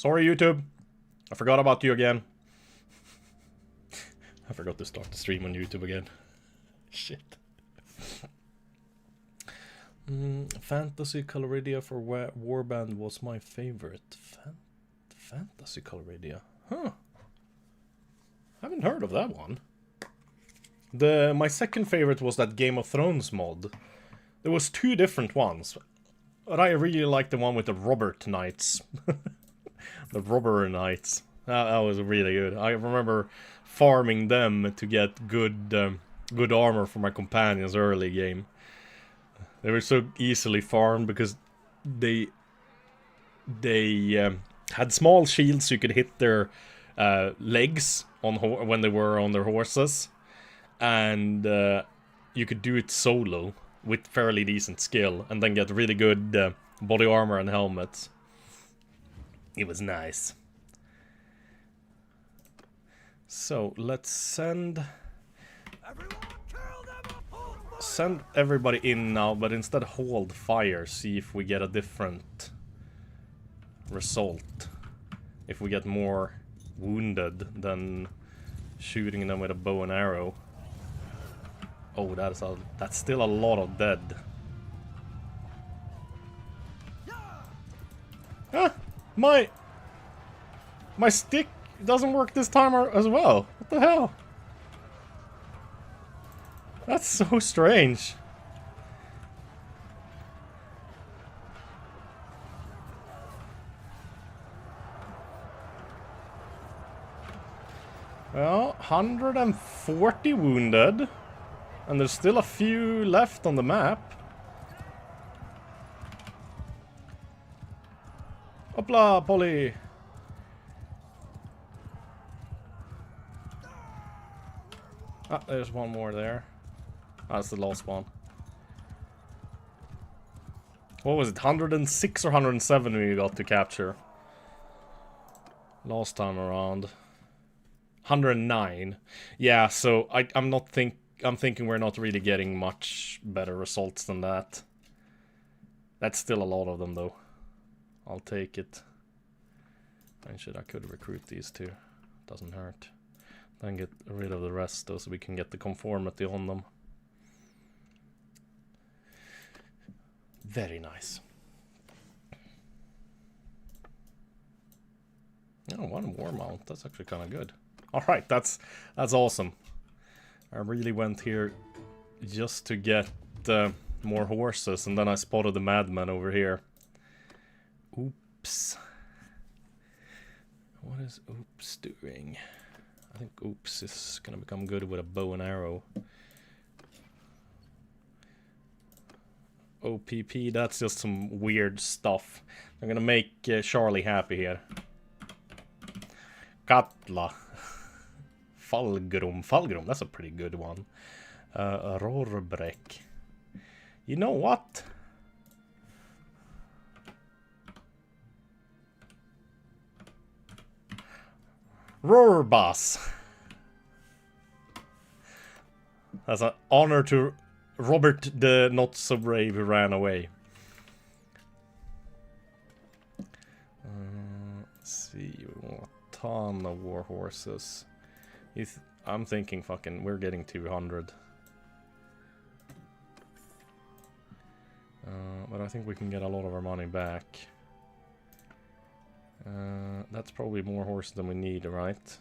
Sorry, YouTube. I forgot about you again. I forgot to start the stream on YouTube again. Shit. Fantasy Coloridia for Warband was my favorite. Fantasy Coloridia? Huh. Haven't heard of that one. My second favorite was that Game of Thrones mod. There was two different ones. But I really liked the one with the Robert Knights. The Robber Knights. That was really good. I remember farming them to get good armor for my companions early game. They were so easily farmed because they had small shields so you could hit their legs on when they were on their horses. And you could do it solo with fairly decent skill and then get really good body armor and helmets. It was nice. So let's send everybody in now, but instead hold fire, see if we get a different result. If we get more wounded than shooting them with a bow and arrow. Oh, that's still a lot of dead. Ah, my stick doesn't work this time as well. What the hell? That's so strange. Well, 140 wounded. And there's still a few left on the map. Hopla, Polly! Ah, there's one more there. That's the last one. What was it? 106 or 107 we got to capture last time around. 109. Yeah, so I'm thinking we're not really getting much better results than that. That's still a lot of them though. I'll take it. And shit, I could recruit these two. Doesn't hurt. Then get rid of the rest though so we can get the conformity on them. Very nice. Oh, one war mount. That's actually kind of good. Alright, that's awesome. I really went here just to get more horses, and then I spotted the madman over here. Oops. What is Oops doing? I think Oops is gonna become good with a bow and arrow. OPP, that's just some weird stuff. I'm gonna make Charlie happy here. Katla. Falgrum, that's a pretty good one. Rorbreck. You know what? Rorbas. That's an honor to Robert the not so brave who ran away. Let's see, we want a ton of war horses. I'm thinking fucking we're getting 200. But I think we can get a lot of our money back. That's probably more horses than we need, right?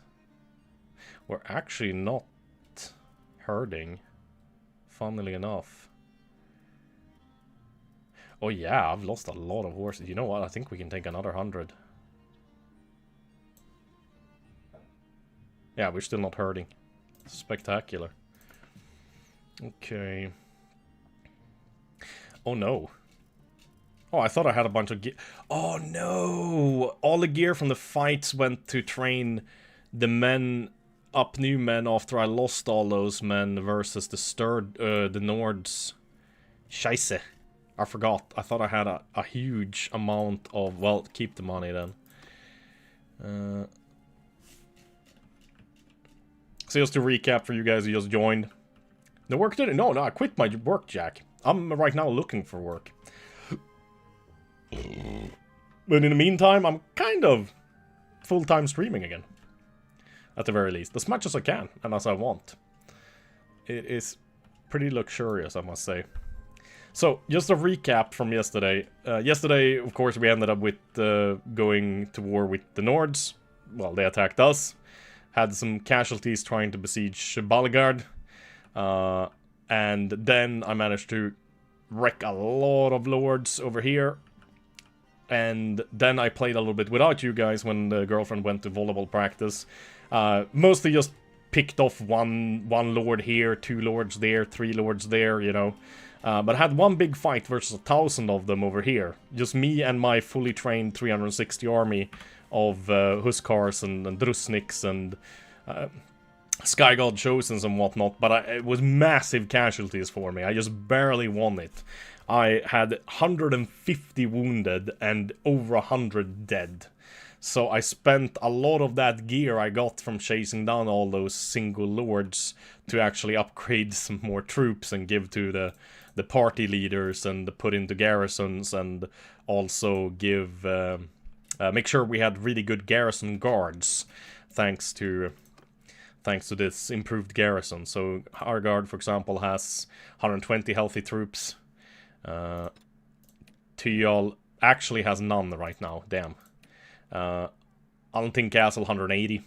We're actually not herding, funnily enough. Oh yeah, I've lost a lot of horses. You know what? I think we can take another 100. Yeah, we're still not hurting. Spectacular. Okay. Oh no. Oh, I thought I had a bunch of gear. Oh no! All the gear from the fights went to train the men, up new men after I lost all those men versus the the Nords. Scheisse. I forgot. I thought I had a huge amount of... Well, keep the money then. So just to recap for you guys who just joined. The work didn't... No, I quit my work, Jack. I'm right now looking for work. But in the meantime, I'm kind of full-time streaming again. At the very least. As much as I can, and as I want. It is pretty luxurious, I must say. So, just a recap from yesterday. Yesterday, of course, we ended up with going to war with the Nords. Well, they attacked us. Had some casualties trying to besiege Balagard. And then I managed to wreck a lot of lords over here. And then I played a little bit without you guys when the girlfriend went to volleyball practice. Mostly just picked off one lord here, 2 lords there, 3 lords there, you know. But I had one big fight versus 1,000 of them over here. Just me and my fully trained 360 army of Huskars and Drusniks and Sky God Chosens and whatnot. But it was massive casualties for me. I just barely won it. I had 150 wounded and over 100 dead. So I spent a lot of that gear I got from chasing down all those single lords to actually upgrade some more troops and give to the party leaders and put into garrisons, and also give make sure we had really good garrison guards thanks to this improved garrison. So our guard, for example, has 120 healthy troops. Tyal actually has none right now, damn. Alnting Castle 180.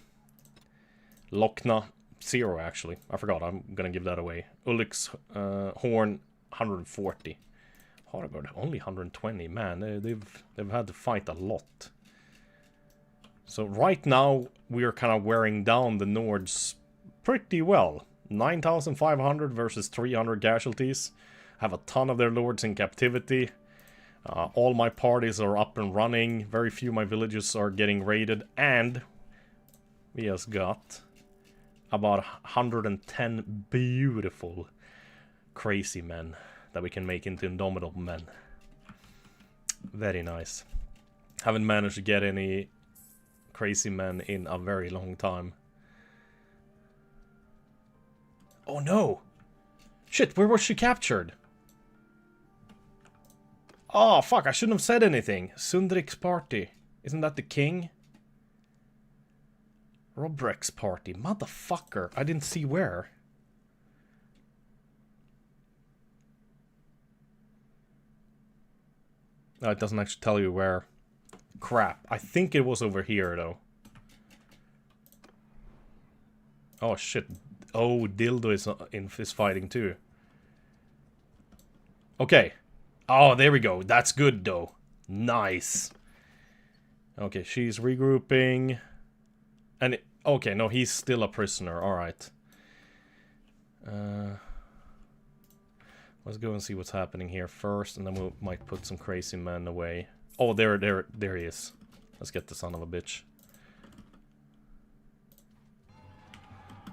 Lochna 0 actually. I forgot, I'm gonna give that away. Ulrik's Horn 140. Harvard only 120. Man, they've had to fight a lot. So right now we're kind of wearing down the Nords pretty well. 9,500 versus 300 casualties. Have a ton of their lords in captivity. All my parties are up and running. Very few of my villages are getting raided. And we just got about 110 beautiful crazy men that we can make into indomitable men. Very nice. Haven't managed to get any crazy men in a very long time. Oh no! Shit, where was she captured? Oh, fuck, I shouldn't have said anything. Sundrik's party. Isn't that the king? Robrek's party. Motherfucker. I didn't see where. No, it doesn't actually tell you where. Crap. I think it was over here, though. Oh, shit. Oh, Dildo is fighting, too. Okay. Oh, there we go. That's good, though. Nice. Okay, she's regrouping. And okay, no, he's still a prisoner. Alright. Let's go and see what's happening here first, and then we might put some crazy men away. Oh, there he is. Let's get the son of a bitch.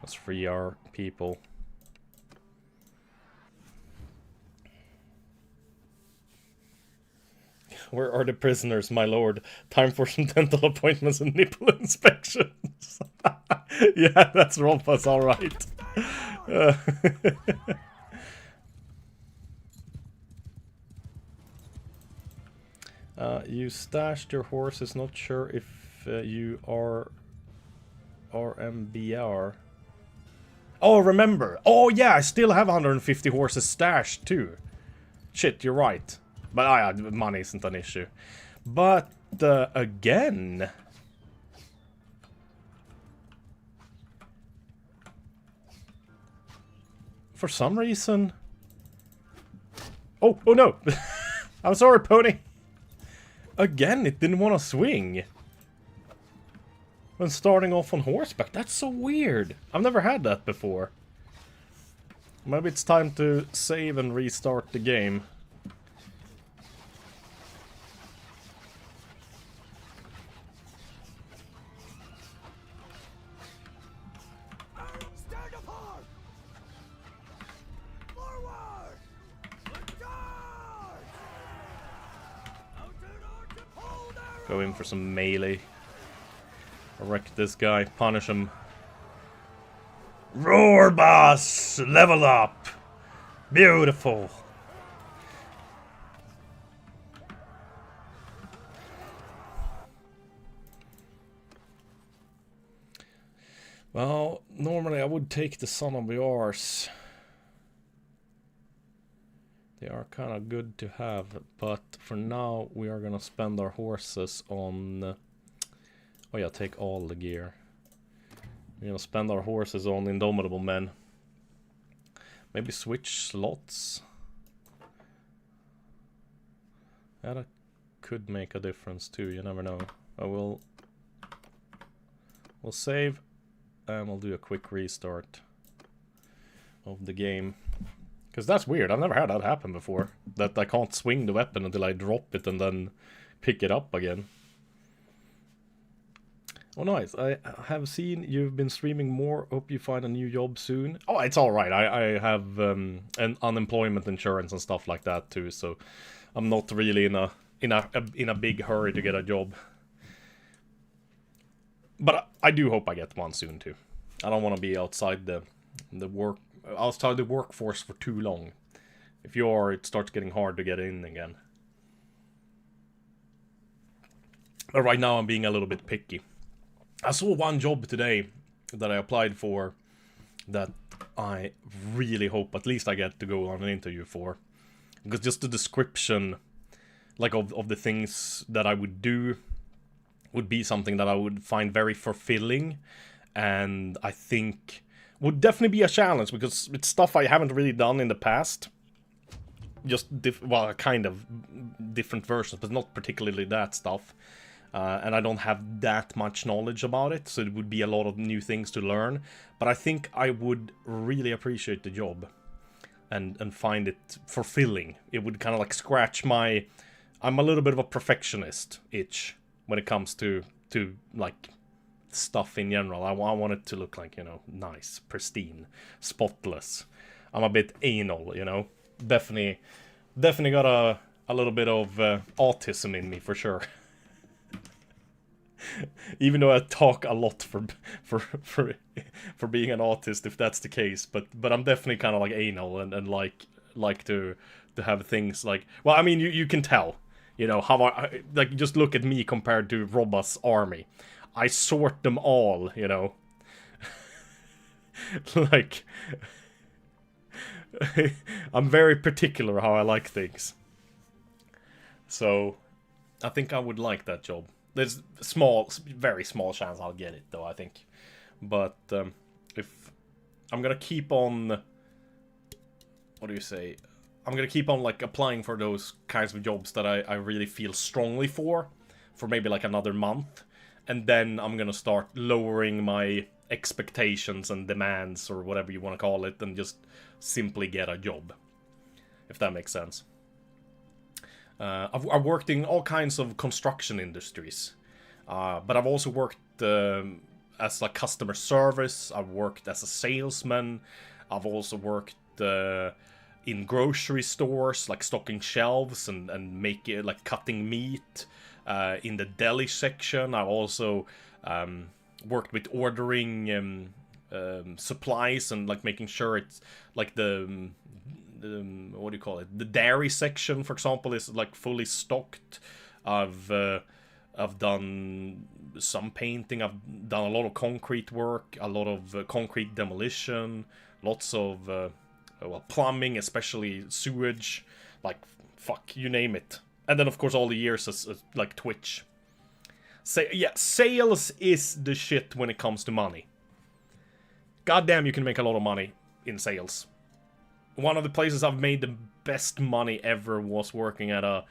Let's free our people. Where are the prisoners, my lord? Time for some dental appointments and nipple inspections. Yeah, that's Rolfus, alright. You stashed your horses, not sure if you are RMBR. Oh, remember. Oh, yeah, I still have 150 horses stashed, too. Shit, you're right. But money isn't an issue. But, again... For some reason... Oh no! I'm sorry, pony! Again, it didn't want to swing. When starting off on horseback. That's so weird. I've never had that before. Maybe it's time to save and restart the game. Go in for some melee. Wreck this guy. Punish him. Roar, boss! Level up! Beautiful! Well, normally I would take the Son of Yours. They are kind of good to have, but for now we are gonna spend our horses on... oh yeah, take all the gear. We're gonna spend our horses on Indomitable Men. Maybe switch slots. Yeah, that could make a difference too, you never know. We'll save, and we'll do a quick restart of the game. Because that's weird, I've never had that happen before. That I can't swing the weapon until I drop it and then pick it up again. Oh nice, I have seen you've been streaming more, hope you find a new job soon. Oh, it's alright, I have an unemployment insurance and stuff like that too, so I'm not really in a big hurry to get a job. But I do hope I get one soon too. I don't want to be outside the workforce for too long. If you are, it starts getting hard to get in again. But right now I'm being a little bit picky. I saw one job today that I applied for that I really hope at least I get to go on an interview for. Because just the description, like, of the things that I would do would be something that I would find very fulfilling. And I think would definitely be a challenge, because it's stuff I haven't really done in the past. Just, well, kind of different versions, but not particularly that stuff. And I don't have that much knowledge about it, so it would be a lot of new things to learn. But I think I would really appreciate the job and find it fulfilling. It would kind of like scratch my... I'm a little bit of a perfectionist itch when it comes to like stuff in general. I want it to look like, you know, nice, pristine, spotless. I'm a bit anal, you know. Definitely got a little bit of autism in me for sure. Even though I talk a lot for being an autist, if that's the case, but I'm definitely kind of like anal and like to have things like, well, I mean, you can tell, you know, how I like, just look at me compared to Robba's army. I sort them all, you know. Like, I'm very particular how I like things. So I think I would like that job. There's very small chance I'll get it, though, I think. But if I'm gonna keep on, what do you say? I'm gonna keep on like applying for those kinds of jobs that I really feel strongly for maybe like another month, and then I'm gonna start lowering my expectations and demands, or whatever you want to call it, and just simply get a job, if that makes sense. I've worked in all kinds of construction industries, but I've also worked as like customer service. I've worked as a salesman. I've also worked in grocery stores, like stocking shelves and making, like, cutting meat in the deli section. I've also worked with ordering supplies and like making sure it's like the what do you call it? The dairy section, for example, is like fully stocked. I've done some painting. I've done a lot of concrete work, a lot of concrete demolition, lots of well, plumbing, especially sewage, like fuck, you name it. And then of course all the years as like Twitch. Yeah, sales is the shit when it comes to money. Goddamn, you can make a lot of money in sales. One of the places I've made the best money ever was working at a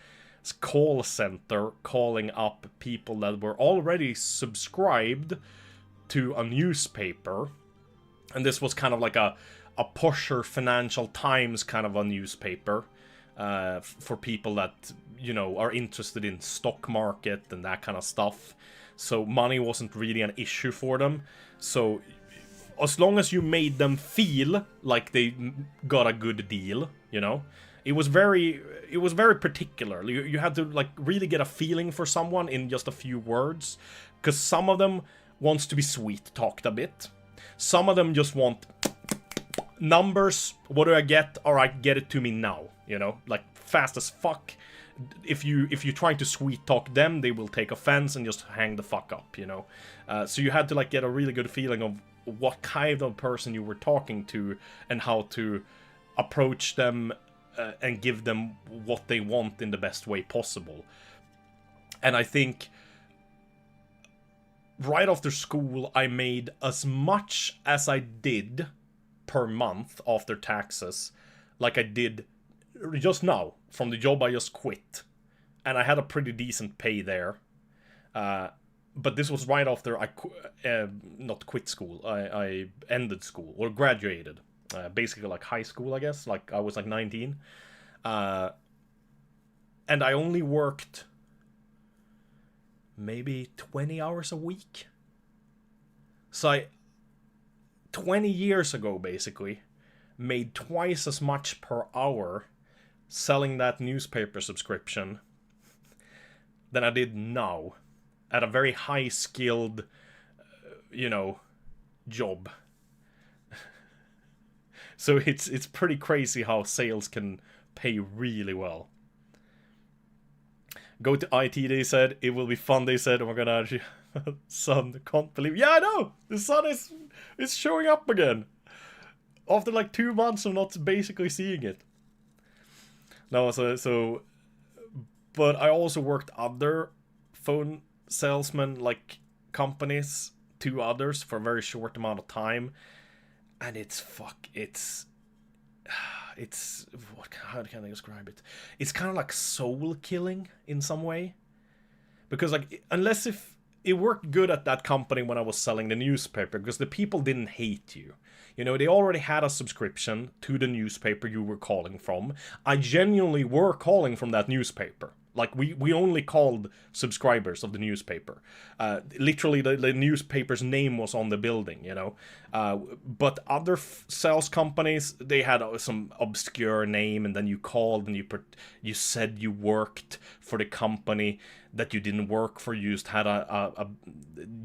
call center, calling up people that were already subscribed to a newspaper. And this was kind of like a pusher Financial Times kind of a newspaper for people that, you know, are interested in stock market and that kind of stuff. So money wasn't really an issue for them. So as long as you made them feel like they got a good deal, you know, it was very particular. You had to like really get a feeling for someone in just a few words, because some of them wants to be sweet talked a bit. Some of them just want numbers. What do I get? All right, get it to me now. You know, like fast as fuck. if you're trying to sweet talk them, they will take offense and just hang the fuck up, you know. So you had to like get a really good feeling of what kind of person you were talking to and how to approach them and give them what they want in the best way possible. And I think right after school I made as much as I did per month after taxes, like I did just now from the job I just quit, and I had a pretty decent pay there. But this was right after I not quit school. I ended school or graduated, basically like high school, I guess. Like I was like 19, and I only worked maybe 20 hours a week. So 20 years ago, basically, made twice as much per hour selling that newspaper subscription than I did now at a very high-skilled, you know, job. So it's pretty crazy how sales can pay really well. Go to IT, they said. It will be fun, they said. Oh my god, actually, sun, can't believe. Yeah, I know! The sun is showing up again. After like 2 months of not basically seeing it. No, so but I also worked other phone salesman like companies, 2 others, for a very short amount of time, and it's how can I describe it? It's kind of like soul killing in some way, because like unless if it worked good at that company when I was selling the newspaper, because the people didn't hate you. You know, they already had a subscription to the newspaper you were calling from. I genuinely were calling from that newspaper. Like, we only called subscribers of the newspaper. Literally, the newspaper's name was on the building, you know. But other sales companies, they had some obscure name, and then you called and you said you worked for the company that you didn't work for. You just had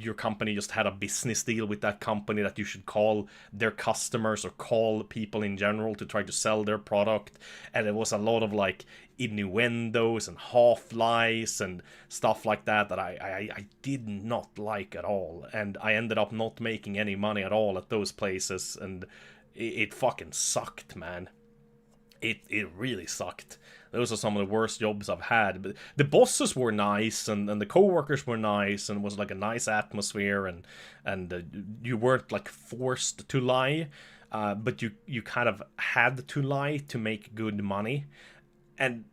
your company just had a business deal with that company that you should call their customers or call people in general to try to sell their product. And it was a lot of like innuendos and half lies and stuff like that I did not like at all, and I ended up not making any money at all at those places, and it fucking sucked, man. It really sucked. Those are some of the worst jobs I've had. But the bosses were nice, and the co-workers were nice, and it was like a nice atmosphere, and you weren't like forced to lie, but you kind of had to lie to make good money. And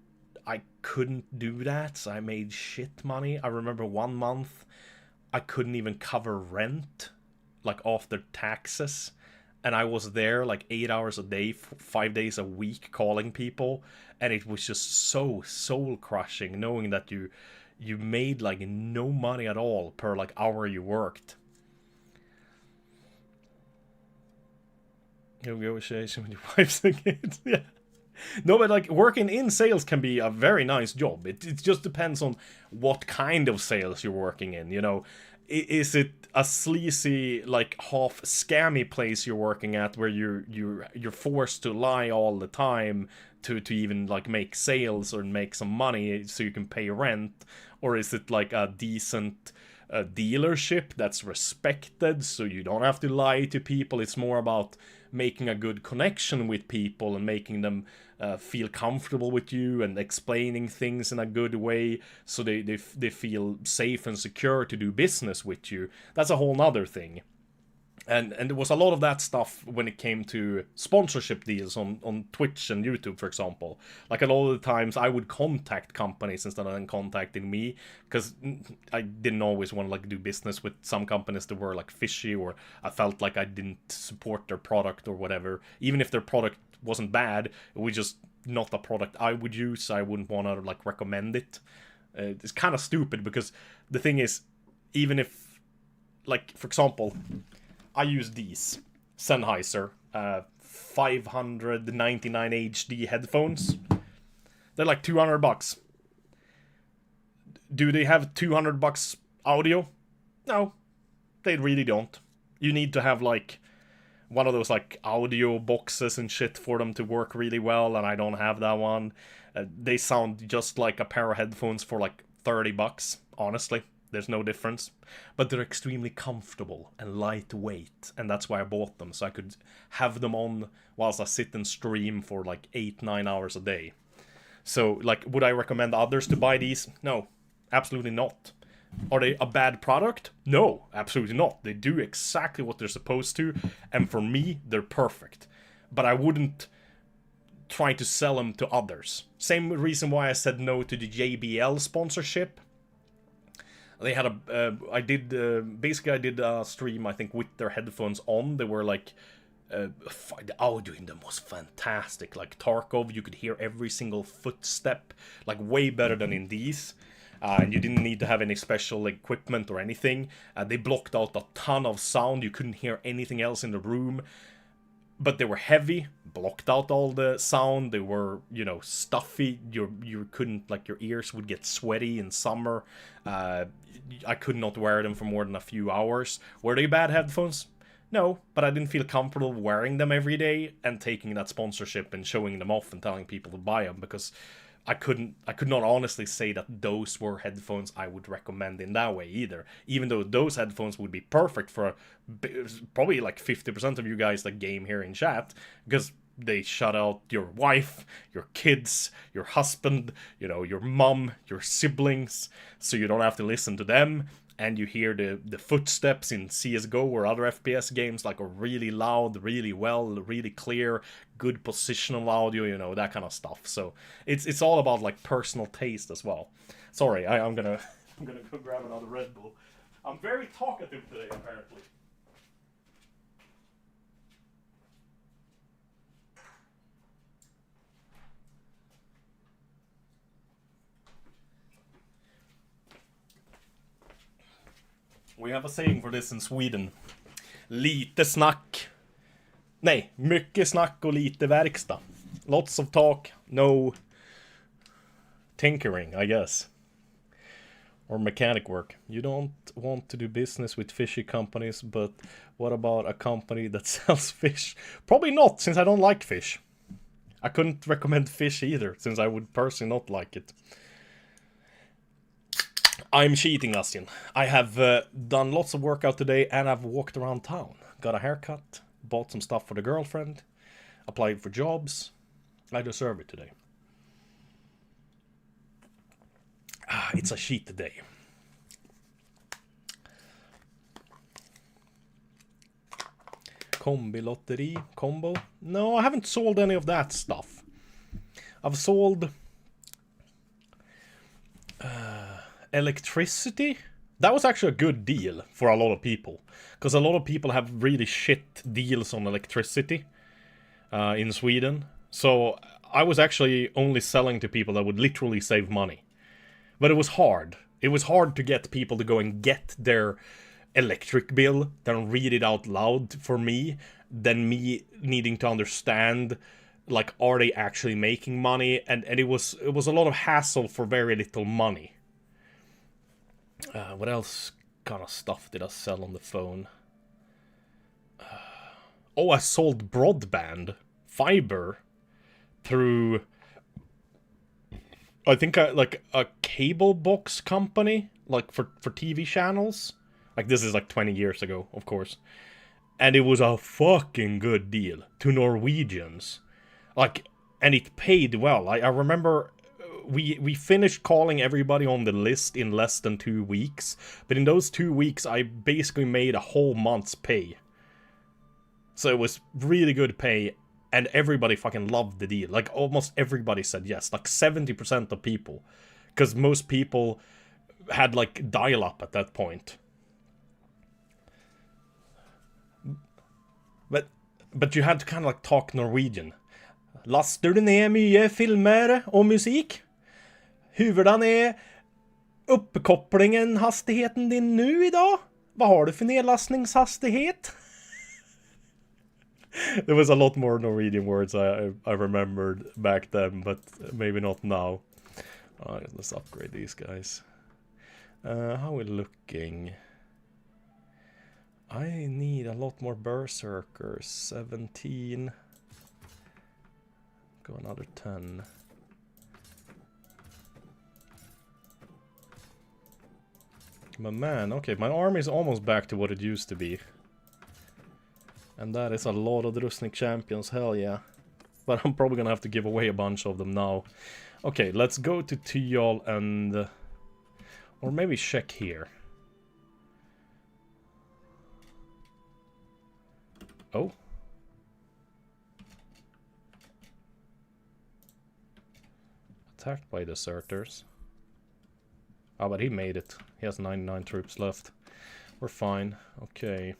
I couldn't do that, so I made shit money. I remember 1 month I couldn't even cover rent, like after taxes. And I was there like 8 hours a day, 5 days a week calling people. And it was just so soul-crushing knowing that you made like no money at all per like hour you worked. Negotiation with your wives and kids, yeah. No, but like working in sales can be a very nice job. It just depends on what kind of sales you're working in, you know. Is it a sleazy, like half scammy place you're working at where you're forced to lie all the time to even like make sales or make some money so you can pay rent? Or is it like a decent dealership that's respected so you don't have to lie to people? It's more about making a good connection with people and making them feel comfortable with you and explaining things in a good way so they feel safe and secure to do business with you. That's a whole nother thing. And there was a lot of that stuff when it came to sponsorship deals on Twitch and YouTube, for example. Like a lot of the times I would contact companies instead of them contacting me, because I didn't always want to like do business with some companies that were like fishy, or I felt like I didn't support their product or whatever. Even if their product wasn't bad, it was just not a product I would use. I wouldn't want to like recommend it. It's kind of stupid, because the thing is, even if, like, for example, I use these Sennheiser 599 HD headphones. They're like $200. Do they have $200 audio? No, they really don't. You need to have like one of those like audio boxes and shit for them to work really well, and I don't have that one. They sound just like a pair of headphones for like $30, honestly. There's no difference. But they're extremely comfortable and lightweight, and that's why I bought them, so I could have them on whilst I sit and stream for like 8-9 hours a day. So, like, would I recommend others to buy these? No, absolutely not. Are they a bad product? No, absolutely not. They do exactly what they're supposed to, and for me, they're perfect. But I wouldn't try to sell them to others. Same reason why I said no to the JBL sponsorship. They had a, I did a stream, I think, with their headphones on. They were like, the audio in them was fantastic. Like Tarkov, you could hear every single footstep, like way better than in these. And you didn't need to have any special equipment or anything. They blocked out a ton of sound. You couldn't hear anything else in the room. But they were heavy, blocked out all the sound. They were, you know, stuffy. You couldn't, like, your ears would get sweaty in summer. I could not wear them for more than a few hours. Were they bad headphones? No, but I didn't feel comfortable wearing them every day and taking that sponsorship and showing them off and telling people to buy them, because I could not honestly say that those were headphones I would recommend in that way either. Even though those headphones would be perfect for probably like 50% of you guys that game here in chat, because they shut out your wife, your kids, your husband, you know, your mom, your siblings, so you don't have to listen to them. And you hear the footsteps in CSGO or other FPS games, like, are really loud, really well, really clear, good positional audio, you know, that kind of stuff. So it's all about, like, personal taste as well. Sorry, I'm gonna go grab another Red Bull. I'm very talkative today, apparently. We have a saying for this in Sweden. Lite snack. Nej, mycket snack och lite verkstad. Lots of talk, no tinkering, I guess. Or mechanic work. You don't want to do business with fishy companies, but what about a company that sells fish? Probably not, since I don't like fish. I couldn't recommend fish either, since I would personally not like it. I'm cheating, Astian. I have done lots of workout today, and I've walked around town. Got a haircut, bought some stuff for the girlfriend, applied for jobs. I deserve it today. It's a cheat day. Kombi-lotteri, combo. No, I haven't sold any of that stuff. I've sold electricity. That was actually a good deal for a lot of people, because a lot of people have really shit deals on electricity in Sweden. So I was actually only selling to people that would literally save money. But it was hard. It was hard to get people to go and get their electric bill, then read it out loud for me, then me needing to understand, like, are they actually making money? And it was a lot of hassle for very little money. What else kind of stuff did I sell on the phone? Oh, I sold broadband fiber through, I think, like a cable box company, like for TV channels. Like, this is like 20 years ago, of course. And it was a fucking good deal to Norwegians. Like, and it paid well. I remember we finished calling everybody on the list in less than 2 weeks. But in those 2 weeks, I basically made a whole month's pay. So it was really good pay. And everybody fucking loved the deal. Like, almost everybody said yes. Like, 70% of people. Because most people had, like, dial-up at that point. But you had to kind of, like, talk Norwegian. Laster du ner mye filmer og musikk? Hvordan uppkopplingen hastigheten din nu idag? Vad har du för nedlastningshastighet? There was a lot more Norwegian words I remembered back then, but maybe not now. Alright, let's upgrade these guys. How are we looking? I need a lot more berserkers. 17. Go another 10. But man, okay, my army is almost back to what it used to be. And that is a lot of Drusnik champions, hell yeah. But I'm probably gonna have to give away a bunch of them now. Okay, let's go to Tyal and... or maybe check here. Oh. Attacked by deserters. Oh, but he made it. He has 99 troops left. We're fine. Okay.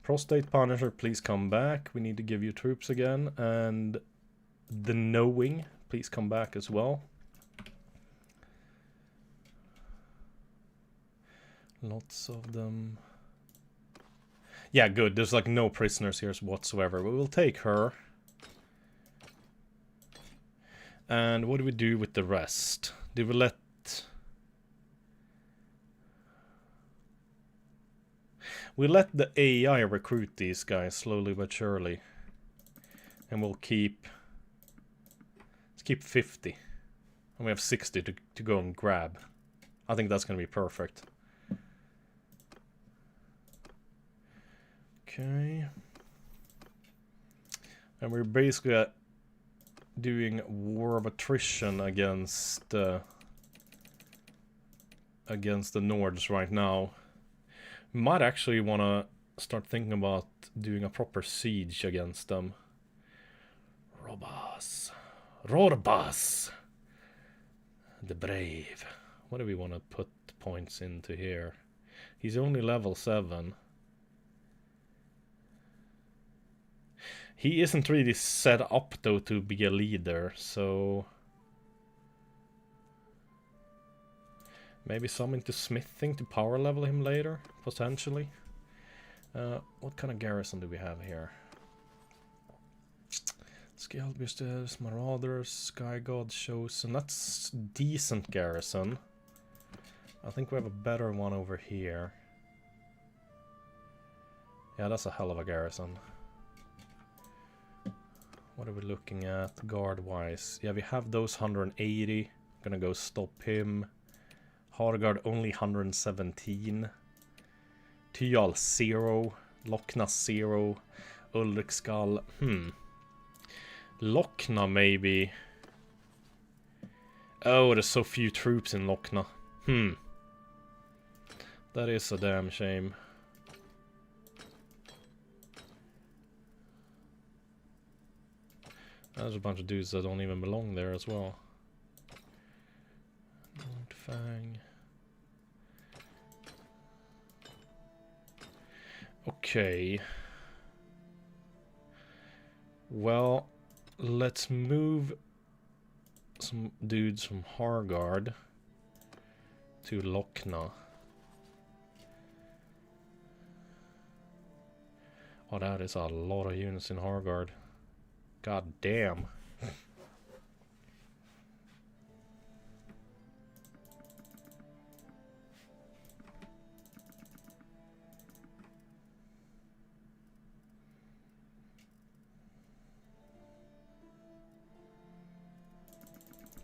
Prostate Punisher, please come back. We need to give you troops again. And the Knowing, please come back as well. Lots of them. Yeah, good. There's like no prisoners here whatsoever. We will take her. And what do we do with the rest? Do we let... we let the AI recruit these guys slowly but surely. And we'll keep... let's keep 50. And we have 60 to go and grab. I think that's going to be perfect. Okay. And we're basically doing war of attrition against the Nords right now. We might actually want to start thinking about doing a proper siege against them. Rorbas, the brave. What do we want to put points into here? He's only level 7. He isn't really set up though to be a leader, so maybe some into smithing to power level him later, potentially. What kind of garrison do we have here? Scaled Boosters, Marauders, Sky God Chosen. That's decent garrison. I think we have a better one over here. Yeah, that's a hell of a garrison. What are we looking at guard-wise? Yeah, we have those 180. Gonna go stop him. Harguard only 117. Tyal 0. Lochna 0. Ulrikskall. Lochna maybe. Oh, there's so few troops in Lochna. That is a damn shame. There's a bunch of dudes that don't even belong there as well. Fang. Okay. Well, let's move some dudes from Harguard to Lochna. Oh, that is a lot of units in Harguard. God damn.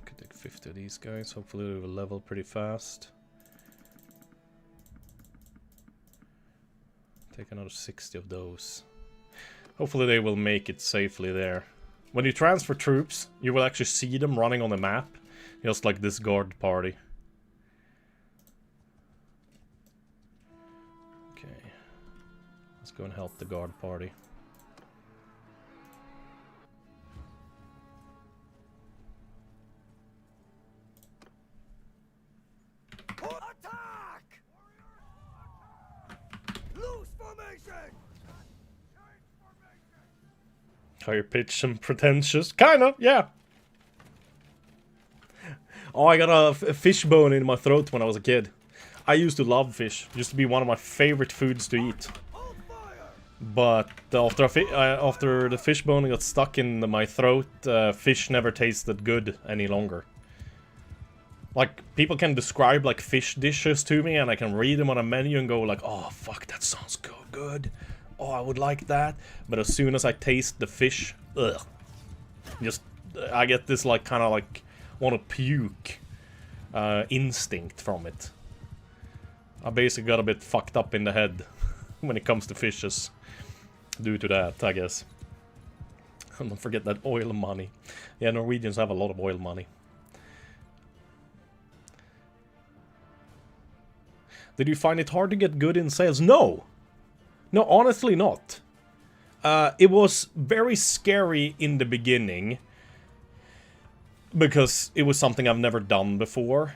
Could take 50 of these guys. Hopefully they will level pretty fast. Take another 60 of those. Hopefully they will make it safely there. When you transfer troops, you will actually see them running on the map. Just like this guard party. Okay. Let's go and help the guard party. Attack! Loose formation! Higher pitch and pretentious. Kind of, yeah. Oh, I got a fish bone in my throat when I was a kid. I used to love fish. It used to be one of my favorite foods to eat. But after the fish bone got stuck in my throat, fish never tasted good any longer. Like, people can describe like fish dishes to me and I can read them on a menu and go like, oh fuck, that sounds good. Oh, I would like that. But as soon as I taste the fish, ugh. Just, I get this like kind of like, want to puke instinct from it. I basically got a bit fucked up in the head when it comes to fishes. Due to that, I guess. And don't forget that oil money. Yeah, Norwegians have a lot of oil money. Did you find it hard to get good in sales? No! No, honestly not. It was very scary in the beginning. Because it was something I've never done before.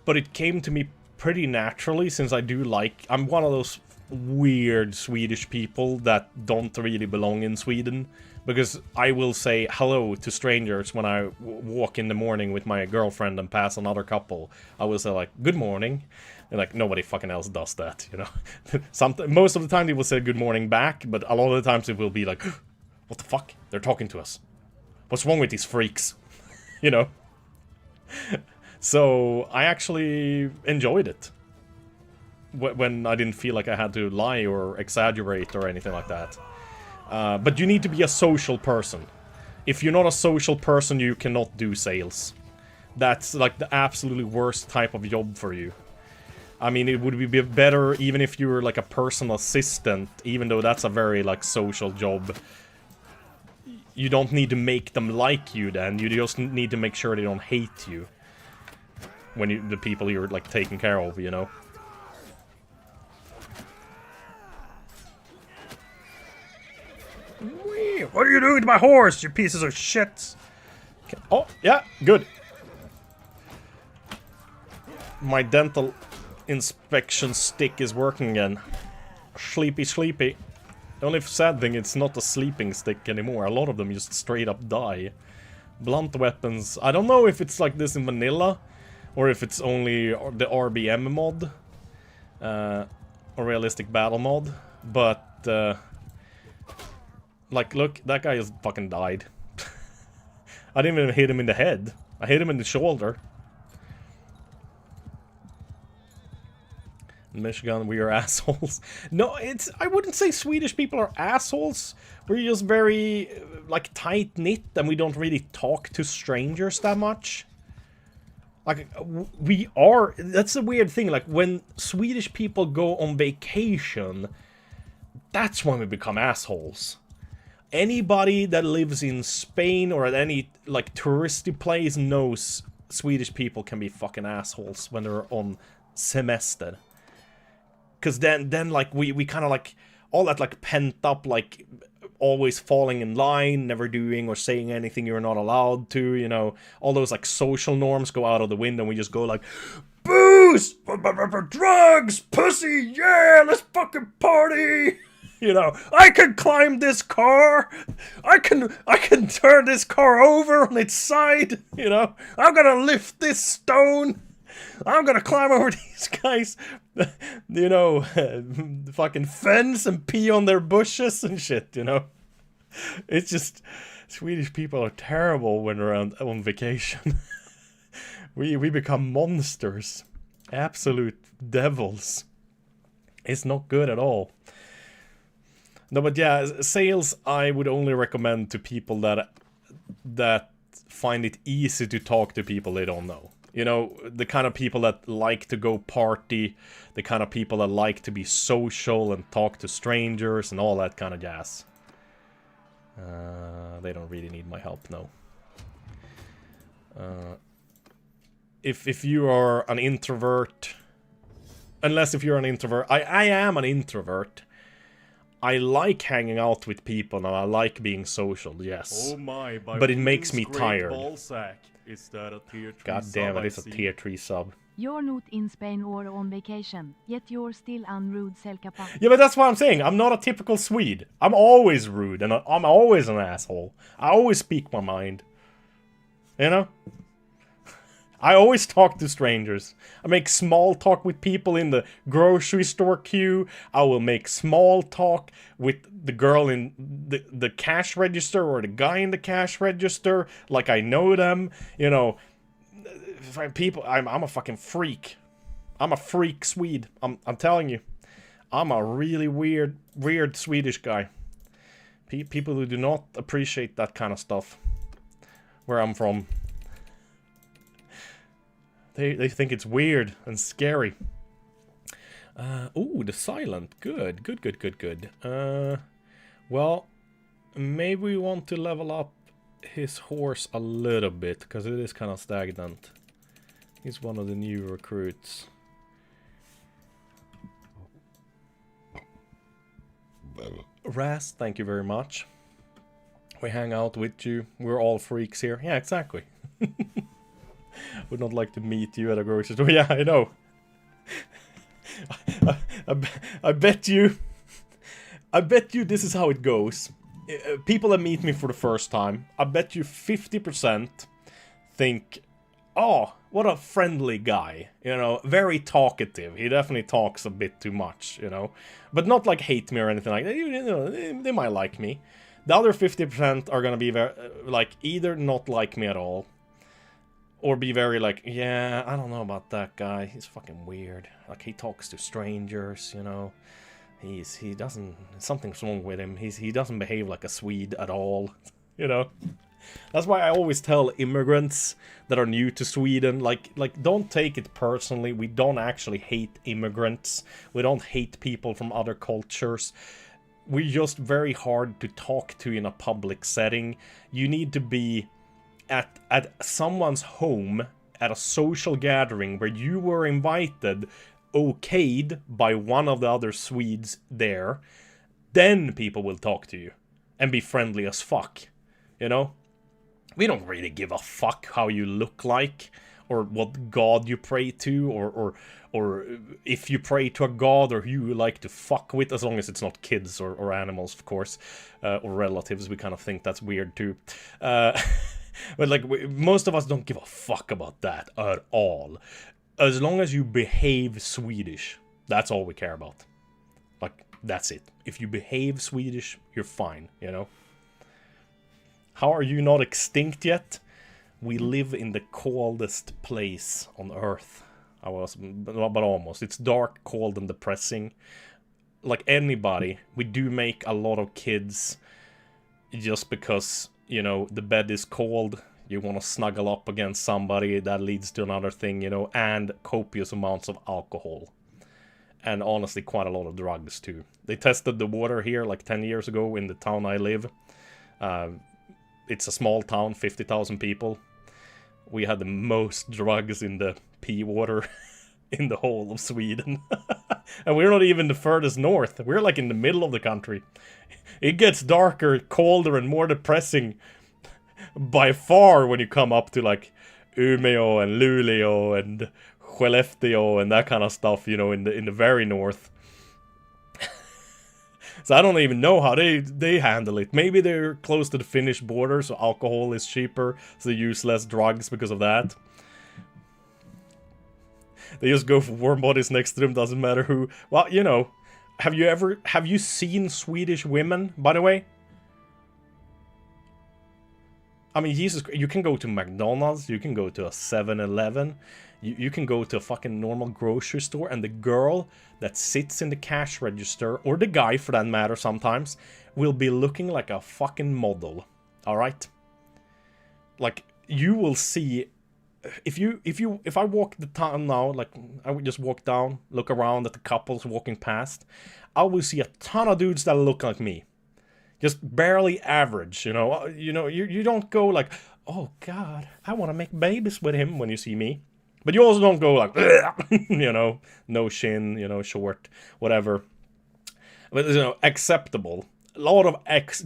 But it came to me pretty naturally, since I do like... I'm one of those weird Swedish people that don't really belong in Sweden. Because I will say hello to strangers when I walk in the morning with my girlfriend and pass another couple. I will say like, good morning. And like, nobody fucking else does that, you know. Most of the time they will say good morning back, but a lot of the times it will be like, what the fuck? They're talking to us. What's wrong with these freaks? You know? So, I actually enjoyed it. When I didn't feel like I had to lie or exaggerate or anything like that. But you need to be a social person. If you're not a social person, you cannot do sales. That's like the absolutely worst type of job for you. I mean, it would be better even if you were like a personal assistant, even though that's a very like social job. You don't need to make them like you then, you just need to make sure they don't hate you. When the people you're like taking care of, you know. What are you doing to my horse, you pieces of shit? Okay. Oh, yeah, good. My dental inspection stick is working again. Sleepy, sleepy. The only sad thing, it's not a sleeping stick anymore. A lot of them just straight up die. Blunt weapons. I don't know if it's like this in vanilla, or if it's only the RBM mod. Or realistic battle mod. But, like, look, that guy just fucking died. I didn't even hit him in the head. I hit him in the shoulder. In Michigan, we are assholes. No, I wouldn't say Swedish people are assholes. We're just very, like, tight-knit, and we don't really talk to strangers that much. Like, we are... That's the weird thing, like, when Swedish people go on vacation, that's when we become assholes. Anybody that lives in Spain or at any, like, touristy place knows Swedish people can be fucking assholes when they're on semester. Because then, like, we kind of, like, all that, like, pent up, like, always falling in line, never doing or saying anything you're not allowed to, you know, all those, like, social norms go out of the window and we just go, like, booze! Drugs! Pussy! Yeah! Let's fucking party! You know, I can climb this car! I can turn this car over on its side, you know? I'm gonna lift this stone! I'm gonna climb over these guys, you know, fucking fence and pee on their bushes and shit, you know? It's just, Swedish people are terrible when we're on vacation. we become monsters. Absolute devils. It's not good at all. No, but yeah, sales I would only recommend to people that find it easy to talk to people they don't know. You know, the kind of people that like to go party, the kind of people that like to be social and talk to strangers and all that kind of jazz. They don't really need my help, no. If you are an introvert, unless if you're an introvert, I am an introvert. I like hanging out with people and I like being social, yes. Oh my, but it makes me tired. Is that a tier 3 God damn it, it's a tier 3 sub. You're not in Spain or on vacation, yet you're still unrude selkapa. Yeah, but that's what I'm saying. I'm not a typical Swede. I'm always rude and I'm always an asshole. I always speak my mind. You know? I always talk to strangers. I make small talk with people in the grocery store queue. I will make small talk with the girl in the cash register or the guy in the cash register like I know them. You know, people, I'm a fucking freak. I'm a freak Swede. I'm telling you. I'm a really weird Swedish guy. People who do not appreciate that kind of stuff. Where I'm from. They think it's weird and scary. Oh, the silent. Good, good, good, good, good. Well, maybe we want to level up his horse a little bit, because it is kind of stagnant. He's one of the new recruits. Raz, thank you very much. We hang out with you. We're all freaks here. Yeah, exactly. Would not like to meet you at a grocery store. Yeah, I know. I bet you this is how it goes. People that meet me for the first time, I bet you 50% think, oh, what a friendly guy, you know, very talkative. He definitely talks a bit too much, you know, but not like hate me or anything like that. You know, they might like me. The other 50% are gonna be very, like, either not like me at all, or be very like, yeah, I don't know about that guy. He's fucking weird. Like, he talks to strangers, you know. He doesn't, something's wrong with him. He doesn't behave like a Swede at all, you know. That's why I always tell immigrants that are new to Sweden, like don't take it personally. We don't actually hate immigrants. We don't hate people from other cultures. We're just very hard to talk to in a public setting. You need to be at someone's home at a social gathering where you were invited, okayed by one of the other Swedes there, then people will talk to you and be friendly as fuck, you know? We don't really give a fuck how you look like, or what god you pray to, or if you pray to a god or who you like to fuck with, as long as it's not kids or animals, of course, or relatives. We kind of think that's weird too. But like, most of us don't give a fuck about that at all. As long as you behave Swedish, that's all we care about. Like, that's it. If you behave Swedish, you're fine, you know? How are you not extinct yet? We live in the coldest place on Earth. But almost. It's dark, cold, and depressing. Like anybody, we do make a lot of kids just because, you know, the bed is cold. You want to snuggle up against somebody, that leads to another thing, you know, and copious amounts of alcohol. And honestly, quite a lot of drugs, too. They tested the water here like 10 years ago in the town I live. It's a small town, 50,000 people. We had the most drugs in the pea water in the whole of Sweden. And we're not even the furthest north. We're like in the middle of the country. It gets darker, colder, and more depressing by far when you come up to like Umeå and Luleå and Skellefteå and that kind of stuff, you know, in the very north. So I don't even know how they handle it. Maybe they're close to the Finnish border, so alcohol is cheaper, so they use less drugs because of that. They just go for warm bodies next to them, doesn't matter who. Well, you know, have you seen Swedish women, by the way? I mean, Jesus, you can go to McDonald's, you can go to a 7-Eleven, you can go to a fucking normal grocery store, and the girl that sits in the cash register, or the guy for that matter sometimes, will be looking like a fucking model. Alright? Like, you will see, if I walk the town now, like, I would just walk down, look around at the couples walking past, I will see a ton of dudes that look like me. Just barely average, you know. You don't go like, oh god, I want to make babies with him when you see me. But you also don't go like, you know, no shin, you know, short, whatever. But, you know, acceptable. A lot of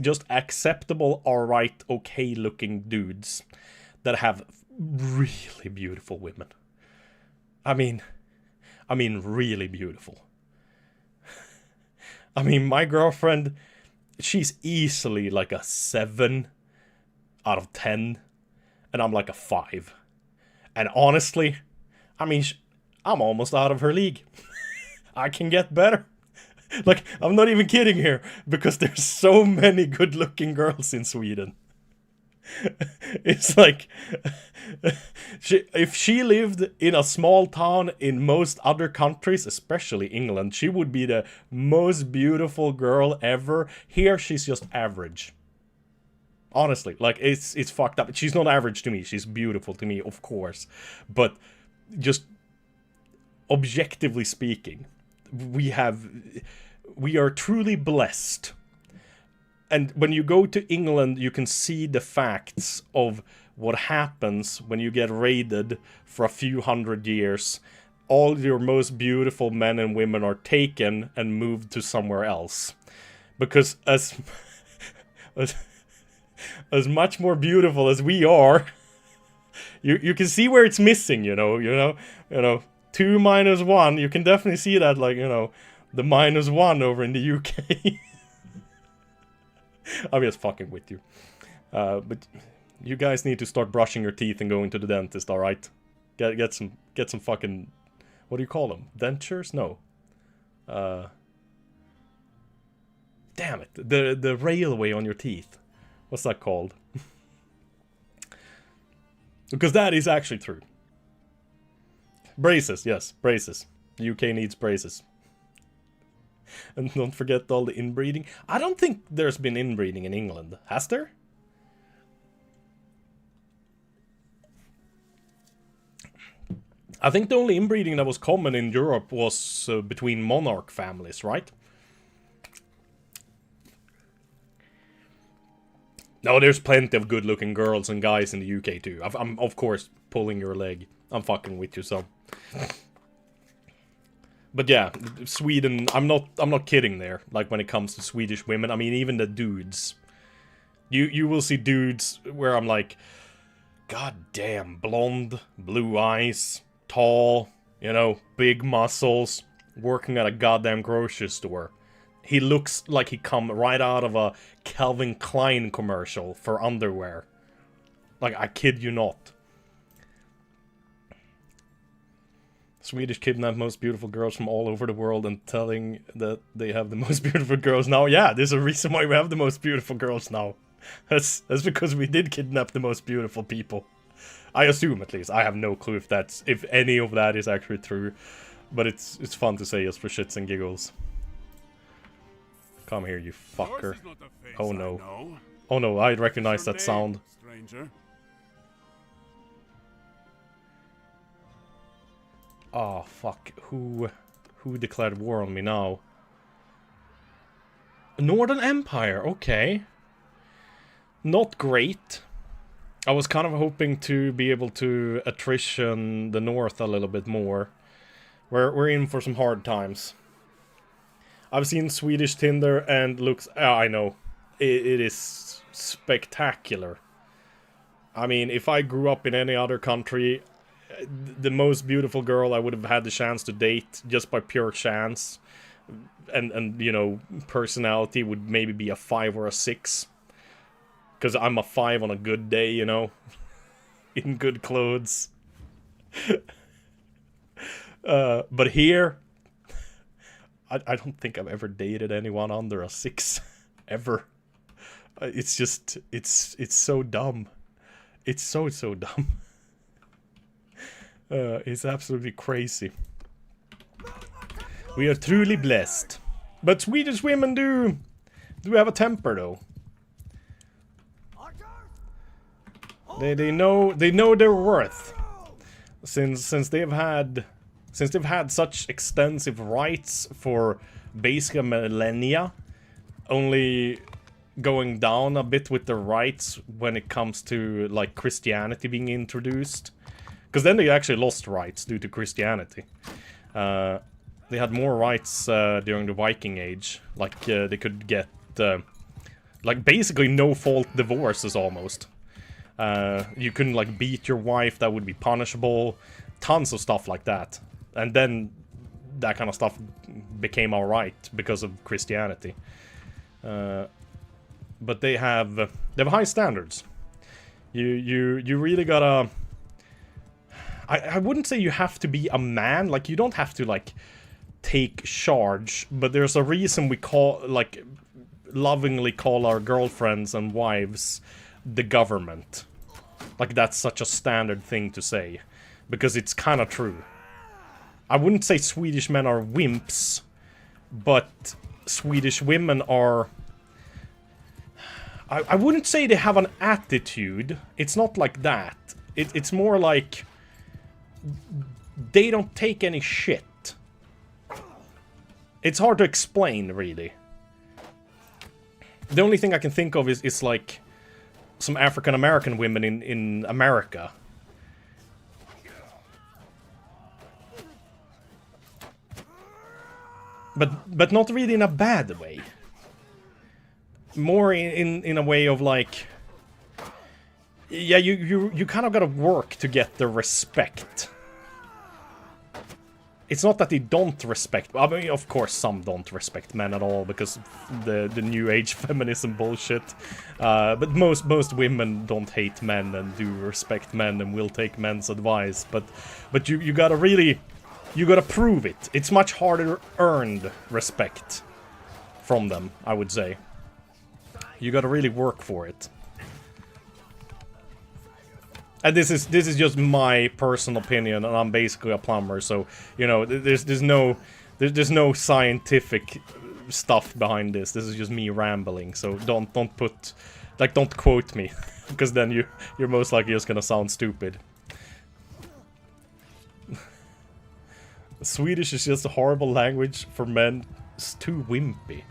just acceptable, alright, okay looking dudes that have really beautiful women. I mean, really beautiful. I mean, my girlfriend, she's easily like a 7 out of 10, and I'm like a 5. And honestly, I mean, I'm almost out of her league. I can get better. Like, I'm not even kidding here, because there's so many good-looking girls in Sweden. It's like, if she lived in a small town in most other countries, especially England, she would be the most beautiful girl ever. Here, she's just average. Honestly, like, it's fucked up. She's not average to me. She's beautiful to me, of course. But just objectively speaking, we are truly blessed. And when you go to England, you can see the facts of what happens when you get raided for a few hundred years. All your most beautiful men and women are taken and moved to somewhere else. Because as much more beautiful as we are, you can see where it's missing, you know, 2 minus 1, you can definitely see that, like, you know, the -1 over in the UK. I'm just fucking with you. But you guys need to start brushing your teeth and going to the dentist, alright? Get some fucking... What do you call them? Dentures? No. Damn it. The railway on your teeth. What's that called? Because that is actually true. Braces, yes. Braces. The UK needs braces. And don't forget all the inbreeding. I don't think there's been inbreeding in England. Has there? I think the only inbreeding that was common in Europe was between monarch families, right? No, there's plenty of good-looking girls and guys in the UK too. I'm of course pulling your leg. I'm fucking with you, so. But yeah, Sweden. I'm not kidding there. Like when it comes to Swedish women, I mean even the dudes. You will see dudes where I'm like, god damn, blonde, blue eyes, tall, you know, big muscles, working at a goddamn grocery store. He looks like he come right out of a Calvin Klein commercial for underwear. Like, I kid you not. Swedish kidnap most beautiful girls from all over the world and telling that they have the most beautiful girls now. Yeah, there's a reason why we have the most beautiful girls now. That's because we did kidnap the most beautiful people. I assume, at least. I have no clue if any of that is actually true. But it's fun to say just for shits and giggles. Come here, you fucker. Oh no. Oh no, I recognize that sound. Stranger. Oh fuck, who declared war on me now? Northern Empire, okay. Not great. I was kind of hoping to be able to attrition the north a little bit more. We're in for some hard times. I've seen Swedish Tinder and looks... I know. It is spectacular. I mean, if I grew up in any other country, the most beautiful girl I would have had the chance to date just by pure chance, and you know, personality would maybe be a 5 or a 6. Because I'm a 5 on a good day, you know? In good clothes. But here... I don't think I've ever dated anyone under a 6. Ever. It's just... It's so dumb. It's so dumb. It's absolutely crazy. We are truly blessed. But Swedish women do have a temper, though. They know their worth. Since they've had such extensive rights for basically a millennia, only going down a bit with the rights when it comes to like Christianity being introduced, because then they actually lost rights due to Christianity. They had more rights during the Viking Age, like they could get like basically no fault divorces almost. You couldn't like beat your wife, that would be punishable. Tons of stuff like that. And then that kind of stuff became alright because of Christianity. But they have high standards. You really gotta... I wouldn't say you have to be a man, like you don't have to like take charge, but there's a reason we lovingly call our girlfriends and wives the government. Like that's such a standard thing to say, because it's kind of true. I wouldn't say Swedish men are wimps, but Swedish women are... I wouldn't say they have an attitude. It's not like that. It's more like... they don't take any shit. It's hard to explain, really. The only thing I can think of is like some African American women in America. But not really in a bad way. More in a way of like, yeah, you kind of gotta work to get the respect. It's not that they don't respect. I mean, of course, some don't respect men at all because the new age feminism bullshit. But most women don't hate men and do respect men and will take men's advice. But you gotta really, you gotta prove it. It's much harder earned respect from them, I would say. You gotta really work for it. And this is just my personal opinion, and I'm basically a plumber, so you know there's no scientific stuff behind this. This is just me rambling. So don't quote me, because then you're most likely just gonna sound stupid. Swedish is just a horrible language for men. It's too wimpy.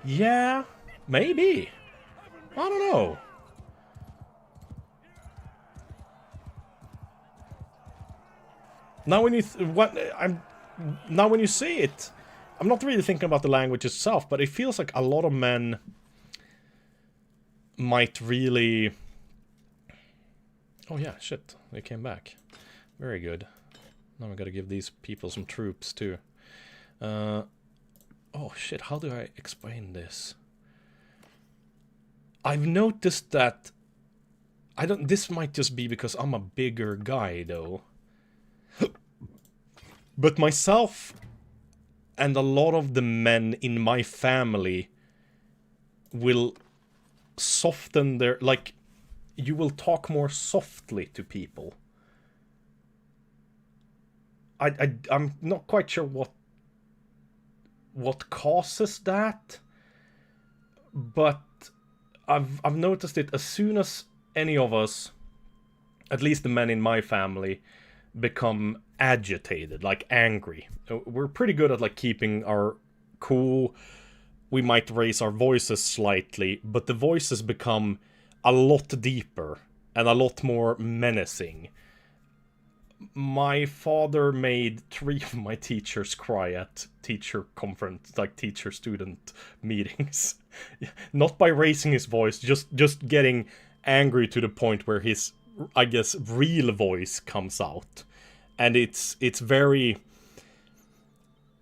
Yeah. Maybe. I don't know. Now when you now when you say it, I'm not really thinking about the language itself, but it feels like a lot of men might really. Oh yeah, shit! They came back. Very good. Now we gotta give these people some troops too. Oh shit! How do I explain this? I've noticed that this might just be because I'm a bigger guy though. But myself and a lot of the men in my family will soften their, like, you will talk more softly to people. I'm not quite sure what causes that, but I've noticed it as soon as any of us, at least the men in my family, become agitated, like angry. We're pretty good at like keeping our cool. We might raise our voices slightly, but the voices become a lot deeper and a lot more menacing. My father made 3 of my teachers cry at teacher conference, like teacher-student meetings. Not by raising his voice, just getting angry to the point where his, I guess, real voice comes out. And it's very...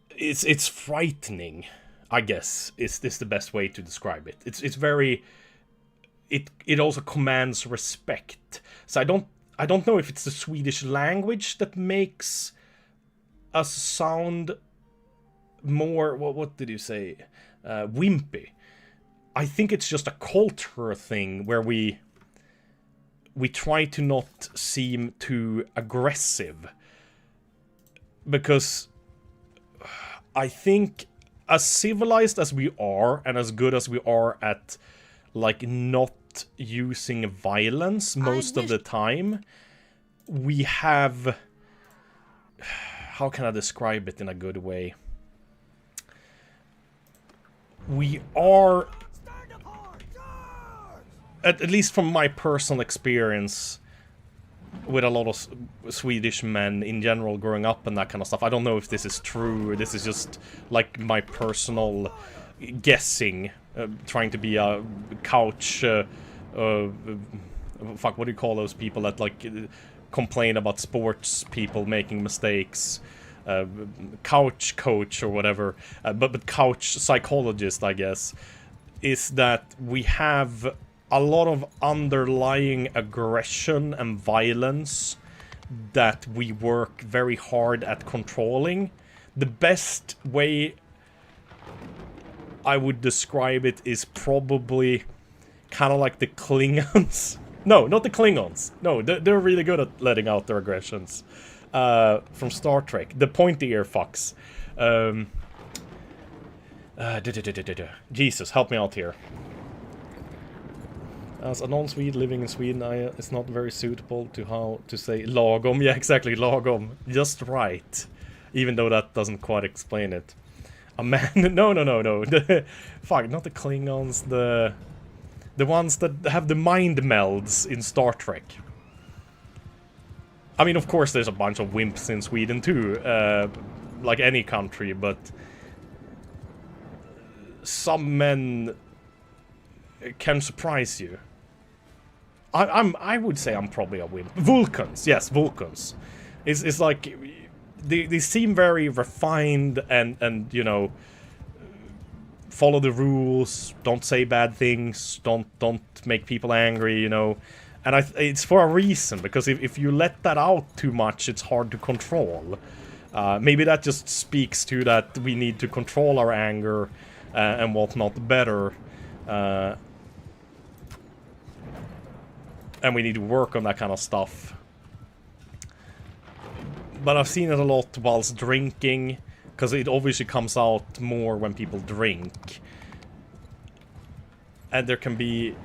It's frightening, I guess, is the best way to describe it. It's very... It also commands respect. So I don't know if it's the Swedish language that makes us sound more... What did you say? Wimpy. I think it's just a culture thing where we try to not seem too aggressive. Because I think as civilized as we are and as good as we are at like not using violence most of the time, we have... How can I describe it in a good way? We are... At least from my personal experience with a lot of Swedish men in general growing up and that kind of stuff. I don't know if this is true, or this is just like my personal guessing, trying to be a couch... fuck, what do you call those people that like complain about sports people making mistakes? Couch coach or whatever, but couch psychologist, I guess, is that we have a lot of underlying aggression and violence that we work very hard at controlling. The best way I would describe it is probably kind of like the Klingons. No, not the Klingons. No, they're really good at letting out their aggressions. From Star Trek. The pointy ear fucks. Jesus, help me out here. As a non-Swede living in Sweden, it's not very suitable to how to say lagom. Yeah, exactly, lagom. Just right. Even though that doesn't quite explain it. A man... No. Fuck, not the Klingons, the ones that have the mind melds in Star Trek. I mean, of course there's a bunch of wimps in Sweden too, like any country, but... Some men can surprise you. I would say I'm probably a wimp. Vulcans, yes, Vulcans. It's like... They seem very refined and you know, follow the rules, don't say bad things, don't make people angry, you know. And it's for a reason, because if you let that out too much, it's hard to control. Maybe that just speaks to that we need to control our anger and whatnot better. And we need to work on that kind of stuff. But I've seen it a lot whilst drinking, because it obviously comes out more when people drink. And there can be...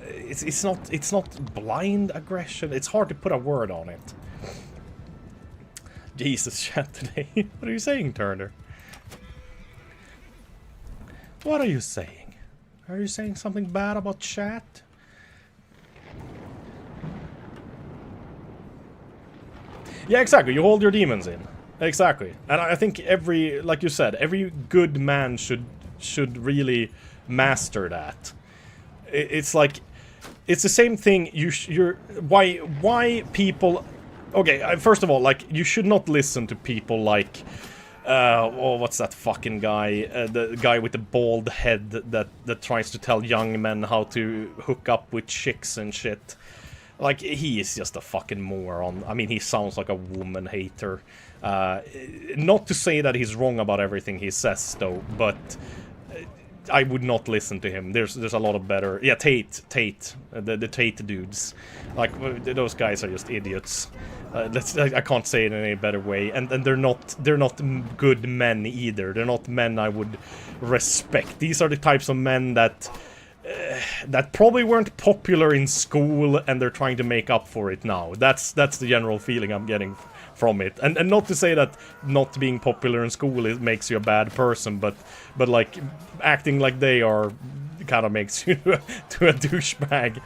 It's not blind aggression. It's hard to put a word on it. Jesus, chat today. What are you saying, Turner? What are you saying? Are you saying something bad about chat? Yeah, exactly. You hold your demons in. Exactly. And I think every, like you said, every good man should really master that. It's like, it's the same thing. Why people? Okay, first of all, like, you should not listen to people like, oh, what's that fucking guy? The guy with the bald head that tries to tell young men how to hook up with chicks and shit. Like, he is just a fucking moron. I mean, he sounds like a woman hater. Not to say that he's wrong about everything he says, though, but I would not listen to him. There's a lot of better... Yeah, Tate. The Tate dudes. Like, those guys are just idiots. I can't say it in any better way. And they're not good men either. They're not men I would respect. These are the types of men that probably weren't popular in school, and they're trying to make up for it now. That's the general feeling I'm getting from it. And not to say that not being popular in school makes you a bad person, but like, acting like they are kind of makes you to a douchebag.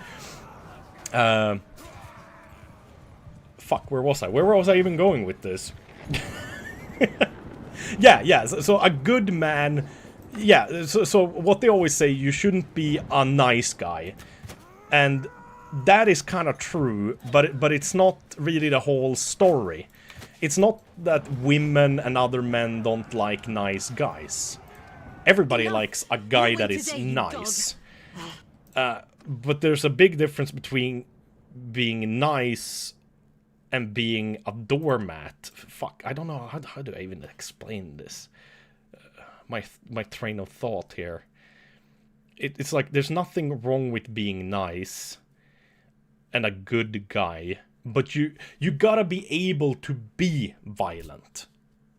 Fuck, where was I? Where was I even going with this? Yeah, so a good man... Yeah, so what they always say, you shouldn't be a nice guy. And that is kind of true, but it's not really the whole story. It's not that women and other men don't like nice guys. Everybody likes a guy that is nice. But there's a big difference between being nice and being a doormat. Fuck, I don't know, how do I even explain this? My train of thought here. It's like, there's nothing wrong with being nice and a good guy, but you gotta be able to be violent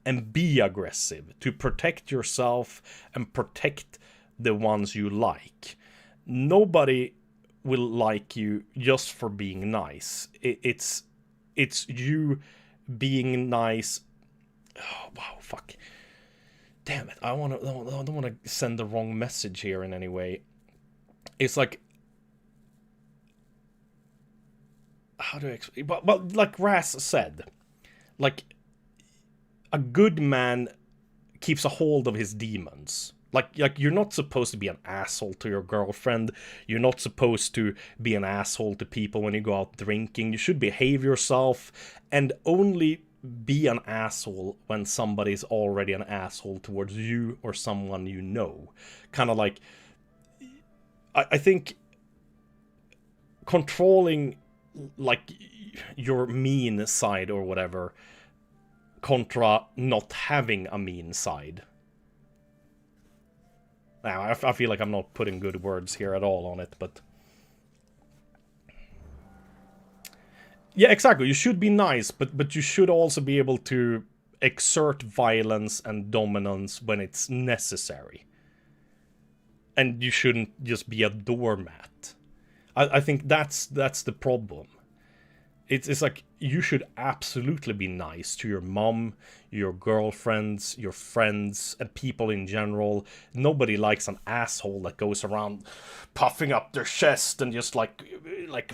and be aggressive to protect yourself and protect the ones you like. Nobody will like you just for being nice. It's you being nice. Oh, wow, fuck. Damn it, I don't want to send the wrong message here in any way. It's like... How do I explain? Well, like Raz said, like, a good man keeps a hold of his demons. Like you're not supposed to be an asshole to your girlfriend. You're not supposed to be an asshole to people when you go out drinking. You should behave yourself, and only be an asshole when somebody's already an asshole towards you or someone you know. Kind of like... I think controlling, like, your mean side or whatever, contra not having a mean side. Now, I feel like I'm not putting good words here at all on it, but... Yeah, exactly. You should be nice, but you should also be able to exert violence and dominance when it's necessary. and you shouldn't just be a doormat. I think that's the problem. It's like, you should absolutely be nice to your mom, your girlfriends, your friends, and people in general. Nobody likes an asshole that goes around puffing up their chest and just like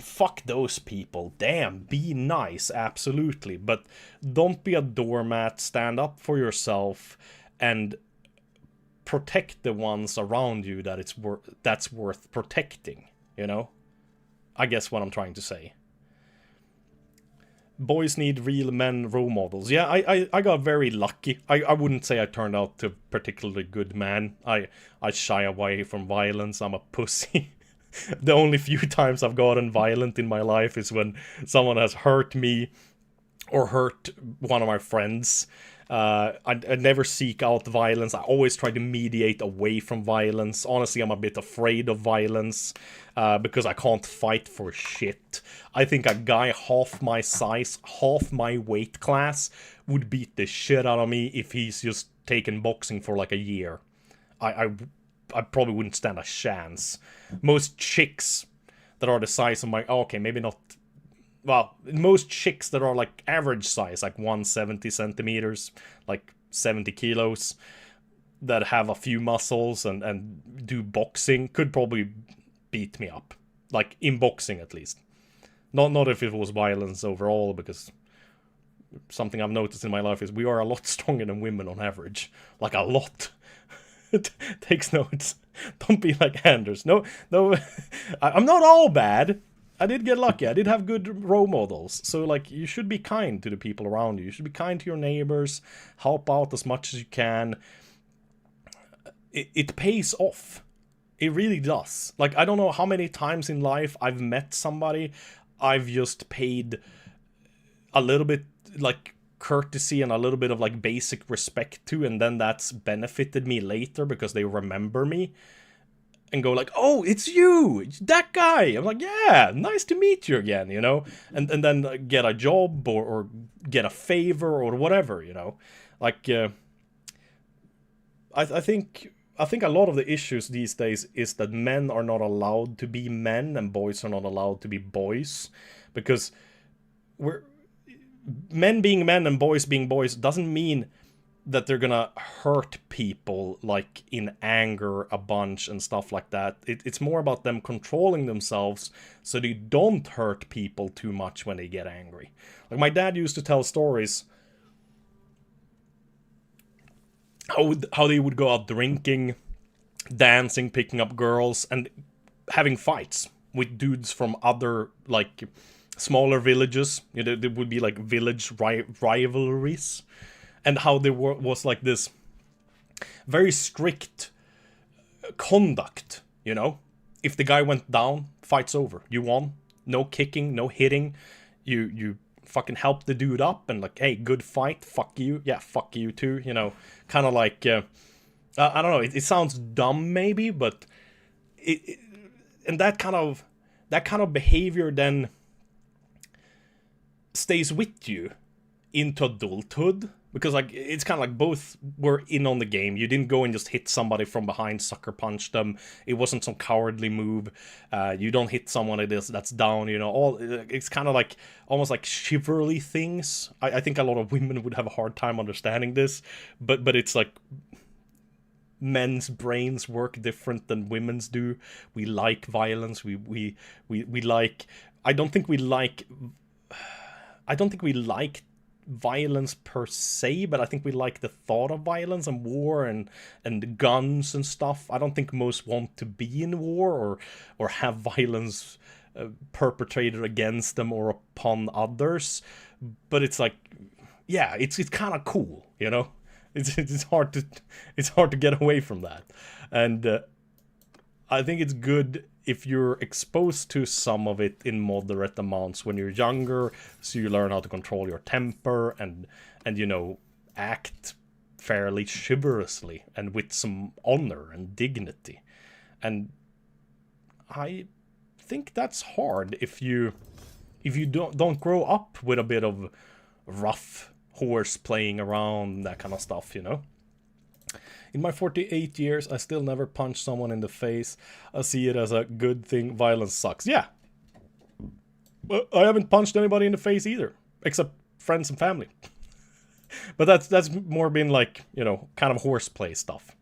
fuck those people. Damn, be nice, absolutely. But don't be a doormat, stand up for yourself, and protect the ones around you that's worth protecting, you know? I guess what I'm trying to say. Boys need real men role models. Yeah, I got very lucky. I wouldn't say I turned out to a particularly good man. I shy away from violence. I'm a pussy. The only few times I've gotten violent in my life is when someone has hurt me or hurt one of my friends. I never seek out violence. I always try to mediate away from violence. Honestly, I'm a bit afraid of violence because I can't fight for shit. I think a guy half my size, half my weight class would beat the shit out of me if he's just taken boxing for like a year. I probably wouldn't stand a chance. Most chicks that are the size of my... Okay, maybe not... Well, most chicks that are like average size, like 170 centimeters, like 70 kilos, that have a few muscles and do boxing, could probably beat me up. Like, in boxing at least. Not if it was violence overall, because something I've noticed in my life is we are a lot stronger than women on average. Like, a lot. Takes notes. Don't be like Anders. No, I'm not all bad. I did get lucky. I did have good role models. So, like, you should be kind to the people around you. You should be kind to your neighbors. Help out as much as you can. It pays off. It really does. Like, I don't know how many times in life I've met somebody I've just paid a little bit, like, courtesy and a little bit of, like, basic respect to, and then that's benefited me later because they remember me. And go like, oh, it's you, that guy. I'm like, yeah, nice to meet you again, you know? And then get a job or get a favor or whatever, you know? Like, I think a lot of the issues these days is that men are not allowed to be men and boys are not allowed to be boys. Because men being men and boys being boys doesn't mean that they're gonna hurt people, like, in anger a bunch and stuff like that. It's more about them controlling themselves so they don't hurt people too much when they get angry. Like, my dad used to tell stories how they would go out drinking, dancing, picking up girls, and having fights with dudes from other, like, smaller villages. You know, there would be, like, village rivalries. And how there was like this very strict conduct, you know? If the guy went down, fight's over. You won. No kicking, no hitting. You fucking help the dude up and like, hey, good fight, fuck you. Yeah, fuck you too, you know? Kind of like, I don't know, it sounds dumb maybe, but and that kind of behavior then stays with you into adulthood. Because, like, it's kind of like both were in on the game. You didn't go and just hit somebody from behind, sucker punch them. It wasn't some cowardly move. You don't hit someone that's down, you know. It's kind of like, almost like chivalry things. I think a lot of women would have a hard time understanding this. But it's like, men's brains work different than women's do. We like violence. We like... I don't think we like violence per se, but I think we like the thought of violence and war and guns and stuff. I don't think most want to be in war or have violence perpetrated against them or upon others. But it's like, yeah, it's kind of cool, you know. It's hard to get away from that, and I think it's good if you're exposed to some of it in moderate amounts when you're younger, so you learn how to control your temper and you know, act fairly chivalrously and with some honor and dignity. And I think that's hard if you don't grow up with a bit of rough horse playing around, that kind of stuff, you know. In my 48 years, I still never punched someone in the face. I see it as a good thing. Violence sucks. Yeah. But I haven't punched anybody in the face either. Except friends and family. But that's more been like, you know, kind of horseplay stuff.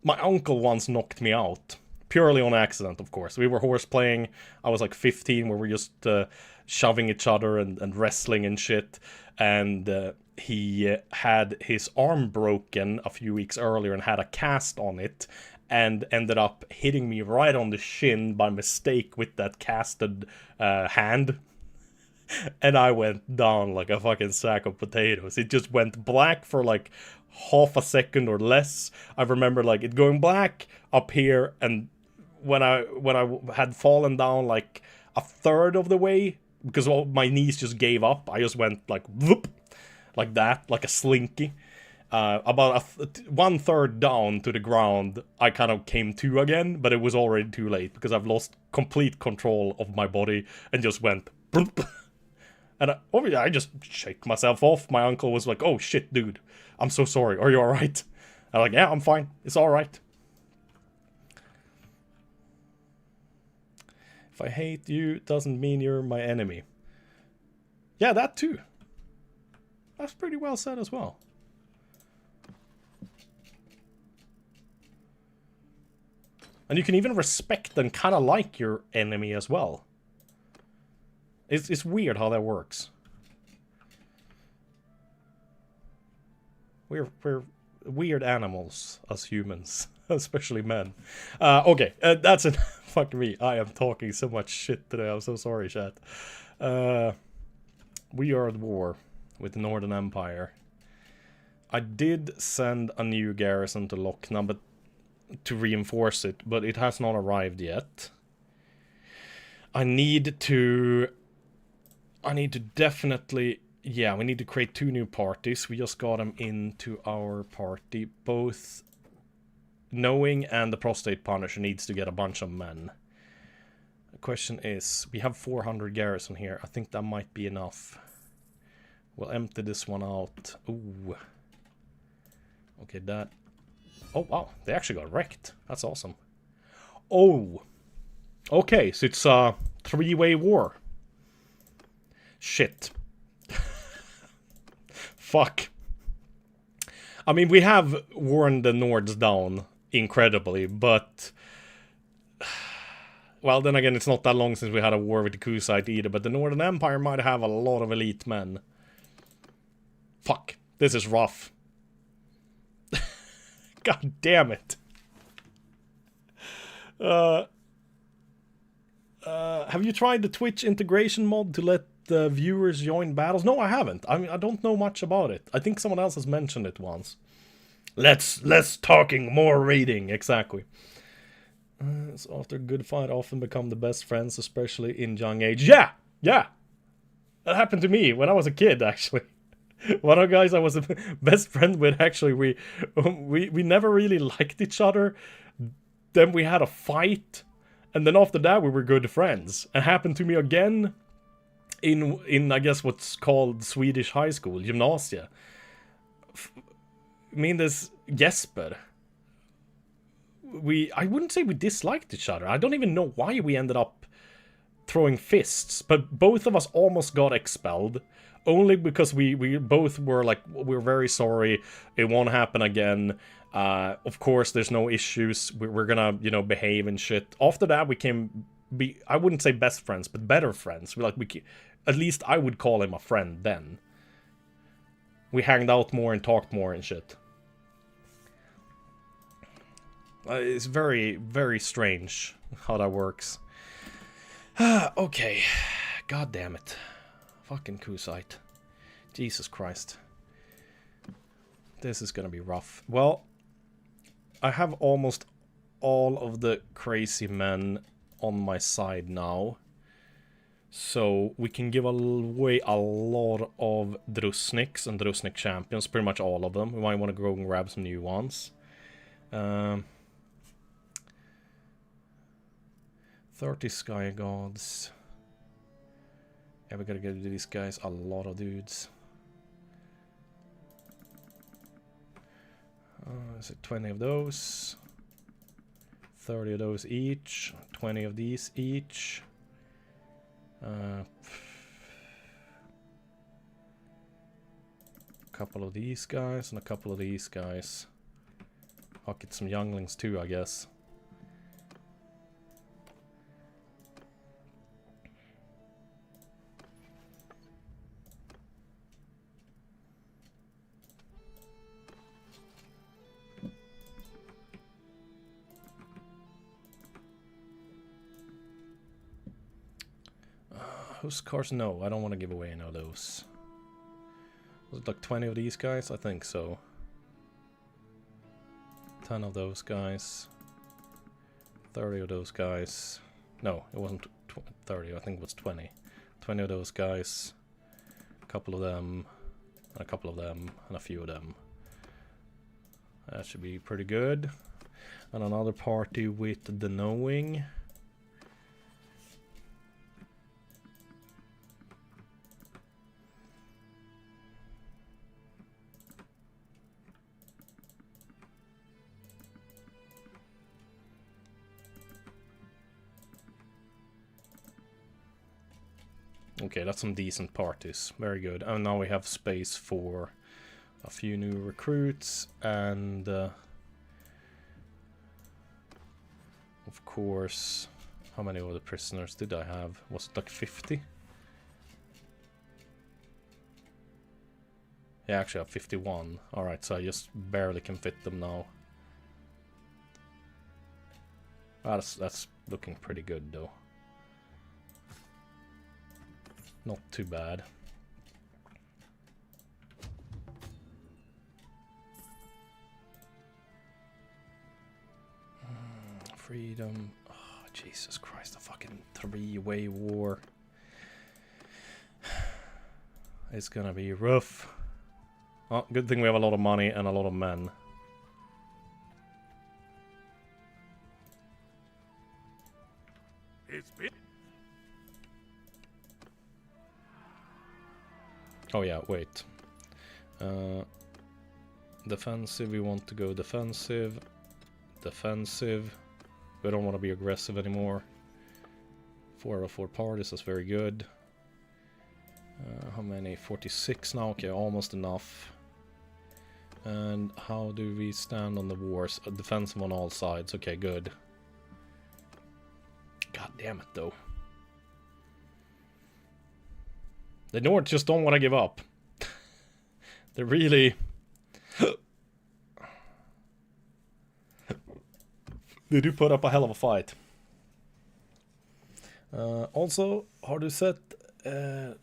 My uncle once knocked me out. Purely on accident, of course. We were horseplaying. I was like 15, where we were just shoving each other and wrestling and shit. And he had his arm broken a few weeks earlier and had a cast on it. And ended up hitting me right on the shin by mistake with that casted hand. And I went down like a fucking sack of potatoes. It just went black for like half a second or less. I remember like it going black up here, and when I had fallen down like a third of the way, because all my knees just gave up, I just went like whoop, like that, like a slinky. About 1/3 down to the ground, I kind of came to again, but it was already too late because I've lost complete control of my body and just went bloop. And I just shake myself off. My uncle was like, "Oh shit, dude, I'm so sorry. Are you alright?" I'm like, "Yeah, I'm fine. It's alright." If I hate you, doesn't mean you're my enemy. Yeah, that too. That's pretty well said as well. And you can even respect and kind of like your enemy as well. It's weird how that works. We're weird animals as humans, especially men. Okay, that's it. Fuck me. I am talking so much shit today. I'm so sorry, chat. We are at war with the Northern Empire. I did send a new garrison to Lochna, but to reinforce it, but it has not arrived yet. I need to definitely, yeah, we need to create 2 new parties. We just got them into our party. Both Knowing and the Prostate Punisher needs to get a bunch of men. The question is, we have 400 garrison here. I think that might be enough. We'll empty this one out. Ooh. Okay, that... Oh, wow. They actually got wrecked. That's awesome. Oh. Okay, so it's a 3-way war. Shit. Fuck. I mean, we have worn the Nords down incredibly, but... Well, then again, it's not that long since we had a war with the Kusite either, but the Northern Empire might have a lot of elite men. Fuck. This is rough. God damn it. Have you tried the Twitch integration mod to let the viewers join battles? No, I haven't. I mean, I don't know much about it. I think someone else has mentioned it once. Less talking, more reading. Exactly. So after a good fight, often become the best friends, especially in young age. Yeah! Yeah! That happened to me when I was a kid, actually. One of the guys I was a best friend with, actually, we never really liked each other. Then we had a fight, and then after that we were good friends. It happened to me again in I guess what's called Swedish high school, gymnasia. Me and this Jesper, I wouldn't say we disliked each other. I don't even know why we ended up throwing fists, but both of us almost got expelled. Only because we both were like, we're very sorry, it won't happen again. Of course, there's no issues. We're gonna, you know, behave and shit. After that, we came, I wouldn't say best friends, but better friends. At least I would call him a friend then. We hanged out more and talked more and shit. It's very, very strange how that works. Okay. God damn it. Fucking Kusite. Jesus Christ. This is gonna be rough. Well, I have almost all of the crazy men on my side now. So we can give away a lot of Drusniks and Drusnik champions. Pretty much all of them. We might want to go and grab some new ones. 30 Sky Gods. Yeah, we gotta give these guys a lot of dudes. Is it 20 of those? 30 of those each. 20 of these each. A couple of these guys and a couple of these guys. I'll get some younglings too, I guess. Whose cars? No, I don't want to give away any of those. Was it like 20 of these guys? I think so. 10 of those guys. 30 of those guys. No, it wasn't 30, I think it was 20. 20 of those guys. A couple of them. And a couple of them. And a few of them. That should be pretty good. And another party with the knowing. Okay, that's some decent parties. Very good. And now we have space for a few new recruits and of course, how many of the prisoners did I have? Was it like 50? Yeah, actually I have 51. Alright, so I just barely can fit them now. That's looking pretty good though. Not too bad. Freedom. Oh, Jesus Christ, a fucking three-way war. It's gonna be rough. Oh, good thing we have a lot of money and a lot of men. It's been Oh yeah, wait. Defensive, we want to go defensive. Defensive. We don't want to be aggressive anymore. 4 out of 4 parties, that's very good. How many? 46 now? Okay, almost enough. And how do we stand on the wars? Defensive on all sides, okay, good. God damn it, though. The North just don't want to give up. They really... They do put up a hell of a fight. Also, har du sett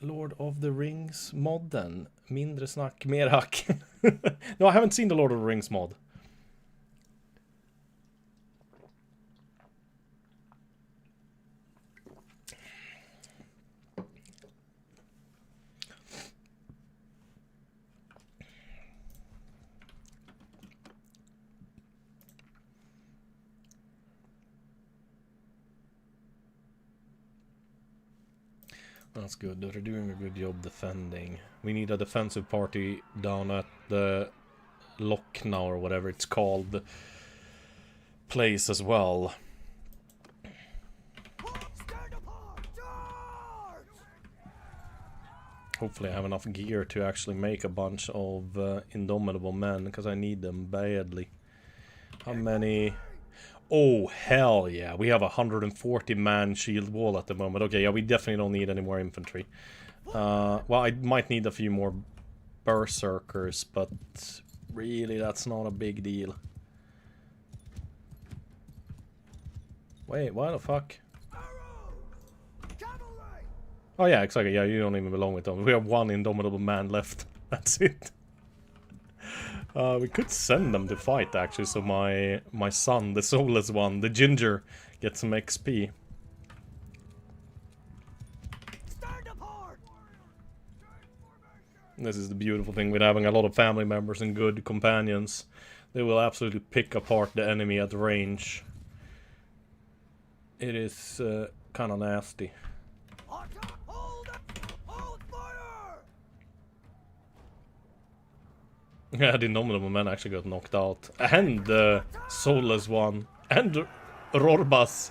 Lord of the Rings modden? Mindre snack, mer hack. No, I haven't seen the Lord of the Rings mod. That's good. They're doing a good job defending. We need a defensive party down at the lock now, or whatever it's called, place as well. Hopefully I have enough gear to actually make a bunch of indomitable men, because I need them badly. How many... Oh, hell yeah. We have a 140-man shield wall at the moment. Okay, yeah, we definitely don't need any more infantry. Well, I might need a few more berserkers, but really, that's not a big deal. Wait, what the fuck? Oh yeah, exactly. Yeah, you don't even belong with them. We have one indomitable man left. That's it. We could send them to fight, actually, so my son, the soulless one, the ginger, gets some XP. This is the beautiful thing with having a lot of family members and good companions. They will absolutely pick apart the enemy at range. It is kind of nasty. Yeah, the Indomitable Man actually got knocked out. And the Soulless one. And Rorbas.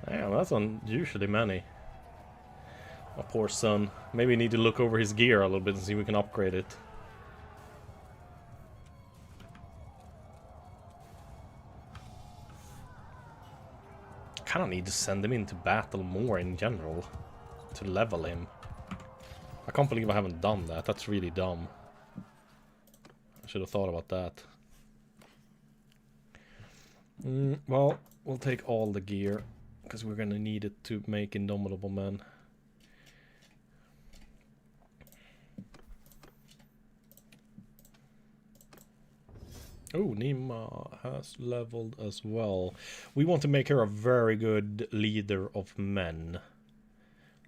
Damn, that's unusually many. My poor son. Maybe we need to look over his gear a little bit and see if we can upgrade it. Kinda need to send him into battle more in general. To level him. I can't believe I haven't done that. That's really dumb. I should have thought about that. Well, we'll take all the gear. Because we're gonna need it to make Indomitable Men. Oh, Nima has leveled as well. We want to make her a very good leader of men.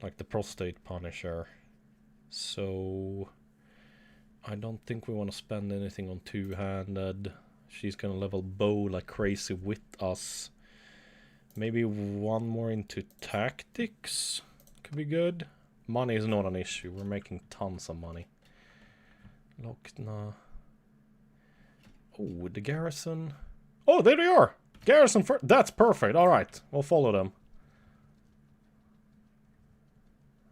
Like the Prostate Punisher. So I don't think we want to spend anything on two-handed. She's gonna level bow like crazy with us. Maybe one more into tactics could be good. Money is not an issue. We're making tons of money. Lokna. Oh, the garrison. Oh, there they are. Garrison first. That's perfect. All right, we'll follow them.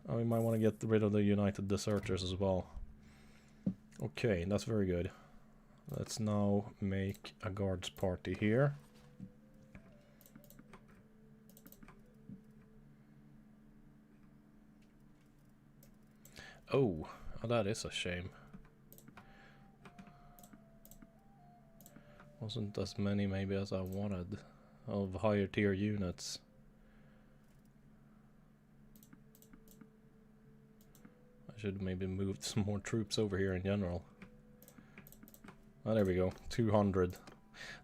Oh, we might want to get rid of the United Deserters as well. Okay, that's very good. Let's now make a guards party here. Oh, that is a shame. Wasn't as many maybe as I wanted of higher tier units. I should maybe moved some more troops over here in general. Oh, there we go, 200.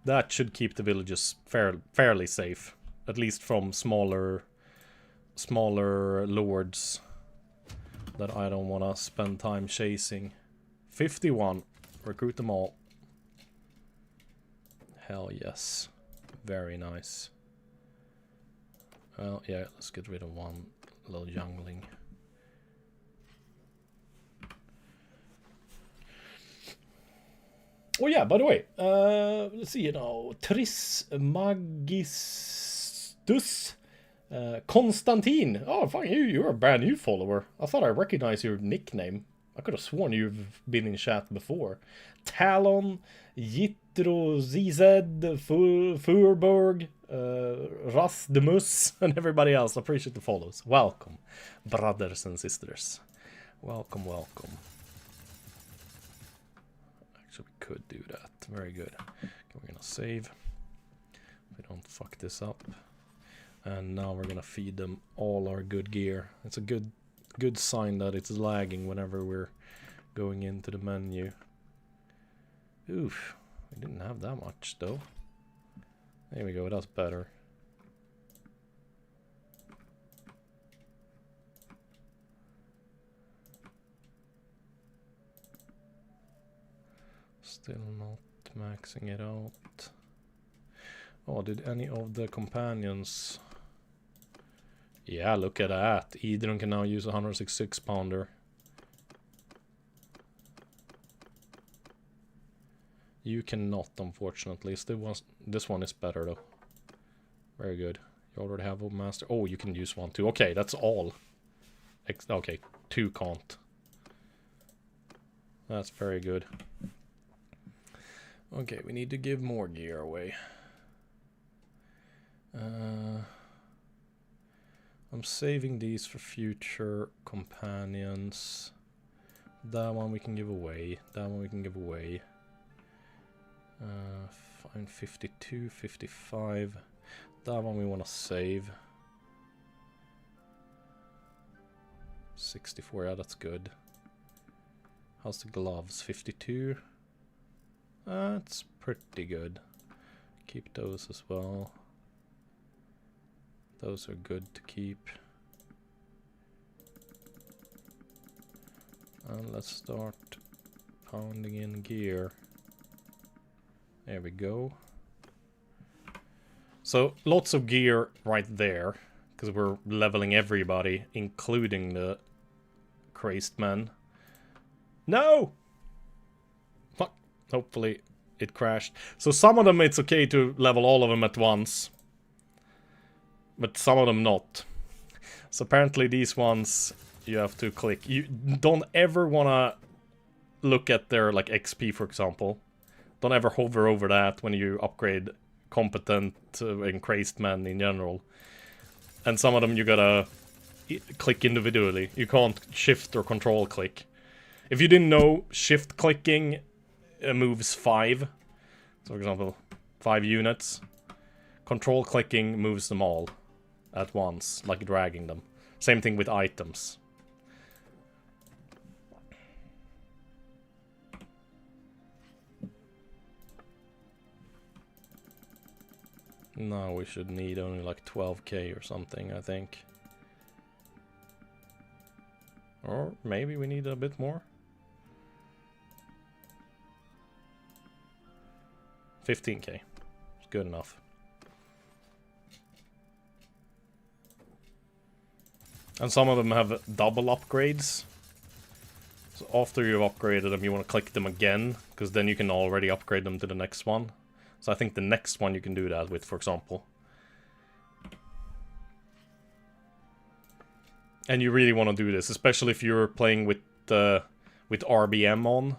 That should keep the villages fairly safe, at least from smaller lords that I don't want to spend time chasing. 51, recruit them all. Hell yes, very nice. Well, yeah, let's get rid of one little youngling. Oh yeah, by the way, let's see, you know, Tris Magistus Konstantin. Oh, fuck you, you're a brand new follower. I thought I recognized your nickname. I could have sworn you've been in chat before. Talon, Yitro, ZZ, Furborg, Rasdemus, and everybody else. I appreciate the follows. Welcome, brothers and sisters. Welcome, welcome. Actually, we could do that. Very good. Okay, we're gonna save. We don't fuck this up. And now we're gonna feed them all our good gear. It's a good sign that it's lagging whenever we're going into the menu. Oof, we didn't have that much though. There we go, that's better. Still not maxing it out. Oh, did any of the companions... Yeah, look at that. Idrun can now use a 166 pounder. You cannot, unfortunately. This one is better though. Very good. You already have a master. Oh, you can use one too. Okay, that's all. Okay, 2 can't. That's very good. Okay, we need to give more gear away. I'm saving these for future companions. That one we can give away. That one we can give away. Fine, 52, 55. That one we want to save. 64, yeah, that's good. How's the gloves? 52. That's pretty good. Keep those as well. Those are good to keep. And let's start pounding in gear. There we go. So lots of gear right there, because we're leveling everybody, including the crazed men. No! Fuck. Hopefully it crashed. So some of them it's okay to level all of them at once. But some of them not. So apparently these ones you have to click. You don't ever wanna look at their like XP, for example. Don't ever hover over that when you upgrade competent and crazed men in general. And some of them you gotta click individually. You can't shift or control click. If you didn't know, shift clicking moves 5. So for example, 5 units. Control clicking moves them all at once, like dragging them. Same thing with items. No, we should need only like 12k or something, I think. Or maybe we need a bit more. 15k. It's good enough. And some of them have double upgrades. So after you've upgraded them, you want to click them again, because then you can already upgrade them to the next one. So I think the next one you can do that with, for example. And you really want to do this, especially if you're playing with RBM on.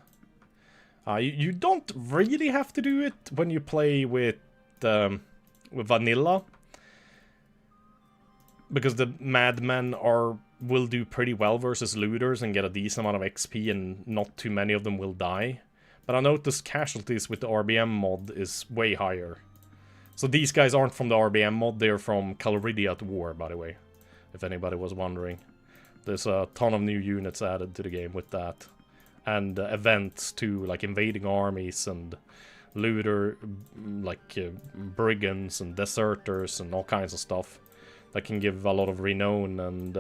You don't really have to do it when you play with vanilla, because the madmen will do pretty well versus looters and get a decent amount of XP, and not too many of them will die. But I noticed casualties with the RBM mod is way higher. So these guys aren't from the RBM mod, they're from Calridiat War, by the way. If anybody was wondering. There's a ton of new units added to the game with that. And events too, like invading armies and looter, like brigands and deserters and all kinds of stuff. That can give a lot of renown and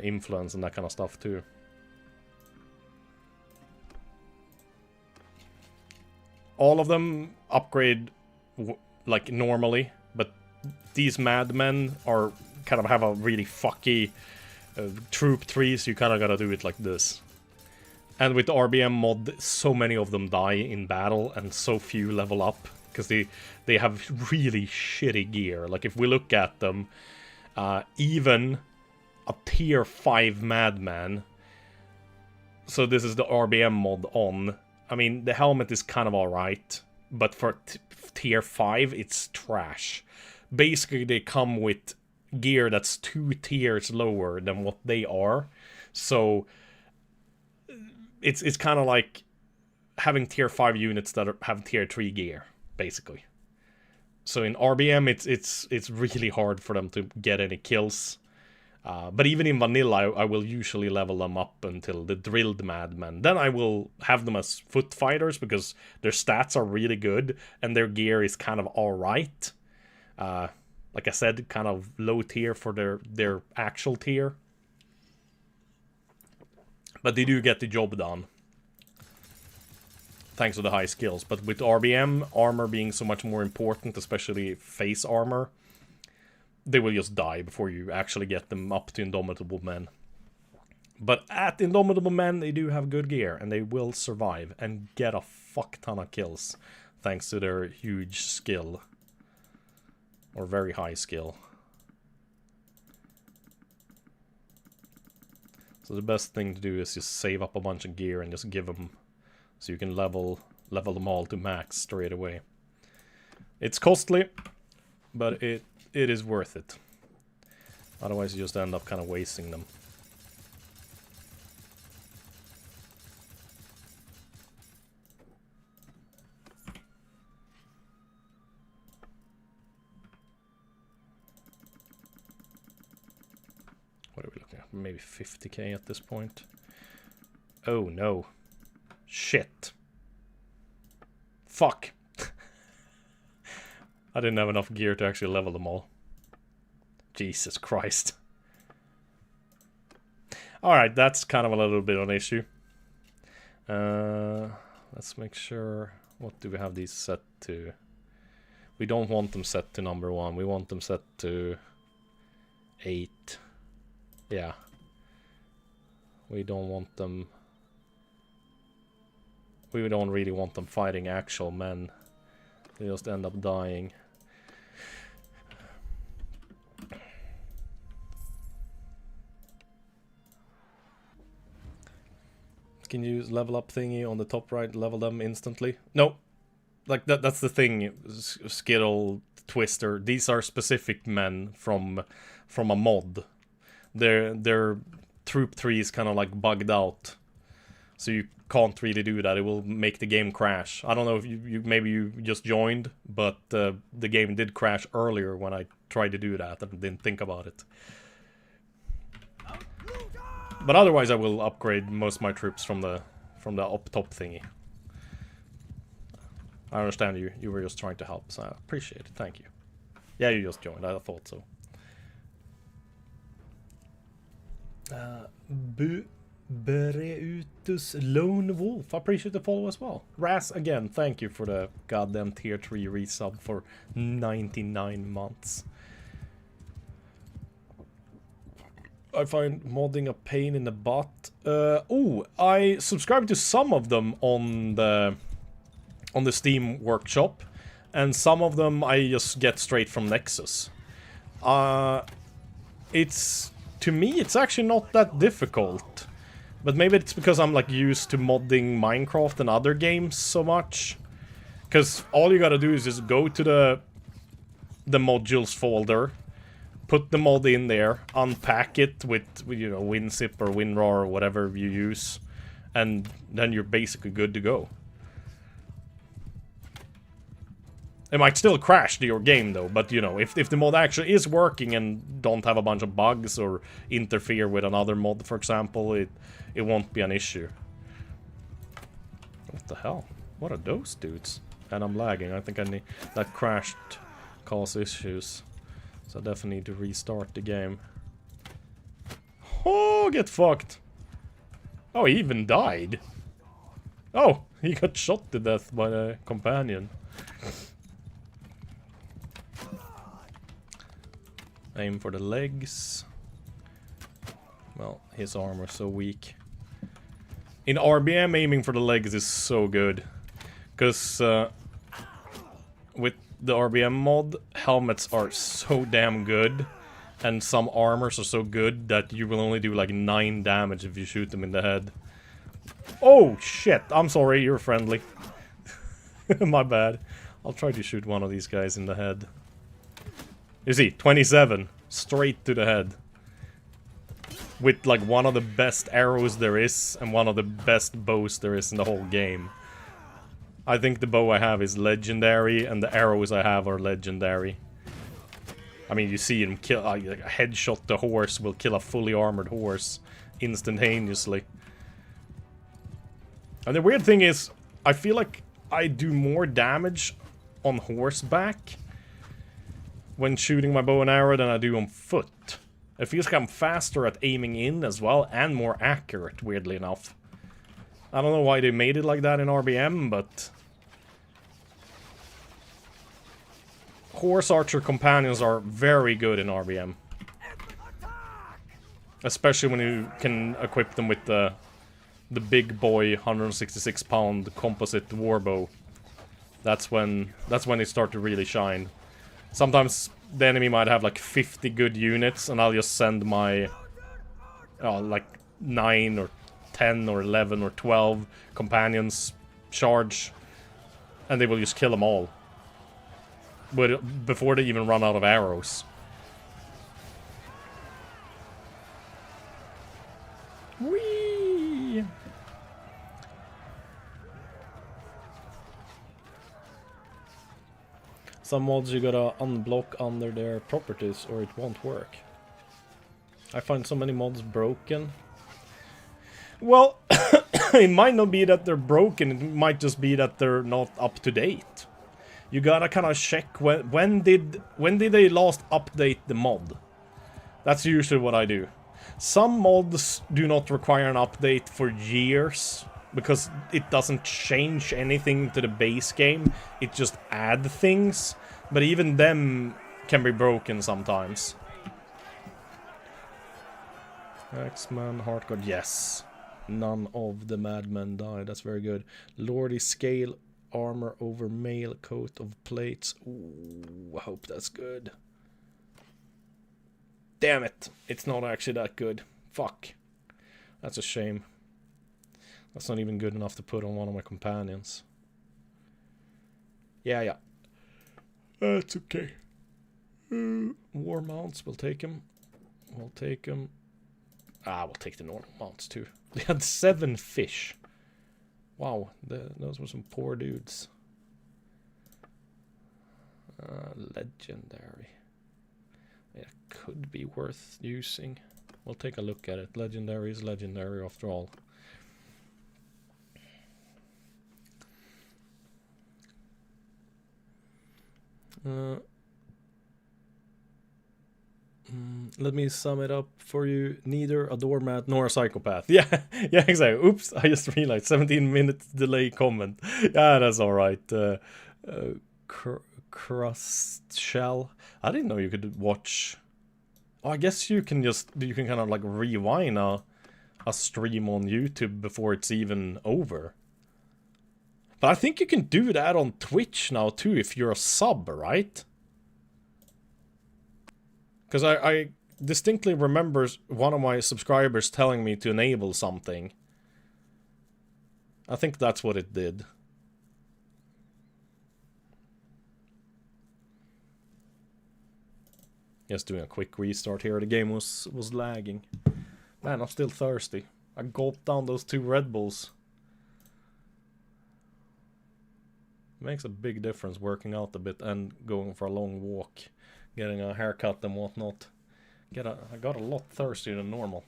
influence and that kind of stuff too. All of them upgrade like normally, but these madmen are kind of have a really fucky troop tree, so you kind of gotta do it like this. And with the RBM mod, so many of them die in battle and so few level up, because they have really shitty gear. Like if we look at them, even a tier 5 madman, so this is the RBM mod on. I mean, the helmet is kind of alright, but for tier 5, it's trash. Basically, they come with gear that's 2 tiers lower than what they are. So, it's kind of like having tier 5 units that have tier 3 gear, basically. So in RBM, it's really hard for them to get any kills. But even in vanilla, I will usually level them up until the drilled madmen. Then I will have them as foot fighters, because their stats are really good and their gear is kind of alright. Like I said, kind of low tier for their actual tier. But they do get the job done, thanks to the high skills. But with RBM, armor being so much more important, especially face armor, they will just die before you actually get them up to Indomitable Men. But at Indomitable Men, they do have good gear, and they will survive and get a fuck ton of kills, thanks to their huge skill. Or very high skill. So the best thing to do is just save up a bunch of gear and just give them, so you can level them all to max straight away. It's costly, but it is worth it. Otherwise you just end up kind of wasting them. What are we looking at? Maybe 50k at this point. Oh no. Shit. Fuck. I didn't have enough gear to actually level them all. Jesus Christ. Alright, that's kind of a little bit of an issue. Let's make sure... What do we have these set to? We don't want them set to number 1. We want them set to 8. Yeah. We don't want them... we don't really want them fighting actual men. They just end up dying. Can you use level up thingy on the top right, level them instantly? No. Like that's the thing, Skittle, Twister. These are specific men from a mod. Their troop tree is kind of like bugged out. So you can't really do that. It will make the game crash. I don't know if maybe you just joined, but the game did crash earlier when I tried to do that and didn't think about it. But otherwise I will upgrade most of my troops from the up top thingy. I understand you were just trying to help, so I appreciate it. Thank you. Yeah, you just joined. I thought so. Bereutus Lone Wolf. I appreciate the follow as well. Raz, again, thank you for the goddamn tier 3 resub for 99 months. I find modding a pain in the butt. I subscribe to some of them on the Steam workshop, and some of them I just get straight from Nexus. To me, it's actually not that difficult. But maybe it's because I'm like used to modding Minecraft and other games so much. Because all you gotta do is just go to the modules folder, put the mod in there, unpack it with you know, WinZip or WinRAR or whatever you use, and then you're basically good to go. It might still crash your game though, but you know, if the mod actually is working and don't have a bunch of bugs or interfere with another mod, for example, it won't be an issue. What the hell? What are those dudes? And I'm lagging. I think I need that crashed cause issues. So I definitely need to restart the game. Oh, get fucked. Oh, he even died. Oh, he got shot to death by a companion. Aim for the legs. Well, his armor's so weak. In RBM, aiming for the legs is so good. Because with the RBM mod, helmets are so damn good. And some armors are so good that you will only do like 9 damage if you shoot them in the head. Oh, shit. I'm sorry, you're friendly. My bad. I'll try to shoot one of these guys in the head. You see, 27. Straight to the head. With like one of the best arrows there is, and one of the best bows there is in the whole game. I think the bow I have is legendary, and the arrows I have are legendary. I mean, you see him kill... a headshot the horse will kill a fully armored horse instantaneously. And the weird thing is, I feel like I do more damage on horseback when shooting my bow and arrow than I do on foot. It feels like I'm faster at aiming in as well, and more accurate, weirdly enough. I don't know why they made it like that in RBM, but... Horse archer companions are very good in RBM. Especially when you can equip them with the big boy 166-pound composite warbow. That's when they start to really shine. Sometimes the enemy might have like 50 good units, and I'll just send my like 9 or 10 or 11 or 12 companions charge, and they will just kill them all. But before they even run out of arrows. Whee! Some mods you gotta unblock under their properties or it won't work. I find so many mods broken. Well, it might not be that they're broken, it might just be that they're not up to date. You gotta kind of check when did they last update the mod. That's usually what I do. Some mods do not require an update for years because it doesn't change anything to the base game. It just adds things, but even them can be broken sometimes. X-Man Heart God, yes. None of the madmen died. That's very good. Lordy scale armor over mail coat of plates. Ooh, I hope that's good. Damn it. It's not actually that good. Fuck. That's a shame. That's not even good enough to put on one of my companions. Yeah. That's okay. War mounts, we'll take him. We'll take him. We'll take the normal mounts too. They had 7 fish. Wow, those were some poor dudes. Legendary. It could be worth using. We'll take a look at it. Legendary is legendary after all. Let me sum it up for you. Neither a doormat nor a psychopath. Yeah, yeah, exactly. Oops, I just realized 17 minutes delay comment. Yeah, that's alright. Crust shell. I didn't know you could watch. Oh, I guess you can kind of like rewind a stream on YouTube before it's even over. But I think you can do that on Twitch now too if you're a sub, right? Because I distinctly remember one of my subscribers telling me to enable something. I think that's what it did. Just doing a quick restart here. The game was lagging. Man, I'm still thirsty. I gulped down those 2 Red Bulls. Makes a big difference working out a bit and going for a long walk. Getting a haircut and whatnot. I got a lot thirstier than normal.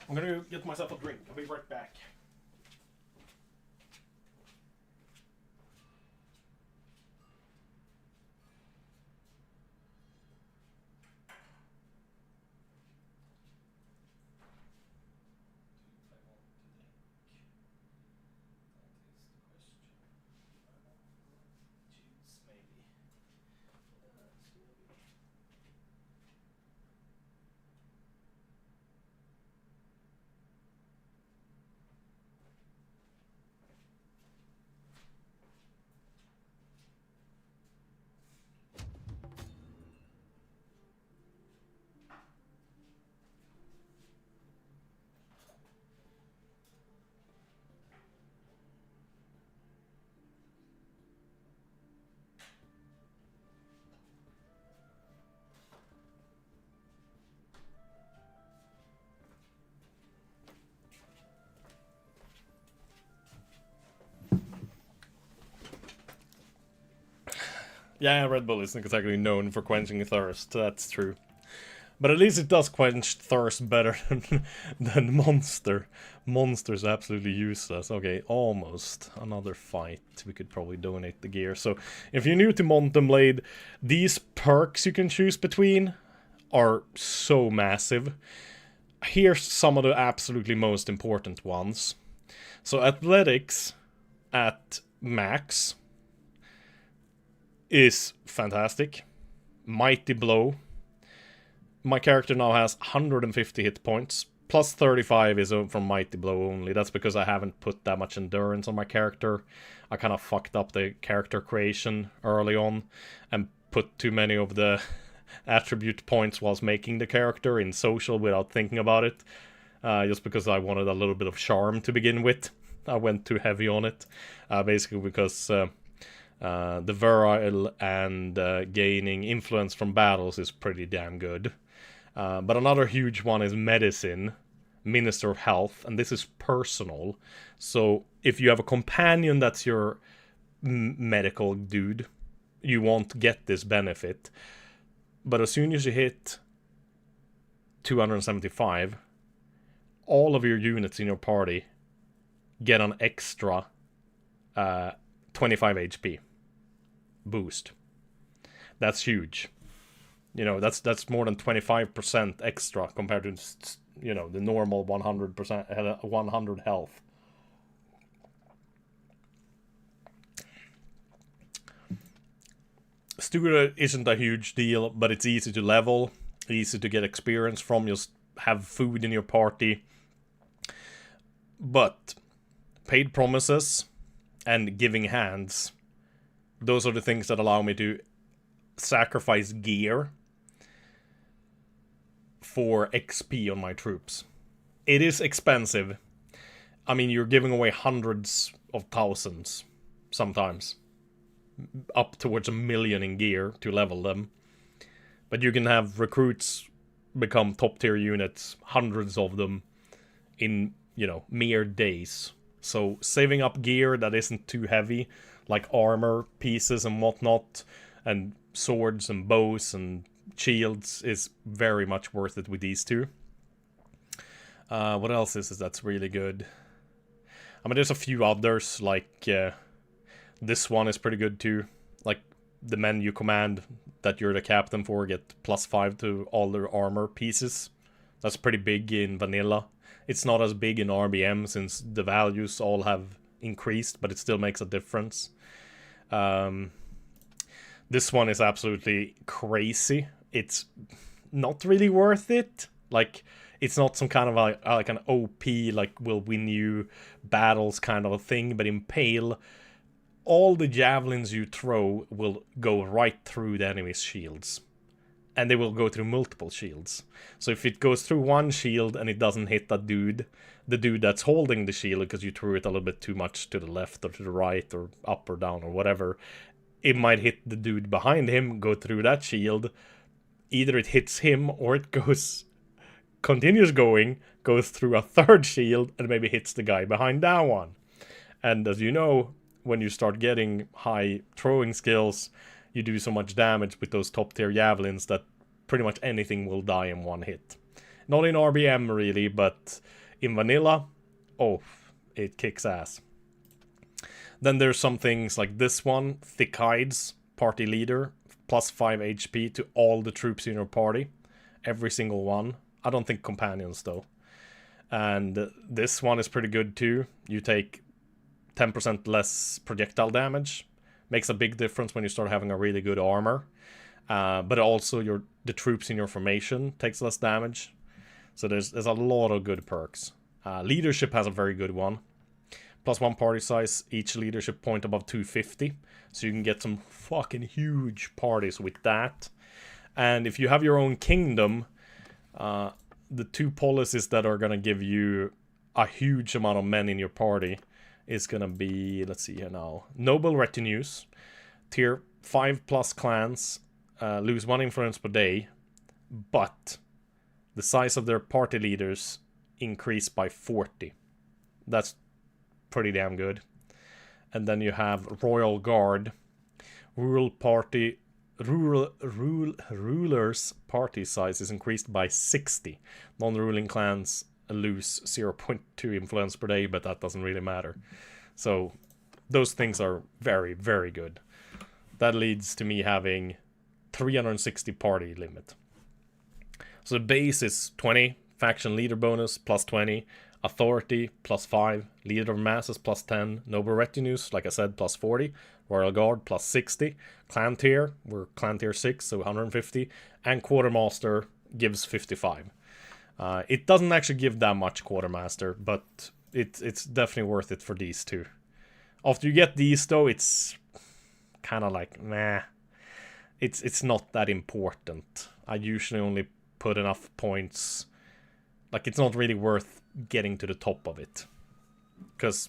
I'm gonna get myself a drink. I'll be right back. Yeah, Red Bull isn't exactly known for quenching thirst, that's true. But at least it does quench thirst better than Monster. Monster's absolutely useless. Okay, almost another fight. We could probably donate the gear. So, if you're new to Mountain Blade, these perks you can choose between are so massive. Here's some of the absolutely most important ones. So, Athletics at max is fantastic. Mighty Blow. My character now has 150 hit points. Plus 35 is from Mighty Blow only. That's because I haven't put that much endurance on my character. I kind of fucked up the character creation early on and put too many of the attribute points whilst making the character in social without thinking about it. Just because I wanted a little bit of charm to begin with. I went too heavy on it. Basically because the virile and gaining influence from battles is pretty damn good. But another huge one is Medicine, Minister of Health, and this is personal. So if you have a companion that's your medical dude, you won't get this benefit. But as soon as you hit 275, all of your units in your party get an extra 25 HP boost. That's huge. You know, that's more than 25% extra compared to, you know, the normal 100%, 100 health. Studer isn't a huge deal, but it's easy to level, easy to get experience from, just have food in your party. But paid promises and giving hands, those are the things that allow me to sacrifice gear for XP on my troops. It is expensive. I mean, you're giving away hundreds of thousands sometimes, up towards 1 million in gear to level them. But you can have recruits become top tier units, hundreds of them, in, you know, mere days. So saving up gear that isn't too heavy, like armor pieces and whatnot, and swords and bows and shields, is very much worth it with these two. What else is that's really good? I mean, there's a few others, like this one is pretty good too. Like, the men you command that you're the captain for get +5 to all their armor pieces. That's pretty big in vanilla. It's not as big in RBM since the values all have increased, but it still makes a difference. This one is absolutely crazy. It's not really worth it. Like, it's not some kind of like an OP, like, will win you battles kind of a thing, but in Pale, all the javelins you throw will go right through the enemy's shields. And they will go through multiple shields. So if it goes through one shield and it doesn't hit that dude, the dude that's holding the shield because you threw it a little bit too much to the left or to the right or up or down or whatever, it might hit the dude behind him, go through that shield. Either it hits him or it continues going, goes through a third shield and maybe hits the guy behind that one. And as you know, when you start getting high throwing skills, you do so much damage with those top tier javelins that pretty much anything will die in one hit. Not in RBM really, but in vanilla, oh, it kicks ass. Then there's some things like this one, Thick Hides, Party Leader, +5 HP to all the troops in your party. Every single one. I don't think companions though. And this one is pretty good too. You take 10% less projectile damage. Makes a big difference when you start having a really good armor. But also the troops in your formation takes less damage. So there's a lot of good perks. Leadership has a very good one. +1 party size, each leadership point above 250. So you can get some fucking huge parties with that. And if you have your own kingdom, the two policies that are going to give you a huge amount of men in your party is going to be, let's see here now, Noble Retinues, tier 5+ clans, lose 1 influence per day, but the size of their party leaders increase by 40. That's pretty damn good. And then you have Royal Guard, rulers party size is increased by 60. Non-ruling clans lose 0.2 influence per day, but that doesn't really matter. So those things are very, very good. That leads to me having 360 party limit. So the base is 20, faction leader bonus +20, authority +5, leader of masses +10, noble retinues, like I said, +40, royal guard +60, clan tier, we're clan tier 6, so 150, and quartermaster gives 55. It doesn't actually give that much quartermaster, but it's definitely worth it for these two. After you get these though, it's kind of like, nah, it's not that important. I usually only put enough points, like it's not really worth getting to the top of it, because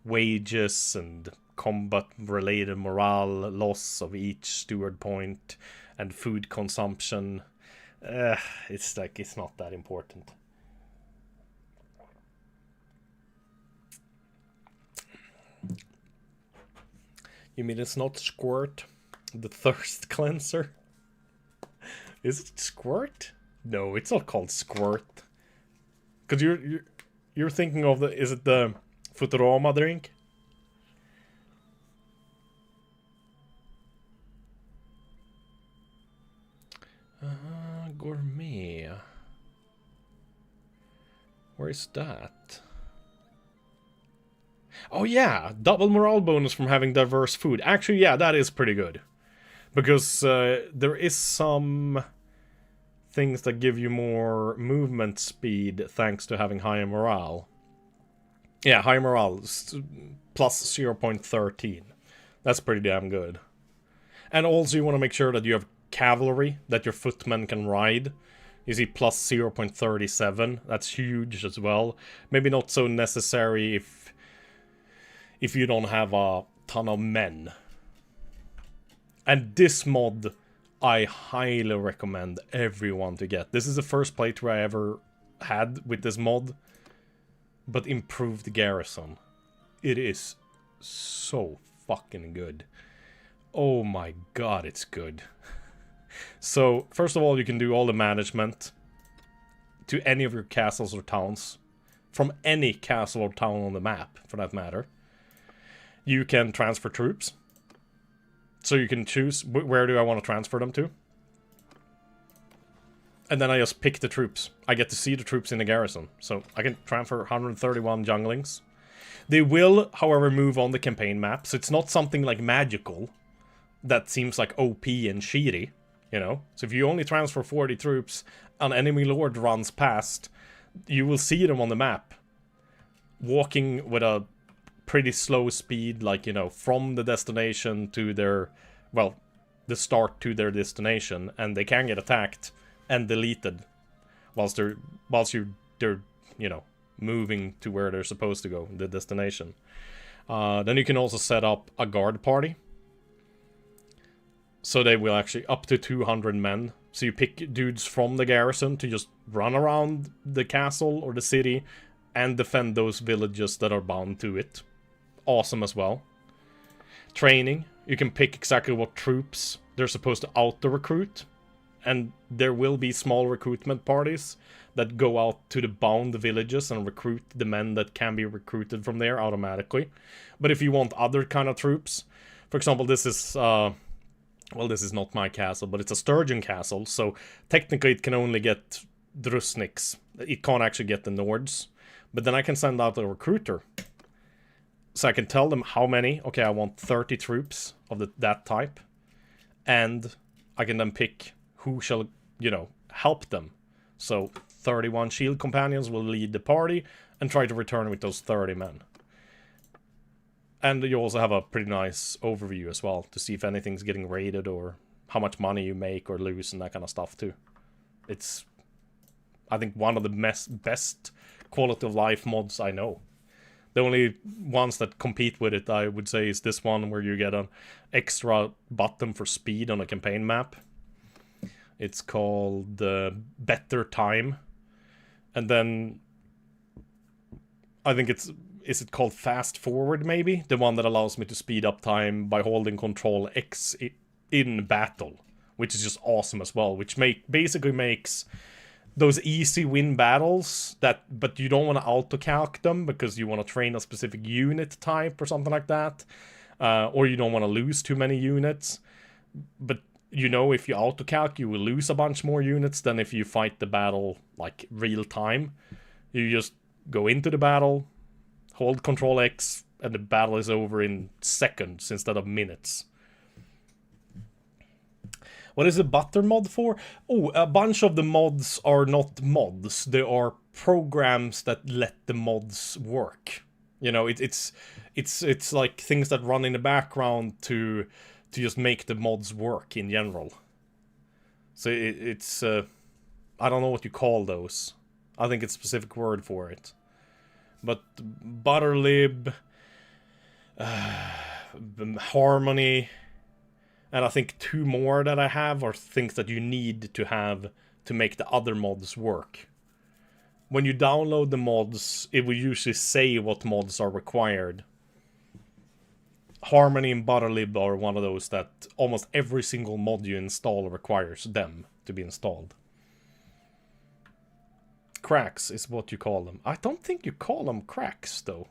wages and combat related morale loss of each steward point and food consumption, it's like, it's not that important. You mean it's not Squirt, the thirst cleanser? Is it Squirt? No, it's not called Squirt. Because you're thinking of the, is it the Futurama drink? Gourmet. Where is that? Oh yeah, double morale bonus from having diverse food. Actually, yeah, that is pretty good. Because there is some things that give you more movement speed thanks to having higher morale. Yeah, high morale, plus 0.13. That's pretty damn good. And also you want to make sure that you have cavalry that your footmen can ride. You see plus 0.37, that's huge as well. Maybe not so necessary if you don't have a ton of men. And this mod, I highly recommend everyone to get. This is the first playthrough I ever had with this mod, but improved garrison. It is so fucking good. Oh my god, it's good. So, first of all, you can do all the management to any of your castles or towns. From any castle or town on the map, for that matter. You can transfer troops. So you can choose where do I want to transfer them to. And then I just pick the troops. I get to see the troops in the garrison. So I can transfer 131 junglings. They will, however, move on the campaign map. So it's not something like magical that seems like OP and cheaty. You know, so if you only transfer 40 troops, an enemy lord runs past, you will see them on the map, walking with a pretty slow speed, like, you know, from the destination to their, well, the start to their destination, and they can get attacked and deleted whilst they're, you know, moving to where they're supposed to go, the destination. Then you can also set up a guard party. So they will actually up to 200 men. So you pick dudes from the garrison to just run around the castle or the city and defend those villages that are bound to it. Awesome as well. Training. You can pick exactly what troops they're supposed to auto-recruit. And there will be small recruitment parties that go out to the bound villages and recruit the men that can be recruited from there automatically. But if you want other kind of troops, for example, this is... well, this is not my castle, but it's a Sturgeon castle, so technically it can only get Drusniks. It can't actually get the Nords. But then I can send out a recruiter. So I can tell them how many. Okay, I want 30 troops of that type. And I can then pick who shall, you know, help them. So 31 shield companions will lead the party and try to return with those 30 men. And you also have a pretty nice overview as well to see if anything's getting raided or how much money you make or lose and that kind of stuff too. It's, I think, one of the best quality of life mods I know. The only ones that compete with it, I would say, is this one where you get an extra button for speed on a campaign map. It's called Better Time. And then I think it's... Is it called Fast Forward, maybe? The one that allows me to speed up time by holding Control X in battle. Which is just awesome as well. Which basically makes those easy win battles, but you don't want to auto-calc them because you want to train a specific unit type or something like that. Or you don't want to lose too many units. But, you know, if you auto-calc, you will lose a bunch more units than if you fight the battle, like, real time. You just go into the battle... Hold Control X, and the battle is over in seconds instead of minutes. What is the butter mod for? Oh, a bunch of the mods are not mods. They are programs that let the mods work. You know, it's like things that run in the background to just make the mods work in general. So it's I don't know what you call those. I think it's a specific word for it. But Butterlib, Harmony, and I think 2 more that I have are things that you need to have to make the other mods work. When you download the mods, it will usually say what mods are required. Harmony and Butterlib are one of those that almost every single mod you install requires them to be installed. Cracks is what you call them. I don't think you call them cracks, though.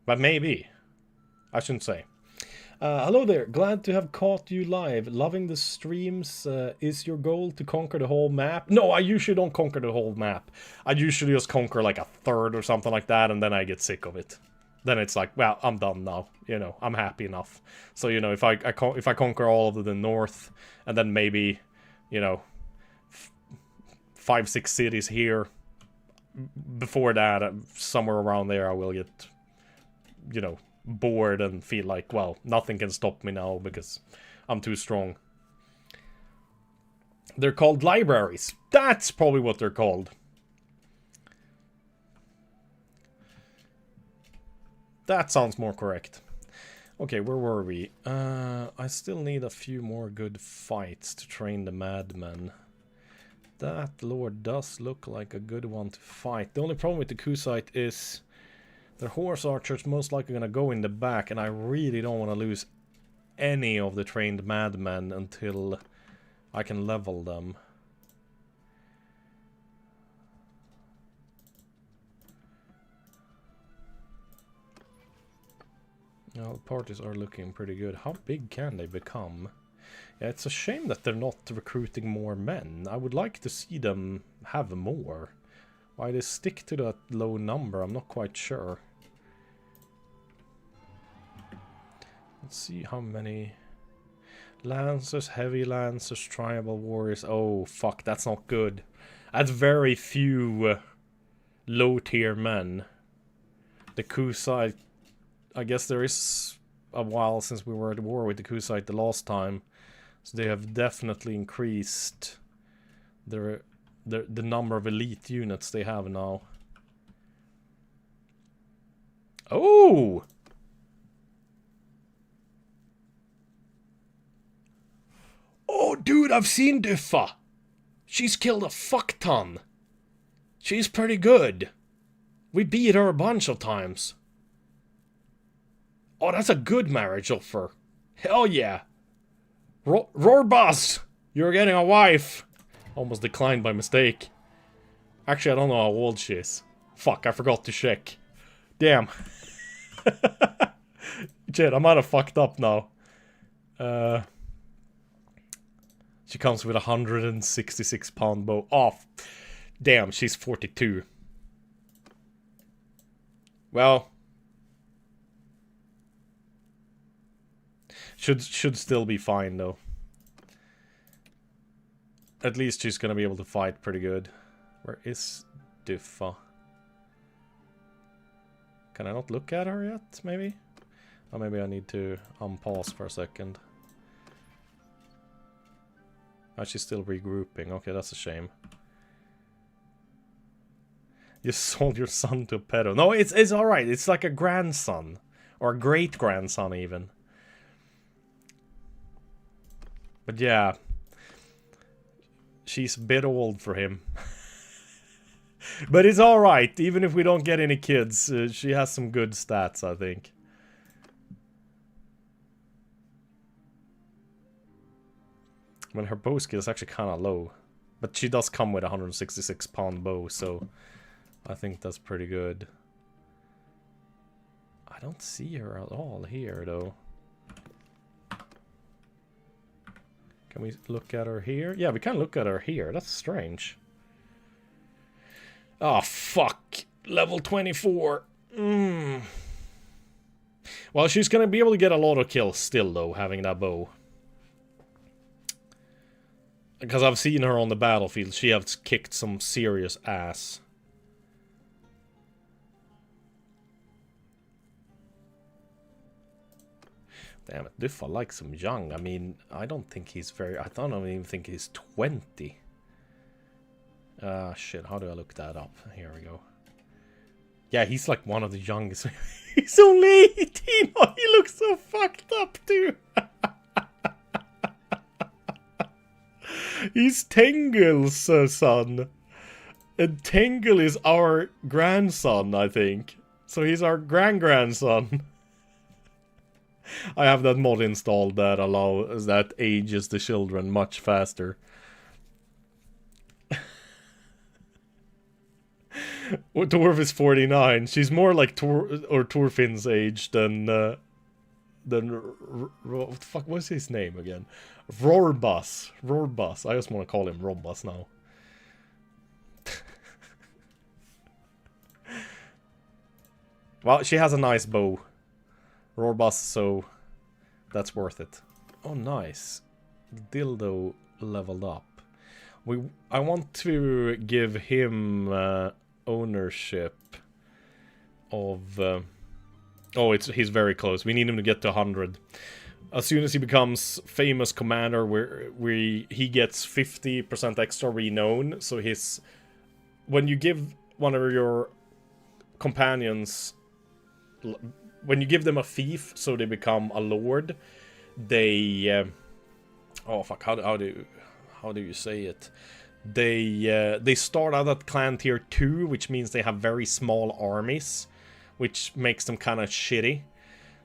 But maybe. I shouldn't say. Hello there. Glad to have caught you live. Loving the streams. Is your goal to conquer the whole map? No, I usually don't conquer the whole map. I usually just conquer like a third or something like that, and then I get sick of it. Then it's like, well, I'm done now. You know, I'm happy enough. So, you know, if I conquer all of the north, and then maybe, you know, 5-6 cities here. Before that, somewhere around there, I will get, you know, bored and feel like, well, nothing can stop me now because I'm too strong. They're called libraries. That's probably what they're called. That sounds more correct. Okay, where were we? I still need a few more good fights to train the madmen. That lord does look like a good one to fight. The only problem with the Kusite is their horse archers most likely gonna go in the back, and I really don't want to lose any of the trained madmen until I can level them. Well, the parties are looking pretty good. How big can they become? Yeah, it's a shame that they're not recruiting more men. I would like to see them have more. Why they stick to that low number, I'm not quite sure. Let's see how many... Lancers, heavy lancers, tribal warriors. Oh, fuck, that's not good. That's very few low-tier men. The Kusite... I guess there is a while since we were at war with the Kusite the last time. So they have definitely increased the number of elite units they have now. Oh! Oh, dude, I've seen Diffa. She's killed a fuck ton. She's pretty good. We beat her a bunch of times. Oh, that's a good marriage offer. Hell yeah. Rorbas, you're getting a wife. Almost declined by mistake. Actually, I don't know how old she is. Fuck, I forgot to check. Damn. Shit, I might have fucked up now. She comes with a 166-pound bow. Oh, damn, she's 42. Well, should still be fine though. At least she's gonna be able to fight pretty good. Where is Diffa? Can I not look at her yet, maybe? Or maybe I need to unpause for a second. Oh, she's still regrouping. Okay, that's a shame. You sold your son to a pedo. No, it's alright. It's like a grandson. Or a great-grandson, even. But yeah. She's a bit old for him. But it's alright. Even if we don't get any kids, she has some good stats, I think. I mean, her bow skill is actually kind of low. But she does come with a 166-pound bow, so I think that's pretty good. I don't see her at all here, though. Can we look at her here? Yeah, we can look at her here. That's strange. Oh, fuck. Level 24. Well, she's gonna be able to get a lot of kills still, though, having that bow. Because I've seen her on the battlefield. She has kicked some serious ass. Damn it, Diffa likes him young. I mean, I don't think he's very... I don't even think he's 20. Shit, how do I look that up? Here we go. Yeah, he's like one of the youngest. He's only 18! Oh, he looks so fucked up, too! He's Tengil's son. And Tengil is our grandson, I think. So he's our grandson. I have that mod installed that ages the children much faster. Torv is 49. She's more like Thorfin's age than what the fuck was his name again? Rorbas. I just want to call him Rorbas now. Well, she has a nice bow. Rorbas, so that's worth it. Oh, nice. Dildo leveled up. I want to give him ownership of... oh, he's very close. We need him to get to 100. As soon as he becomes famous commander, he gets 50% extra renown. So when you give one of your companions, when you give them a fief, so they become a lord, they oh fuck, how do you say it? They start out at clan tier 2, which means they have very small armies, which makes them kind of shitty.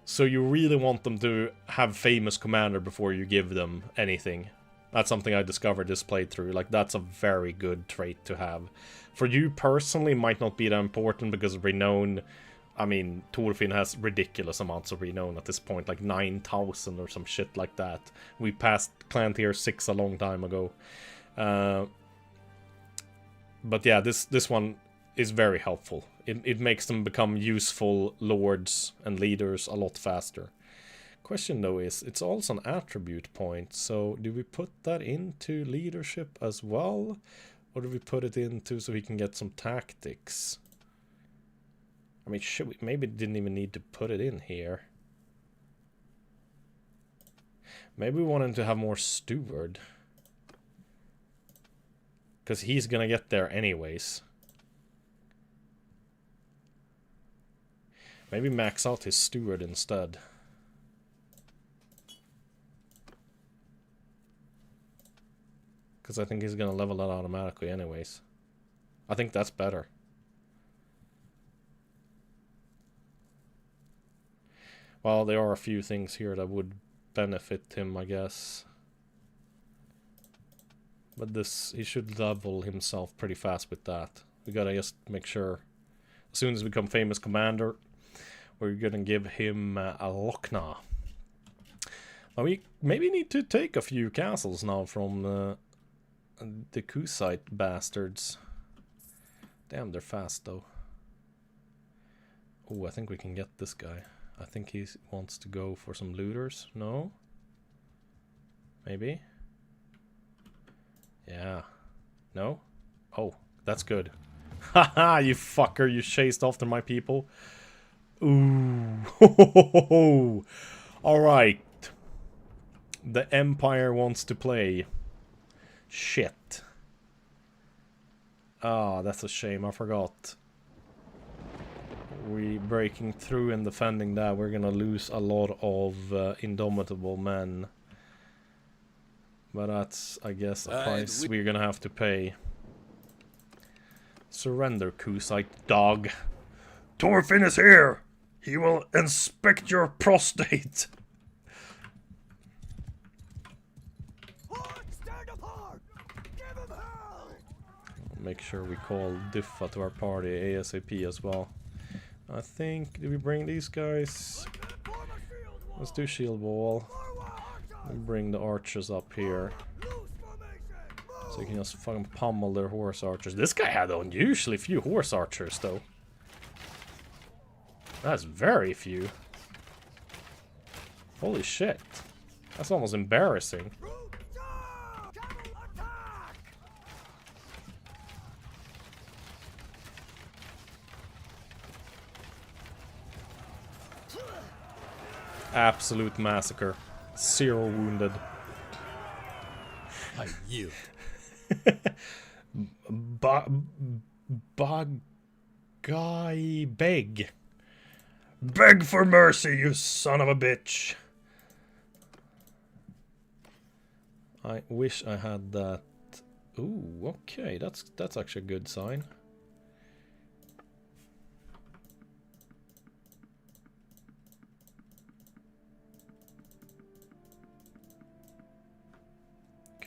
So you really want them to have famous commander before you give them anything. That's something I discovered this playthrough. Like, that's a very good trait to have. For you personally, might not be that important because renown... I mean, Thorfin has ridiculous amounts of renown at this point, like 9,000 or some shit like that. We passed clan tier 6 a long time ago. But yeah, this one is very helpful. It makes them become useful lords and leaders a lot faster. Question though is, it's also an attribute point, so do we put that into leadership as well? Or do we put it into so he can get some tactics? I mean, shit, we maybe didn't even need to put it in here. Maybe we want him to have more steward. Because he's gonna get there anyways. Maybe max out his steward instead. Because I think he's gonna level that automatically anyways. I think that's better. Well, there are a few things here that would benefit him, I guess. But he should level himself pretty fast with that. We gotta just make sure, as soon as we become famous commander, we're gonna give him a Lochna. Now we maybe need to take a few castles now from the Kusite bastards. Damn, they're fast though. Oh, I think we can get this guy. I think he wants to go for some looters. No? Maybe? Yeah. No? Oh, that's good. Haha, you fucker, you chased after my people. Ooh. Alright. The Empire wants to play. Shit. Ah, that's a shame, I forgot. We breaking through and defending that, we're gonna lose a lot of indomitable men. But that's, I guess, a price we're gonna have to pay. Surrender, Kusite dog. Thorfin is here! He will inspect your prostate! Stand apart! Give him hell! Make sure we call Diffa to our party ASAP as well. I think, did we bring these guys? Let's do shield wall. And bring the archers up here. So you can just fucking pummel their horse archers. This guy had unusually few horse archers though. That's very few. Holy shit. That's almost embarrassing. Absolute massacre. 0 wounded. I yield. Beg. Beg for mercy, you son of a bitch. I wish I had that. Ooh, okay, that's actually a good sign.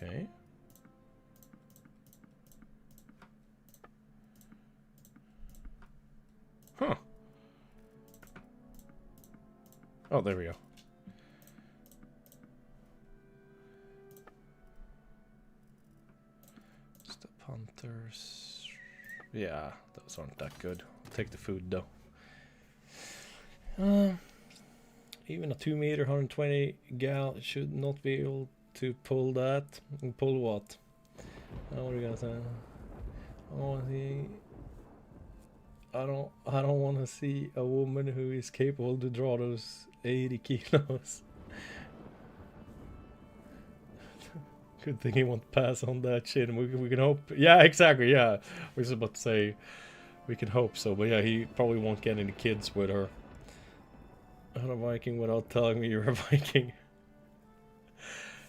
Okay. Huh. Oh, there we go. Step hunters. Yeah, those aren't that good. I'll take the food though. Even a 2 meter 120 gal should not be able to pull that. And pull what? What are you gonna say? I want to see. I don't want to see a woman who is capable to draw those 80 kilos. Good thing he won't pass on that shit. And we can hope. Yeah, exactly. Yeah, we was about to say we can hope so, but yeah, he probably won't get any kids with her. Not a Viking without telling me you're a Viking.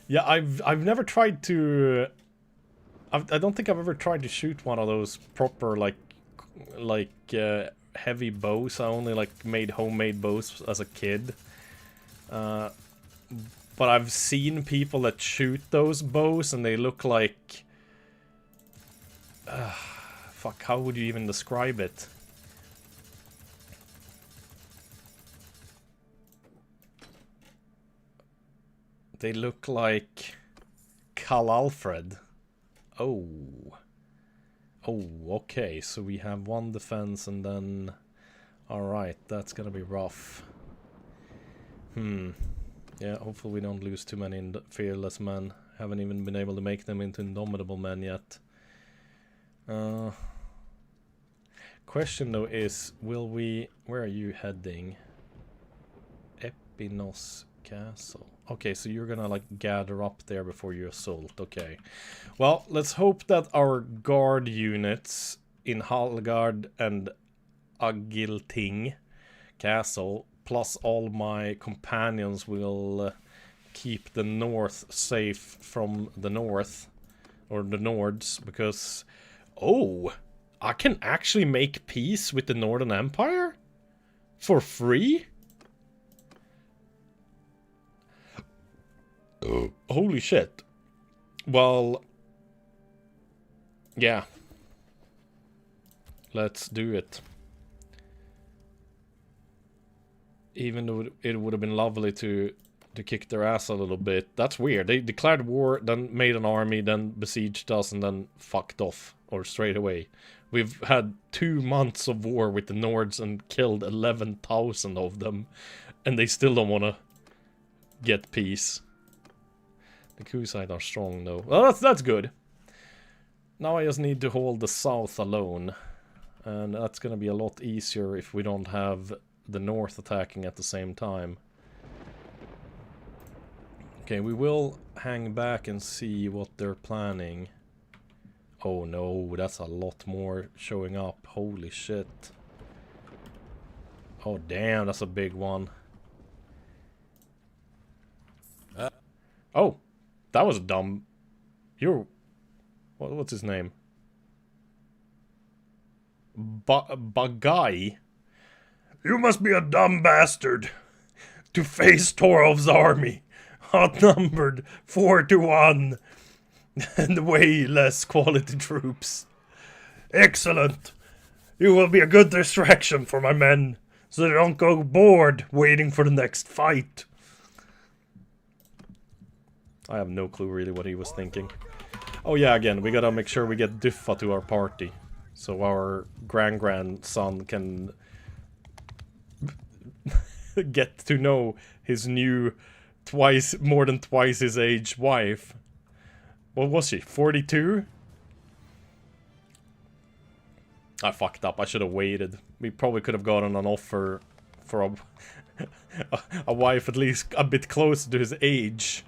Yeah, I've never tried to. I don't think I've ever tried to shoot one of those proper like heavy bows. I only like made homemade bows as a kid. But I've seen people that shoot those bows and they look like fuck, how would you even describe it? They look like Carl Alfred. Oh. Oh, okay, so we have one defense and then... Alright, that's gonna be rough. Yeah, hopefully we don't lose too many fearless men. Haven't even been able to make them into indomitable men yet. Question though is, will we... Where are you heading? Epinos Castle. Okay, so you're gonna like gather up there before you assault. Okay. Well, let's hope that our guard units in Hallgard and Agilting Castle, plus all my companions, will keep the north safe from the north, or the Nords, because... Oh! I can actually make peace with the Northern Empire? For free? Holy shit. Well, yeah. Let's do it. Even though it would have been lovely to kick their ass a little bit. That's weird. They declared war, then made an army, then besieged us, and then fucked off. Or straight away. We've had 2 months of war with the Nords and killed 11,000 of them. And they still don't want to get peace. The Kusite are strong though. Well, that's good. Now I just need to hold the south alone. And that's gonna be a lot easier if we don't have the north attacking at the same time. Okay, we will hang back and see what they're planning. Oh no, that's a lot more showing up. Holy shit. Oh damn, that's a big one. Oh, that was dumb. You're... What's his name? Bagai? You must be a dumb bastard to face Torov's army, outnumbered 4-1, and way less quality troops. Excellent. You will be a good distraction for my men, so they don't go bored waiting for the next fight. I have no clue really what he was thinking. Oh yeah, again, we gotta make sure we get Diffa to our party. So our grandson can get to know his new more than twice his age wife. What was she? 42? I fucked up. I should have waited. We probably could have gotten an offer for a wife at least a bit closer to his age.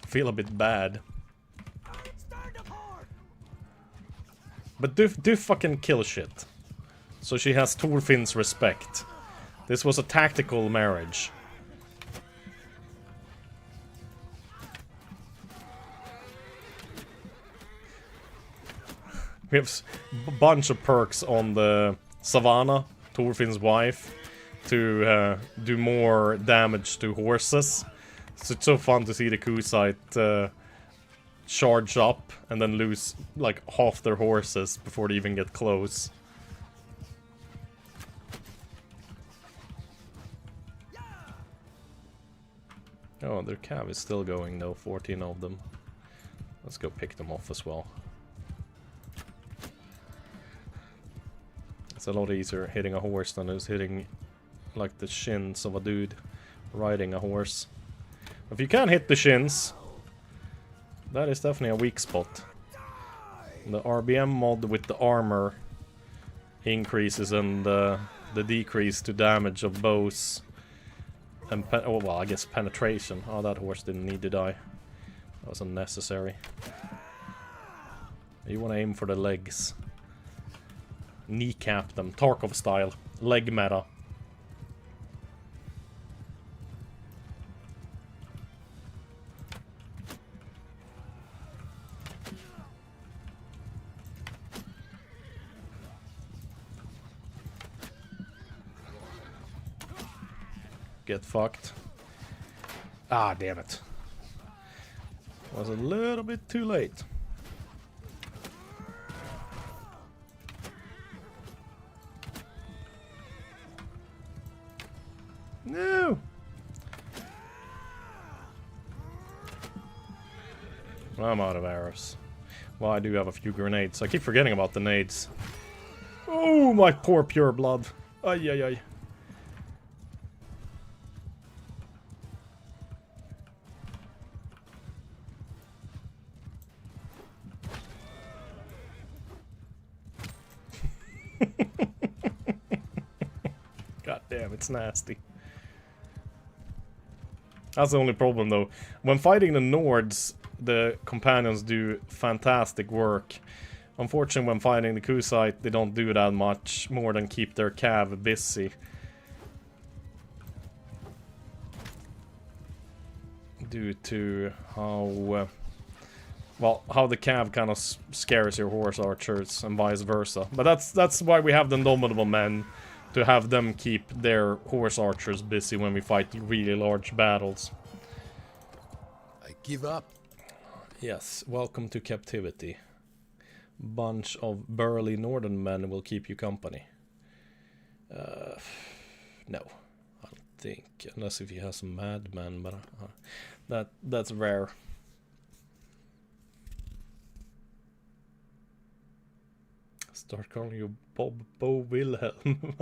Feel a bit bad. But do fucking kill shit. So she has Thorfin's respect. This was a tactical marriage. We have a bunch of perks on the Savannah, Thorfin's wife, to do more damage to horses. So it's so fun to see the Kusite charge up and then lose like half their horses before they even get close. Oh, their cav is still going though, 14 of them. Let's go pick them off as well. It's a lot easier hitting a horse than it is hitting like the shins of a dude riding a horse. If you can't hit the shins, That is definitely a weak spot. The RBM mod with the armor increases and the decrease to damage of bows. And oh, well, I guess penetration. Oh, that horse didn't need to die. That was unnecessary. You want to aim for the legs. Kneecap them, Tarkov style. Leg meta. Get fucked. Ah, damn it. Was a little bit too late. No! I'm out of arrows. Well, I do have a few grenades. I keep forgetting about the nades. Oh, my poor pure blood. Ay, ay, ay. God damn, it's nasty. That's the only problem though. When fighting the Nords, the companions do fantastic work. Unfortunately, when fighting the Kusite, they don't do that much more than keep their cav busy. Due to how... well, how the cav kind of scares your horse archers and vice versa. But that's why we have the Indomitable Men, to have them keep their horse archers busy when we fight really large battles. I give up. Yes, welcome to captivity. Bunch of burly northern men will keep you company. No, I don't think, unless if you have some madmen, but that's rare. Start calling you Bob Bo Wilhelm.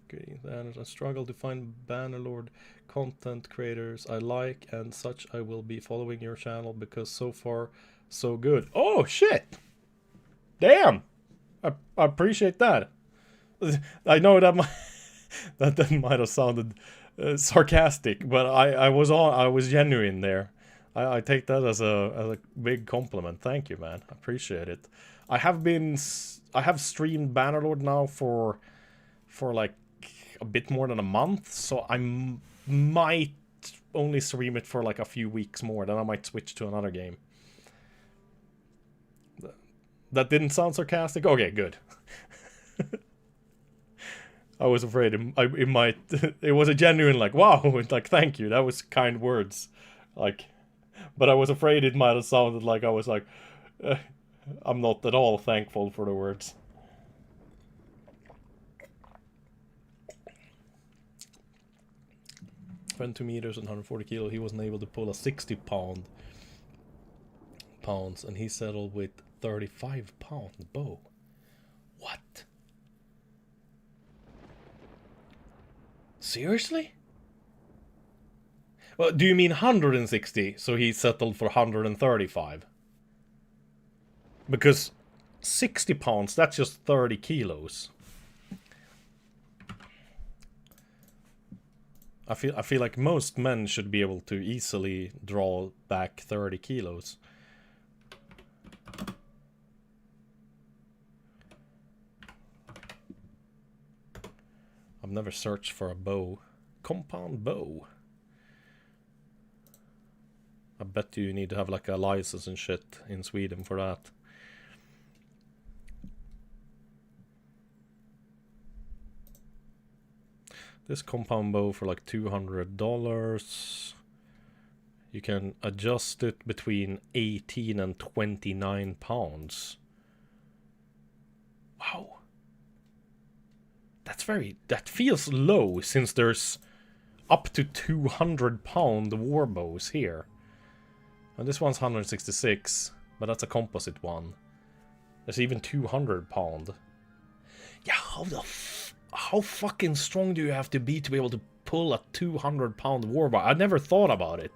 Okay, then I struggle to find Bannerlord content creators I like and such. I will be following your channel because so far so good. Oh shit! Damn! I appreciate that. I know that that might have sounded sarcastic, but I was genuine there. I take that as a big compliment. Thank you, man. I appreciate it. I have streamed Bannerlord now for like a bit more than a month, so I might only stream it for like a few weeks more, then I might switch to another game. That didn't sound sarcastic? Okay, good. I was afraid it might... It was a genuine like, wow, like, thank you, that was kind words. Like... But I was afraid it might have sounded like I was like, I'm not at all thankful for the words. When 2 meters and 140 kilo, he wasn't able to pull a 60 pounds, and he settled with 35-pound bow. What? Seriously? Well, do you mean 160? So he settled for 135? Because 60 pounds, that's just 30 kilos. I feel like most men should be able to easily draw back 30 kilos. I've never searched for a bow. Compound bow. I bet you need to have like a license and shit in Sweden for that. This compound bow for like $200. You can adjust it between 18 and 29 pounds. Wow. That feels low since there's up to 200-pound war bows here. And this one's 166, but that's a composite one. There's even 200-pound. Yeah, how fucking strong do you have to be able to pull a 200-pound warbow. I never thought about it.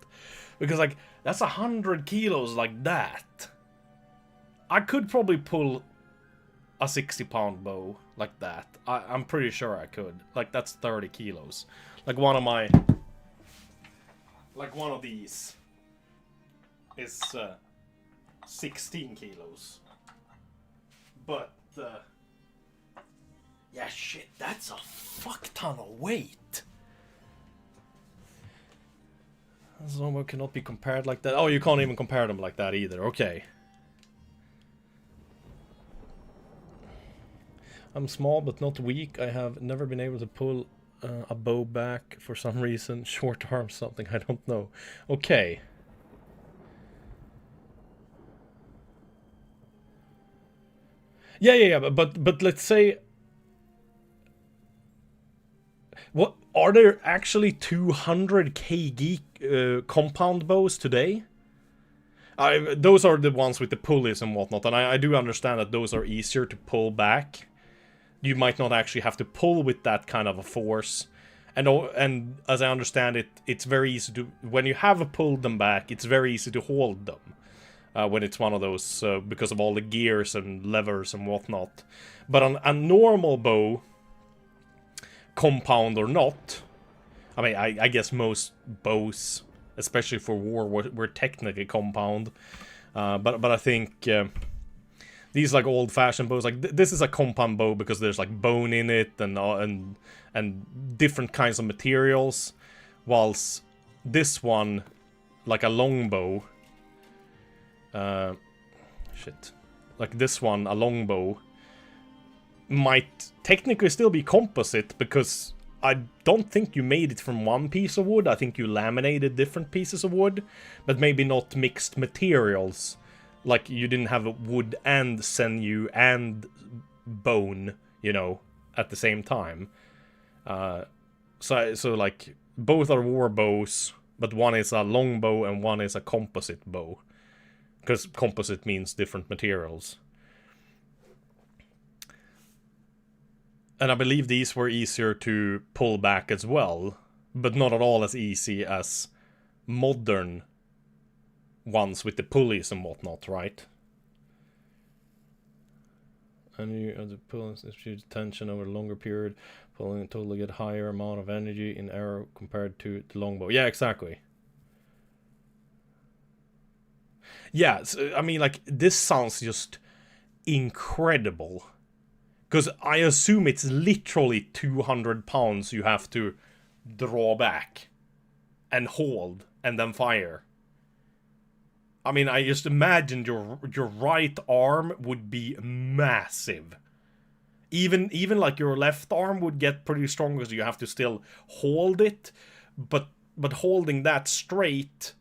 Because, like, that's 100 kilos like that. I could probably pull a 60-pound bow like that. I'm pretty sure I could. Like, that's 30 kilos. Like, one of these is 16 kilos. But, yeah, shit, that's a fuck ton of weight. Zombie cannot be compared like that. Oh, you can't even compare them like that either. Okay. I'm small but not weak. I have never been able to pull a bow back for some reason. Short arm something, I don't know. Okay. Yeah, but let's say... What, are there actually 200 kg compound bows today? Those are the ones with the pulleys and whatnot, and I do understand that those are easier to pull back. You might not actually have to pull with that kind of a force. And as I understand it, it's very easy to... When you have pulled them back, it's very easy to hold them. When it's one of those, because of all the gears and levers and whatnot. But on a normal bow, compound or not, I mean, I guess most bows, especially for war, were technically compound. But I think these like old-fashioned bows, like this is a compound bow because there's like bone in it and different kinds of materials, whilst this one, like a longbow, like this one, a longbow, might technically still be composite because I don't think you made it from one piece of wood. I think you laminated different pieces of wood, but maybe not mixed materials. Like you didn't have wood and sinew and bone, you know, at the same time. So like both are war bows, but one is a longbow and one is a composite bow. Because composite means different materials. And I believe these were easier to pull back as well, but not at all as easy as modern ones with the pulleys and whatnot, right? And you have to pull huge tension over a longer period, pulling until they get higher amount of energy in arrow compared to the longbow. Yeah, exactly. Yeah, so, I mean, like, this sounds just incredible. Because I assume it's literally 200 pounds you have to draw back and hold and then fire. I mean, I just imagined your right arm would be massive. Even like your left arm would get pretty strong because you have to still hold it, but holding that straight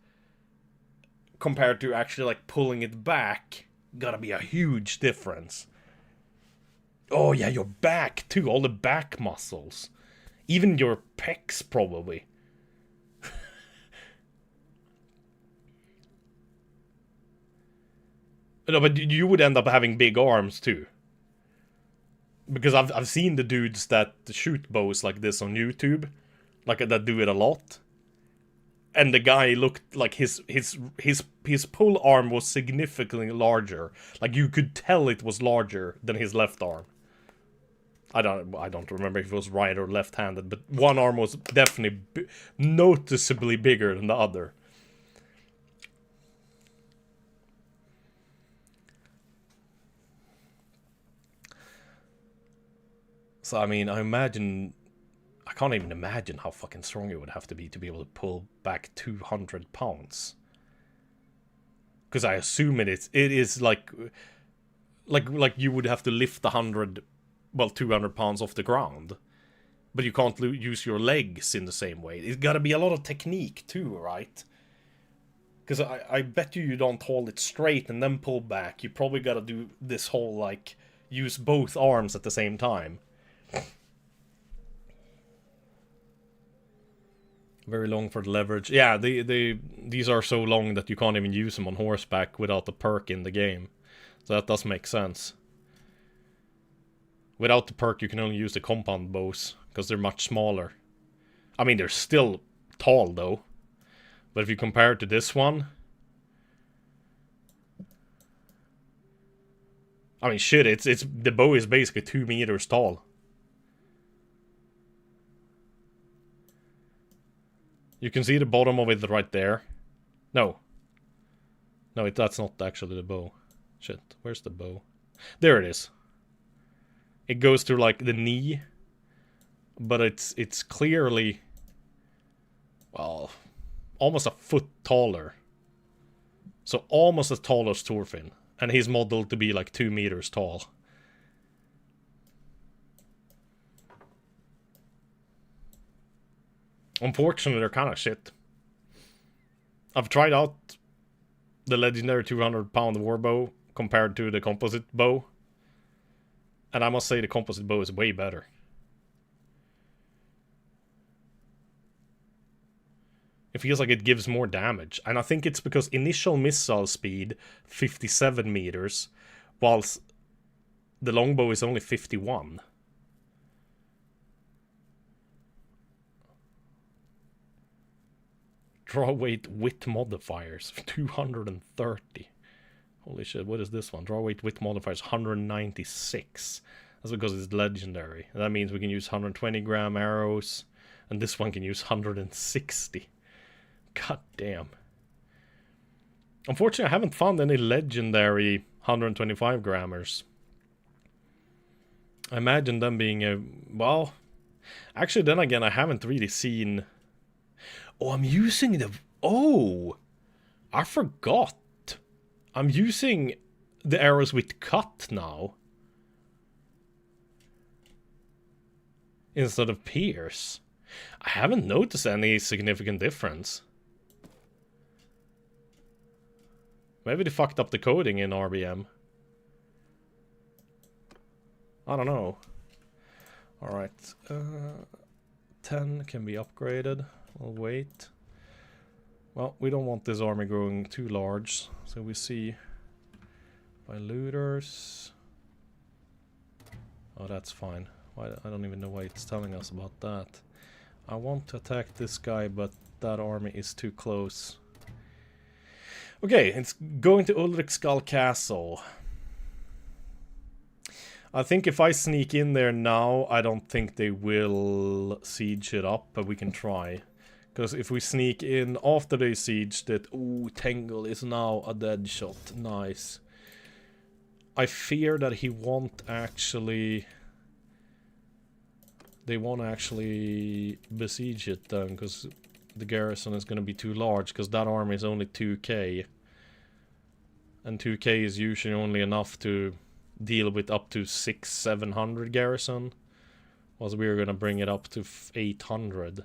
compared to actually like pulling it back, gotta be a huge difference. Oh yeah, your back too, all the back muscles. Even your pecs probably. No, but you would end up having big arms too. Because I've seen the dudes that shoot bows like this on YouTube, like that do it a lot. And the guy looked like his pull arm was significantly larger. Like you could tell it was larger than his left arm. I don't remember if it was right or left-handed, but one arm was definitely noticeably bigger than the other. So I mean, I can't even imagine how fucking strong it would have to be able to pull back 200 pounds. Because I assume it is like you would have to lift 200 pounds off the ground. But you can't use your legs in the same way. It's gotta be a lot of technique too, right? Because I bet you don't hold it straight and then pull back. You probably gotta do this whole, like, use both arms at the same time. Very long for the leverage. Yeah, these are so long that you can't even use them on horseback without the perk in the game. So that does make sense. Without the perk, you can only use the compound bows, because they're much smaller. I mean, they're still tall, though. But if you compare it to this one... I mean, shit, it's the bow is basically 2 meters tall. You can see the bottom of it right there. No. No, that's not actually the bow. Shit, where's the bow? There it is. It goes to, like, the knee. But it's clearly... well, almost a foot taller. So almost as tall as Thorfin. And he's modeled to be like 2 meters tall. Unfortunately, they're kind of shit. I've tried out the legendary 200-pound warbow compared to the composite bow. And I must say the composite bow is way better. It feels like it gives more damage. And I think it's because initial missile speed, 57 meters, whilst the longbow is only 51. Draw weight width modifiers, 230. Holy shit, what is this one? Draw weight width modifiers, 196. That's because it's legendary. That means we can use 120 gram arrows. And this one can use 160. God damn. Unfortunately, I haven't found any legendary 125 grammars. I imagine them being a... well... actually, then again, I haven't really seen... oh, I'm using the... oh! I forgot. I'm using the arrows with cut now. Instead of pierce. I haven't noticed any significant difference. Maybe they fucked up the coding in RBM. I don't know. Alright. 10 can be upgraded. We'll wait. Well, we don't want this army growing too large. So we see by looters. Oh, that's fine. Why, I don't even know why it's telling us about that. I want to attack this guy, but that army is too close. Okay, it's going to Ulriksdal Castle. I think if I sneak in there now, I don't think they will siege it up, but we can try. Because if we sneak in after they sieged it... ooh, Tengel is now a dead shot. Nice. I fear that he won't actually... they won't actually besiege it then, because the garrison is going to be too large, because that army is only 2k. And 2k is usually only enough to deal with up to 600-700 garrison. Whilst we're going to bring it up to 800.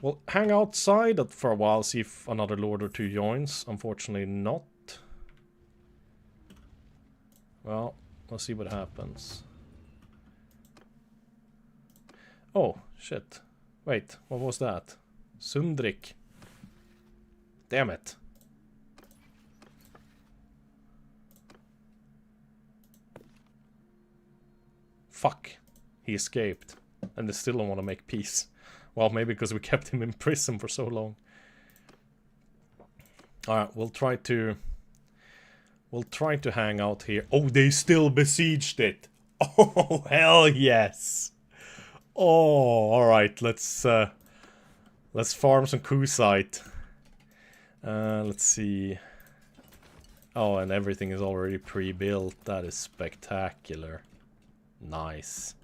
We'll hang outside for a while, see if another lord or two joins. Unfortunately not. Well, let's see what happens. Oh, shit. Wait, what was that? Sundrik. Damn it. Fuck. He escaped. And they still don't want to make peace. Well, maybe because we kept him in prison for so long. Alright, we'll try to hang out here. Oh, they still besieged it. Oh, hell yes. Oh, alright, let's farm some Kusite. Let's see. Oh, and everything is already pre-built. That is spectacular. Nice.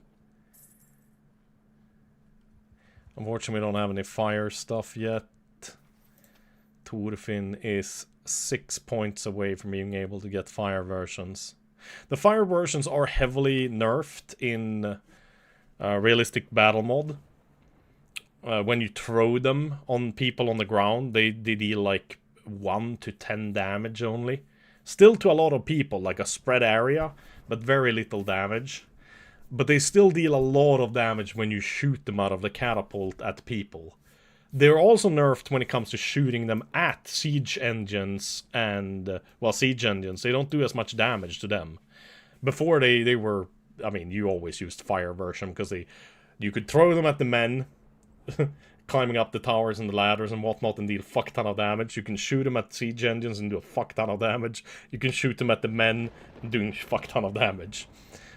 Unfortunately, we don't have any fire stuff yet. Thorfin is 6 points away from being able to get fire versions. The fire versions are heavily nerfed in realistic battle mod. When you throw them on people on the ground, they deal like 1 to 10 damage only. Still to a lot of people, like a spread area, but very little damage. But they still deal a lot of damage when you shoot them out of the catapult at people. They're also nerfed when it comes to shooting them at siege engines and, well, siege engines. They don't do as much damage to them. Before they were, I mean, you always used fire version because you could throw them at the men climbing up the towers and the ladders and whatnot and deal a fuck ton of damage. You can shoot them at siege engines and do a fuck ton of damage. You can shoot them at the men and doing a fuck ton of damage.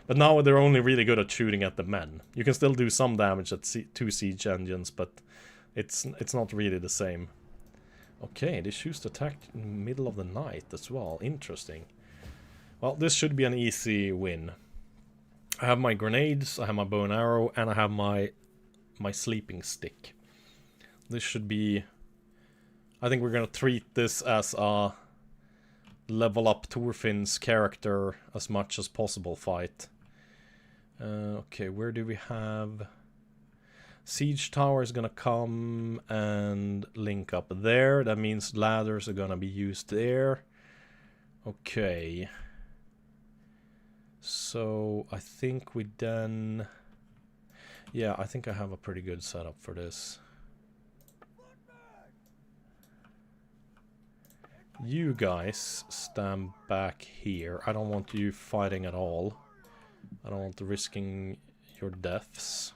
But now they're only really good at shooting at the men. You can still do some damage at two siege engines, but it's not really the same. Okay, they choose to attack in the middle of the night as well. Interesting. Well, this should be an easy win. I have my grenades, I have my bow and arrow, and I have my sleeping stick. This should be... I think we're gonna treat this as a level up Thorfin's character as much as possible fight. Okay, where do we have... Siege tower is gonna come and link up there. That means ladders are gonna be used there. Okay. So, I think we then... Yeah, I think I have a pretty good setup for this. You guys stand back here. I don't want you fighting at all. I don't want risking your deaths.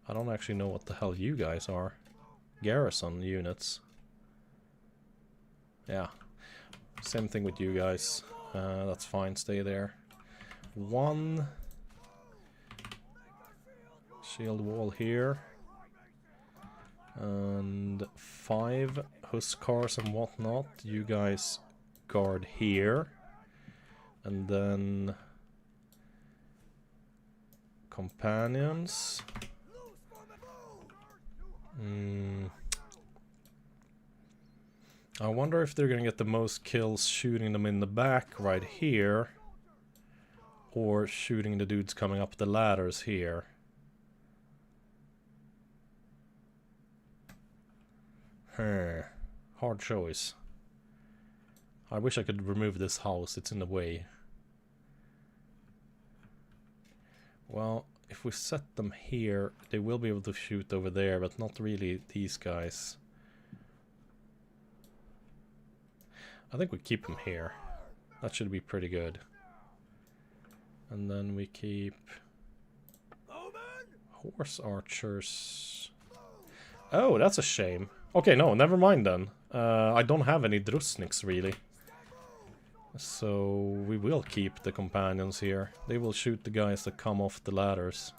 I don't actually know what the hell you guys are. Garrison units. Yeah. Same thing with you guys. That's fine, stay there. 1 shield wall here. And 5 Huskars and whatnot. You guys guard here. And then... companions. I wonder if they're gonna get the most kills shooting them in the back right here, or shooting the dudes coming up the ladders here. Hard choice. I wish I could remove this house, it's in the way. Well, if we set them here, they will be able to shoot over there, but not really these guys. I think we keep them here. That should be pretty good. And then we keep... horse archers. Oh, that's a shame. Okay, no, never mind then. I don't have any Drusniks really. So we will keep the companions here. They will shoot the guys that come off the ladders.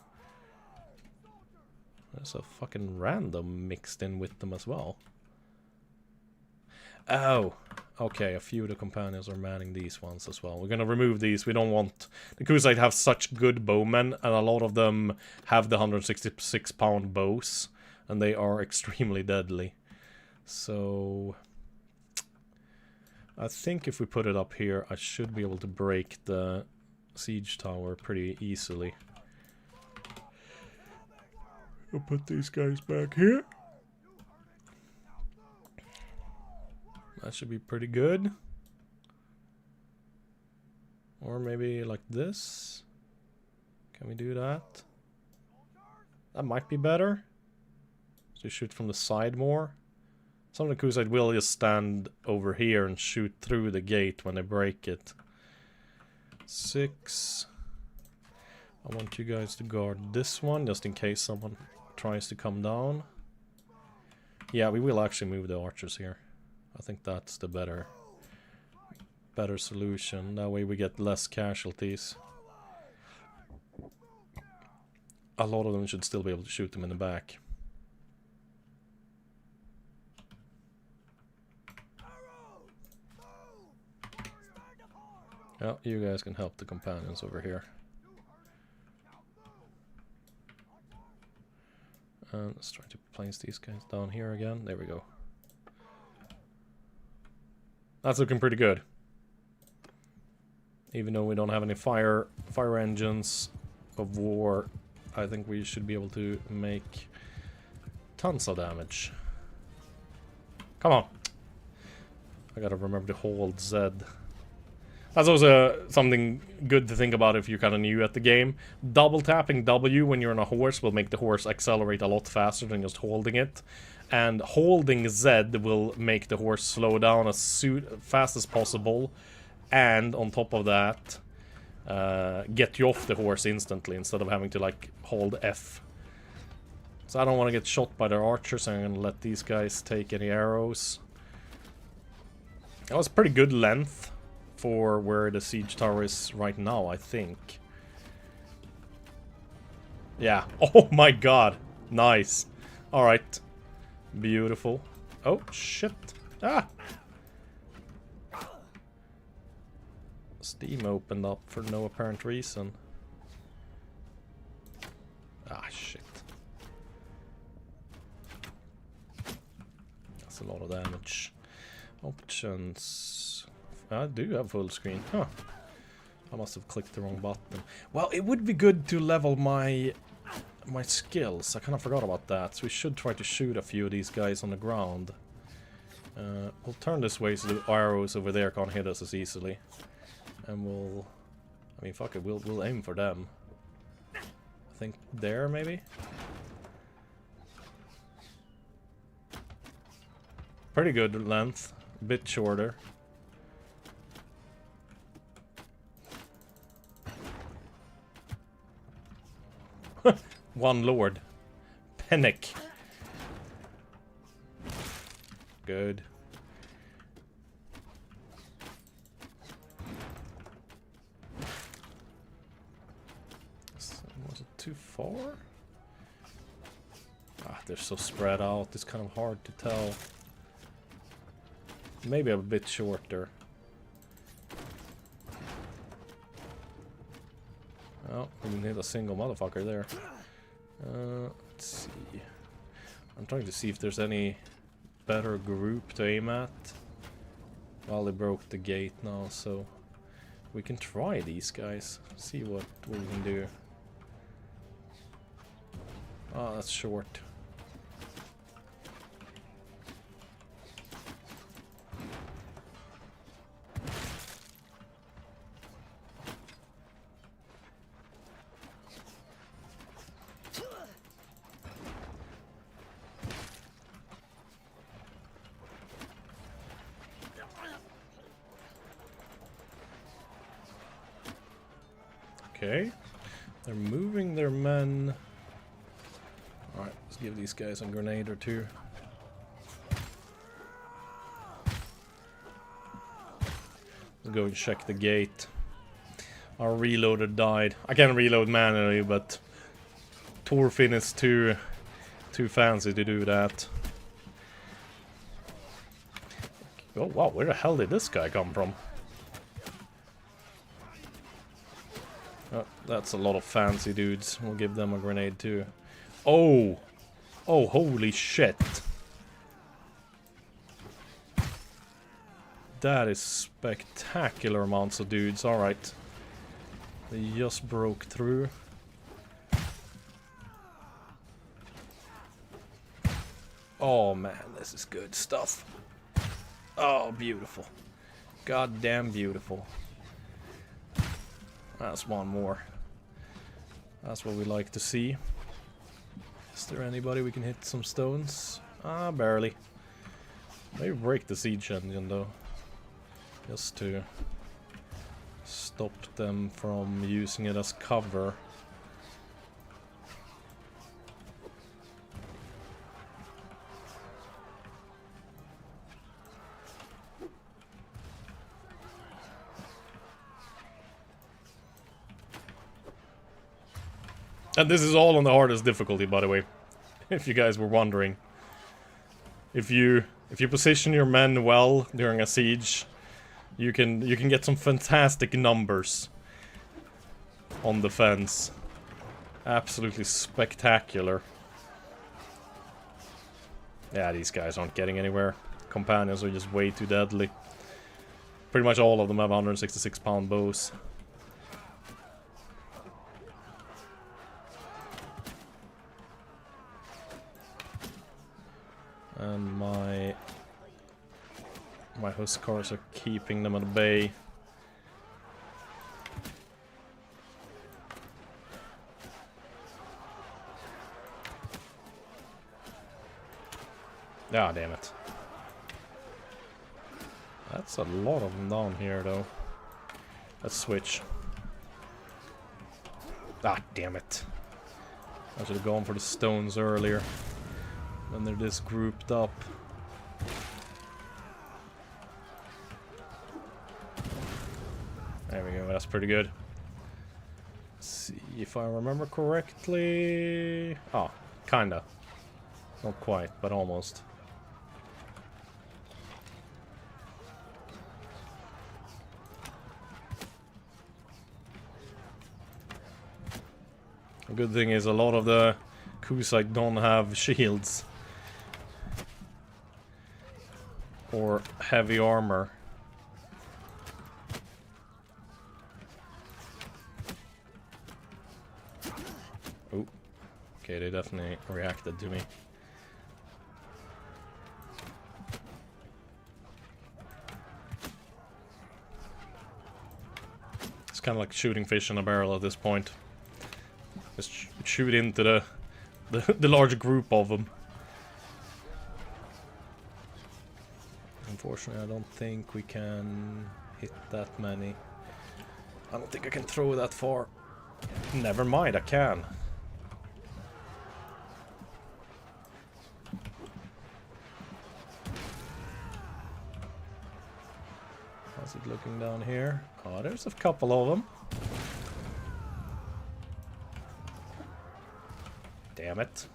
There's a fucking random mixed in with them as well. Oh, okay, a few of the companions are manning these ones as well. We're gonna remove these. We don't want the Crusade to have such good bowmen, and a lot of them have the 166-pound bows, and they are extremely deadly. So I think if we put it up here, I should be able to break the siege tower pretty easily. I'll put these guys back here. That should be pretty good. Or maybe like this. Can we do that? That might be better. So shoot from the side more. Some of the Crusade will just stand over here and shoot through the gate when they break it. 6. I want you guys to guard this one, just in case someone tries to come down. Yeah, we will actually move the archers here. I think that's the better solution. That way we get less casualties. A lot of them should still be able to shoot them in the back. Yeah, you guys can help the companions over here. And let's try to place these guys down here again. There we go. That's looking pretty good. Even though we don't have any fire engines of war, I think we should be able to make tons of damage. Come on. I gotta remember to hold Z. That's also something good to think about if you're kind of new at the game. Double tapping W when you're on a horse will make the horse accelerate a lot faster than just holding it. And holding Z will make the horse slow down as fast as possible. And on top of that, get you off the horse instantly instead of having to like hold F. So I don't want to get shot by their archers. I'm gonna let these guys take any arrows. That was pretty good length for where the siege tower is right now, I think. Yeah. Oh my god. Nice. Alright. Beautiful. Oh, shit. Ah! Steam opened up for no apparent reason. Ah, shit. That's a lot of damage. Options. I do have full screen. Huh. I must have clicked the wrong button. Well, it would be good to level my skills. I kind of forgot about that. So we should try to shoot a few of these guys on the ground. We'll turn this way so the arrows over there can't hit us as easily. And we'll... I mean, fuck it. We'll aim for them. I think there, maybe? Pretty good length. A bit shorter. One lord. Panic. Good. Was it too far? Ah, they're so spread out. It's kind of hard to tell. Maybe a bit shorter. Oh, we didn't hit a single motherfucker there. Let's see. I'm trying to see if there's any better group to aim at. Well, they broke the gate now, so we can try these guys. See what we can do. Oh, that's short. Okay, they're moving their men. Alright, let's give these guys a grenade or two. Let's go and check the gate. Our reloader died. I can reload manually, but Thorfin is too fancy to do that. Oh wow, where the hell did this guy come from? Oh, that's a lot of fancy dudes. We'll give them a grenade too. Oh! Oh, holy shit. That is spectacular amounts of dudes. Alright. They just broke through. Oh man, this is good stuff. Oh, beautiful. Goddamn beautiful. That's one more. That's what we like to see. Is there anybody we can hit some stones? Ah, barely. Maybe break the siege engine though. Just to stop them from using it as cover. And this is all on the hardest difficulty, by the way, if you guys were wondering. If you position your men well during a siege, you can get some fantastic numbers on the fence. Absolutely spectacular. Yeah, these guys aren't getting anywhere. Companions are just way too deadly. Pretty much all of them have 166-pound bows. And my Huskars are keeping them at bay. Ah, damn it. That's a lot of them down here, though. Let's switch. Ah, damn it. I should have gone for the stones earlier. When they're this grouped up. There we go, that's pretty good. Let's see if I remember correctly. Oh, kinda. Not quite, but almost. The good thing is a lot of the Kusite don't have shields. Or heavy armor. Oh. Okay, they definitely reacted to me. It's kind of like shooting fish in a barrel at this point. Just shoot into the large group of them. Unfortunately, I don't think we can hit that many. I don't think I can throw that far. Never mind, I can. How's it looking down here? Oh, there's a couple of them. Damn it.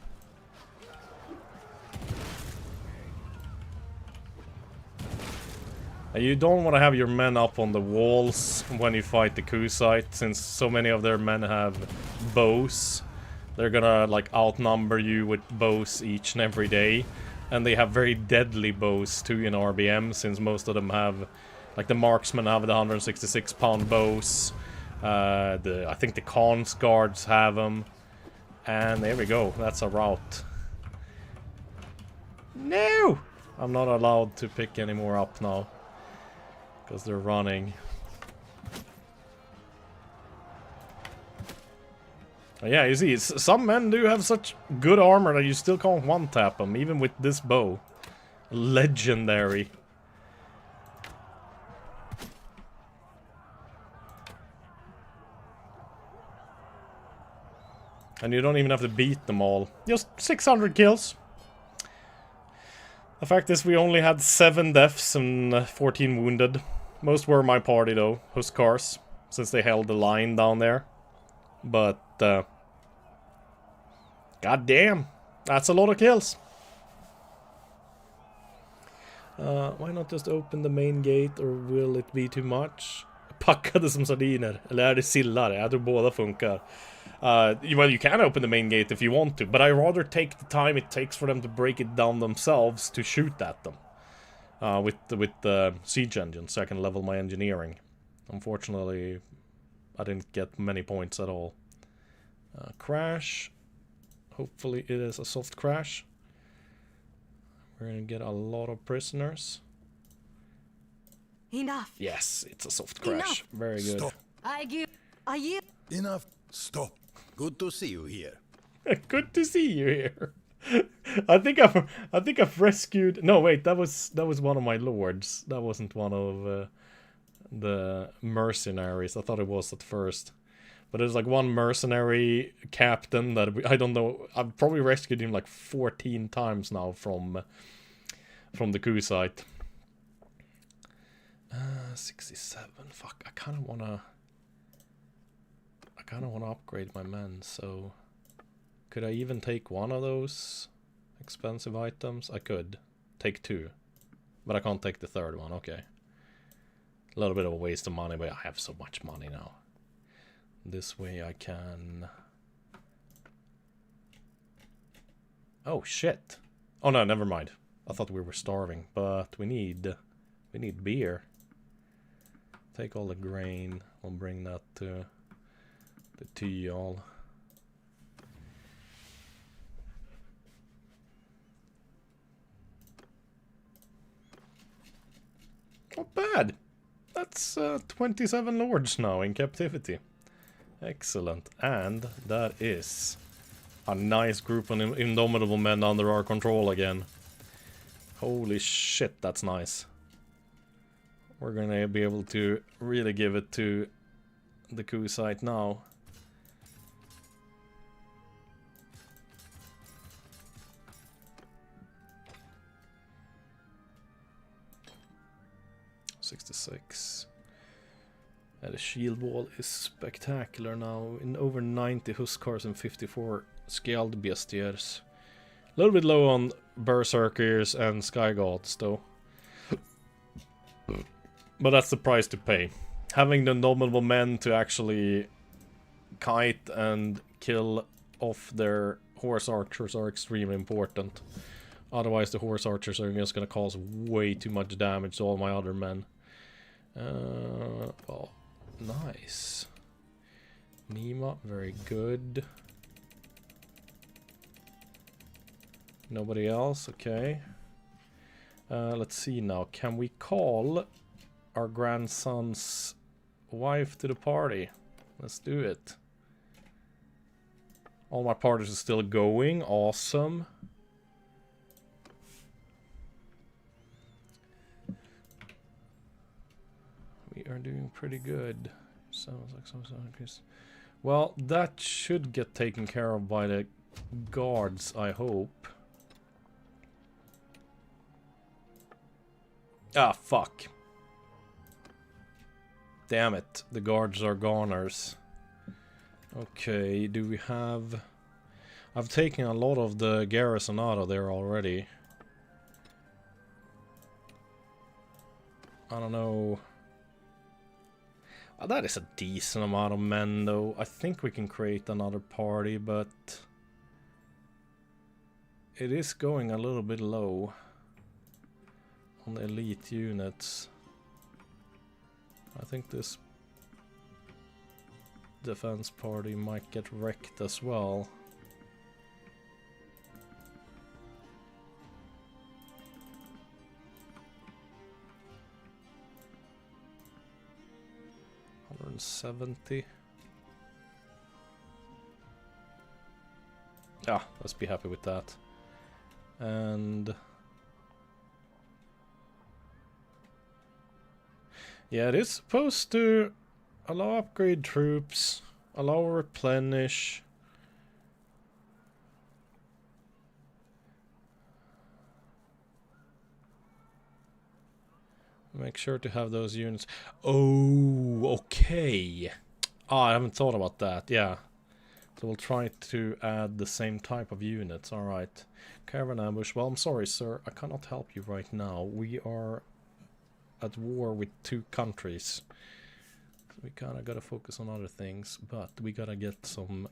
You don't want to have your men up on the walls when you fight the Kusite, since so many of their men have bows. They're gonna like outnumber you with bows each and every day. And they have very deadly bows too in RBM, since most of them have, like the marksmen have the 166-pound bows. I think the cons guards have them. And there we go, that's a route. No! I'm not allowed to pick any more up now. Because they're running. Yeah, you see, some men do have such good armor that you still can't one-tap them, even with this bow. Legendary. And you don't even have to beat them all. Just 600 kills. The fact is we only had 7 deaths and 14 wounded. Most were my party though, Huskars, since they held the line down there. But, god damn, that's a lot of kills. Why not just open the main gate, or will it be too much? Packade som sardiner, eller är det sillar? Jag tror båda funkar. Well, you can open the main gate if you want to, but I rather take the time it takes for them to break it down themselves to shoot at them. With the siege engine, so I can level my engineering. Unfortunately, I didn't get many points at all. Crash. Hopefully it is a soft crash. We're gonna get a lot of prisoners. Enough. Yes, it's a soft crash. Enough. Very good. Stop. I give. Are you? Enough. Stop. Good to see you here. Good to see you here. I think I've rescued. No, wait, that was one of my lords. That wasn't one of the mercenaries. I thought it was at first. But there's like one mercenary captain that I don't know. I've probably rescued him like 14 times now from the Kusite. 67. Fuck, I kind of wanna upgrade my men, so could I even take one of those expensive items? I could take 2, but I can't take the 3rd one. Okay, a little bit of a waste of money, but I have so much money now. This way I can. Oh shit! Oh no, never mind. I thought we were starving, but we need beer. Take all the grain. I'll bring that to y'all. Not bad. That's 27 lords now in captivity. Excellent. And that is a nice group of indomitable men under our control again. Holy shit, that's nice. We're gonna be able to really give it to the Kusite now. 66. The shield wall is spectacular now. In over 90 Huskars and 54 scaled bestiers. A little bit low on berserkers and sky gods though. But that's the price to pay. Having the noble men to actually kite and kill off their horse archers are extremely important. Otherwise the horse archers are just gonna cause way too much damage to all my other men. Well, nice. Nima, very good. Nobody else, okay. Let's see now. Can we call our grandson's wife to the party? Let's do it. All my parties are still going. Awesome. We are doing pretty good. Sounds like some increase. Well, that should get taken care of by the guards, I hope. Ah, fuck. Damn it. The guards are goners. Okay, do we have... I've taken a lot of the garrison out of there already. I don't know... Oh, that is a decent amount of men, though. I think we can create another party, but... It is going a little bit low on the elite units. I think this defense party might get wrecked as well. $170. Ah, let's be happy with that. And yeah, it is supposed to allow upgrade troops, allow replenish. Make sure to have those units. Oh, okay. Ah, I haven't thought about that. Yeah. So we'll try to add the same type of units. Alright. Caravan ambush. Well, I'm sorry, sir. I cannot help you right now. We are at war with 2 countries. So we kind of got to focus on other things. But we got to get some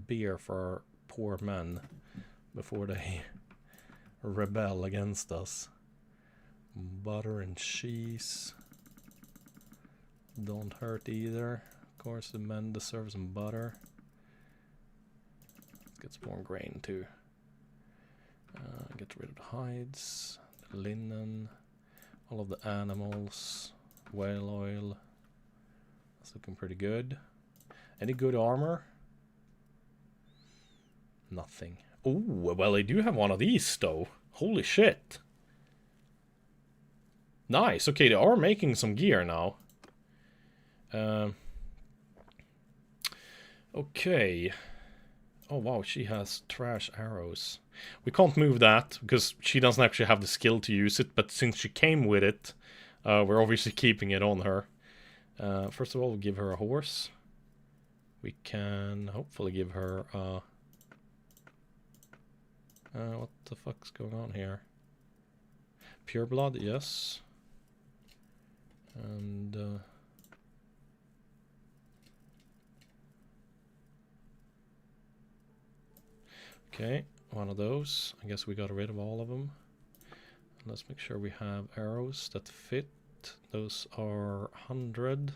beer for our poor men before they rebel against us. Butter and cheese don't hurt either. Of course, the men deserve some butter. Let's get some more grain too. Get rid of the hides, the linen, all of the animals, whale oil. That's looking pretty good. Any good armor? Nothing. Oh, well, they do have one of these though. Holy shit. Nice. Okay, they are making some gear now. Okay. Oh, wow, she has trash arrows. We can't move that, because she doesn't actually have the skill to use it, but since she came with it, we're obviously keeping it on her. First of all, we'll give her a horse. We can hopefully give her what the fuck's going on here? Pure blood, yes. And okay, one of those. I guess we got rid of all of them. Let's make sure we have arrows that fit. Those are 100.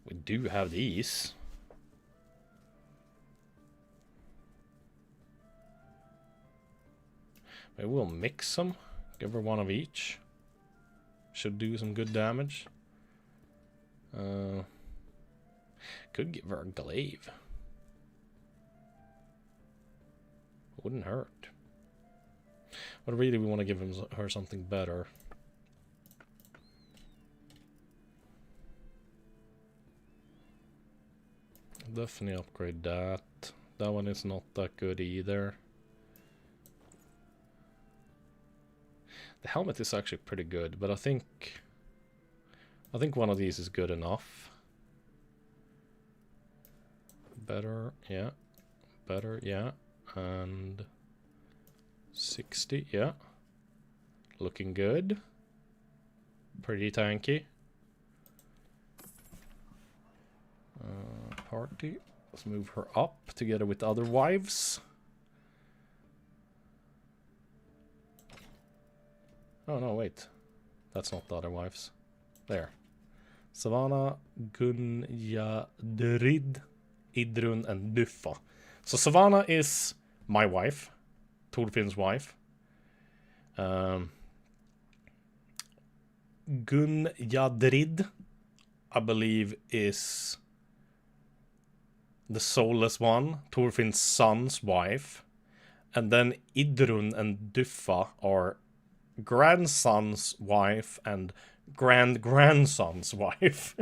We do have these. Maybe we'll mix them. Give her one of each. Should do some good damage. Could give her a glaive. Wouldn't hurt. But really we want to give her something better. Definitely upgrade that. That one is not that good either. The helmet is actually pretty good, but I think one of these is good enough. Better, yeah. Better, yeah. And 60, yeah. Looking good. Pretty tanky. Party. Let's move her up together with other wives. Oh no, wait. That's not the other wives. There. Savannah, Gunjadrid, Idrun, and Duffa. So Savannah is my wife. Thorfin's wife. Gunjadrid, I believe, is the soulless one, Thorfin's son's wife. And then Idrun and Duffa are grandson's wife and grandson's wife.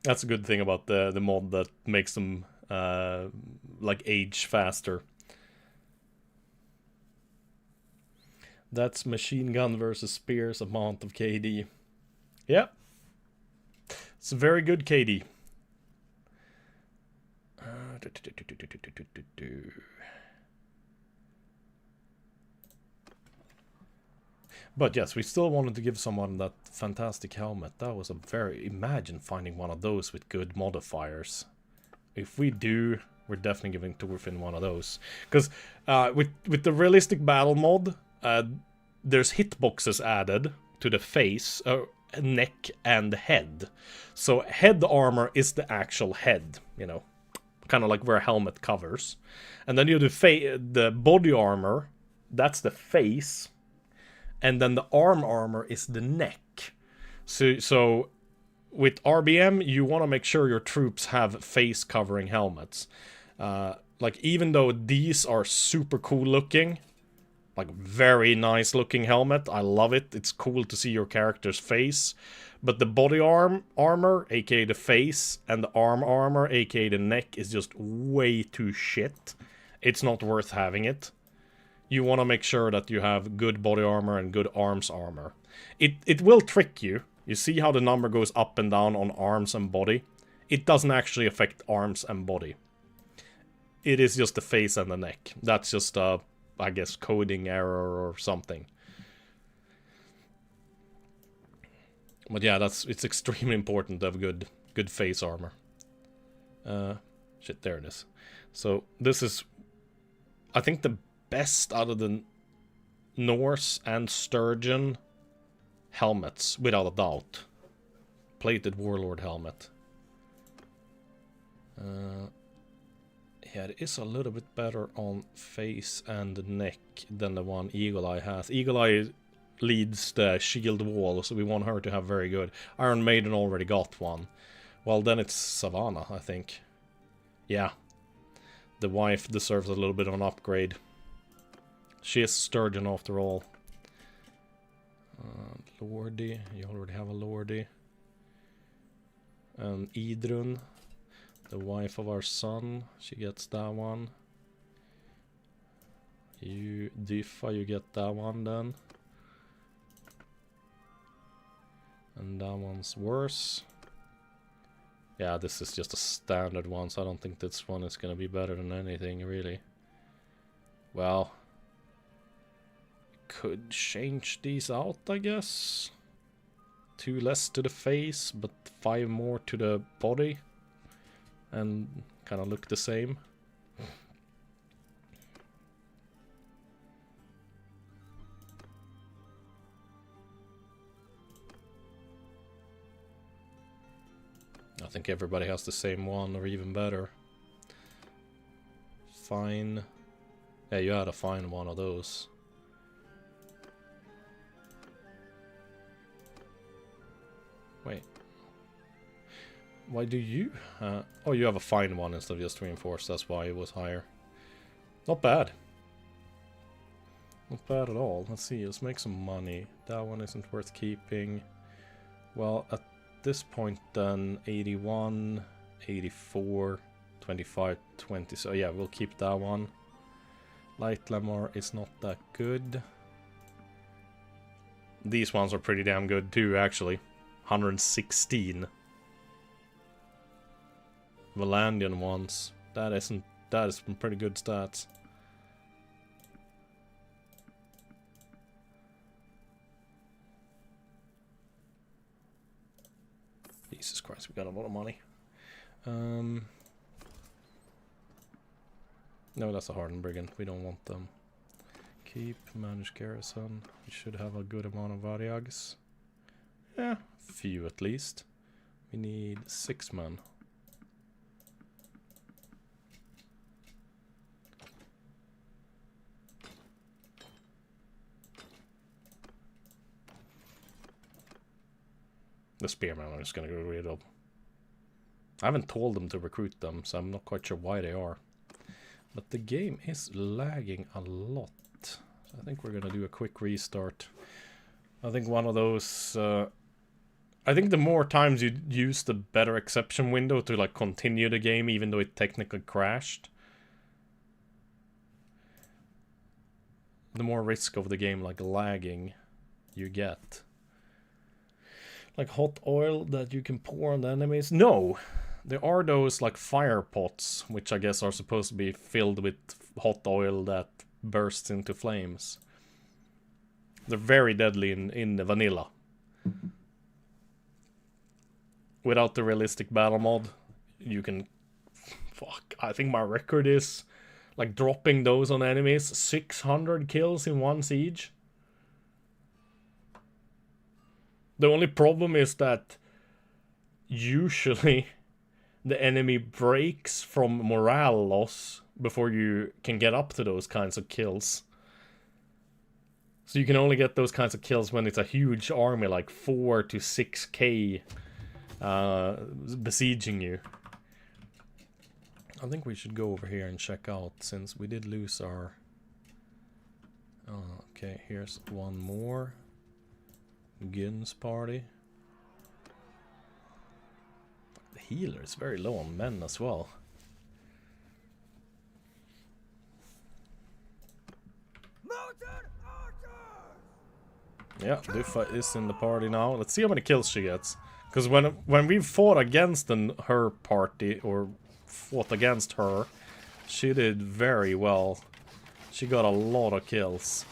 That's a good thing about the mod that makes them like age faster. That's machine gun versus spears amount of KD. Yeah. It's a very good KD. But yes, we still wanted to give someone that fantastic helmet. That was a very... Imagine finding one of those with good modifiers. If we do, we're definitely giving Thorfin one of those. Because with the realistic battle mod, there's hitboxes added to the face, neck, and head. So head armor is the actual head, you know. Kind of like where a helmet covers. And then you do the body armor, that's the face. And then the arm armor is the neck. So with RBM, you want to make sure your troops have face covering helmets. Like, even though these are super cool looking, like very nice looking helmet, I love it. It's cool to see your character's face. But the body armor, aka the face, and the arm armor, aka the neck, is just way too shit. It's not worth having it. You want to make sure that you have good body armor and good arms armor. It will trick you. You see how the number goes up and down on arms and body? It doesn't actually affect arms and body. It is just the face and the neck. That's just a, I guess, coding error or something. But yeah, it's extremely important to have good face armor. Shit, there it is. So this is, I think, the best out of the Norse and Sturgeon helmets, without a doubt. Plated Warlord helmet. Yeah, it is a little bit better on face and neck than the one Eagle Eye has. Eagle Eye leads the shield wall, so we want her to have very good. Iron Maiden already got one. Well, then it's Savannah, I think. Yeah. The wife deserves a little bit of an upgrade. She is Sturgeon after all. Lordy, you already have a Lordy. And Idrun, the wife of our son, she gets that one. You, Diffa, you get that one then. And that one's worse. Yeah, this is just a standard one, so I don't think this one is gonna be better than anything, really. Well, could change these out, I guess. 2 less to the face, but 5 more to the body. And kind of look the same. I think everybody has the same one, or even better. Fine. Yeah, you had a fine one of those. Wait. Why do you? Oh, you have a fine one instead of just reinforced. That's why it was higher. Not bad. Not bad at all. Let's see. Let's make some money. That one isn't worth keeping. Well, at this point then, 81, 84, 25, 20. So yeah, we'll keep that one. Light Lamar is not that good. These ones are pretty damn good too, actually. 116. Valandian ones. That is some pretty good stats. Jesus Christ, we got a lot of money. No, that's a hardened brigand. We don't want them. Keep, manage garrison. We should have a good amount of varyags. Yeah, few at least. We need 6 men. The spearmen I'm just gonna get rid of. I haven't told them to recruit them, so I'm not quite sure why they are. But the game is lagging a lot. So I think we're gonna do a quick restart. I think one of those... I think the more times you use the better exception window to like continue the game, even though it technically crashed, the more risk of the game like lagging you get. Like hot oil that you can pour on the enemies? No! There are those like fire pots, which I guess are supposed to be filled with hot oil that bursts into flames. They're very deadly in the vanilla. Without the realistic battle mod, you can... Fuck, I think my record is like dropping those on enemies. 600 kills in one siege. The only problem is that usually the enemy breaks from morale loss before you can get up to those kinds of kills. So you can only get those kinds of kills when it's a huge army, like 4 to 6k besieging you. I think we should go over here and check out, since we did lose our... Oh, okay, here's one more. Guns party. The healer is very low on men as well. Yeah, Duffa is in the party now. Let's see how many kills she gets. Because when we fought against her party, or fought against her, she did very well. She got a lot of kills.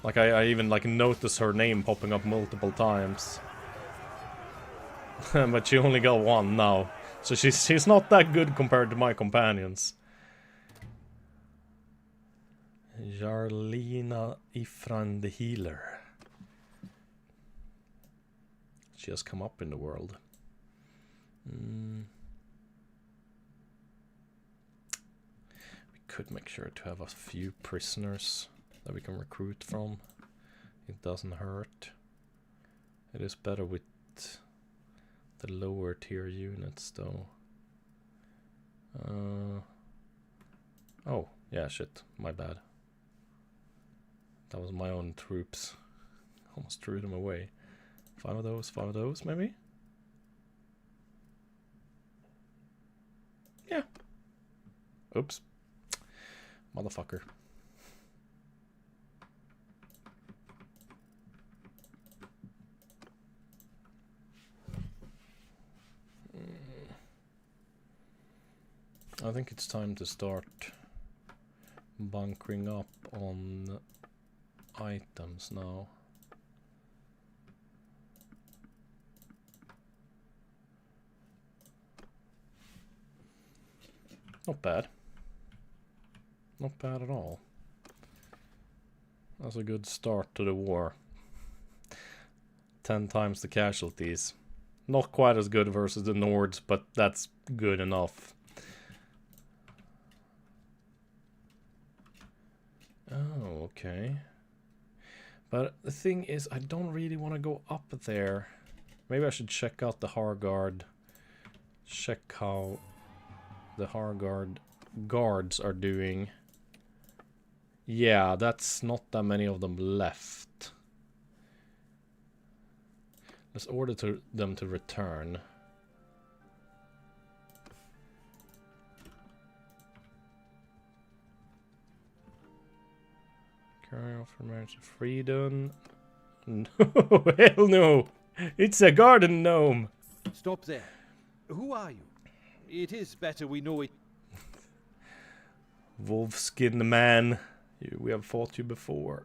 Like I even like noticed her name popping up multiple times. But she only got 1 now. So she's not that good compared to my companions. Jarlina Ifran the healer. She has come up in the world. We could make sure to have a few prisoners that we can recruit from. It doesn't hurt. It is better with the lower tier units though. Oh, yeah, shit. My bad. That was my own troops. Almost threw them away. 5 of those, maybe? Yeah. Oops. Motherfucker. I think it's time to start bunkering up on items now. Not bad. Not bad at all. That's a good start to the war. 10 times the casualties. Not quite as good versus the Nords, but that's good enough. Oh, okay. But the thing is, I don't really want to go up there. Maybe I should check out the Harguard. Check how the Harguard guards are doing. Yeah, that's not that many of them left. Let's order them to return. Cry for marriage of freedom. No, hell no! It's a garden gnome! Stop there. Who are you? It is better we know it. Wolfskin man. We have fought you before.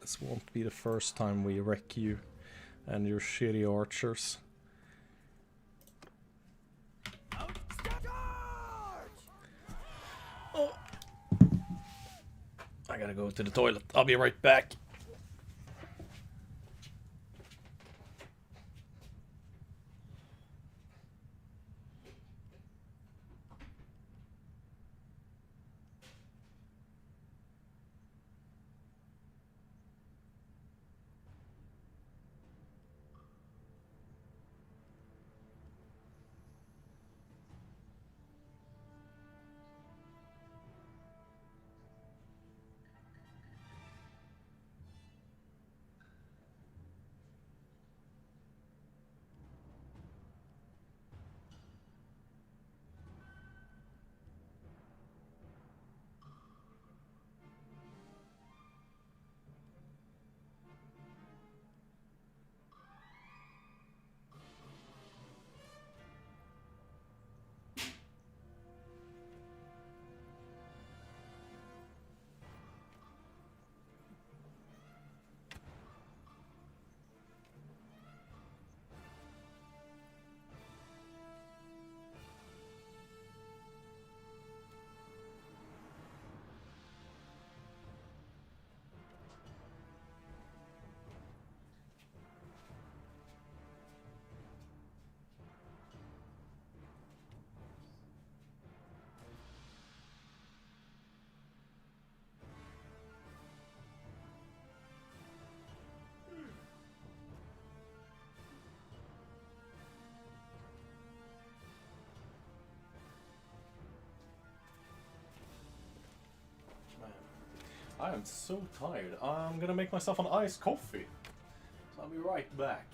This won't be the first time we wreck you and your shitty archers. Oh. I gotta go to the toilet. I'll be right back. I am so tired. I'm gonna make myself an iced coffee. So I'll be right back.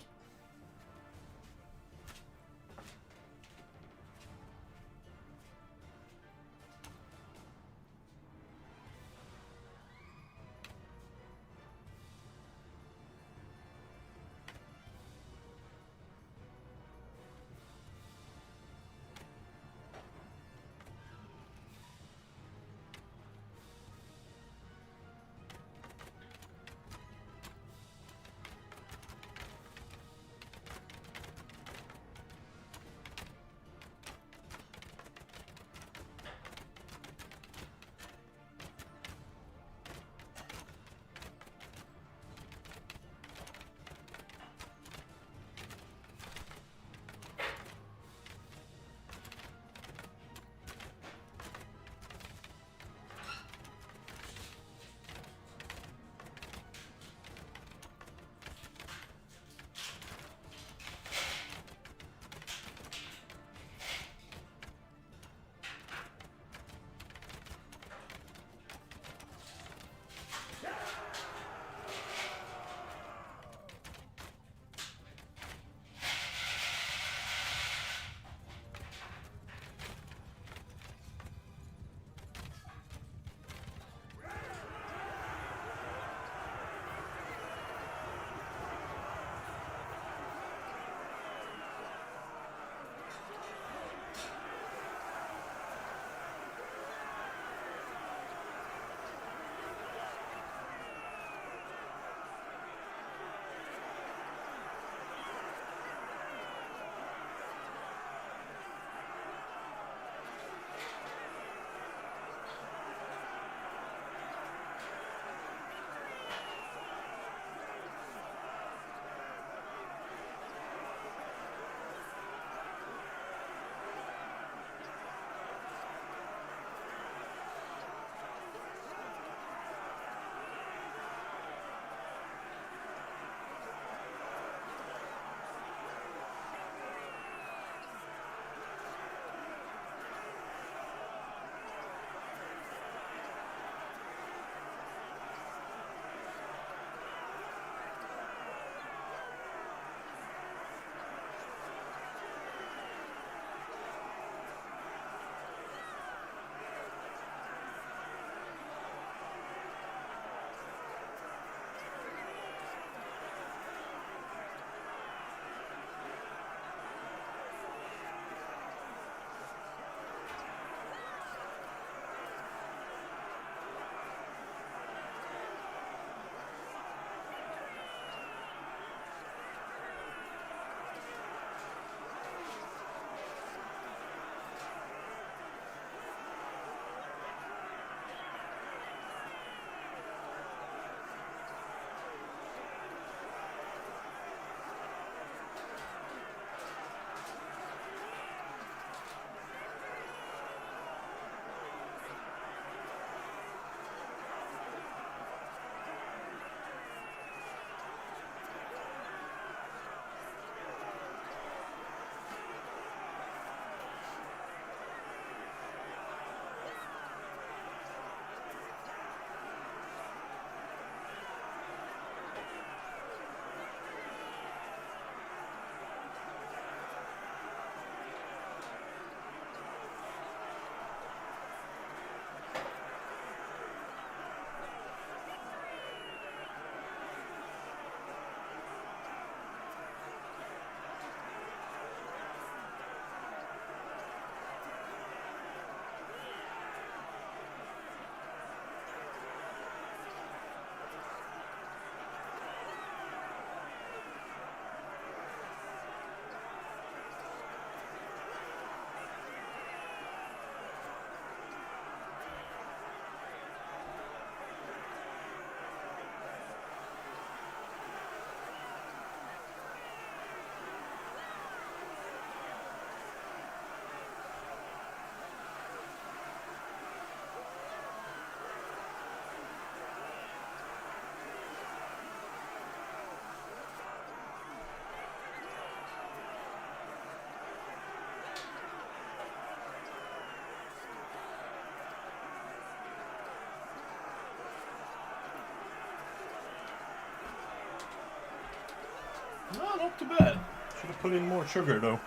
No, not too bad. Should have put in more sugar though.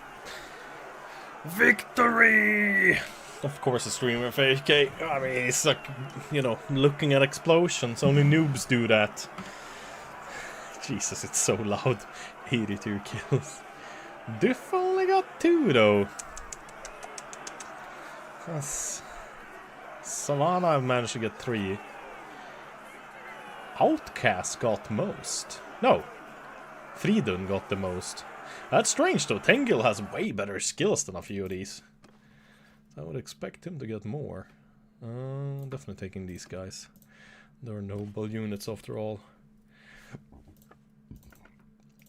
Victory! Of course, a streamer for 8K. I mean, it's like, you know, looking at explosions. Only noobs do that. Jesus, it's so loud. 82 kills. Diff only got 2 though. That's... Savannah, I've managed to get 3. Outcast got most. No. Fridun got the most. That's strange though. Tengil has way better skills than a few of these. I would expect him to get more. Definitely taking these guys. They're noble units after all.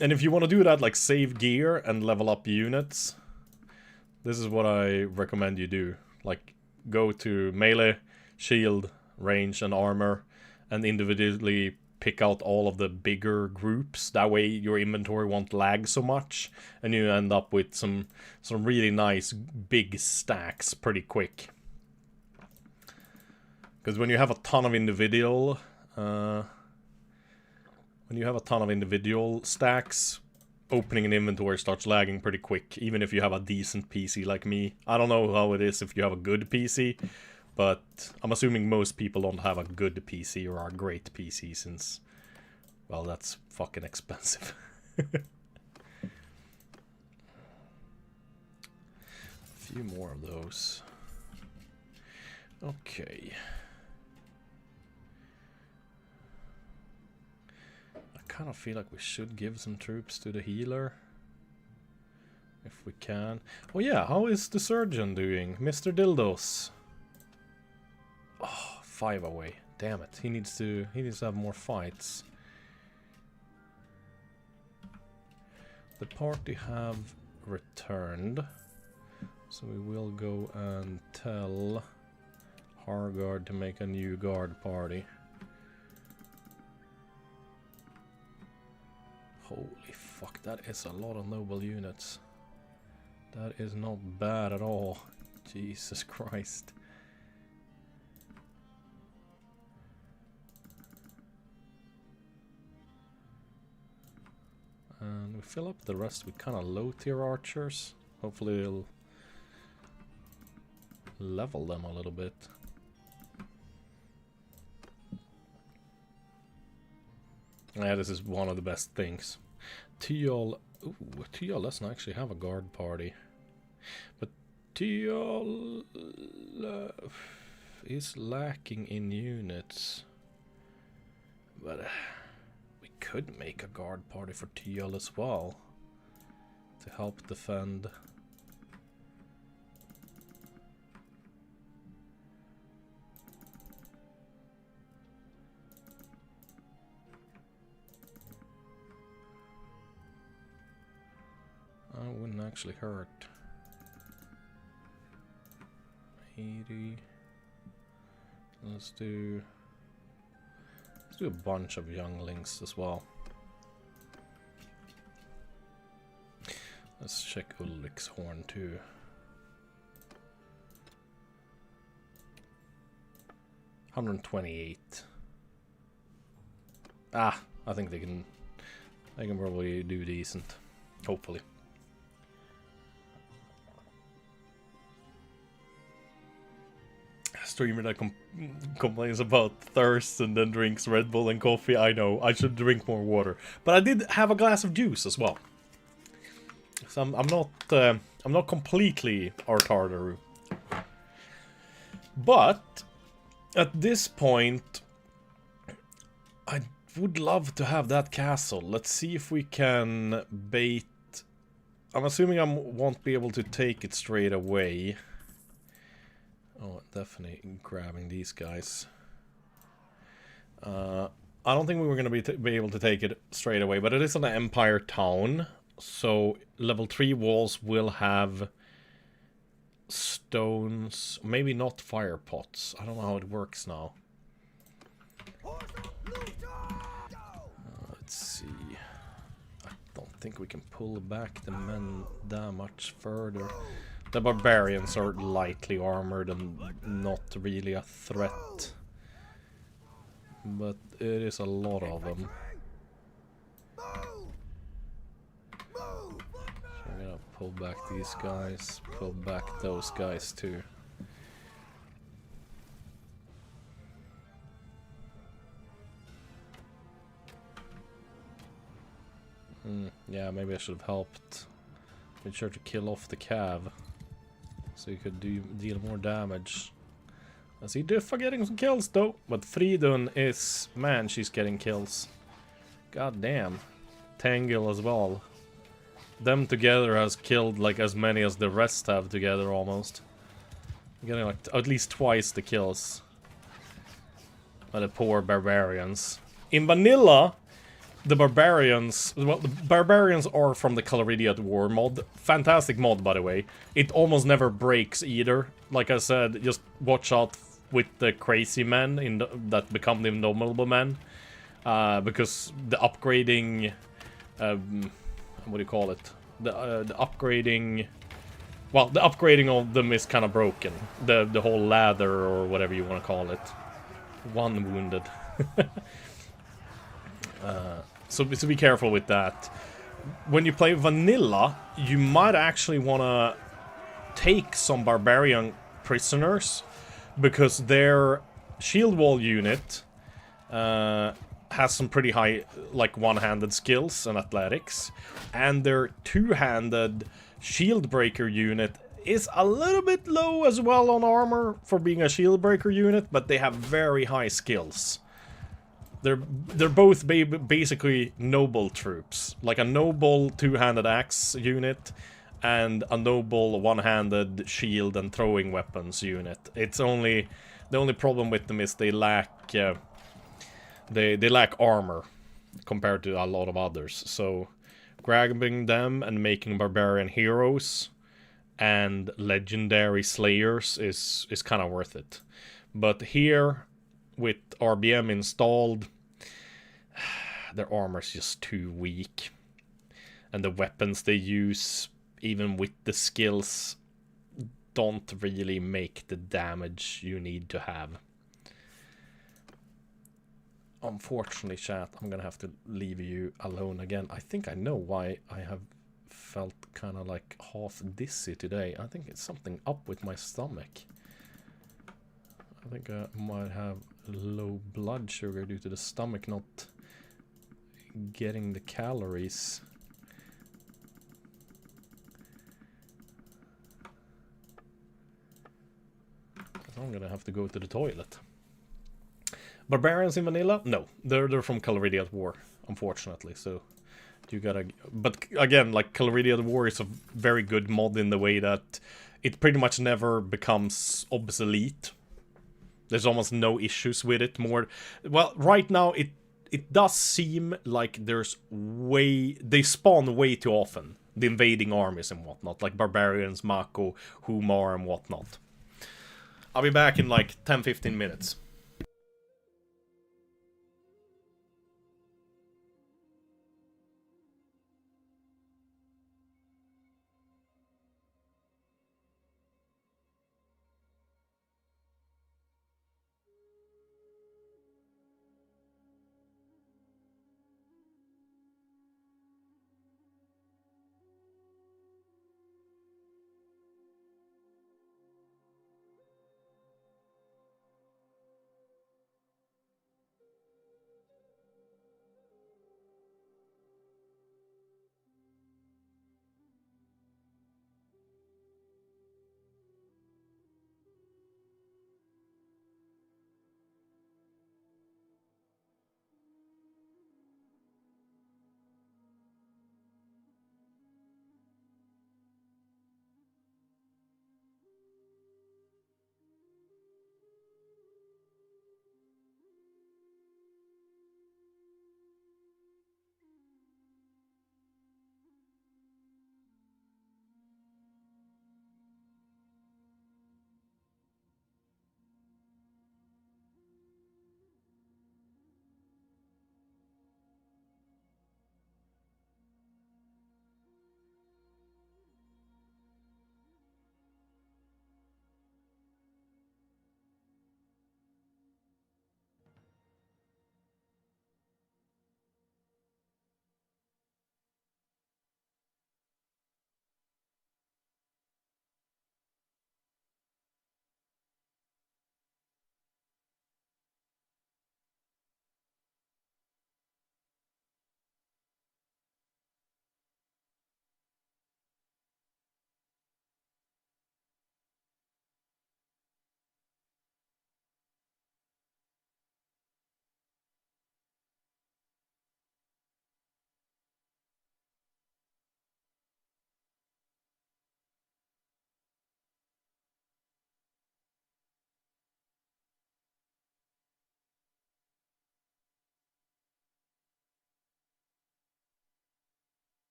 And if you want to do that, like save gear and level up units, this is what I recommend you do. Like, go to melee, shield, range, and armor, and individually pick out all of the bigger groups. That way your inventory won't lag so much, and you end up with some really nice big stacks pretty quick. Because when you have a ton of individual stacks, opening an inventory starts lagging pretty quick, even if you have a decent PC like me. I don't know how it is if you have a good PC, but I'm assuming most people don't have a good PC or a great PC since, well, that's fucking expensive. A few more of those. Okay. I kind of feel like we should give some troops to the healer. If we can. Oh yeah, how is the surgeon doing? Mr. Dildos. Oh, 5 away. Damn it. He needs to have more fights. The party have returned. So we will go and tell Hargard to make a new guard party. Holy fuck, that is a lot of noble units. That is not bad at all. Jesus Christ. And we fill up the rest with kind of low tier archers. Hopefully it'll level them a little bit. Yeah, this is one of the best things. Tyal... Ooh, Tyal doesn't actually have a guard party. But Tyal is lacking in units. But we could make a guard party for Tyal as well. To help defend. That wouldn't actually hurt. 80. Let's do a bunch of younglings as well. Let's check Ulrich's horn too. $128. Ah, I think they can probably do decent. Hopefully. Streamer that complains about thirst and then drinks Red Bull and coffee. I know, I should drink more water. But I did have a glass of juice as well. So I'm not completely Artardaru. But at this point, I would love to have that castle. Let's see if we can bait. I'm assuming I won't be able to take it straight away. Oh, definitely grabbing these guys. I don't think we were going to be able to take it straight away, but it is an Empire town. So level 3 walls will have stones, maybe not fire pots. I don't know how it works now. Let's see. I don't think we can pull back the men that much further. The barbarians are lightly armored and not really a threat. But it is a lot of them. pull back these guys, pull back those guys too. Yeah, maybe I should have helped. Made sure to kill off the cav, so you could deal more damage. I see Diffa getting some kills though, but Fridun is... man, she's getting kills. God damn. Tangle as well. Them together has killed like as many as the rest have together almost. Getting like at least twice the kills. By the poor barbarians. In vanilla, the barbarians... well, the barbarians are from the Coloridiat War mod. Fantastic mod, by the way. It almost never breaks either. Like I said, just watch out with the crazy men in the, that become the indomitable men. Because the upgrading... what do you call it? The upgrading... well, the upgrading of them is kind of broken. The whole ladder, or whatever you want to call it. One wounded. So be careful with that. When you play vanilla, you might actually want to take some barbarian prisoners, because their shield wall unit has some pretty high, like, one-handed skills and athletics, and their two-handed shield breaker unit is a little bit low as well on armor for being a shield breaker unit, but they have very high skills. They're both basically noble troops, like a noble two-handed axe unit and a noble one-handed shield and throwing weapons unit. It's only the only problem with them is they lack they lack armor compared to a lot of others. So grabbing them and making barbarian heroes and legendary slayers is kind of worth it. But here, with RBM installed, their armor's just too weak. And the weapons they use, even with the skills, don't really make the damage you need to have. Unfortunately, chat, I'm gonna have to leave you alone again. I think I know why I have felt kind of like half dizzy today. I think it's something up with my stomach. I think I might have low blood sugar due to the stomach not getting the calories. I'm gonna have to go to the toilet. Barbarians in vanilla? No, they're from Coloridiat War, unfortunately. So you gotta. But again, like, Coloridiat War is a very good mod in the way that it pretty much never becomes obsolete. There's almost no issues with it. More, well, right now it does seem like there's they spawn way too often. The invading armies and whatnot, like barbarians, Mako, Humar, and whatnot. I'll be back in like 10-15 minutes.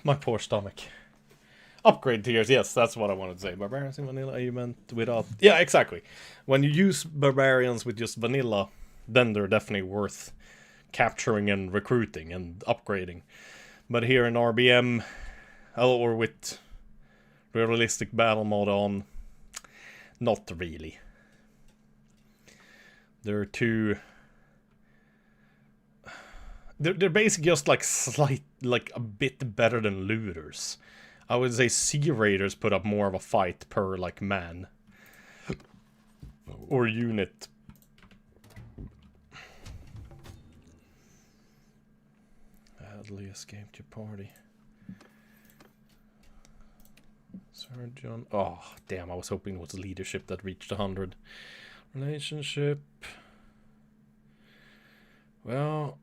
My poor stomach. Upgrade tiers, yes, that's what I wanted to say. Barbarians in vanilla, you meant without... Yeah, exactly. When you use barbarians with just vanilla, then they're definitely worth capturing and recruiting and upgrading. But here in RBM, or with realistic battle mode on, not really. They're too... They're basically just like a bit better than looters. I would say Sea Raiders put up more of a fight per like man or unit. Hadley escaped your party. Surgeon. Oh, damn, I was hoping it was leadership that reached 100. Relationship. Well,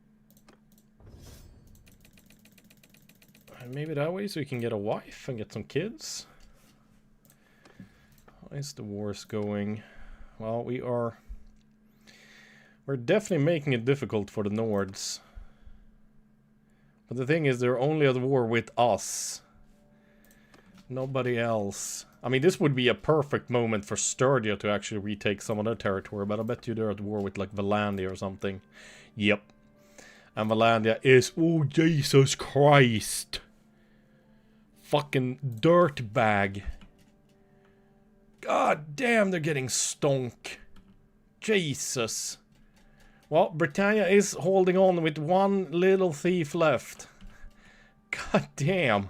maybe that way so you can get a wife and get some kids. How is the wars going? Well, we're definitely making it difficult for the Nords. But the thing is, they're only at war with us. Nobody else. I mean, this would be a perfect moment for Sturgia to actually retake some of their territory, but I bet you they're at war with like Valandia or something. Yep. And Valandia is, oh Jesus Christ. Fucking dirtbag. God damn, they're getting stonk. Jesus. Well, Britannia is holding on with one little thief left. God damn.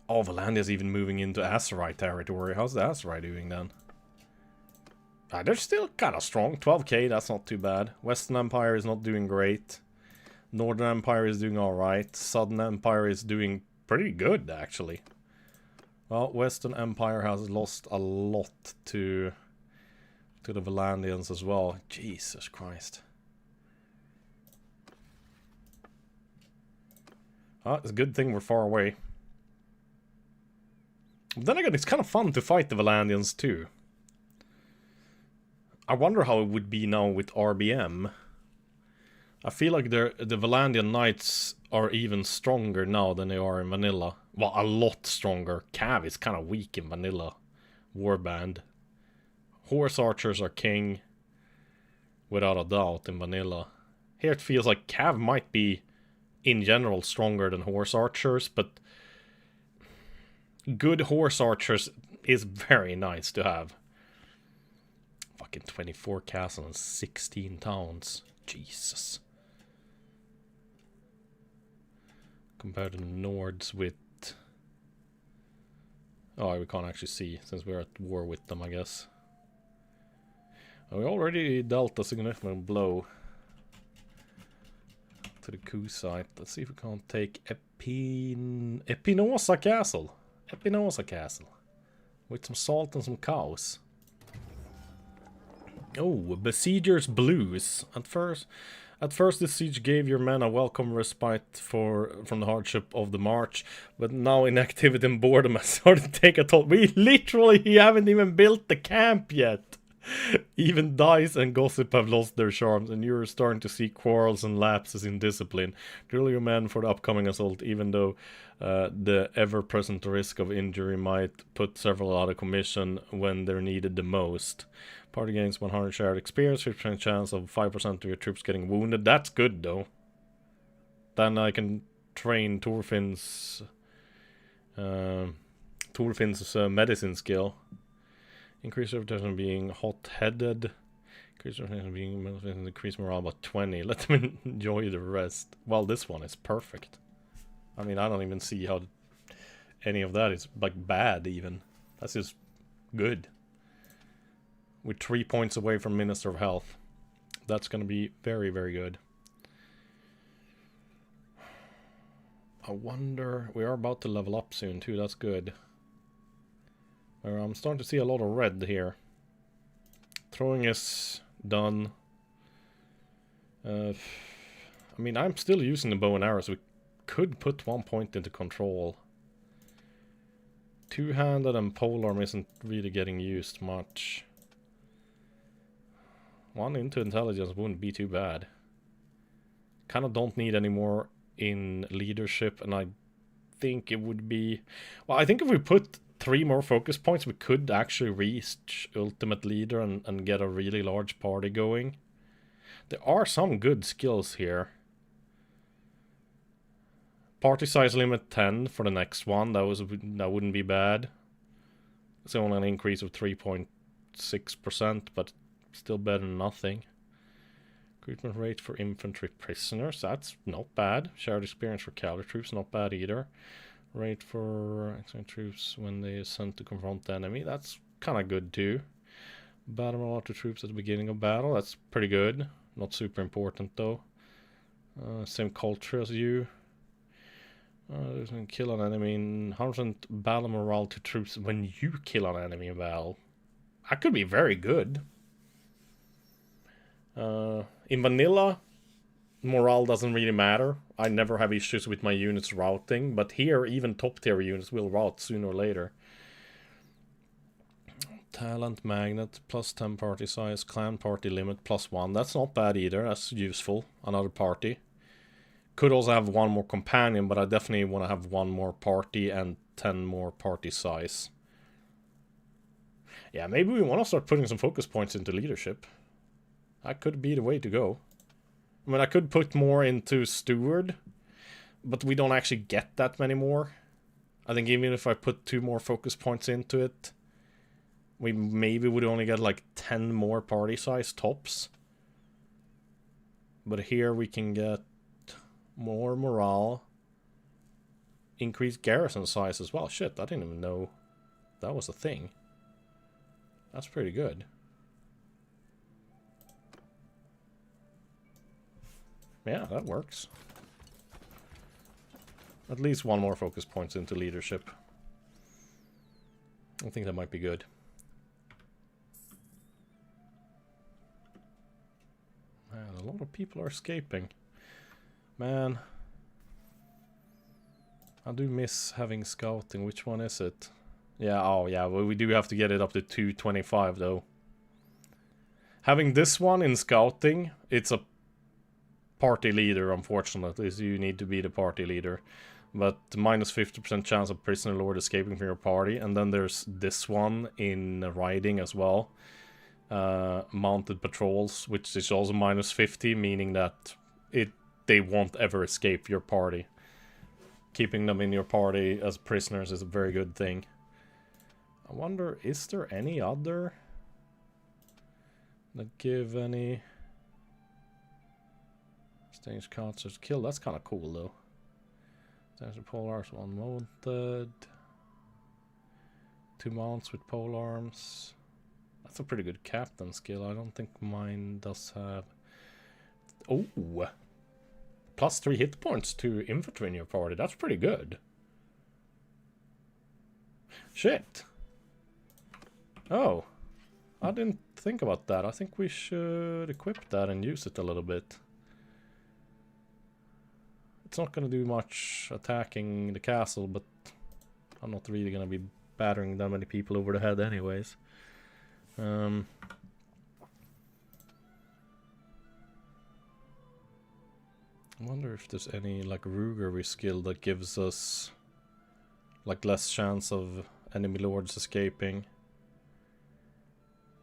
Oh, Valandia's even moving into Azerite territory. How's the Azerite doing then? They're still kind of strong. 12k, that's not too bad. Western Empire is not doing great. Northern Empire is doing alright. Southern Empire is doing pretty good, actually. Well, Western Empire has lost a lot to the Valandians as well. Jesus Christ. It's a good thing we're far away. But then again, it's kind of fun to fight the Valandians too. I wonder how it would be now with RBM. I feel like the Valandian Knights are even stronger now than they are in vanilla. Well, a lot stronger. Cav is kind of weak in vanilla warband. Horse archers are king, without a doubt, in vanilla. Here it feels like Cav might be, in general, stronger than horse archers, but good horse archers is very nice to have. Fucking 24 castles and 16 towns. Jesus. Compared to the Nords with... Oh, we can't actually see, since we're at war with them, I guess. We already dealt a significant blow to the coup site. Let's see if we can't take Epinosa Castle. Epinosa Castle. With some salt and some cows. Oh, Besieger's Blues. At first this siege gave your men a welcome respite from the hardship of the march, but now inactivity and boredom has started to take a toll. We literally haven't even built the camp yet. Even dice and gossip have lost their charms, and you're starting to see quarrels and lapses in discipline. Drill your men for the upcoming assault, even though the ever-present risk of injury might put several out of commission when they're needed the most. Party gains 100 shared experience, 50% chance of 5% of your troops getting wounded. That's good, though. Then I can train Thorfin's medicine skill. Increase reputation being hot-headed. Increase reputation being increase morale by 20. Let them enjoy the rest. Well, this one is perfect. I mean, I don't even see how any of that is like bad even. That's just good. We're 3 points away from Minister of Health. That's going to be very, very good. I wonder... We are about to level up soon too, that's good. I'm starting to see a lot of red here. Throwing is done. I mean, I'm still using the bow and arrows. We could put 1 point into control. Two-handed and polearm isn't really getting used much. 1 into intelligence wouldn't be too bad. Kind of don't need any more in leadership, and I think it would be... Well, I think if we put 3 more focus points, we could actually reach Ultimate Leader and get a really large party going. There are some good skills here. Party size limit 10 for the next one. That wouldn't be bad. It's only an increase of 3.6%, but still better than nothing. Recruitment rate for infantry prisoners. That's not bad. Shared experience for cavalry troops. Not bad either. Rate for troops when they are sent to confront the enemy. That's kind of good too. Battle morale to troops at the beginning of battle. That's pretty good. Not super important though. Same culture as you. Kill an enemy in 100% battle morale to troops when you kill an enemy in battle. That could be very good. In vanilla, morale doesn't really matter. I never have issues with my units routing, but here even top tier units will route sooner or later. Talent magnet, plus 10 party size, clan party limit, plus 1. That's not bad either, that's useful. Another party. Could also have 1 more companion, but I definitely want to have 1 more party and 10 more party size. Yeah, maybe we want to start putting some focus points into leadership. That could be the way to go. I mean, I could put more into steward, but we don't actually get that many more. I think even if I put 2 more focus points into it, we maybe would only get like 10 more party size tops. But here we can get more morale, increased garrison size as well. Shit, I didn't even know that was a thing. That's pretty good. Yeah, that works. At least 1 more focus points into leadership. I think that might be good. Man, a lot of people are escaping. Man. I do miss having scouting. Which one is it? Yeah, oh yeah, well, we do have to get it up to 225 though. Having this one in scouting, it's a party leader, unfortunately, so you need to be the party leader. But minus 50% chance of prisoner lord escaping from your party. And then there's this one in riding as well. Mounted patrols, which is also minus 50, meaning that they won't ever escape your party. Keeping them in your party as prisoners is a very good thing. I wonder, is there any other that give any... Stage concerts kill? That's kind of cool though. There's a polearms, 1 mounted. 2 mounts with polearms. That's a pretty good captain skill. I don't think mine does have... Oh! Plus 3 hit points to infantry in your party. That's pretty good. Shit. Oh. I didn't think about that. I think we should equip that and use it a little bit. It's not going to do much attacking the castle, but I'm not really going to be battering that many people over the head anyways. I wonder if there's any like Rugery skill that gives us like less chance of enemy lords escaping.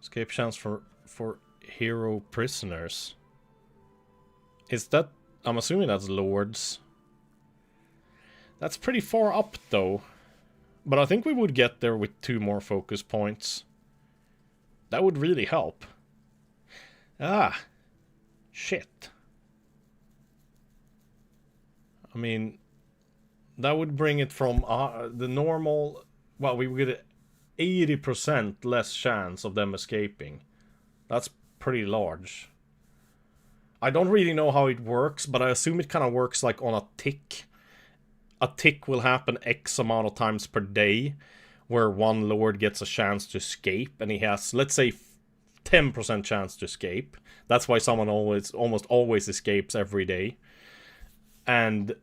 Escape chance for hero prisoners. Is that... I'm assuming that's lords. That's pretty far up though. But I think we would get there with 2 more focus points. That would really help. Ah. Shit. I mean, that would bring it from the normal... Well, we would get 80% less chance of them escaping. That's pretty large. I don't really know how it works, but I assume it kind of works like on a tick. A tick will happen X amount of times per day, where 1 lord gets a chance to escape, and he has, let's say, 10% chance to escape. That's why someone almost always escapes every day. And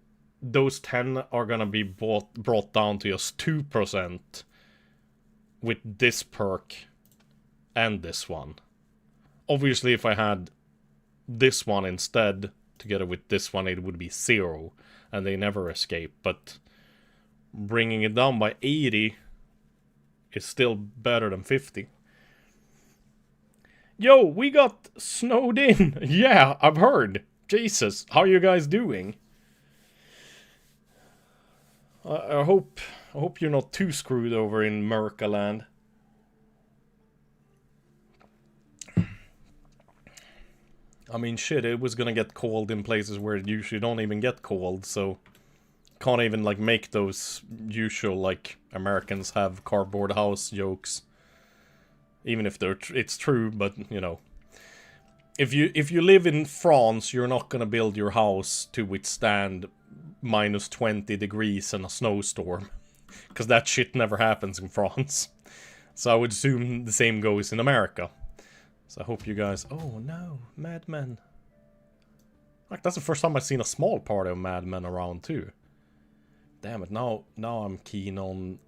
those 10 are gonna be brought down to just 2% with this perk and this one. Obviously, if I had this one instead, together with this one, it would be 0, and they never escape. But bringing it down by 80 is still better than 50. Yo, we got snowed in. Yeah, I've heard. Jesus, how you guys doing? I hope you're not too screwed over in Mercaland. I mean, shit, it was gonna get cold in places where it usually don't even get cold, so can't even, like, make those usual, like, Americans have cardboard house jokes. Even if it's true, but, you know. If you live in France, you're not gonna build your house to withstand minus 20 degrees and a snowstorm. Because that shit never happens in France. So I would assume the same goes in America. So I hope you guys... Oh no, Mad Men. Like, that's the first time I've seen a small party of Mad Men around too. Damn it, now I'm keen on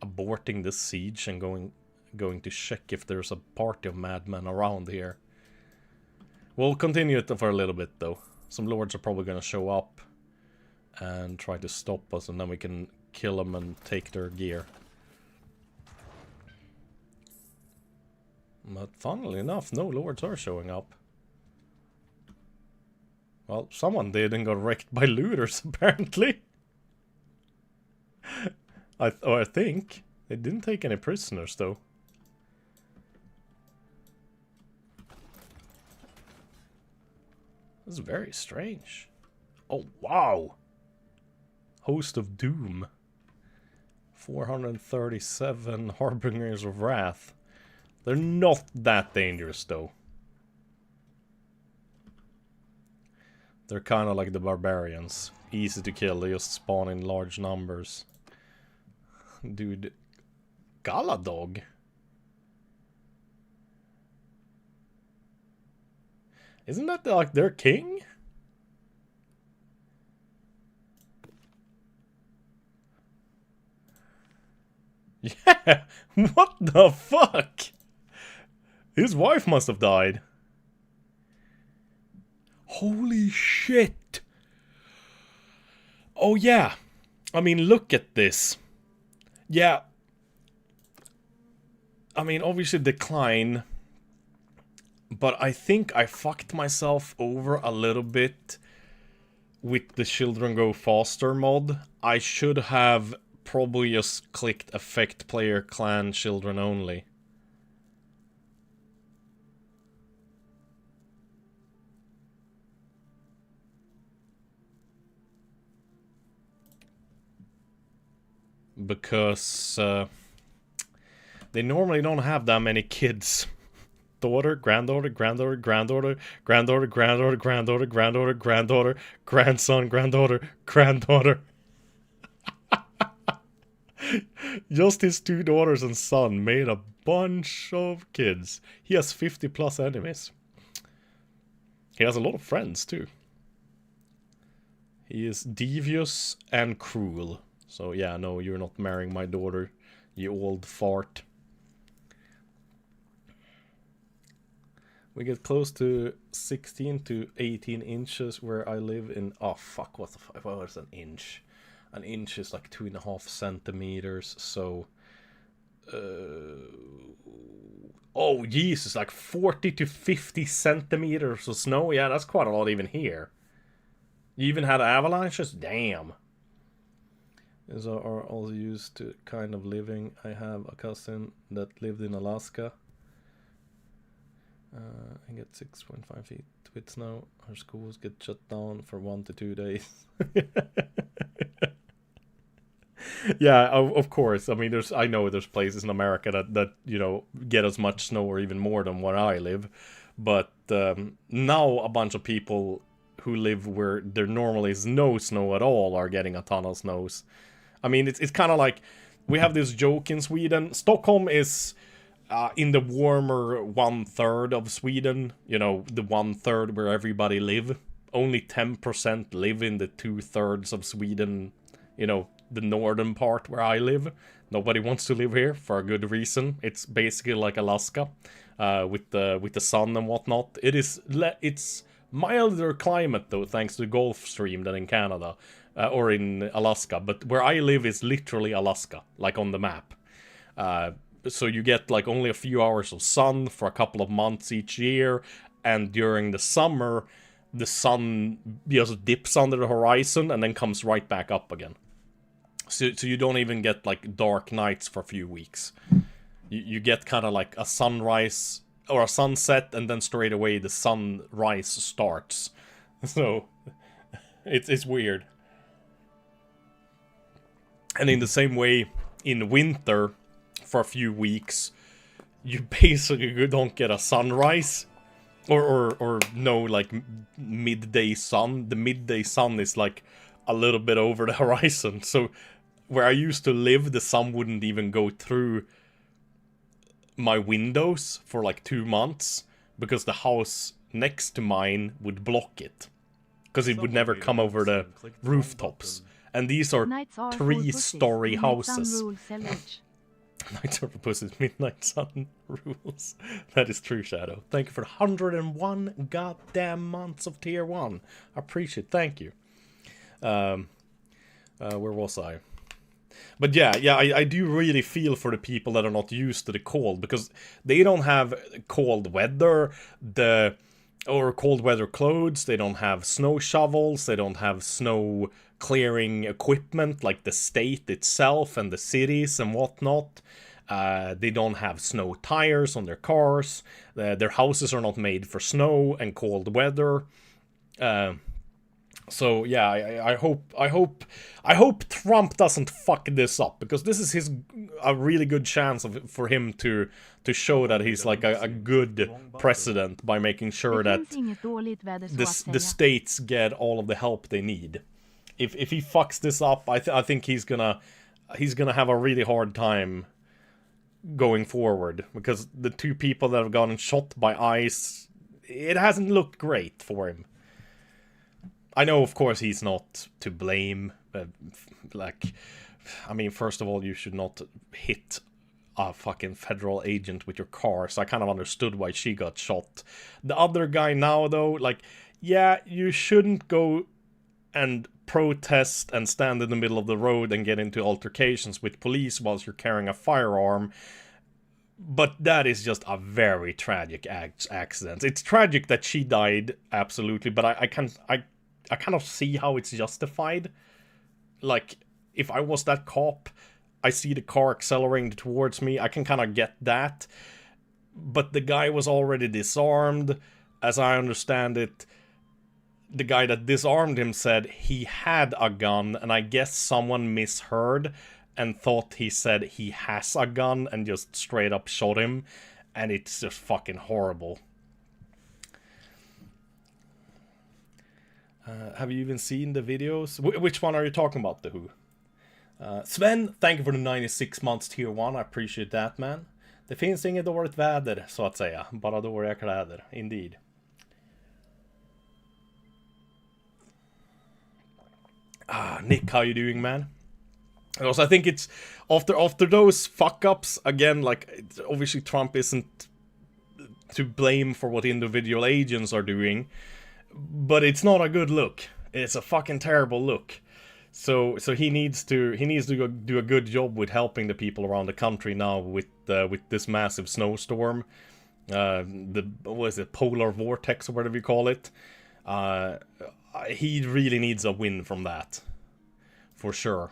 aborting this siege and going to check if there's a party of Mad Men around here. We'll continue it for a little bit though. Some lords are probably gonna show up and try to stop us, and then we can kill them and take their gear. But funnily enough, no lords are showing up. Well, someone did and got wrecked by looters, apparently. I think. They didn't take any prisoners, though. This is very strange. Oh, wow! Host of Doom. 437 Harbingers of Wrath. They're not that dangerous, though. They're kind of like the barbarians. Easy to kill, they just spawn in large numbers. Dude. Galadog? Isn't that like their king? Yeah! What the fuck? His wife must have died. Holy shit! Oh yeah. I mean, look at this. Yeah. I mean, obviously decline. But I think I fucked myself over a little bit with the Children Go Faster mod. I should have probably just clicked Affect Player Clan Children Only. Because they normally don't have that many kids. Daughter, granddaughter, granddaughter, granddaughter, granddaughter, granddaughter, granddaughter, granddaughter, granddaughter, grandson, granddaughter, granddaughter. Just his 2 daughters and son made a bunch of kids. He has 50 plus enemies. He has a lot of friends too. He is devious and cruel. So yeah, no, you're not marrying my daughter, you old fart. We get close to 16 to 18 inches where I live in... Oh fuck, what is an inch? An inch is like 2.5 centimeters, so... Oh Jesus, like 40 to 50 centimeters of snow? Yeah, that's quite a lot even here. You even had avalanches? Damn. These are all used to kind of living. I have a cousin that lived in Alaska. I get 6.5 feet with snow. Her schools get shut down for 1 to 2 days. Yeah, of course. I mean, I know there's places in America that you know get as much snow or even more than where I live. But now a bunch of people who live where there normally is no snow at all are getting a ton of snows. I mean, it's kind of like we have this joke in Sweden. Stockholm is in the warmer 1/3 of Sweden. You know, the 1/3 where everybody live. Only 10% live in the 2/3 of Sweden. You know, the northern part where I live. Nobody wants to live here for a good reason. It's basically like Alaska, with the sun and whatnot. It's Milder climate, though, thanks to the Gulf Stream than in Canada. Or in Alaska. But where I live is literally Alaska, like on the map. So you get like only a few hours of sun for a couple of months each year. And during the summer, the sun just dips under the horizon and then comes right back up again. So you don't even get like dark nights for a few weeks. You get kind of like a sunrise or a sunset, and then straight away the sunrise starts. So it's weird. And in the same way, in winter, for a few weeks, you basically don't get a sunrise. Or no, like, midday sun. The midday sun is, like, a little bit over the horizon. So, where I used to live, the sun wouldn't even go through my windows for, like, 2 months. Because the house next to mine would block it. Because it would never come over the rooftops. And these are Nights are 3-story houses. Nights are for pussies, Midnight Sun rules. That is true, Shadow. Thank you for 101 goddamn months of tier 1. I appreciate it. Thank you. Where was I? But yeah, I do really feel for the people that are not used to the cold, because they don't have cold weather, or cold weather clothes, they don't have snow shovels, they don't have snow clearing equipment like the state itself and the cities and whatnot. They don't have snow tires on their cars. Their houses are not made for snow and cold weather. So yeah, I hope Trump doesn't fuck this up, because this is a really good chance for him to show that he's like a good president by making sure that the states get all of the help they need. If he fucks this up, I think he's gonna have a really hard time going forward, because the 2 people that have gotten shot by ice, it hasn't looked great for him. I know, of course, he's not to blame. Like, I mean, first of all, you should not hit a fucking federal agent with your car, so I kind of understood why she got shot. The other guy now, though, like, yeah, you shouldn't go and protest and stand in the middle of the road and get into altercations with police whilst you're carrying a firearm. But that is just a very tragic accident. It's tragic that she died, absolutely, but I kind of see how it's justified. Like, if I was that cop, I see the car accelerating towards me, I can kind of get that. But the guy was already disarmed. As I understand it, the guy that disarmed him said he had a gun, and I guess someone misheard and thought he said he has a gun and just straight up shot him. And it's just fucking horrible. Have you even seen the videos? Which one are you talking about, the Who? Sven, thank you for the 96 months tier 1. I appreciate that, man. Det finns inget dåligt väder, så att säga. Bara dåliga kläder. Indeed. Nick, how you doing, man? Because I think it's after those fuck-ups, again, like, obviously Trump isn't to blame for what individual agents are doing, but it's not a good look. It's a fucking terrible look. So he needs to go do a good job with helping the people around the country now with this massive snowstorm, what is it, polar vortex or whatever you call it. He really needs a win from that, for sure.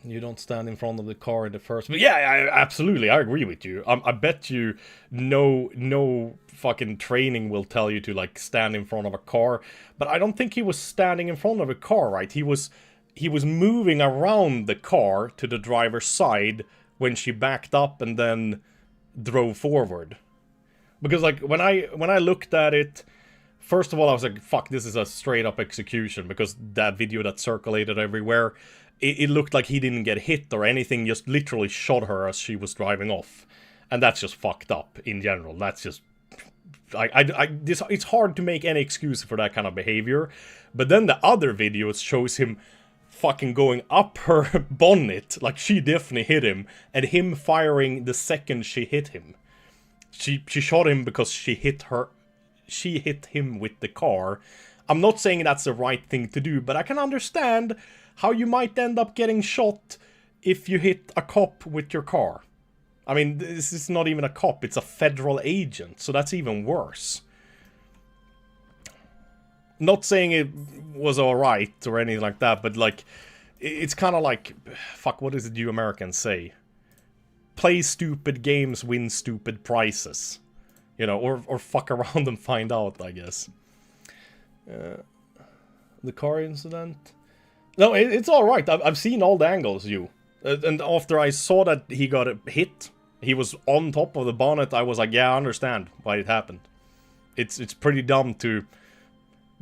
You don't stand in front of the car in the first... But yeah, absolutely, I agree with you. I bet you no fucking training will tell you to, like, stand in front of a car. But I don't think he was standing in front of a car, right? He was moving around the car to the driver's side when she backed up and then drove forward. Because, like, when I looked at it, first of all, I was like, fuck, this is a straight-up execution. Because that video that circulated everywhere... It looked like he didn't get hit or anything, just literally shot her as she was driving off. And that's just fucked up in general. That's just... it's hard to make any excuse for that kind of behavior. But then the other videos shows him fucking going up her bonnet, like she definitely hit him, and him firing the second she hit him. She shot him because she hit him with the car. I'm not saying that's the right thing to do, but I can understand how you might end up getting shot if you hit a cop with your car. I mean, this is not even a cop, it's a federal agent, so that's even worse. Not saying it was alright or anything like that, but like, it's kind of like, fuck, what is it you Americans say? Play stupid games, win stupid prizes. You know, or fuck around and find out, I guess. The car incident? No, it's alright, I've seen all the angles, you. And after I saw that he got hit, he was on top of the bonnet, I was like, yeah, I understand why it happened. It's pretty dumb to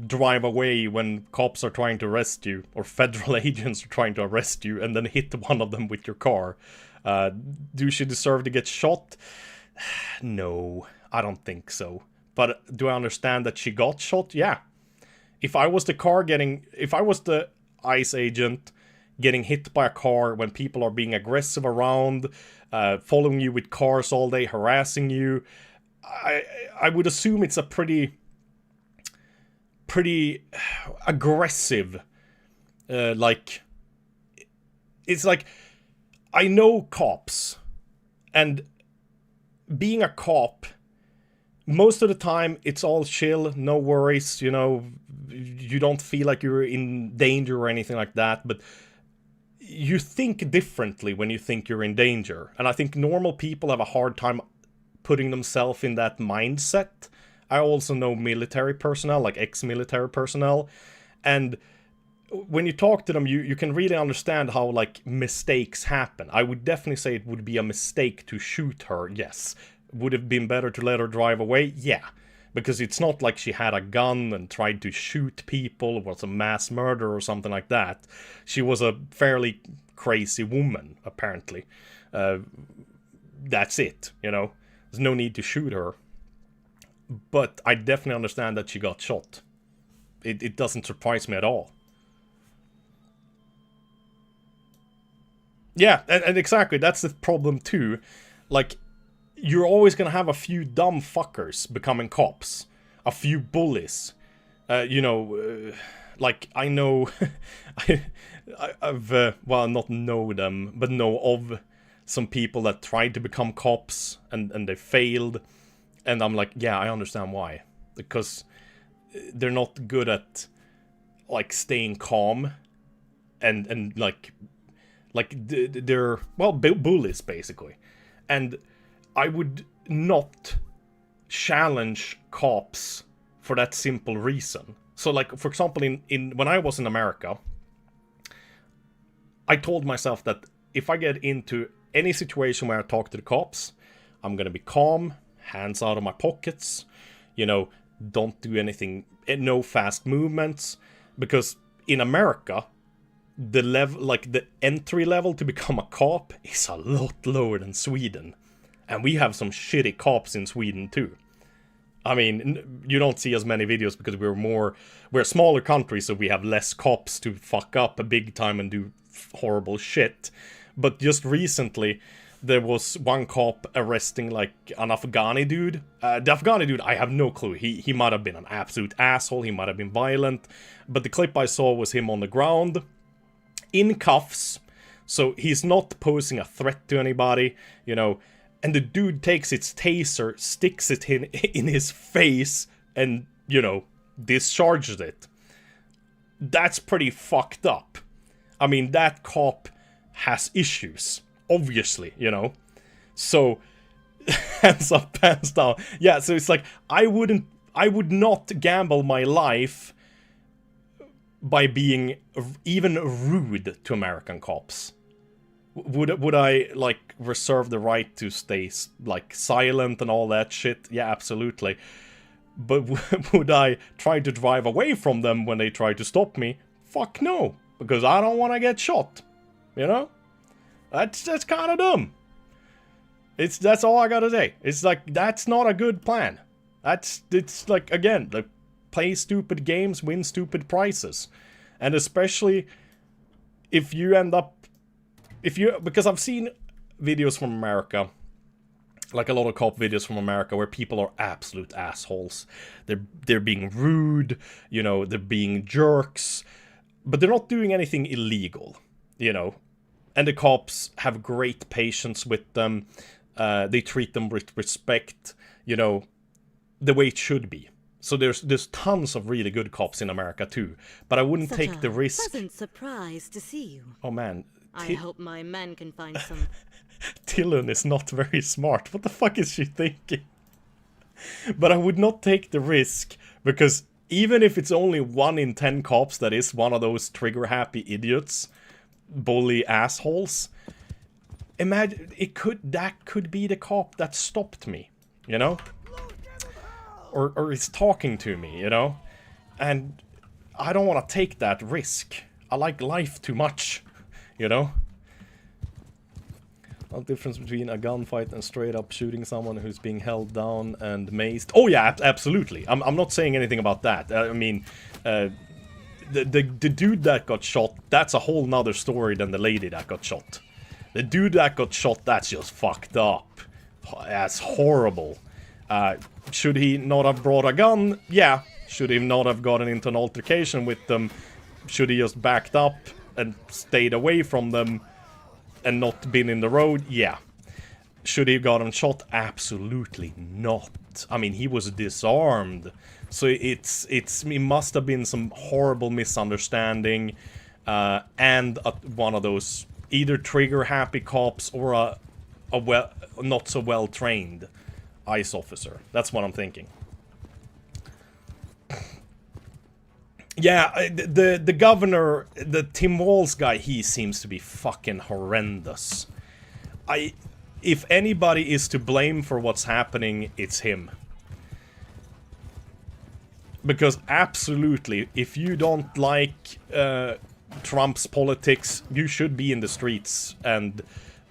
drive away when cops are trying to arrest you, or federal agents are trying to arrest you, and then hit one of them with your car. Do she deserve to get shot? No, I don't think so. But do I understand that she got shot? Yeah. If I was the ICE agent getting hit by a car when people are being aggressive around, following you with cars all day, harassing you, I would assume it's a pretty aggressive, like, it's like, I know cops, and being a cop, most of the time it's all chill, no worries, you know, you don't feel like you're in danger or anything like that, but you think differently when you think you're in danger, and I think normal people have a hard time putting themselves in that mindset. I also know military personnel, like ex-military personnel, and when you talk to them, you can really understand how, like, mistakes happen. I would definitely say it would be a mistake to shoot her, yes. Would have been better to let her drive away? Yeah. Because it's not like she had a gun and tried to shoot people, was a mass murder or something like that. She was a fairly crazy woman, apparently. That's it, you know? There's no need to shoot her. But I definitely understand that she got shot. It doesn't surprise me at all. Yeah, and exactly, that's the problem too. Like, you're always gonna have a few dumb fuckers becoming cops. A few bullies. Like, I know... I've, well, not know them, but know of some people that tried to become cops, and they failed. And I'm like, yeah, I understand why. Because they're not good at, like, staying calm. And like they're, well, bullies, basically. And I would not challenge cops for that simple reason. So, like, for example, in when I was in America, I told myself that if I get into any situation where I talk to the cops, I'm gonna be calm, hands out of my pockets, you know, don't do anything, no fast movements, because in America, the level, like the entry level to become a cop is a lot lower than Sweden. And we have some shitty cops in Sweden too. I mean, you don't see as many videos because we're a smaller country, so we have less cops to fuck up a big time and do horrible shit. But just recently, there was one cop arresting, like, an Afghani dude. The Afghani dude, I have no clue. He might have been an absolute asshole, he might have been violent. But the clip I saw was him on the ground, in cuffs, so he's not posing a threat to anybody, you know, and the dude takes its taser, sticks it in his face, and, you know, discharges it. That's pretty fucked up. I mean, that cop has issues, obviously, you know. So, hands up, hands down. Yeah, so it's like, I would not gamble my life by being even rude to American cops. Would I, like, reserve the right to stay, like, silent and all that shit? Yeah, absolutely. But would I try to drive away from them when they try to stop me? Fuck no, because I don't want to get shot, you know? That's kind of dumb. That's all I gotta say. It's like, that's not a good plan. It's like, again, like, play stupid games, win stupid prizes. And especially if you end up... Because I've seen videos from America, like a lot of cop videos from America, where people are absolute assholes. They're being rude, you know, they're being jerks, but they're not doing anything illegal, you know. And the cops have great patience with them. They treat them with respect, you know, the way it should be. So there's tons of really good cops in America too. But I wouldn't take the risk. Pleasant surprise to see you. Oh man. I hope my men can find some. Tillun is not very smart. What the fuck is she thinking? But I would not take the risk, because even if it's only 1 in 10 cops that is one of those trigger-happy idiots, bully assholes, imagine that could be the cop that stopped me, you know? Or is talking to me, you know? And I don't want to take that risk. I like life too much, you know? What difference between a gunfight and straight up shooting someone who's being held down and mazed? Oh yeah, absolutely. I'm not saying anything about that. I mean, the dude that got shot, that's a whole nother story than the lady that got shot. The dude that got shot, that's just fucked up. That's horrible. Should he not have brought a gun? Yeah. Should he not have gotten into an altercation with them? Should he just backed up and stayed away from them and not been in the road? Yeah. Should he have gotten shot? Absolutely not. I mean, he was disarmed. So it must have been some horrible misunderstanding, and one of those either trigger-happy cops or a not so well-trained ICE officer. That's what I'm thinking. Yeah, the governor, the Tim Walz guy, he seems to be fucking horrendous. If anybody is to blame for what's happening, it's him. Because absolutely, if you don't like Trump's politics, you should be in the streets, and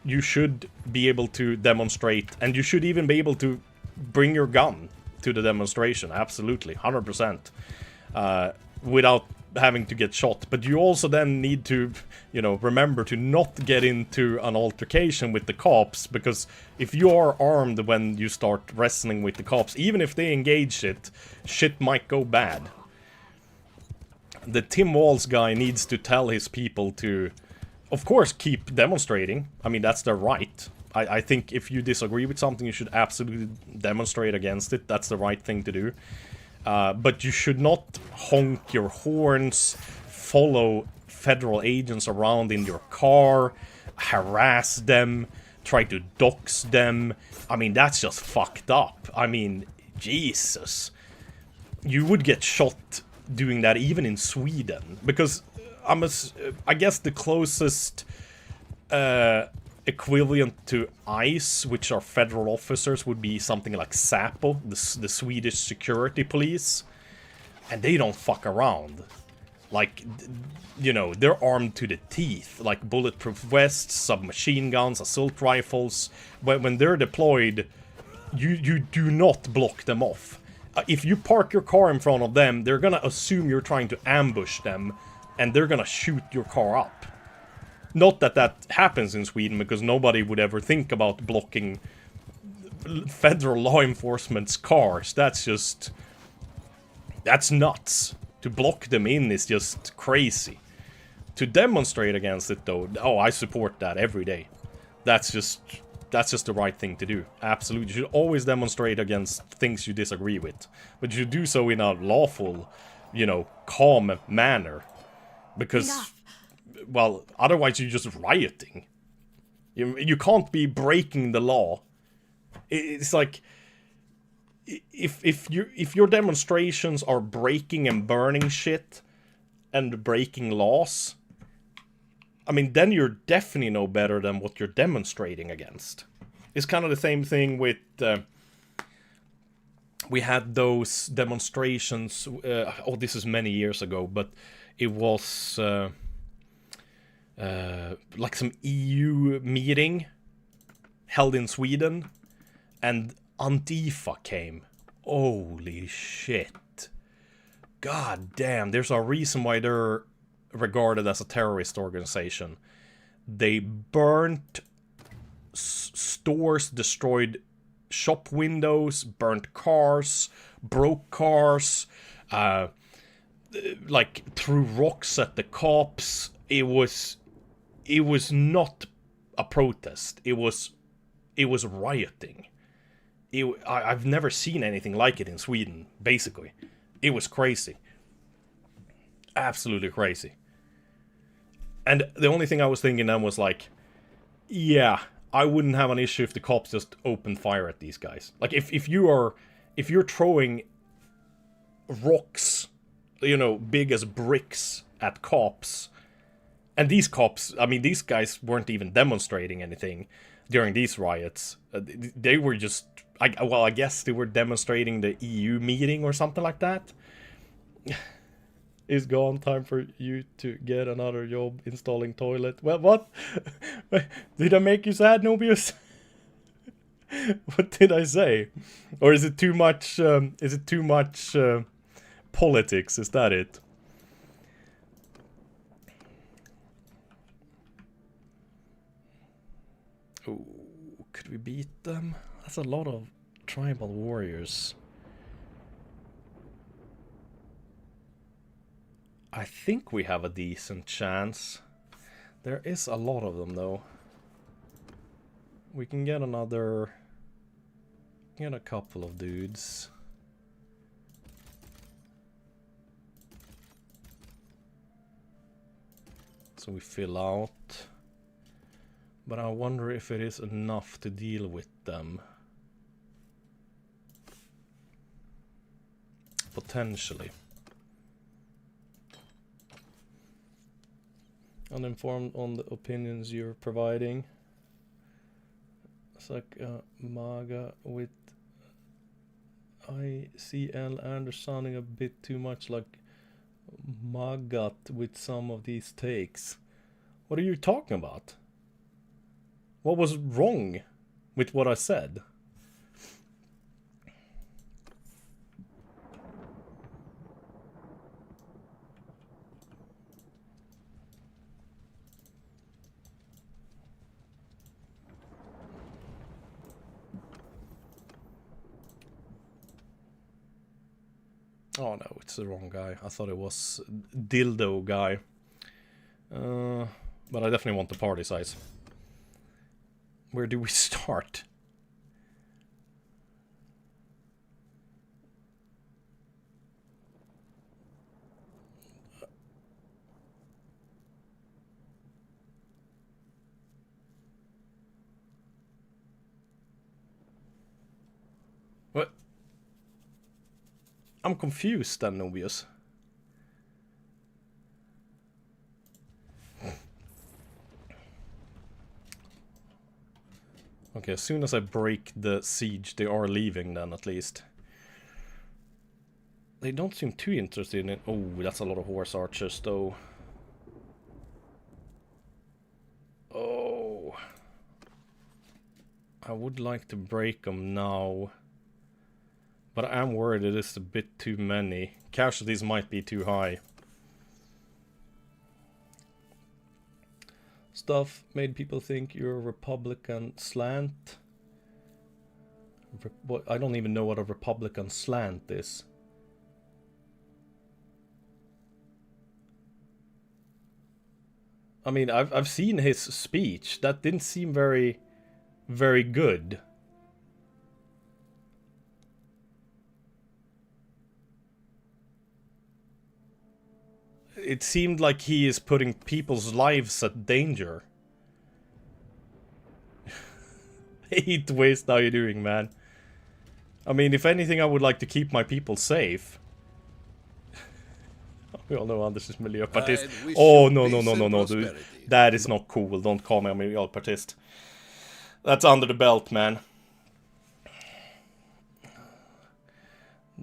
you should be able to demonstrate, and you should even be able to bring your gun to the demonstration, absolutely, 100%, without having to get shot. But you also then need to, you know, remember to not get into an altercation with the cops, because if you are armed when you start wrestling with the cops, even if they engage it, shit might go bad. The Tim Walz guy needs to tell his people to, of course, keep demonstrating. I mean, that's their right. I think if you disagree with something, you should absolutely demonstrate against it. That's the right thing to do. But you should not honk your horns, follow federal agents around in your car, harass them, try to dox them. I mean, that's just fucked up. I mean, Jesus. You would get shot doing that even in Sweden. Because I guess the closest equivalent to ICE, which are federal officers, would be something like SAPO, the Swedish security police. And they don't fuck around. Like, you know, they're armed to the teeth. Like bulletproof vests, submachine guns, assault rifles. When they're deployed, you do not block them off. If you park your car in front of them, they're gonna assume you're trying to ambush them, and they're gonna shoot your car up. Not that that happens in Sweden, because nobody would ever think about blocking federal law enforcement's cars. That's just... that's nuts. To block them in is just crazy. To demonstrate against it, though, oh, I support that every day. That's just the right thing to do. Absolutely. You should always demonstrate against things you disagree with. But you should do so in a lawful, you know, calm manner. Because... enough. Well, otherwise you're just rioting. You can't be breaking the law. It's like... If your demonstrations are breaking and burning shit and breaking laws, I mean, then you're definitely no better than what you're demonstrating against. It's kind of the same thing with... we had those demonstrations... oh, this is many years ago, but it was... like some EU meeting held in Sweden, and Antifa came. Holy shit. God damn, there's a reason why they're regarded as a terrorist organization. They burnt stores, destroyed shop windows, burnt cars, broke cars, like threw rocks at the cops. It was not a protest. It was rioting. I've never seen anything like it in Sweden, basically. It was crazy. Absolutely crazy. And the only thing I was thinking then was like, yeah, I wouldn't have an issue if the cops just opened fire at these guys. Like, if you're throwing rocks, you know, big as bricks at cops, and these cops, I mean, these guys weren't even demonstrating anything during these riots. They were just, I guess they were demonstrating the EU meeting or something like that. Is gone. Time for you to get another job installing toilet. Well, what? Did I make you sad, Nobius? What did I say? Or is it too much? Is it too much politics? Is that it? Oh, could we beat them? That's a lot of tribal warriors. I think we have a decent chance. There is a lot of them, though. We can get another... Get a couple of dudes. So we fill out. But I wonder if it is enough to deal with them. Potentially. Uninformed on the opinions you're providing. It's like MAGA with ICL and sounding a bit too much like MAGAT with some of these takes. What are you talking about? What was wrong with what I said? Oh no, it's the wrong guy. I thought it was Dildo guy. But I definitely want the party size. Where do we start? What? I'm confused then, Nobius. Okay, as soon as I break the siege, they are leaving then, at least. They don't seem too interested in it. Oh, that's a lot of horse archers, though. Oh. I would like to break them now. But I am worried it is a bit too many. Casualties might be too high. Stuff made people think you're a Republican slant. I don't even know what a Republican slant is. I mean, I've seen his speech. That didn't seem very good. It seemed like he is putting people's lives at danger. 8 waste, how you doing, man? I mean, if anything, I would like to keep my people safe. We all know Anders is miljöpartist. Oh, no, dude. That is not cool. Don't call me a miljöpartist. That's under the belt, man.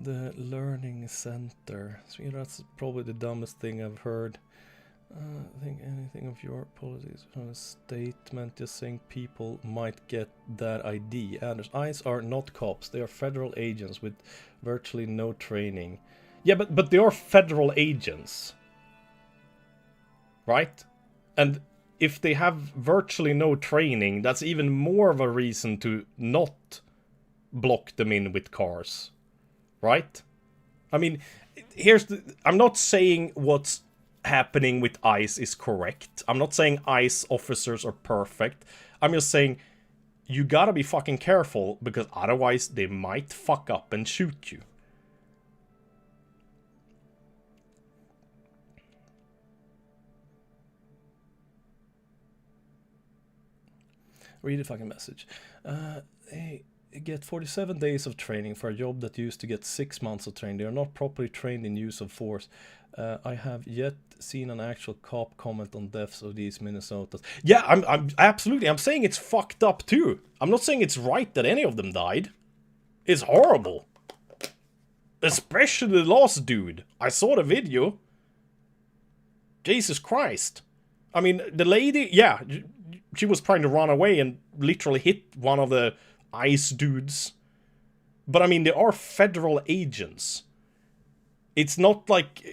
The learning center. So, you know, that's probably the dumbest thing I've heard. I think anything of your politics from a statement just saying people might get that ID. Anders, ICE are not cops. They are federal agents with virtually no training. Yeah, but they are federal agents. right? And if they have virtually no training, that's even more of a reason to not block them in with cars, right? I mean, I'm not saying what's happening with ICE is correct. I'm not saying ICE officers are perfect. I'm just saying you gotta be fucking careful, because otherwise they might fuck up and shoot you. Read the fucking message. Hey, get 47 days of training for a job that used to get 6 months of training. They are not properly trained in use of force. I have yet seen an actual cop comment on deaths of these Minnesotas. Yeah, I'm absolutely. I'm saying it's fucked up too. I'm not saying it's right that any of them died. It's horrible. Especially the last dude. I saw the video. Jesus Christ. I mean, the lady, yeah, she was trying to run away and literally hit one of the ICE dudes. But I mean, they are federal agents. It's not like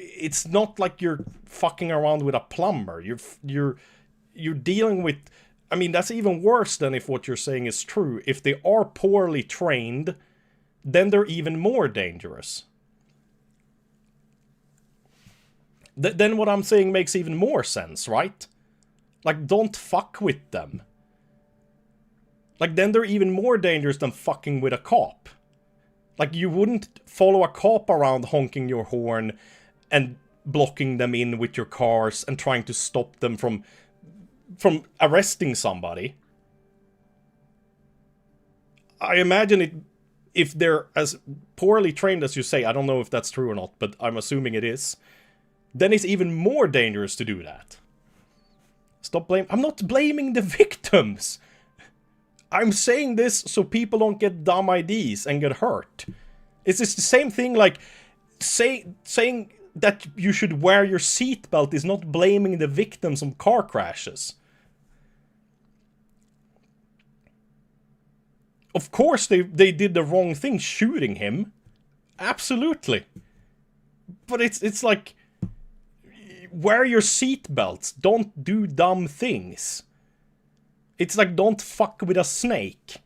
you're fucking around with a plumber. You're dealing with. I mean, that's even worse than if what you're saying is true. If they are poorly trained, then they're even more dangerous. Then what I'm saying makes even more sense, right? Like, don't fuck with them. Like, then they're even more dangerous than fucking with a cop. Like, you wouldn't follow a cop around honking your horn and blocking them in with your cars and trying to stop them from arresting somebody. I imagine it, if they're as poorly trained as you say, I don't know if that's true or not, but I'm assuming it is, then it's even more dangerous to do that. Stop blaming. I'm not blaming the victims. I'm saying this so people don't get dumb IDs and get hurt. It's just the same thing like saying that you should wear your seatbelt is not blaming the victims of car crashes. Of course they did the wrong thing shooting him. Absolutely. But it's like, wear your seatbelts. Don't do dumb things. It's like, don't fuck with a snake.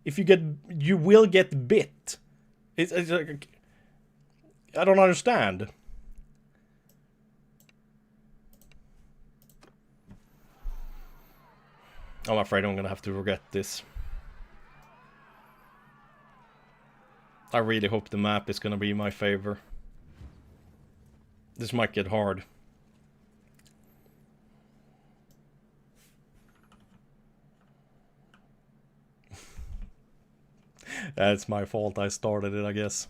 If you will get bit. It's like, I don't understand. I'm afraid I'm gonna have to regret this. I really hope the map is gonna be in my favor. This might get hard. That's my fault, I started it, I guess.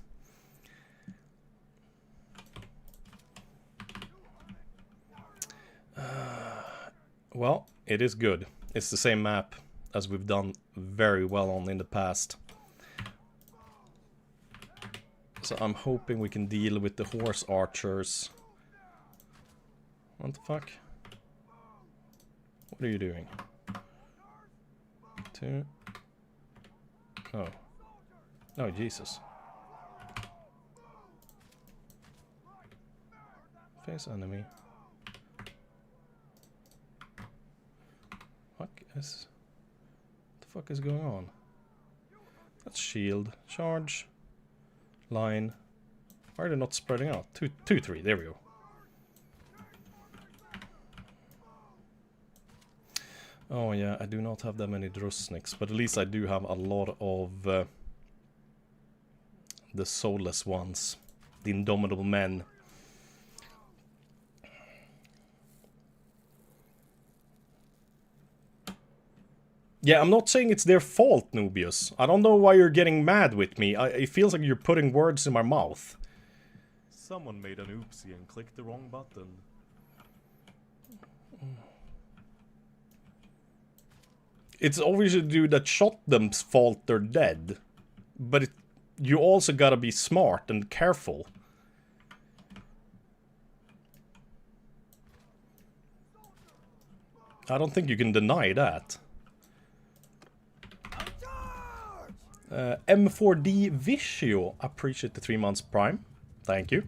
Well, it is good. It's the same map as we've done very well on in the past. So I'm hoping we can deal with the horse archers. What the fuck? What are you doing? Two. Oh. Oh, Jesus. Face enemy. What the fuck is going on? That's shield. Charge. Line. Why are they not spreading out? 2, 3. There we go. Oh yeah, I do not have that many Drusniks, but at least I do have a lot of the soulless ones. The indomitable men. Yeah, I'm not saying it's their fault, Nubius. I don't know why you're getting mad with me. It feels like you're putting words in my mouth. Someone made an oopsie and clicked the wrong button. It's obviously the dude that shot them's fault they're dead. But you also gotta be smart and careful. I don't think you can deny that. M4D Visio, appreciate the 3 months prime. Thank you.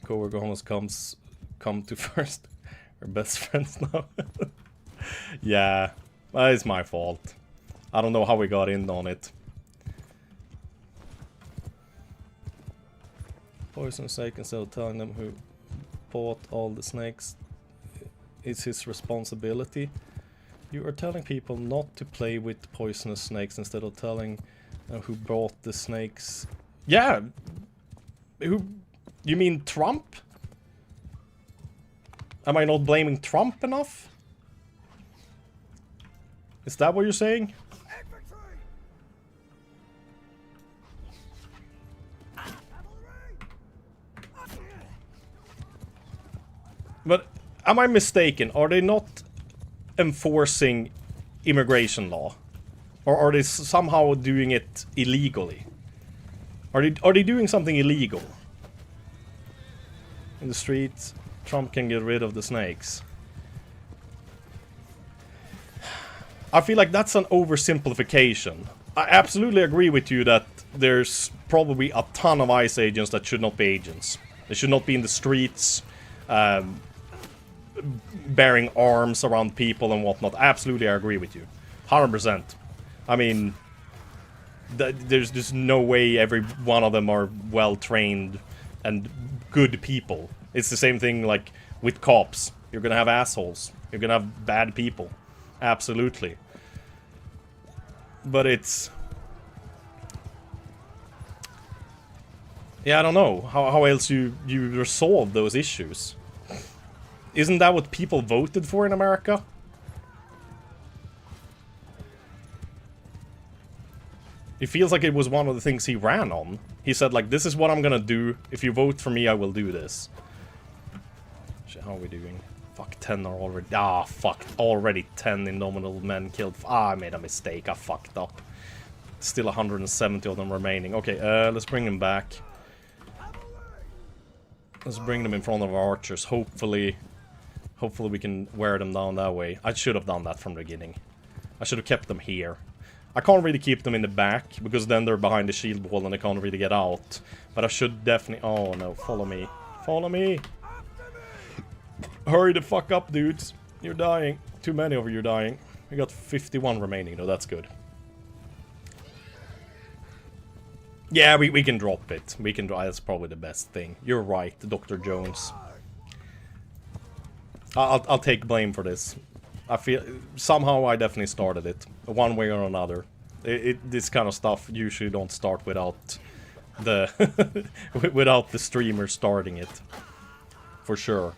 coworker almost come to first. We're best friends now. Yeah, it's my fault. I don't know how we got in on it. Poison snake, instead of telling them who bought all the snakes is his responsibility. You are telling people not to play with poisonous snakes instead of telling who bought the snakes. Yeah! Who? You mean Trump? Am I not blaming Trump enough? Is that what you're saying? But am I mistaken? Are they not enforcing immigration law? Or are they somehow doing it illegally? Are they doing something illegal? In the streets, Trump can get rid of the snakes. I feel like that's an oversimplification. I absolutely agree with you that there's probably a ton of ICE agents that should not be agents. They should not be in the streets, bearing arms around people and whatnot. Absolutely, I agree with you. 100%. I mean, there's just no way every one of them are well-trained and good people. It's the same thing like with cops. You're gonna have assholes. You're gonna have bad people. Absolutely. But it's... yeah, I don't know. How else you resolve those issues? Isn't that what people voted for in America? It feels like it was one of the things he ran on. He said, like, this is what I'm gonna do. If you vote for me, I will do this. Shit, how are we doing? Fuck, 10 are already... ah, fuck. Already 10 indomitable men killed. Ah, I made a mistake. I fucked up. Still 170 of them remaining. Okay, let's bring them back. Let's bring them in front of our archers. Hopefully we can wear them down that way. I should have done that from the beginning. I should have kept them here. I can't really keep them in the back, because then they're behind the shield wall and they can't really get out. But I should definitely... oh no, follow me. Follow me! Hurry the fuck up, dudes. You're dying. Too many of you are dying. We got 51 remaining, though. That's good. Yeah, we can drop it. We can drop... that's probably the best thing. You're right, Dr. Jones. I'll take blame for this. I feel... somehow I definitely started it. One way or another. This kind of stuff usually don't start without the... without the streamer starting it. For sure.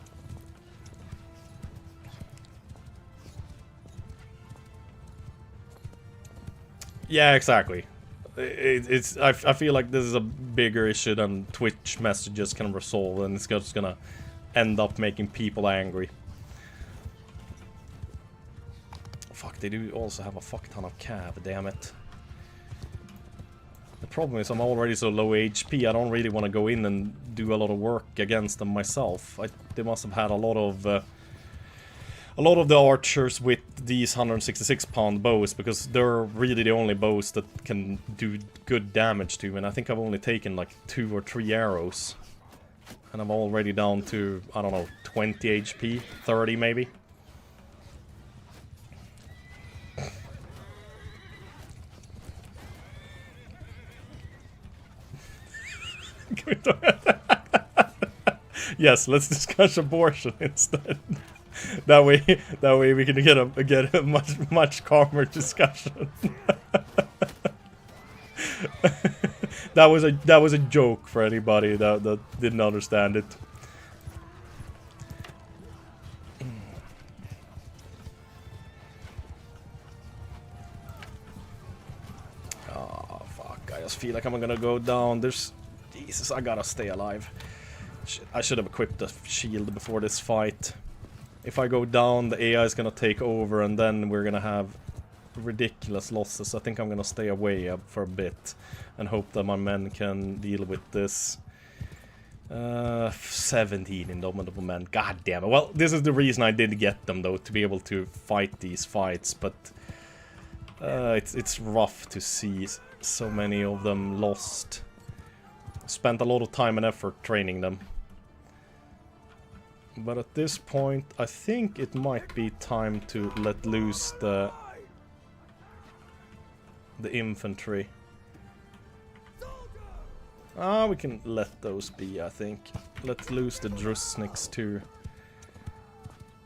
Yeah, exactly. I feel like this is a bigger issue than Twitch messages can resolve, and it's just gonna end up making people angry. Fuck, they do also have a fuck ton of cav, damn it. The problem is I'm already so low HP, I don't really want to go in and do a lot of work against them myself. They must have had a lot of the archers with these 166-pound bows, because they're really the only bows that can do good damage to, and I think I've only taken like 2 or 3 arrows. And I'm already down to, I don't know, 20 HP, 30 maybe. Yes, let's discuss abortion instead. That way we can get a much calmer discussion. That was a joke for anybody that didn't understand it. Oh fuck! I just feel like I'm gonna go down. Jesus, I gotta stay alive. I should have equipped the shield before this fight. If I go down, the AI is gonna take over, and then we're gonna have ridiculous losses. I think I'm gonna stay away for a bit and hope that my men can deal with this. 17 indomitable men. God damn it. Well, this is the reason I did get them, though, to be able to fight these fights, but it's rough to see so many of them lost. Spent a lot of time and effort training them. But at this point, I think it might be time to let loose the infantry. Ah, we can let those be, I think. Let's lose the Drusniks too.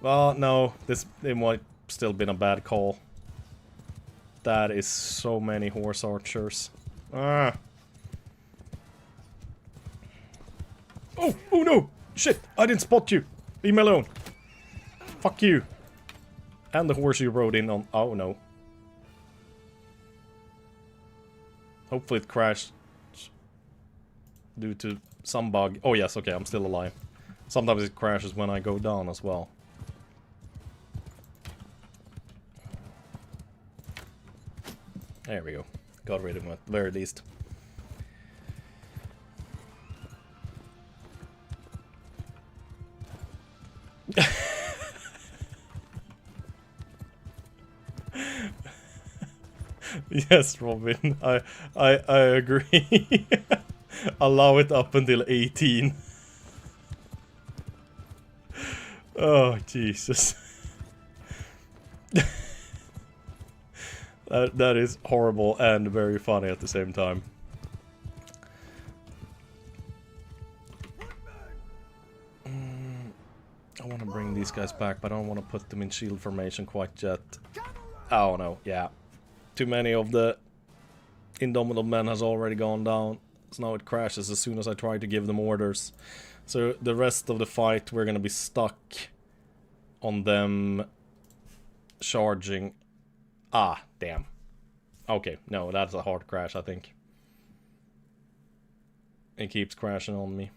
Well, no, it might still been a bad call. That is so many horse archers. Ah. Oh, oh no! Shit, I didn't spot you! Leave me alone! Fuck you! And the horse you rode in on. Oh no. Hopefully it crashed due to some bug. Oh yes, okay, I'm still alive. Sometimes it crashes when I go down as well. There we go. Got rid of him at the very least. Yes, Robin, I agree. Allow it up until 18. Oh, Jesus. That is horrible and very funny at the same time. I want to bring these guys back, but I don't want to put them in shield formation quite yet. Oh no, yeah. Too many of the Indomitable men has already gone down. So now it crashes as soon as I try to give them orders. So the rest of the fight we're gonna be stuck on them charging. Ah, damn. Okay, no, that's a hard crash, I think. It keeps crashing on me.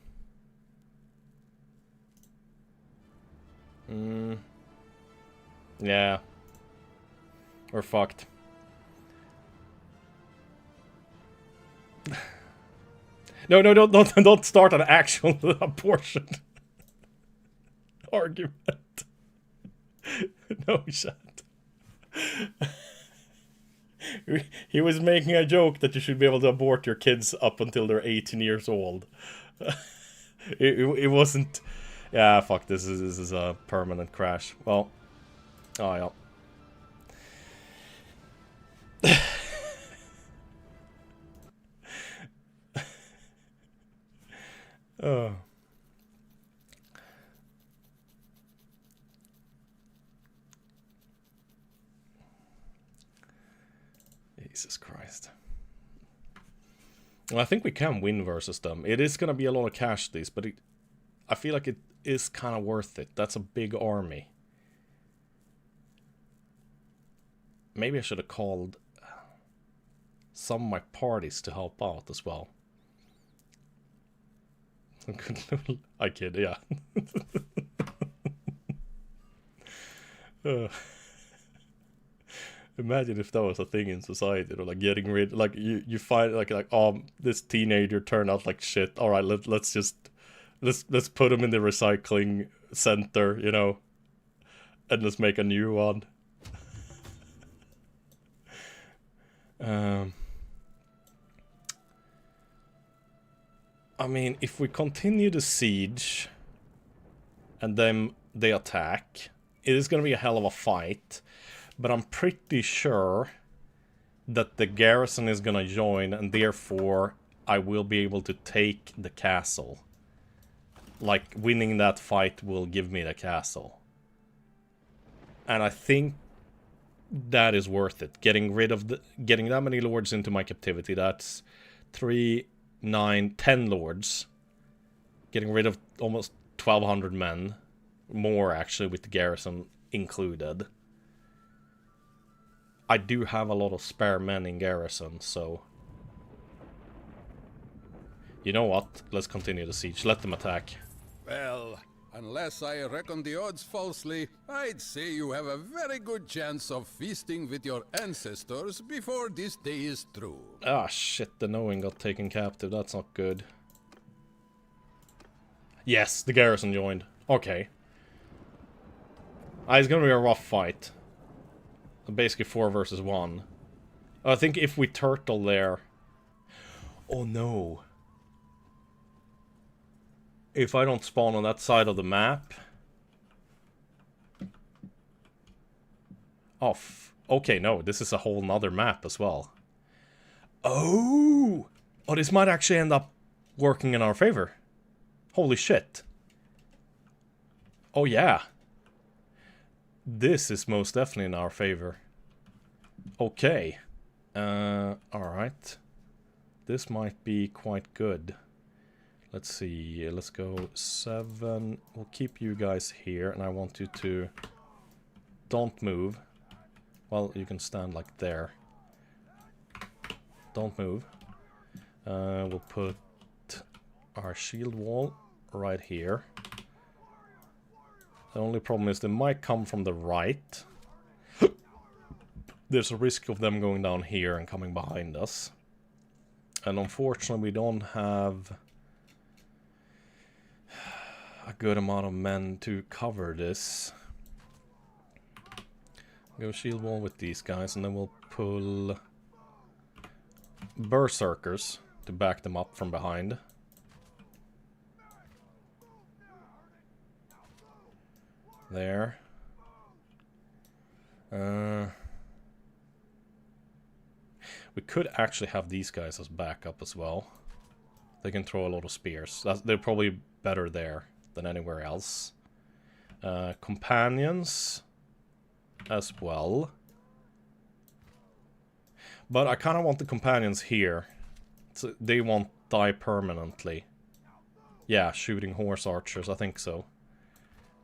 Yeah. We're fucked. No, don't start an actual abortion argument. No, shut. He was making a joke that you should be able to abort your kids up until they're 18 years old. It wasn't. Yeah, fuck. This is a permanent crash. Well, oh yeah. Oh. Jesus Christ. Well, I think we can win versus them. It is going to be a lot of casualties, but I feel like it is kind of worth it. That's a big army. Maybe I should have called some of my parties to help out as well. I kid, yeah. Imagine if that was a thing in society, you know, like getting rid, like you find like oh, this teenager turned out like shit. All right, let's put him in the recycling center, you know, and let's make a new one. I mean, if we continue the siege and then they attack, it is going to be a hell of a fight. But I'm pretty sure that the garrison is going to join, and therefore I will be able to take the castle. Like, winning that fight will give me the castle. And I think that is worth it. Getting that many lords into my captivity, that's 3, 9, 10 lords. Getting rid of almost 1,200 men. More, actually, with the garrison included. I do have a lot of spare men in garrison, so... You know what? Let's continue the siege. Let them attack. Well, unless I reckon the odds falsely, I'd say you have a very good chance of feasting with your ancestors before this day is through. Ah, shit, the knowing got taken captive. That's not good. Yes, the garrison joined. Okay. It's gonna be a rough fight. Basically 4 versus 1. I think if we turtle there... Oh no. If I don't spawn on that side of the map, Oh, okay, no, this is a whole nother map as well. Oh! Oh, this might actually end up working in our favor. Holy shit. Oh, yeah. This is most definitely in our favor. Okay. Alright. This might be quite good. Let's see. Let's go 7. We'll keep you guys here, and I want you to... Don't move. Well, you can stand like there. Don't move. We'll put our shield wall right here. The only problem is they might come from the right. There's a risk of them going down here and coming behind us. And unfortunately we don't have a good amount of men to cover this. Go shield wall with these guys, and then we'll pull berserkers to back them up from behind. There. We could actually have these guys as backup as well. They can throw a lot of spears. They're probably better there than anywhere else. Companions as well. But I kind of want the companions here. So they won't die permanently. Yeah, shooting horse archers, I think so.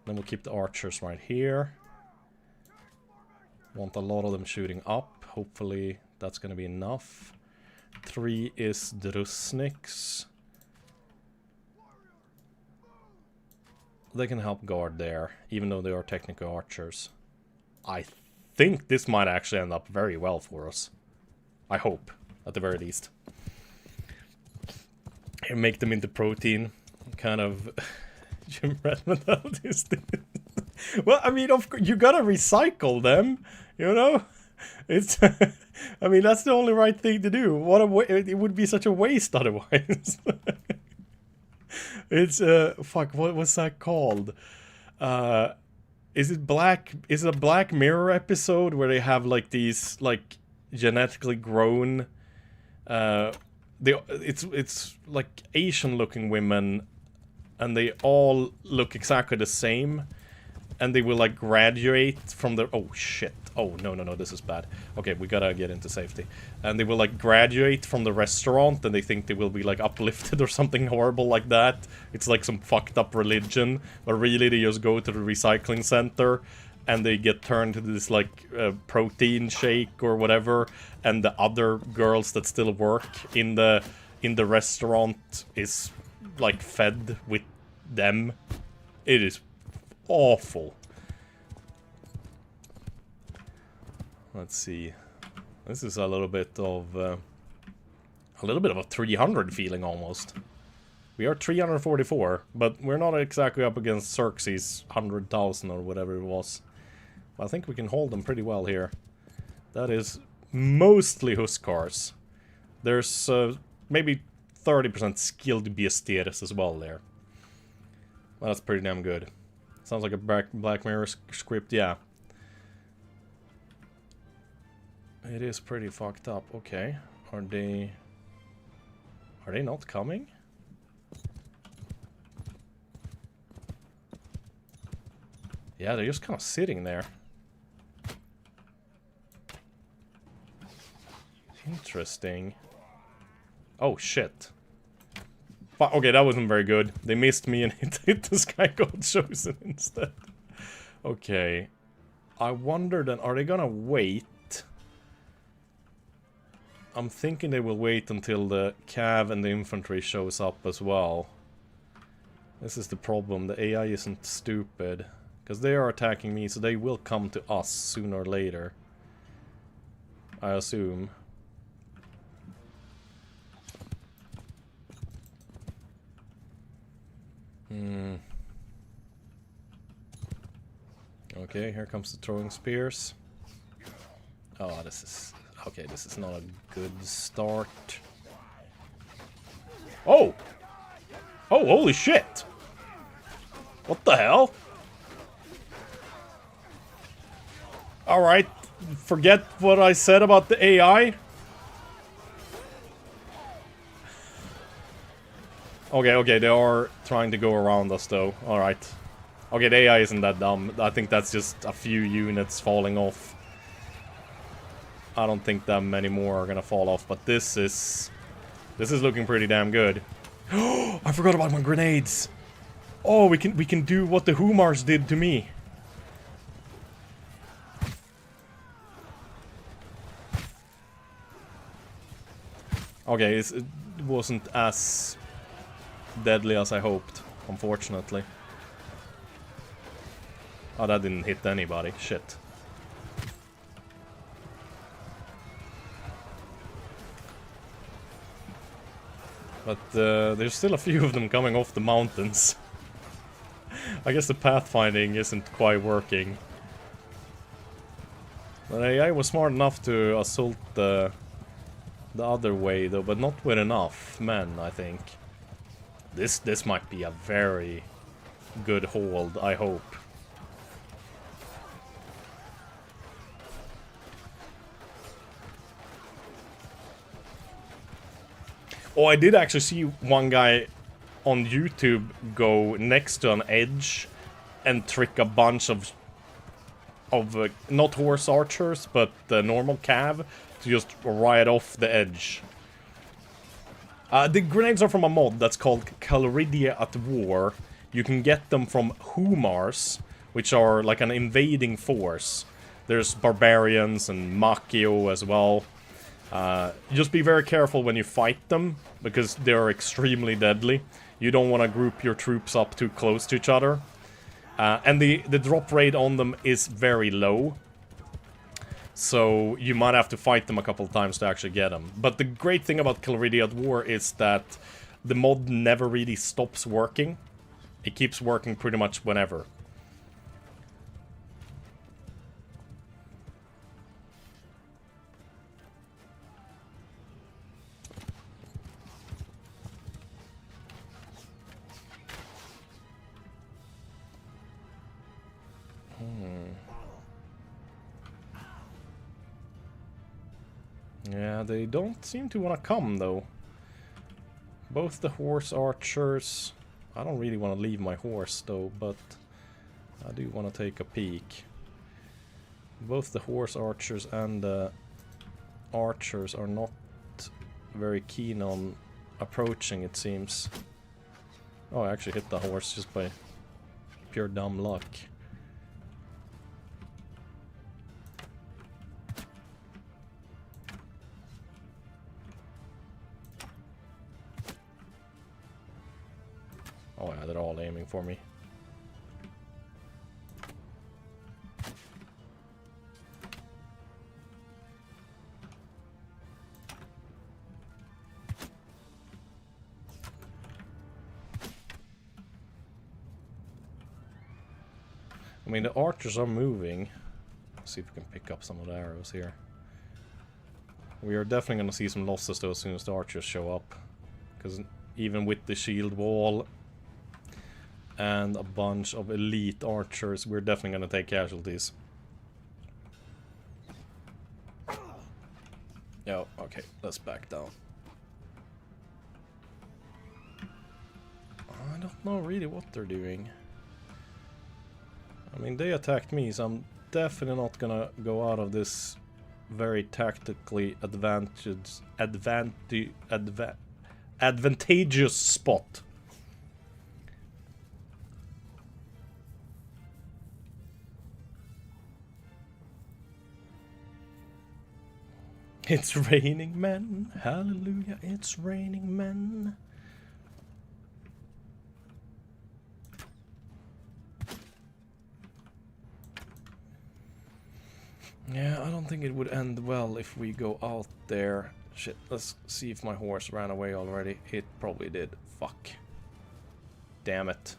Then we'll keep the archers right here. Want a lot of them shooting up. Hopefully that's going to be enough. 3 is Drusniks. They can help guard there, even though they are technical archers. I think this might actually end up very well for us. I hope, at the very least. And make them into protein. Kind of... Jim Redmond out is well, I mean, of course, you gotta recycle them, you know? It's... I mean, that's the only right thing to do. What a it would be such a waste otherwise. It's, fuck, what was that called? Is it a Black Mirror episode where they have, like, these, like, genetically grown, it's like Asian-looking women, and they all look exactly the same, and they will, like, graduate from their... Oh, shit. Oh, no, this is bad. Okay, we gotta get into safety. And they will, like, graduate from the restaurant, and they think they will be, like, uplifted or something horrible like that. It's like some fucked up religion, but really they just go to the recycling center, and they get turned to this, like, protein shake or whatever, and the other girls that still work in the restaurant is, like, fed with them. It is awful. Let's see. This is a little bit of a 300 feeling almost. We are 344, but we're not exactly up against Xerxes 100,000 or whatever it was. I think we can hold them pretty well here. That is mostly Huskars. There's maybe 30% skilled Bestiaris as well there. Well, that's pretty damn good. Sounds like a Black Mirror script, yeah. It is pretty fucked up. Okay. Are they not coming? Yeah, they're just kind of sitting there. Interesting. Oh, shit. Okay, that wasn't very good. They missed me and hit the Sky God Chosen instead. Okay. I wonder then, are they gonna wait? I'm thinking they will wait until the cav and the infantry shows up as well. This is the problem. The AI isn't stupid. Because they are attacking me, so they will come to us sooner or later. I assume. Okay, here comes the throwing spears. Oh, this is... Okay, this is not a good start. Oh! Oh, holy shit! What the hell? Alright, forget what I said about the AI? Okay, they are trying to go around us though. Alright. Okay, the AI isn't that dumb. I think that's just a few units falling off. I don't think that many more are gonna fall off, but this is looking pretty damn good. I forgot about my grenades. Oh, we can do what the Humars did to me. Okay, it wasn't as deadly as I hoped, unfortunately. Oh, that didn't hit anybody. Shit. But there's still a few of them coming off the mountains. I guess the pathfinding isn't quite working. But AI was smart enough to assault the other way though, but not with enough men, I think. This might be a very good hold, I hope. Oh, I did actually see one guy on YouTube go next to an edge and trick a bunch of not horse archers, but the normal cav to just ride off the edge. The grenades are from a mod that's called Caloridia at War. You can get them from Humars, which are like an invading force. There's barbarians and Machio as well. Just be very careful when you fight them, because they're extremely deadly. You don't want to group your troops up too close to each other. And the drop rate on them is very low. So you might have to fight them a couple of times to actually get them. But the great thing about Caloridia at War is that the mod never really stops working. It keeps working pretty much whenever. Yeah, they don't seem to want to come, though. Both the horse archers... I don't really want to leave my horse, though, but I do want to take a peek. Both the horse archers and the archers are not very keen on approaching, it seems. Oh, I actually hit the horse just by pure dumb luck. Oh yeah, they're all aiming for me. I mean, the archers are moving. Let's see if we can pick up some of the arrows here. We are definitely going to see some losses though as soon as the archers show up. Because even with the shield wall and a bunch of elite archers, we're definitely going to take casualties. Oh, okay, let's back down. I don't know really what they're doing. I mean, they attacked me, so I'm definitely not gonna go out of this very tactically advantageous spot. It's raining men, hallelujah, it's raining men. Yeah, I don't think it would end well if we go out there. Shit, let's see if my horse ran away already. It probably did. Fuck. Damn it.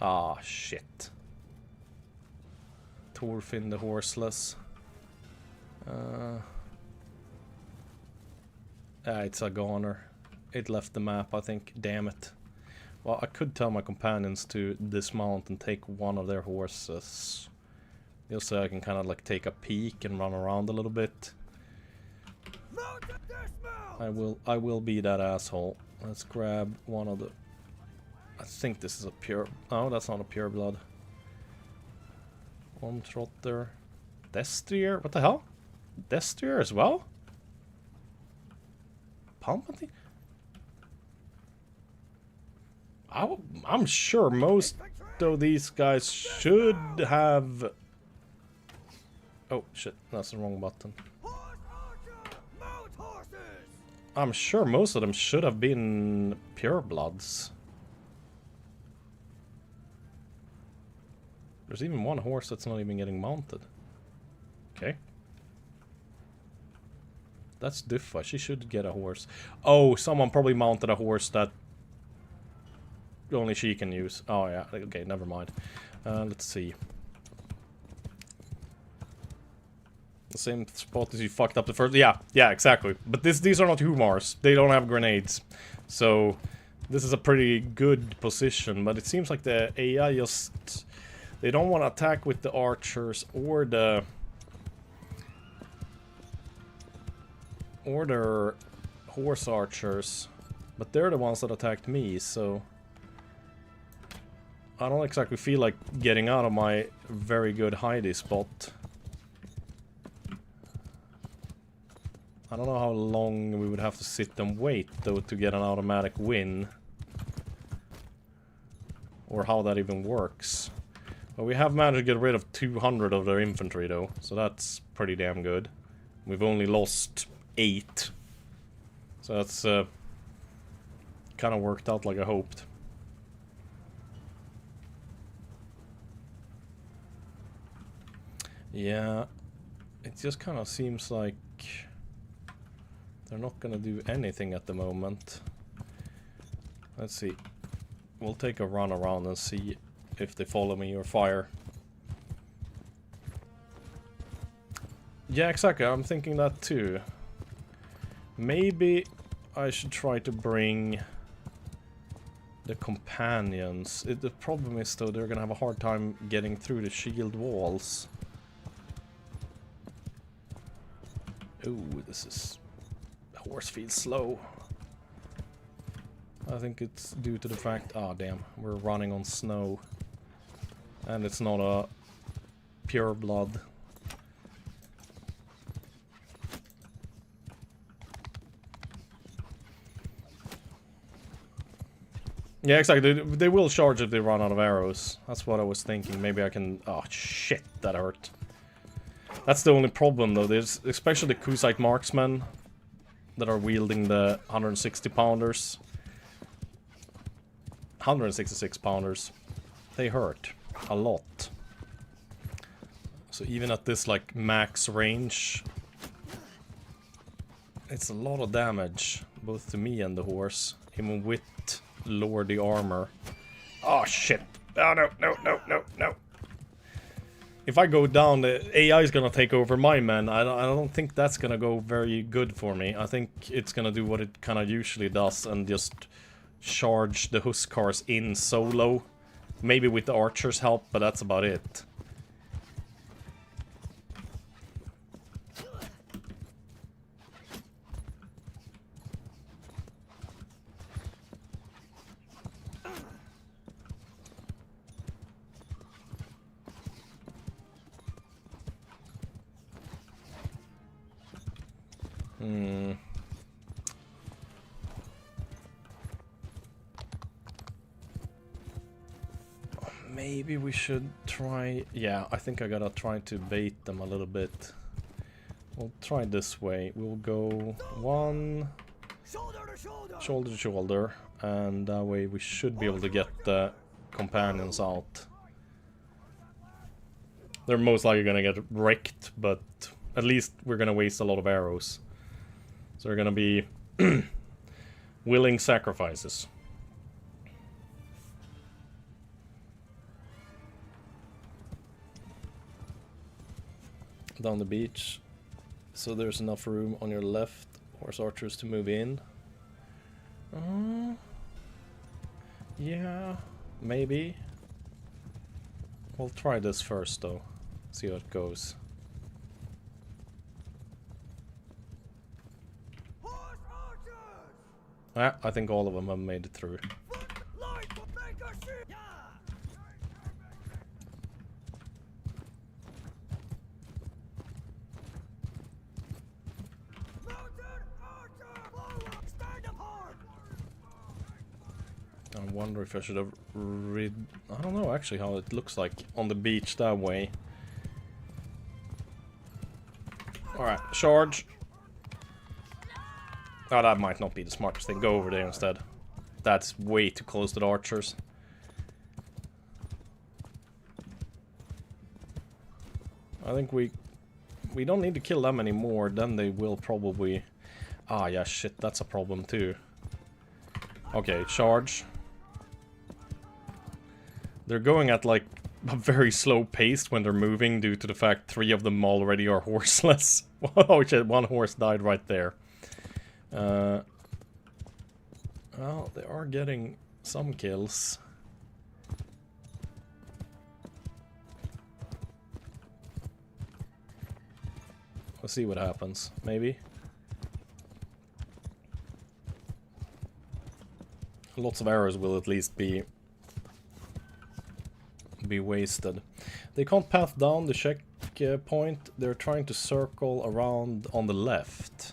Ah, shit. Thorfin the horseless. It's a goner. It left the map, I think. Damn it. Well, I could tell my companions to dismount and take one of their horses. Just so I can kind of like take a peek and run around a little bit. I will be that asshole. Let's grab one of the... I think this is a pure... Oh, that's not a pure blood. Ormtrotter. Destrier? What the hell? Destrier as well? Palpatine? I'm sure most of these guys should have... Oh shit, that's the wrong button. I'm sure most of them should have been purebloods. There's even one horse that's not even getting mounted. Okay. That's Diffa. She should get a horse. Oh, someone probably mounted a horse that only she can use. Oh yeah, okay, never mind. Let's see. The same spot as you fucked up the first... Yeah, exactly. But these are not Humars. They don't have grenades. So, this is a pretty good position. But it seems like the AI just... They don't want to attack with the archers or the... Or their horse archers. But they're the ones that attacked me, so... I don't exactly feel like getting out of my very good hidey spot. I don't know how long we would have to sit and wait, though, to get an automatic win. Or how that even works. But we have managed to get rid of 200 of their infantry, though. So that's pretty damn good. We've only lost 8. So that's kind of worked out like I hoped. Yeah, it just kind of seems like they're not gonna do anything at the moment. Let's see. We'll take a run around and see if they follow me or fire. Yeah, exactly. I'm thinking that too. Maybe I should try to bring the companions. The problem is, though, they're gonna have a hard time getting through the shield walls. Ooh, this is... The horse feels slow. I think it's due to the fact... Ah, damn. We're running on snow. And it's not a pure blood. Yeah, exactly. They will charge if they run out of arrows. That's what I was thinking. Maybe I can... Oh, shit. That hurt. That's the only problem, though. There's especially the Kusite marksmen that are wielding the 160-pounders. 166-pounders. They hurt a lot. So even at this, like, max range, it's a lot of damage, both to me and the horse, even with lordy armor. Oh, shit. Oh, no. If I go down, the AI is gonna take over my men. I don't think that's gonna go very good for me. I think it's gonna do what it kind of usually does and just charge the Huskars in solo. Maybe with the archers' help, but that's about it. Maybe we should try... Yeah, I think I gotta try to bait them a little bit. We'll try this way. We'll go one... Shoulder to shoulder. And that way we should be able to get the companions out. They're most likely gonna get wrecked, but at least we're gonna waste a lot of arrows. So they're gonna be willing sacrifices. Down the beach, so there's enough room on your left horse archers to move in. Yeah, maybe. We'll try this first, though. See how it goes. Ah, I think all of them have made it through. I wonder if I should have I don't know actually how it looks like on the beach that way. Alright, charge. Oh, that might not be the smartest thing. Go over there instead. That's way too close to the archers. I think we don't need to kill them anymore, then they will probably... Ah, yeah, shit, that's a problem too. Okay, charge. They're going at, like, a very slow pace when they're moving due to the fact 3 of them already are horseless. Oh shit, 1 horse died right there. Well, they are getting some kills. We'll see what happens, maybe. Lots of arrows will at least be wasted. They can't path down the checkpoint. They're trying to circle around on the left.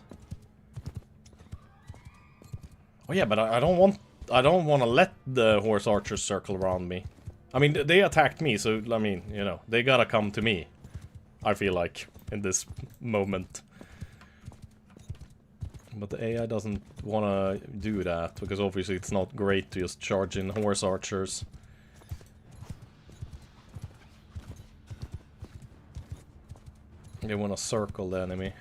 Oh yeah, but I don't want to let the horse archers circle around me. I mean, they attacked me, so I mean, you know, they gotta come to me. I feel like in this moment. But the AI doesn't want to do that because obviously it's not great to just charge in horse archers. They want to circle the enemy.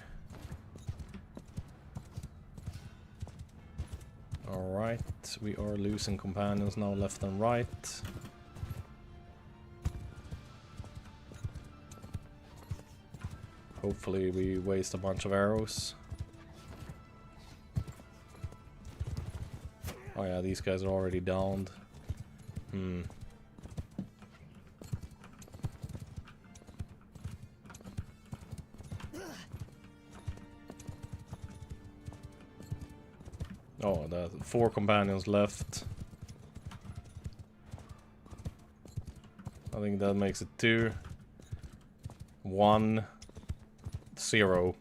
Alright, we are losing companions now left and right. Hopefully we waste a bunch of arrows. Oh yeah, these guys are already downed. Oh, there's 4 companions left. I think that makes it 2. 1. 0.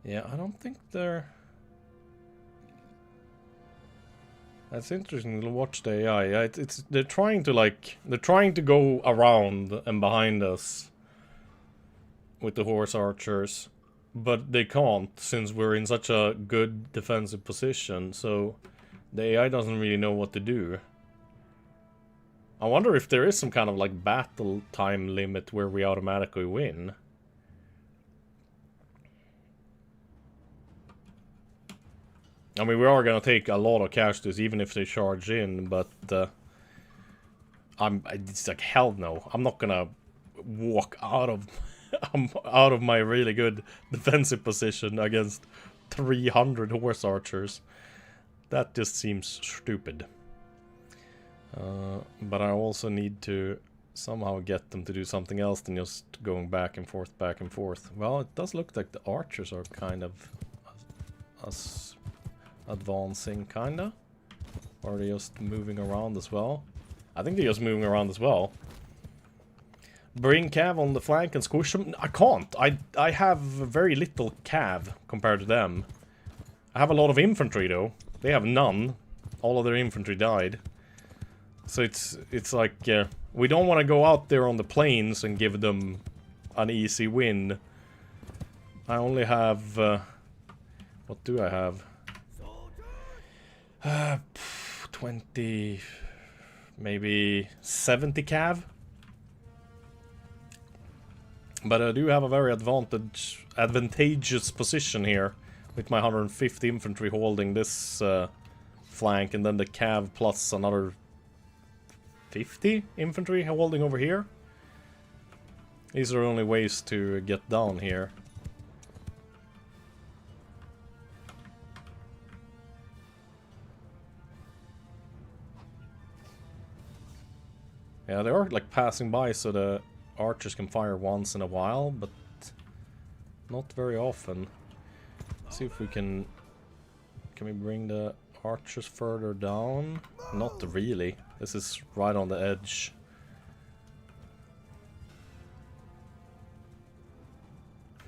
Yeah, I don't think they're... That's interesting to watch the AI. Yeah, they're trying to go around and behind us with the horse archers, but they can't since we're in such a good defensive position. So the AI doesn't really know what to do. I wonder if there is some kind of like battle time limit where we automatically win. I mean, we are gonna take a lot of casualties even if they charge in, but it's like hell no. I'm not gonna walk out of out of my really good defensive position against 300 horse archers. That just seems stupid. But I also need to somehow get them to do something else than just going back and forth, back and forth. Well, it does look like the archers are kind of advancing, kinda. Or are they just moving around as well? I think they're just moving around as well. Bring cav on the flank and squish them? I can't. I have very little cav compared to them. I have a lot of infantry though. They have none. All of their infantry died. So it's like we don't want to go out there on the plains and give them an easy win. I only have what do I have? 20, maybe 70 cav. But I do have a very advantageous position here with my 150 infantry holding this flank, and then the cav plus another 50 infantry holding over here. These are only ways to get down here. Yeah, they are like passing by so the archers can fire once in a while, but not very often. Let's see if we can we bring the archers further down? Not really. This is right on the edge.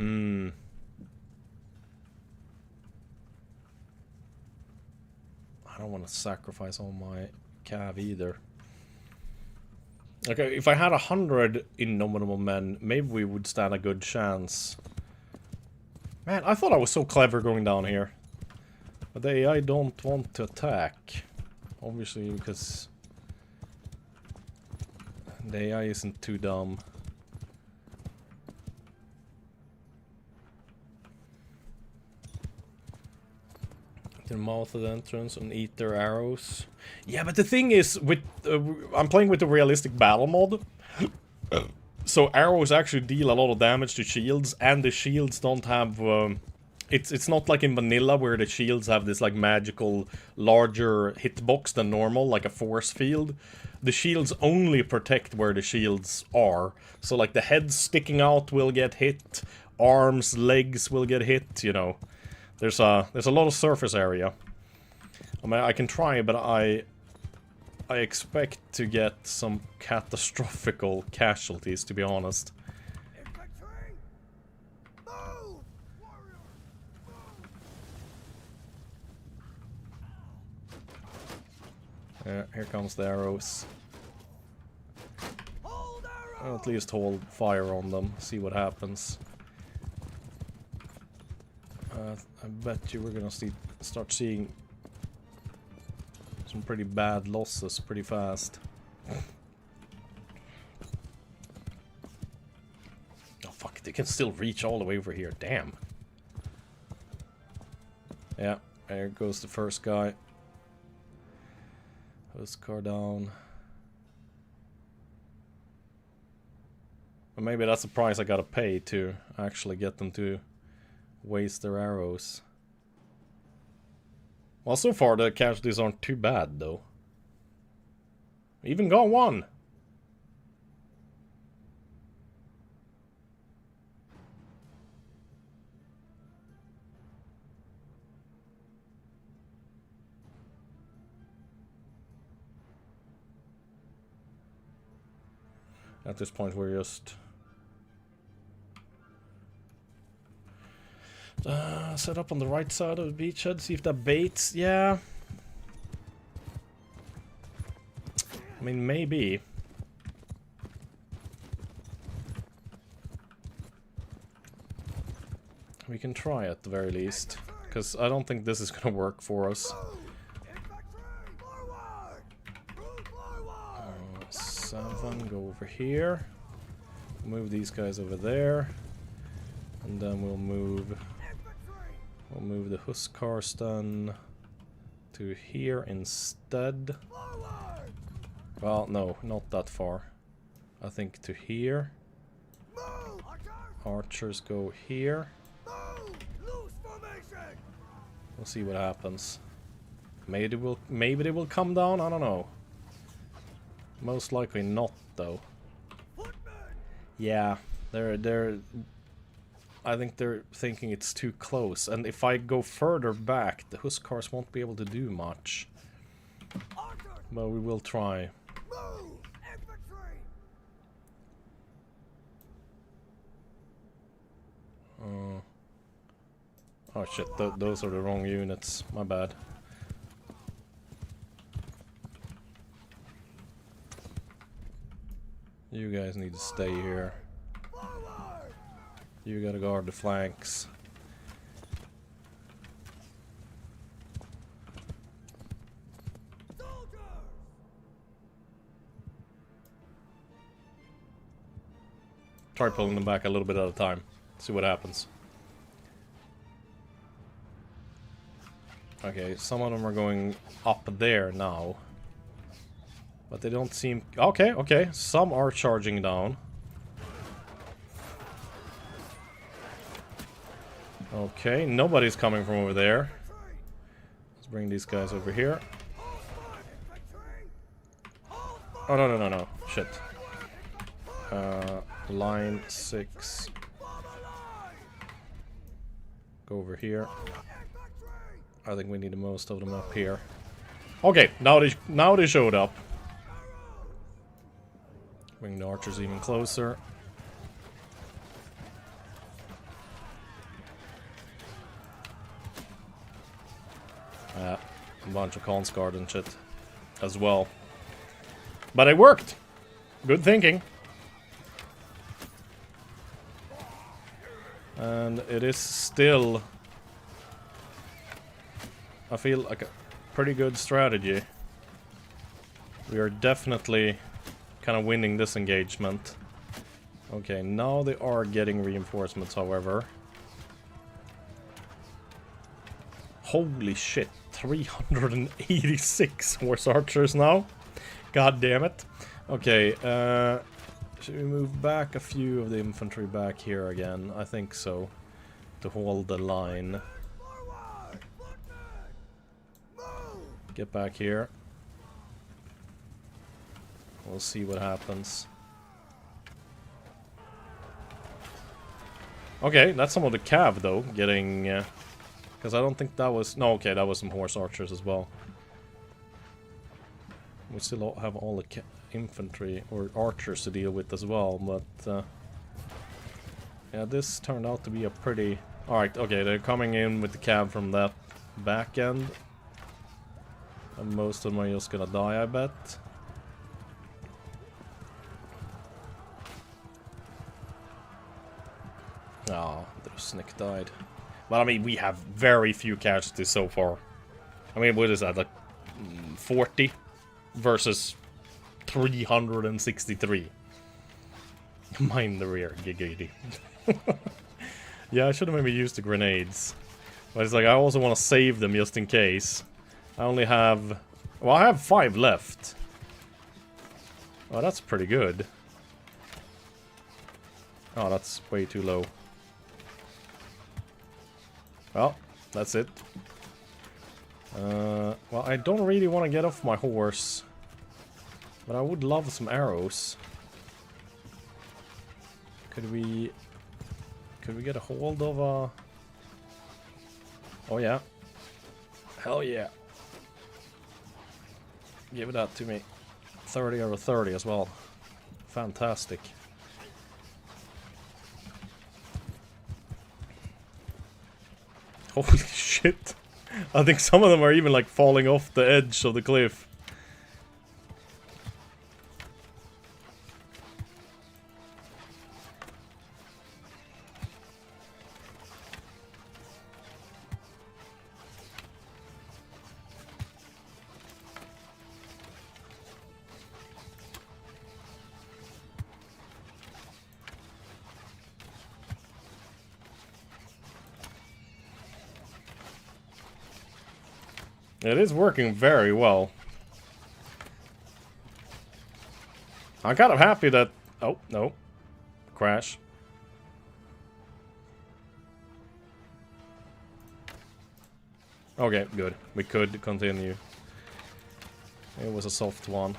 I don't want to sacrifice all my cav either. Okay, if I had 100 indomitable men, maybe we would stand a good chance. Man, I thought I was so clever going down here. But the AI don't want to attack. Obviously, because the AI isn't too dumb. The mouth of the entrance and eat their arrows. Yeah, but the thing is, with I'm playing with the realistic battle mod, so arrows actually deal a lot of damage to shields, and the shields don't have. It's not like in vanilla where the shields have this like magical larger hitbox than normal, like a force field. The shields only protect where the shields are. So like the head sticking out will get hit, arms, legs will get hit. You know. There's a lot of surface area. I mean, I can try, but I expect to get some catastrophical casualties, to be honest. Here comes the arrows. I'll at least hold fire on them, see what happens. I bet you we're gonna start seeing some pretty bad losses pretty fast. Oh fuck, they can still reach all the way over here, damn. Yeah, there goes the first guy. This car down. But maybe that's the price I gotta pay to actually get them to waste their arrows. Well, so far the casualties aren't too bad, though. Even got one! At this point we're just set up on the right side of the beachhead, see if that baits. Yeah. I mean, maybe. We can try at the very least, because I don't think this is gonna work for us. 7, go over here. Move these guys over there. And then we'll move the Huskarsten to here instead. Well, no, not that far. I think to here. Archers go here. We'll see what happens. Maybe they will come down, I don't know. Most likely not, though. Yeah, I think they're thinking it's too close, and if I go further back, the Huskars won't be able to do much. But we will try. Oh shit, those are the wrong units. My bad. You guys need to stay here. You gotta guard the flanks. Try pulling them back a little bit at a time. See what happens. Okay, some of them are going up there now. But they don't seem... Okay, okay. Some are charging down. Okay, nobody's coming from over there. Let's bring these guys over here. Oh, no, no, no, no. Shit. Line 6. Go over here. I think we need the most of them up here. Okay, now they showed up. Bring the archers even closer. A bunch of consguard and shit as well. But it worked! Good thinking. And it is still, I feel like a pretty good strategy. We are definitely kind of winning this engagement. Okay, now they are getting reinforcements, however. Holy shit, 386 horse archers now. God damn it. Okay, should we move back a few of the infantry back here again? I think so. To hold the line. Get back here. We'll see what happens. Okay, that's some of the cav though, getting... because I don't think that was... No, okay, that was some horse archers as well. We still have all the infantry or archers to deal with as well, but... yeah, this turned out to be a pretty... Alright, okay, they're coming in with the cav from that back end. And most of them are just gonna die, I bet. Oh, the Snick died. But I mean, we have very few casualties so far. I mean, what is that, like 40 versus 363? Mind the rear, giggity. Yeah, I should have maybe used the grenades. But it's like, I also want to save them just in case. I only have... Well, I have 5 left. Oh, that's pretty good. Oh, that's way too low. Well, that's it. Well, I don't really want to get off my horse. But I would love some arrows. Could we get a hold of a... Oh yeah. Hell yeah. Give that to me. 30 over 30 as well. Fantastic. Holy shit. I think some of them are even like falling off the edge of the cliff. It is working very well. I'm kind of happy that... Oh, no. Crash. Okay, good. We could continue. It was a soft one.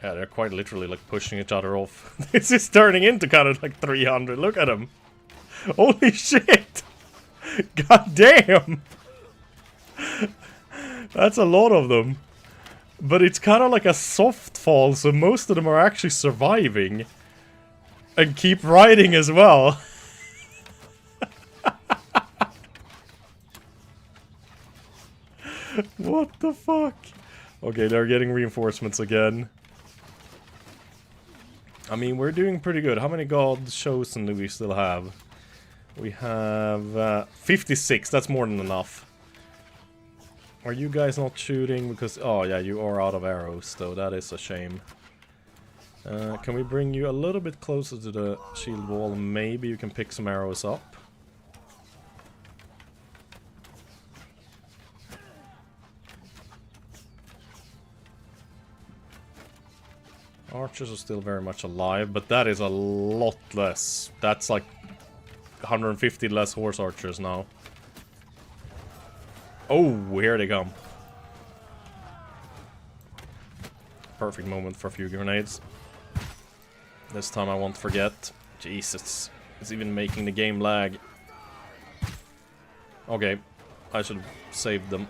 Yeah, they're quite literally like pushing each other off. This is turning into kind of like 300. Look at them. Holy shit! God damn! That's a lot of them. But it's kind of like a soft fall, so most of them are actually surviving. And keep riding as well. What the fuck? Okay, they're getting reinforcements again. I mean, we're doing pretty good. How many gods chosen do we still have? We have 56. That's more than enough. Are you guys not shooting? Because, oh yeah, you are out of arrows, though. That is a shame. Can we bring you a little bit closer to the shield wall? Maybe you can pick some arrows up. Archers are still very much alive, but that is a lot less. That's like 150 less horse archers now. Oh, here they come. Perfect moment for a few grenades. This time I won't forget. Jesus, it's even making the game lag. Okay, I should have saved them.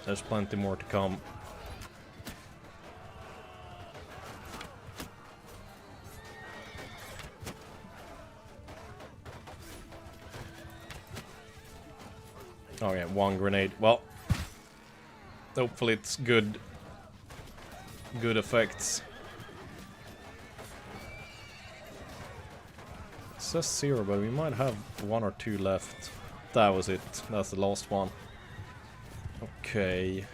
There's plenty more to come. Oh yeah, one grenade. Well, hopefully it's good effects. It says 0, but we might have 1 or 2 left. That was it. That's the last one. Okay.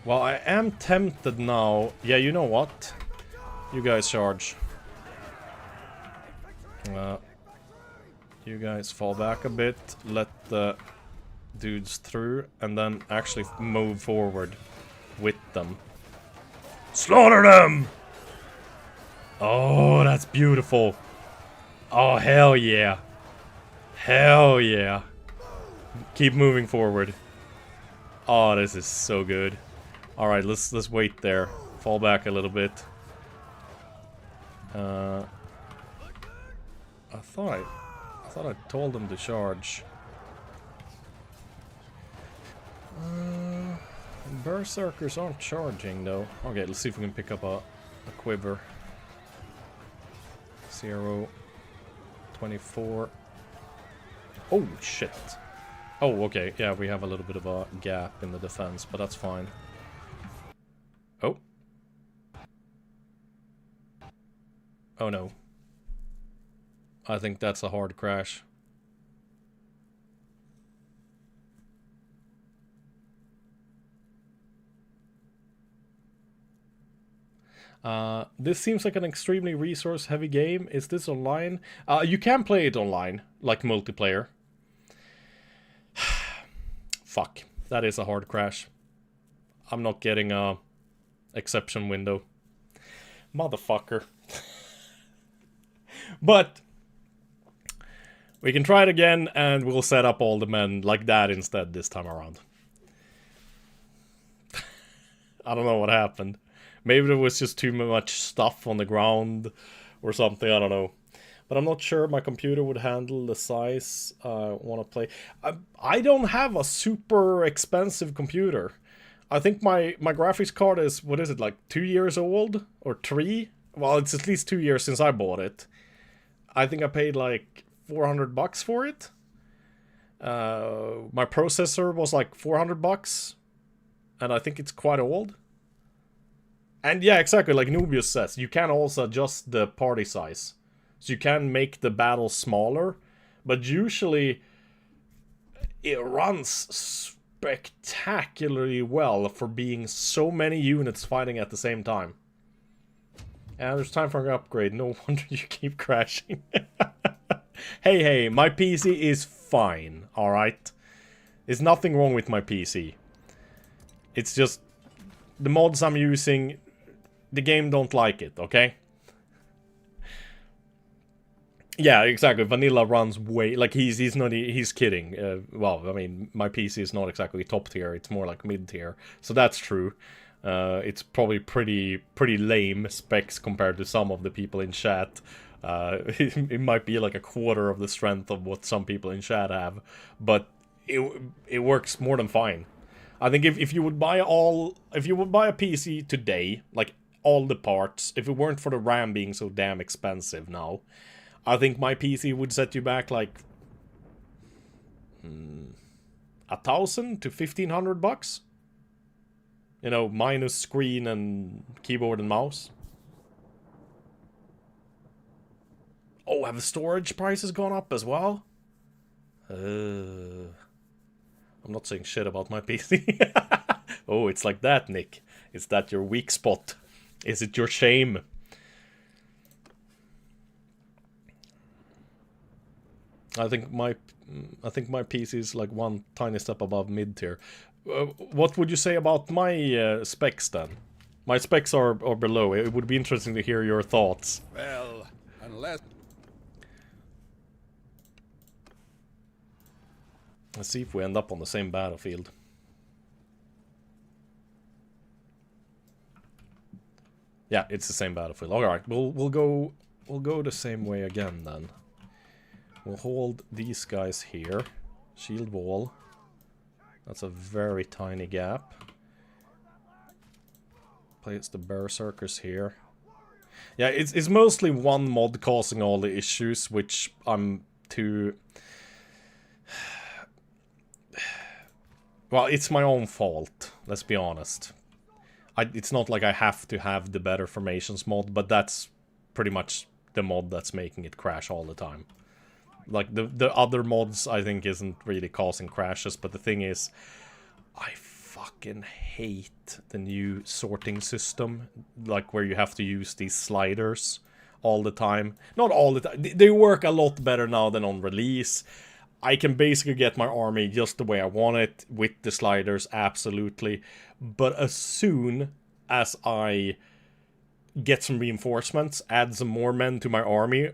Well, I am tempted now. Yeah, you know what? You guys charge. You guys fall back a bit. Let the dudes through, and then actually move forward with them. Slaughter them! Oh, that's beautiful. Oh, hell yeah. Hell yeah. Keep moving forward. Oh, this is so good. Alright, let's wait there. Fall back a little bit. I thought I told them to charge. Berserkers aren't charging though. Okay, let's see if we can pick up a quiver. 0, 24. Oh shit. Oh, okay. Yeah, we have a little bit of a gap in the defense, but that's fine. Oh. Oh no. I think that's a hard crash. This seems like an extremely resource-heavy game. Is this online? You can play it online, like multiplayer. Fuck. That is a hard crash. I'm not getting a exception window. Motherfucker. But we can try it again, and we'll set up all the men like that instead this time around. I don't know what happened. Maybe there was just too much stuff on the ground or something, I don't know. But I'm not sure my computer would handle the size I want to play. I don't have a super expensive computer. I think my graphics card is, what is it, like 2 years old? Or 3? Well, it's at least 2 years since I bought it. I think I paid like $400 for it. My processor was like $400. And I think it's quite old. And yeah, exactly, like Nubius says, you can also adjust the party size. So you can make the battle smaller, but usually it runs spectacularly well for being so many units fighting at the same time. And there's time for an upgrade, no wonder you keep crashing. Hey, my PC is fine, alright? There's nothing wrong with my PC. It's just the mods I'm using, the game don't like it, okay? Yeah, exactly. Vanilla runs way... Like, he's kidding. Well, I mean, my PC is not exactly top tier. It's more like mid tier. So that's true. It's probably pretty lame specs compared to some of the people in chat. It might be like a quarter of the strength of what some people in chat have. But it works more than fine. I think if you would buy a PC today, like all the parts, if it weren't for the RAM being so damn expensive now, I think my PC would set you back like $1,000 to $1,500. You know, minus screen and keyboard and mouse. Oh, have the storage prices gone up as well? I'm not saying shit about my PC. Oh, it's like that, Nick. Is that your weak spot? Is it your shame? I think my PC is like one tiny step above mid tier. What would you say about my specs then? My specs are below. It would be interesting to hear your thoughts. Well, unless... Let's see if we end up on the same battlefield. Yeah, it's the same battlefield. All right, we'll go the same way again then. We'll hold these guys here. Shield wall. That's a very tiny gap. Place the berserkers here. Yeah, it's mostly one mod causing all the issues, which I'm too... Well, it's my own fault, let's be honest. It's not like I have to have the better formations mod, but that's pretty much the mod that's making it crash all the time. Like, the other mods, I think, isn't really causing crashes, but the thing is, I fucking hate the new sorting system, like, where you have to use these sliders all the time. Not all the time, they work a lot better now than on release. I can basically get my army just the way I want it, with the sliders, absolutely. But as soon as I get some reinforcements, add some more men to my army,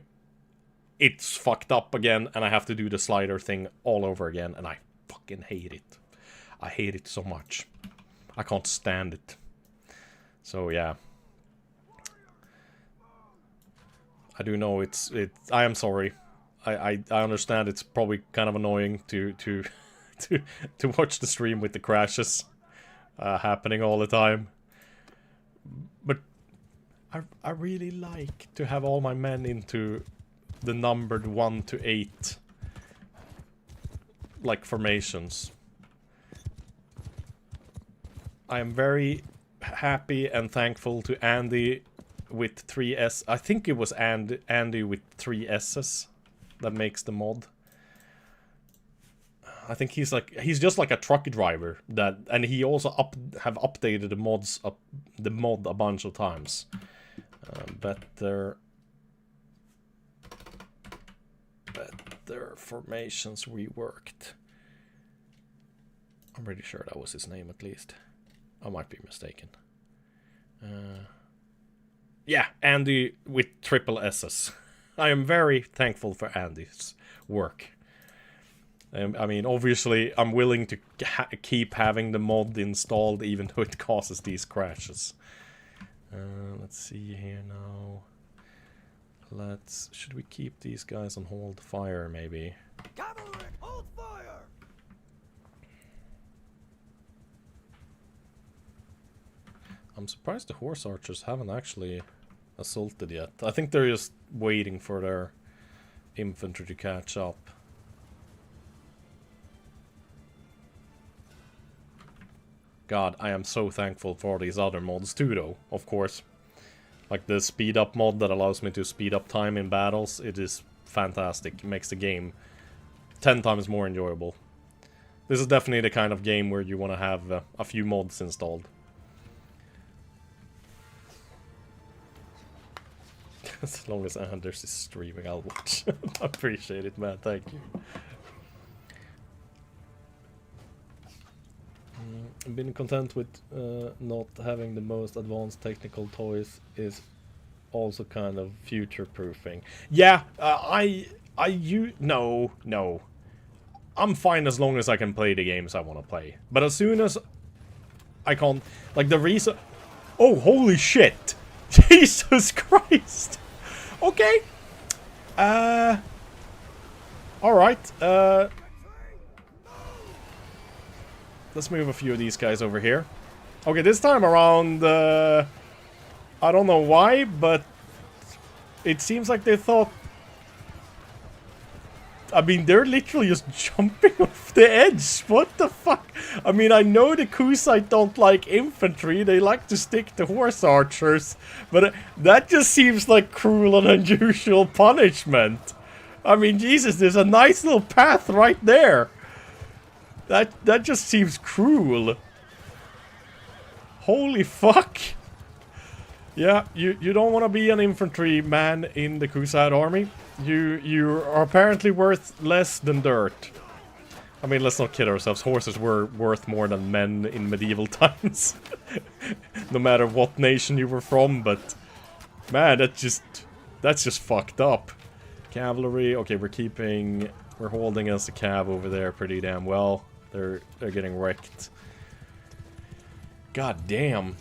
it's fucked up again, and I have to do the slider thing all over again, and I fucking hate it. I hate it so much. I can't stand it. So yeah. I do know I am sorry. I understand it's probably kind of annoying to watch the stream with the crashes happening all the time. But I really like to have all my men into the numbered 1 to 8 like formations. I am very happy and thankful to Andy with 3 S. I think it was Andy with 3 S's that makes the mod. I think he's just like a truck driver and he also have updated the mod a bunch of times. Better formations reworked. I'm pretty sure that was his name at least. I might be mistaken. Yeah, Andy with 3 S's. I am very thankful for Andy's work. I mean, obviously, I'm willing to keep having the mod installed even though it causes these crashes. Let's see here now. Should we keep these guys on hold fire, maybe? Cavalry, hold fire! I'm surprised the horse archers haven't actually assaulted yet. I think they're just waiting for their infantry to catch up. God, I am so thankful for these other mods too, though, of course. Like the speed up mod that allows me to speed up time in battles, it is fantastic. It makes the game 10 times more enjoyable. This is definitely the kind of game where you want to have a few mods installed. As long as Anders is streaming, I'll watch. I appreciate it, man. Thank you. I've been content with not having the most advanced technical toys is also kind of future-proofing. Yeah, no. I'm fine as long as I can play the games I want to play. But as soon as I can't, like the reason... Oh, holy shit! Jesus Christ! Okay. Alright, let's move a few of these guys over here. Okay, this time around, I don't know why, but it seems like they thought... I mean, they're literally just jumping off the edge. What the fuck? I mean, I know the Kusite don't like infantry. They like to stick to horse archers. But that just seems like cruel and unusual punishment. I mean, Jesus, there's a nice little path right there. That just seems cruel. Holy fuck. Yeah, you don't want to be an infantry man in the Kusite army. You are apparently worth less than dirt. I mean, let's not kid ourselves. Horses were worth more than men in medieval times. No matter what nation you were from, but... Man, that's just fucked up. Cavalry, okay, we're holding us a cav over there pretty damn well. They're getting wrecked. God damn.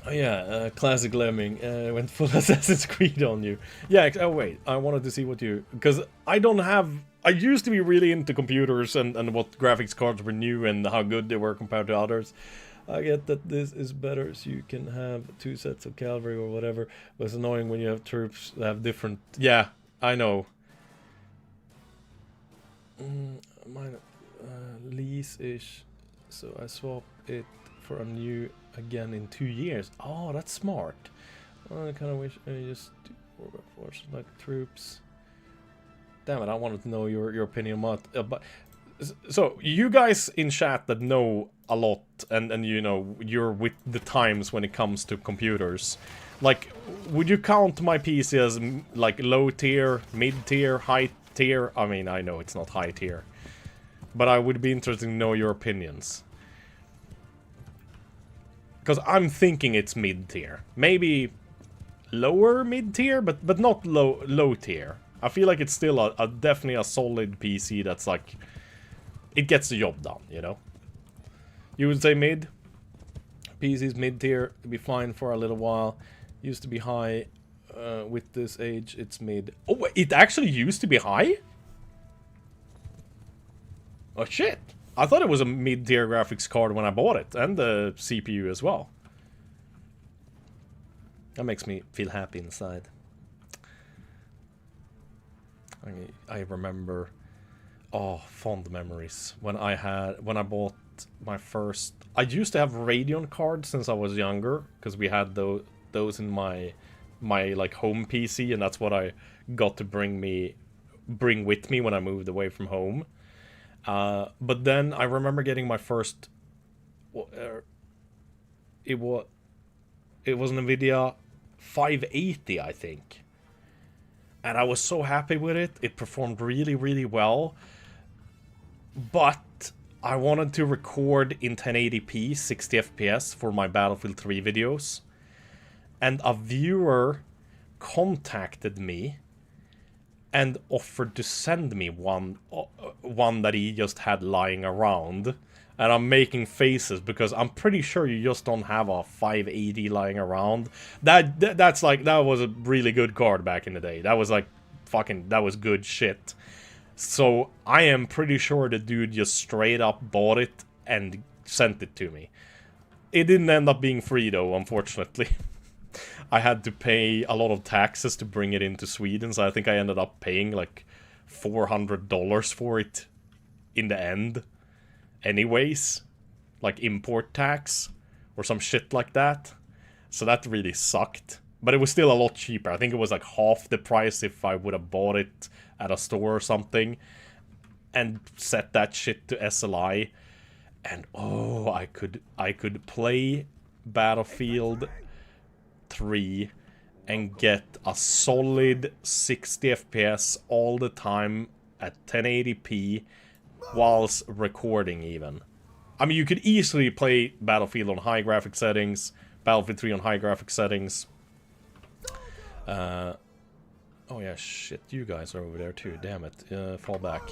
Oh yeah, classic Lemming went full Assassin's Creed on you. Yeah, oh wait, I wanted to see what you... Because I don't have... I used to be really into computers and what graphics cards were new and how good they were compared to others. I get that this is better so you can have 2 sets of cavalry or whatever, but it's annoying when you have troops that have different... Yeah, I know. Mine lease-ish, so I swap it for a new again in 2 years. Oh, that's smart. I kind of wish I just do Warcraft Force like troops. Damn it, I wanted to know your opinion on that. But so you guys in chat that know a lot and you know you're with the times when it comes to computers. Like, would you count my PC as like low tier, mid tier, high tier? I mean, I know it's not high tier, but I would be interested to know your opinions. Because I'm thinking it's mid tier, maybe lower mid tier, but not low tier. I feel like it's still a definitely a solid PC that's like, it gets the job done, you know? You would say mid? PC's mid tier, it'd be fine for a little while. Used to be high, with this age, it's mid. Oh, wait, it actually used to be high? Oh shit! I thought it was a mid tier graphics card when I bought it, and the CPU as well. That makes me feel happy inside. I remember, oh, fond memories when I bought my first. I used to have Radeon cards since I was younger because we had those in my like home PC, and that's what I got to bring with me when I moved away from home. But then I remember getting my first. It was an NVIDIA 580, I think. And I was so happy with it. It performed really, really well. But I wanted to record in 1080p, 60 FPS for my Battlefield 3 videos. And a viewer contacted me and offered to send me one that he just had lying around. And I'm making faces because I'm pretty sure you just don't have a 580 lying around. That's like, that was a really good card back in the day. That was like, that was good shit. So I am pretty sure the dude just straight up bought it and sent it to me. It didn't end up being free though, unfortunately. I had to pay a lot of taxes to bring it into Sweden, so I think I ended up paying like $400 for it in the end. Anyways, like import tax or some shit like that. So that really sucked. But it was still a lot cheaper. I think it was like half the price if I would have bought it at a store or something and set that shit to SLI. And oh, I could play Battlefield 3 and get a solid 60 FPS all the time at 1080p whilst recording even. I mean, you could easily play Battlefield on high graphic settings, Battlefield 3 on high graphic settings. Oh yeah, shit, you guys are over there too, damn it. Fall back.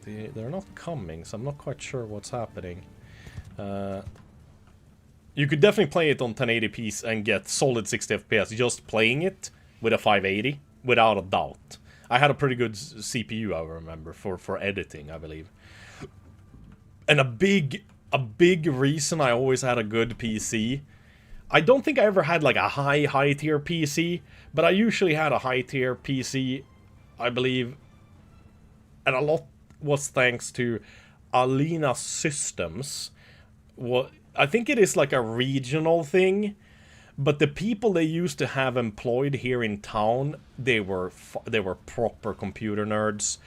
They're not coming, so I'm not quite sure what's happening. You could definitely play it on 1080p and get solid 60 FPS just playing it with a 580, without a doubt. I had a pretty good CPU, I remember, for editing, I believe. And a big reason I always had a good PC. I don't think I ever had like a high tier PC, but I usually had a high tier PC, I believe. And a lot was thanks to Alina Systems. I think it is like a regional thing. But the people they used to have employed here in town, they were proper computer nerds.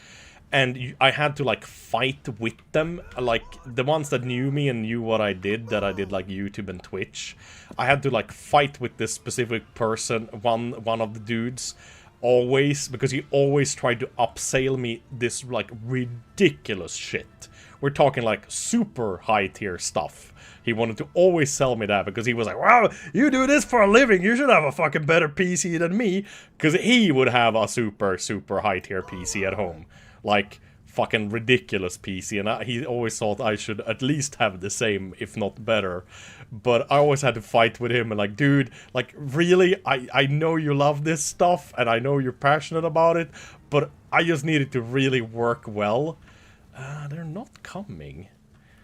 And I had to like fight with them, like the ones that knew me and knew what I did, that I did like YouTube and Twitch. I had to like fight with this specific person, one of the dudes, always, because he always tried to upsell me this, like, ridiculous shit. We're talking, like, super high-tier stuff. He wanted to always sell me that, because he was like, wow, you do this for a living, you should have a fucking better PC than me. Because he would have a super, super high-tier PC at home. Like, fucking ridiculous PC, and he always thought I should at least have the same, if not better. But I always had to fight with him, and like, dude, like, really, I know you love this stuff, and I know you're passionate about it, but I just need it to really work well. They're not coming.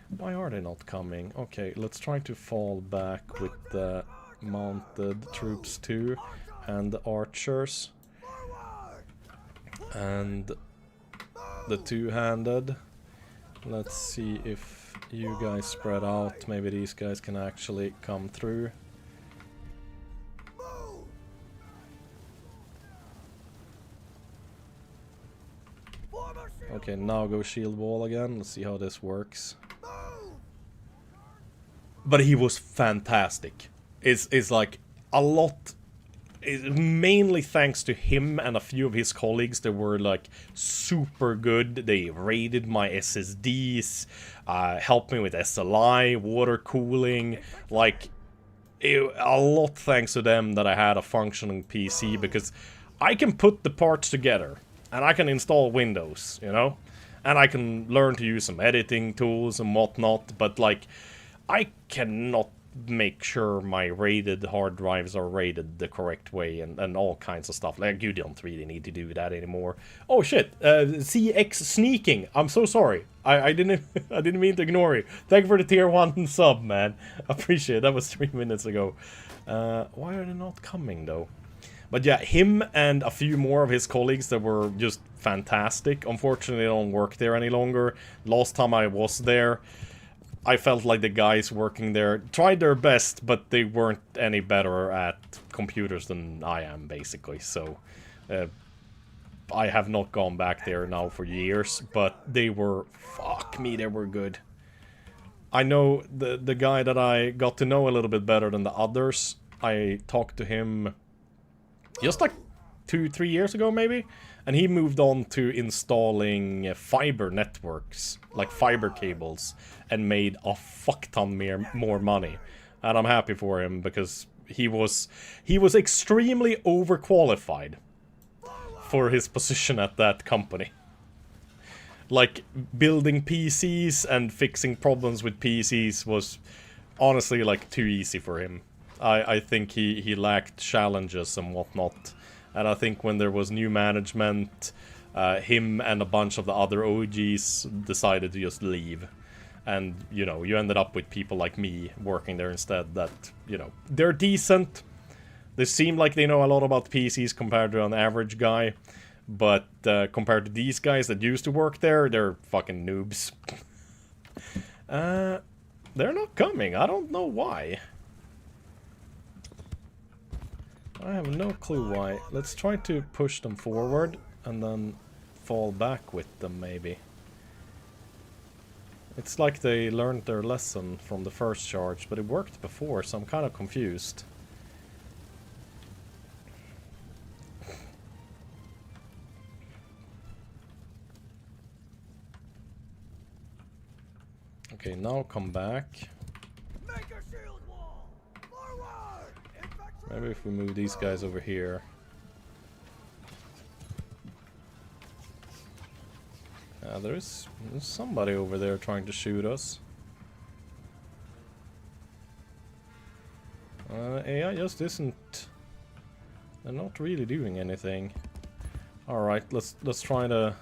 Why are they not coming? Okay, let's try to fall back with the mounted troops too, and the archers. And the two-handed. Let's see if you guys spread out. Maybe these guys can actually come through. Okay, now go shield wall again. Let's see how this works. But he was fantastic. It's like a lot. Mainly thanks to him and a few of his colleagues that were like super good. They raided my SSDs, helped me with SLI, water cooling, like a lot thanks to them that I had a functioning PC, because I can put the parts together and I can install Windows, you know, and I can learn to use some editing tools and whatnot, but like I cannot make sure my rated hard drives are rated the correct way, and all kinds of stuff. Like, you don't really need to do that anymore. Oh shit, CX sneaking. I'm so sorry. I didn't mean to ignore you. Thank you for the tier 1 sub, man. Appreciate it. That was 3 minutes ago. Why are they not coming though? But yeah, him and a few more of his colleagues that were just fantastic. Unfortunately, they don't work there any longer. Last time I was there, I felt like the guys working there tried their best, but they weren't any better at computers than I am, basically. So, I have not gone back there now for years, but they were, fuck me, they were good. I know the guy that I got to know a little bit better than the others. I talked to him just like 2-3 years ago, maybe? And he moved on to installing fiber networks, like fiber cables, and made a fuck ton more money. And I'm happy for him, because he was extremely overqualified for his position at that company. Like, building PCs and fixing problems with PCs was honestly like too easy for him. I think he lacked challenges and whatnot. And I think when there was new management, him and a bunch of the other OGs decided to just leave. And, you know, you ended up with people like me working there instead that, you know, they're decent. They seem like they know a lot about PCs compared to an average guy. But compared to these guys that used to work there, they're fucking noobs. They're not coming. I don't know why. I have no clue why. Let's try to push them forward and then fall back with them, maybe. It's like they learned their lesson from the first charge, but it worked before, so I'm kind of confused. Okay, now come back. Maybe if we move these guys over here. There's somebody over there trying to shoot us. AI just isn't. They're not really doing anything. All right, let's try to.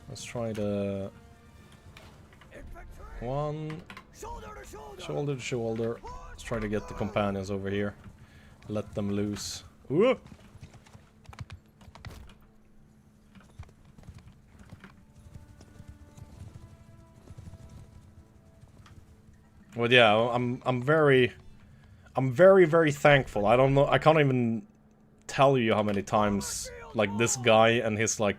Let's try to. One. Shoulder to shoulder. Let's try to get the companions over here. Let them loose. Whoop! Well, yeah, I'm very thankful. I don't know, I can't even tell you how many times like this guy and his like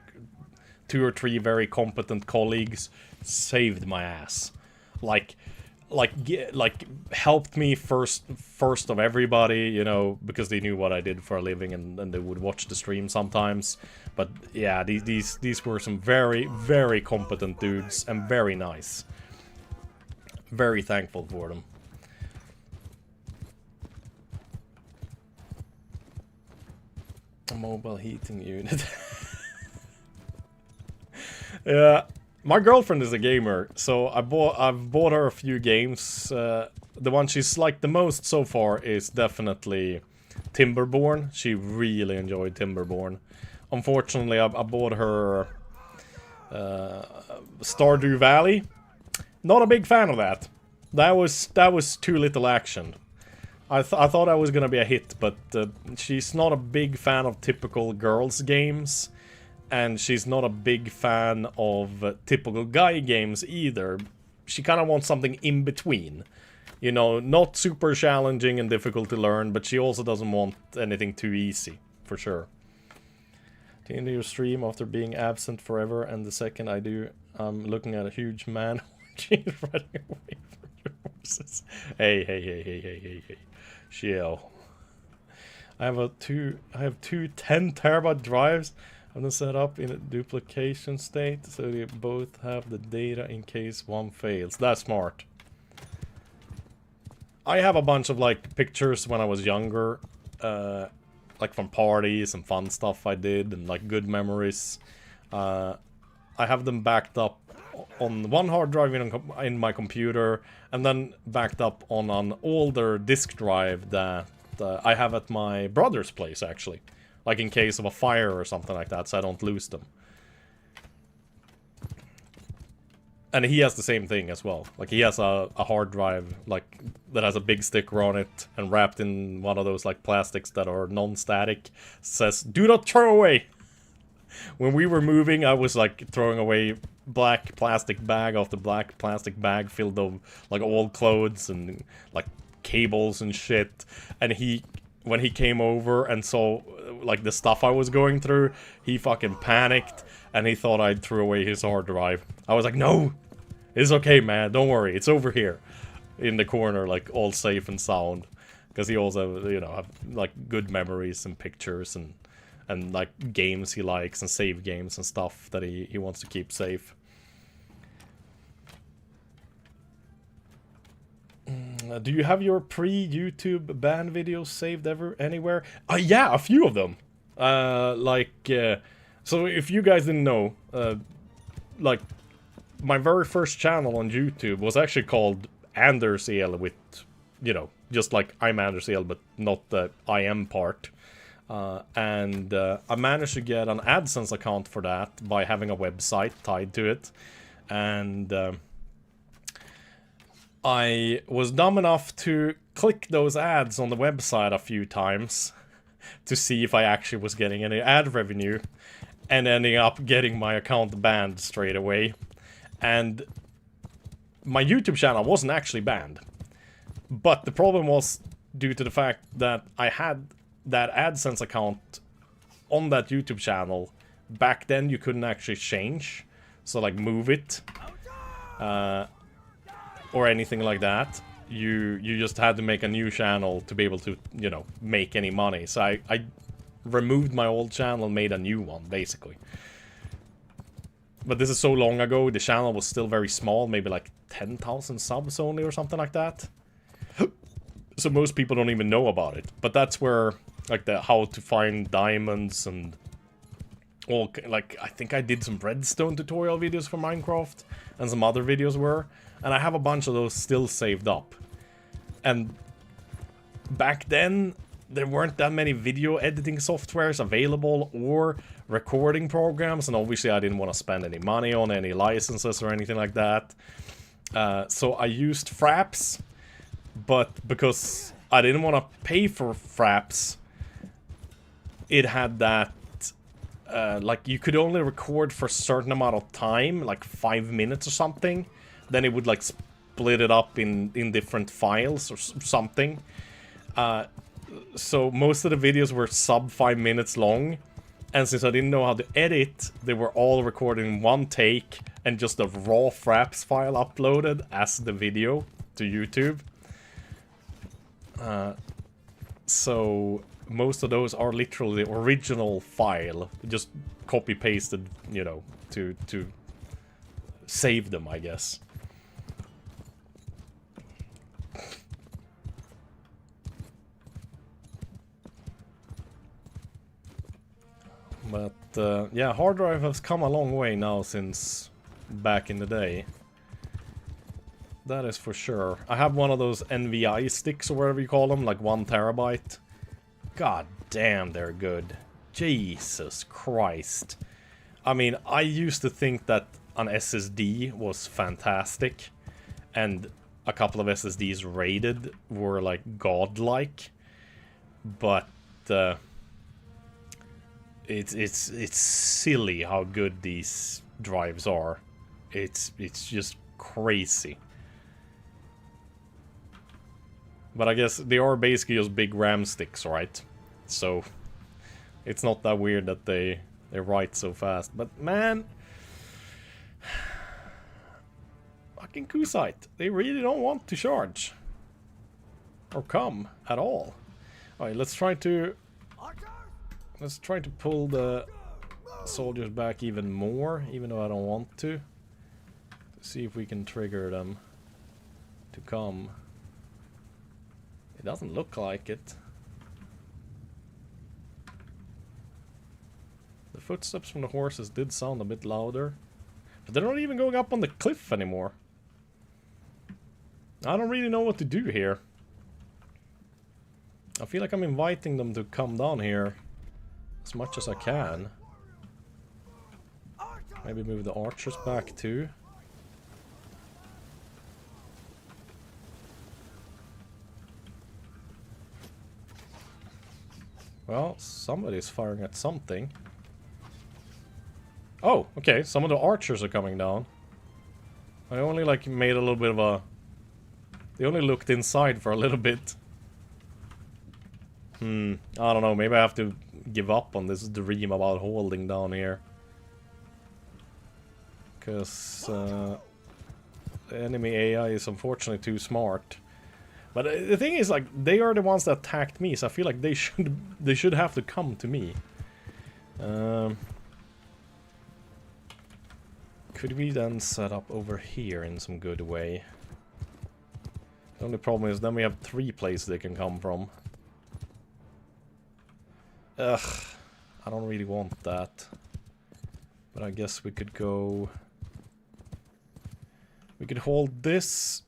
2 or 3 very competent colleagues saved my ass. Like, like helped me first of everybody, you know, because they knew what I did for a living and they would watch the stream sometimes. But yeah, these were some very competent dudes and very nice. Very thankful for them. A mobile heating unit. Yeah. My girlfriend is a gamer, so I've bought her a few games. The one she's liked the most so far is definitely Timberborn. She really enjoyed Timberborn. Unfortunately, I bought her Stardew Valley. Not a big fan of that. That was too little action. I thought that was gonna be a hit, but she's not a big fan of typical girls games. And she's not a big fan of typical guy games either. She kind of wants something in between. You know, not super challenging and difficult to learn, but she also doesn't want anything too easy, for sure. To end your stream after being absent forever, and the second I do, I'm looking at a huge man running away from your horses. Hey. Chill. I have two 10 terabyte drives. I'm gonna set up in a duplication state so they both have the data in case one fails. That's smart. I have a bunch of like pictures when I was younger, like from parties and fun stuff I did and like good memories. I have them backed up on one hard drive in my computer and then backed up on an older disk drive that I have at my brother's place actually. Like in case of a fire or something like that, so I don't lose them. And he has the same thing as well. Like he has a hard drive like that has a big sticker on it and wrapped in one of those like plastics that are non-static. Says, "Do not throw away." When we were moving, I was like throwing away black plastic bag after black plastic bag filled of like old clothes and like cables and shit. And when he came over and saw like the stuff I was going through, he fucking panicked and he thought I'd threw away his hard drive. I was like, no, it's okay, man, don't worry, it's over here in the corner, like all safe and sound, because he also, you know, have like good memories and pictures and like games he likes and save games and stuff that he wants to keep safe. Do you have your pre-YouTube ban videos saved anywhere? Yeah, a few of them. So if you guys didn't know, like, my very first channel on YouTube was actually called Andersel with, you know, just like I'm Andersel, but not the I am part. And I managed to get an AdSense account for that by having a website tied to it. And I was dumb enough to click those ads on the website a few times to see if I actually was getting any ad revenue, and ending up getting my account banned straight away. And my YouTube channel wasn't actually banned, but the problem was due to the fact that I had that AdSense account on that YouTube channel. Back then you couldn't actually change, so like move it or anything like that. You just had to make a new channel to be able to, you know, make any money. So I removed my old channel and made a new one, basically. But this is so long ago, the channel was still very small, maybe like 10,000 subs only or something like that. So most people don't even know about it. But that's where, like, the how to find diamonds and all, like, I think I did some redstone tutorial videos for Minecraft and some other videos were. And I have a bunch of those still saved up. And back then, there weren't that many video editing softwares available or recording programs, and obviously I didn't want to spend any money on any licenses or anything like that. So I used Fraps, but because I didn't want to pay for Fraps, it had that, like, you could only record for a certain amount of time, like 5 minutes or something. Then it would, like, split it up in different files or something. So most of the videos were sub 5 minutes long. And since I didn't know how to edit, they were all recorded in one take and just a raw Fraps file uploaded as the video. to YouTube. So most of those are literally the original file, just copy pasted, you know, to save them, I guess. But yeah, hard drive has come a long way now since back in the day. That is for sure. I have one of those NVI sticks or whatever you call them, like 1 terabyte. God damn, they're good. Jesus Christ. I mean, I used to think that an SSD was fantastic, and a couple of SSDs rated were like godlike, but it's silly how good these drives are. It's just crazy. But I guess they are basically just big RAM sticks, right? So it's not that weird that they write so fast. But man, fucking Kusite, they really don't want to charge or come at all. All right, let's try to pull the soldiers back even more, even though I don't want to see if we can trigger them to come. It doesn't look like it. The footsteps from the horses did sound a bit louder. But they're not even going up on the cliff anymore. I don't really know what to do here. I feel like I'm inviting them to come down here as much as I can. Maybe move the archers back too. Well, somebody's firing at something. Oh, okay, some of the archers are coming down. I only like made a little bit of a... They only looked inside for a little bit. I don't know, maybe I have to give up on this dream about holding down here. Because the enemy AI is unfortunately too smart. But the thing is, like, they are the ones that attacked me, so I feel like they should have to come to me. Could we then set up over here in some good way? The only problem is then we have 3 places they can come from. Ugh, I don't really want that. But I guess we could go... We could hold this.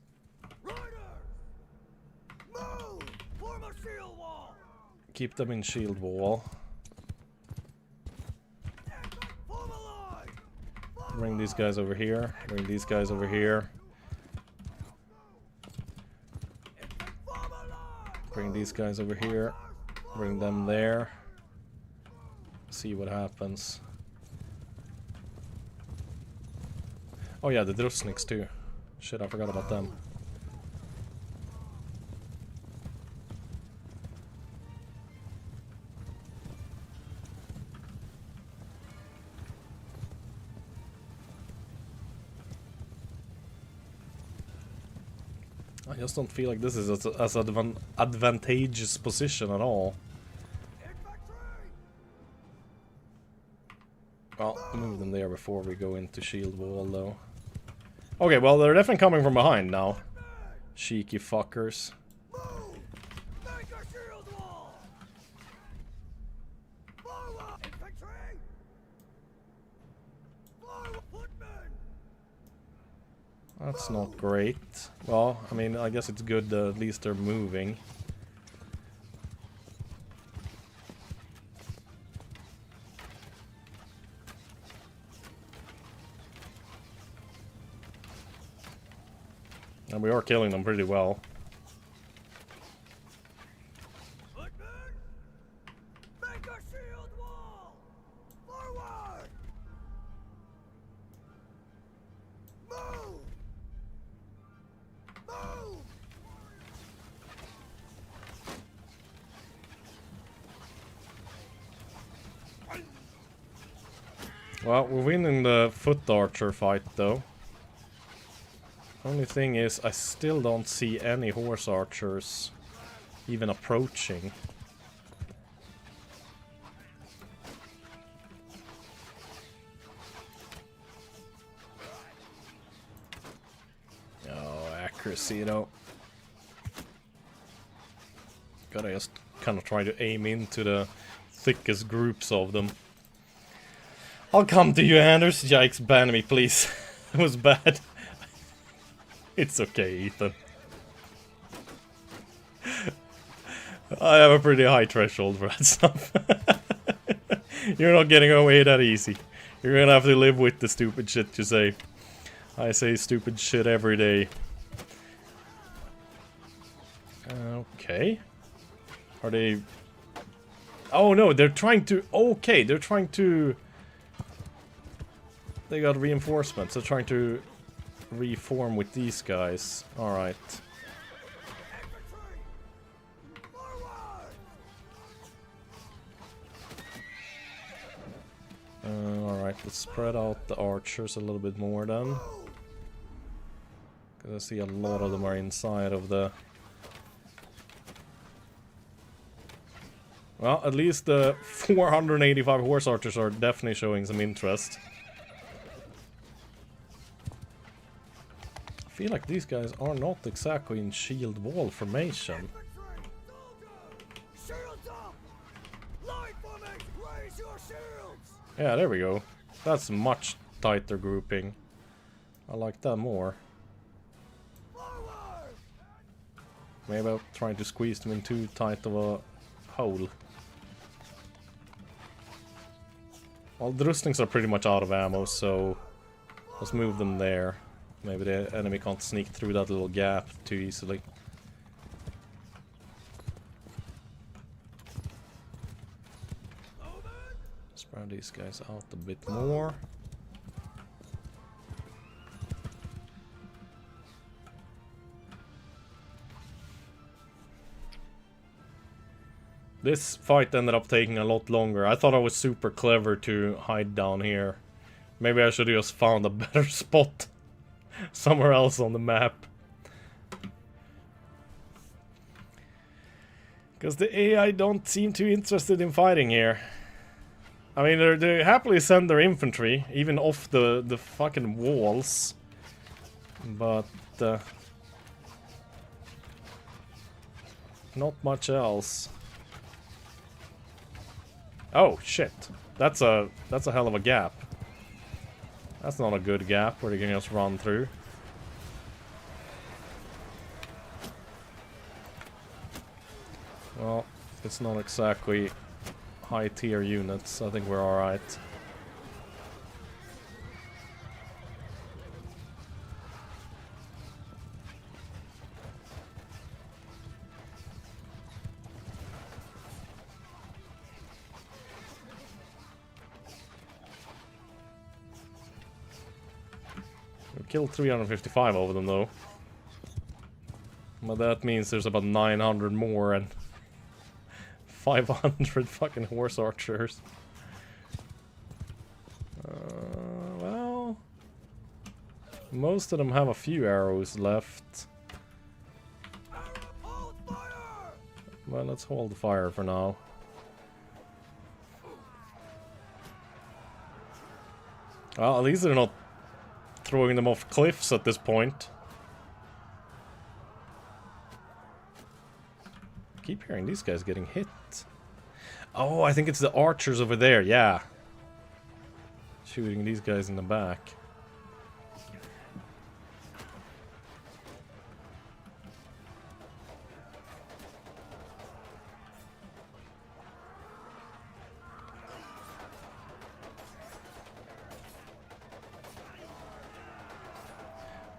Keep them in shield wall. Bring these guys over here. Bring these guys over here. Bring these guys over here. Bring them there. See what happens. Oh yeah, the Drusniks too. Shit, I forgot about them. I just don't feel like this is as advantageous position at all. Well, move them there before we go into shield wall, though. Okay, well, they're definitely coming from behind now. Cheeky fuckers. That's not great. Well, I mean, I guess it's good that at least they're moving. And we are killing them pretty well. Well, we're winning the foot archer fight, though. Only thing is, I still don't see any horse archers even approaching. Oh, accuracy, though. Gotta just kind of try to aim into the thickest groups of them. I'll come to you, Anders. Yikes, ban me, please. It was bad. It's okay, Ethan. I have a pretty high threshold for that stuff. You're not getting away that easy. You're gonna have to live with the stupid shit you say. I say stupid shit every day. Okay. Are they... Oh no, they're trying to... Okay, they're trying to... They got reinforcements. They're trying to reform with these guys. Alright. Alright, let's spread out the archers a little bit more then. Because I see a lot of them are inside of the... Well, at least the 485 horse archers are definitely showing some interest. I feel like these guys are not exactly in shield wall formation. Yeah, there we go. That's much tighter grouping. I like that more. Maybe I'm trying to squeeze them in too tight of a hole. Well, the Rustings are pretty much out of ammo, so let's move them there. Maybe the enemy can't sneak through that little gap too easily. Spread these guys out a bit more. This fight ended up taking a lot longer. I thought I was super clever to hide down here. Maybe I should have just found a better spot somewhere else on the map. Because the AI don't seem too interested in fighting here. I mean, they happily send their infantry, even off the fucking walls. But not much else. Oh shit! That's a hell of a gap. That's not a good gap where they can just run through. Well, it's not exactly high tier units. I think we're alright. We killed 355 of them though. But that means there's about 900 more and 500 fucking horse archers. Well, most of them have a few arrows left. Well, let's hold fire for now. Well, at least they're not throwing them off cliffs at this point. I keep hearing these guys getting hit. Oh, I think it's the archers over there, yeah. Shooting these guys in the back.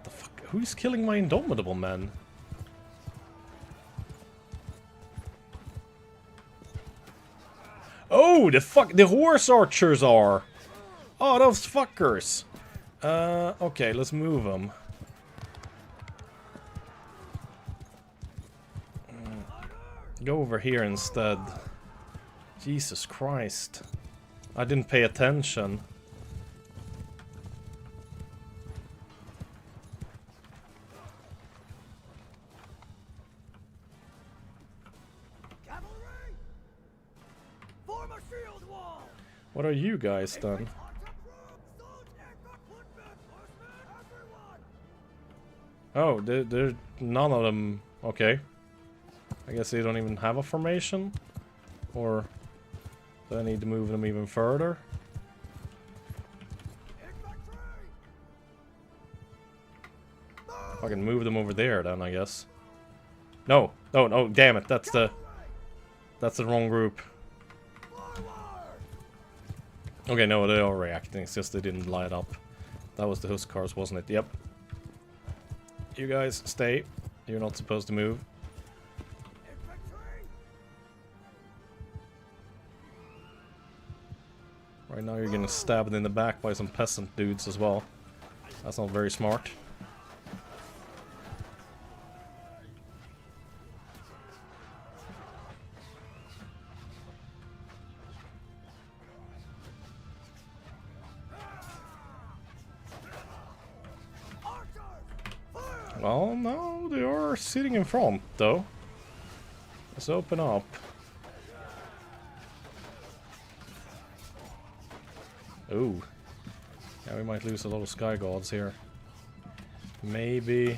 The fuck? Who's killing my Indomitable men? Oh, the horse archers are. Oh, those fuckers. Okay, let's move them. Go over here instead. Jesus Christ. I didn't pay attention. What are you guys done? Oh, they're none of them. Okay. I guess they don't even have a formation? Or do I need to move them even further? I can move them over there then, I guess. No, no, no, damn it, that's the wrong group. Okay, no, they are reacting, it's just they didn't light up. That was the Huskars, wasn't it? Yep. You guys, stay. You're not supposed to move. Right now you're getting stabbed in the back by some peasant dudes as well. That's not very smart. Well, no, they are sitting in front, though. Let's open up. Ooh. Yeah, we might lose a lot of Sky Gods here. Maybe...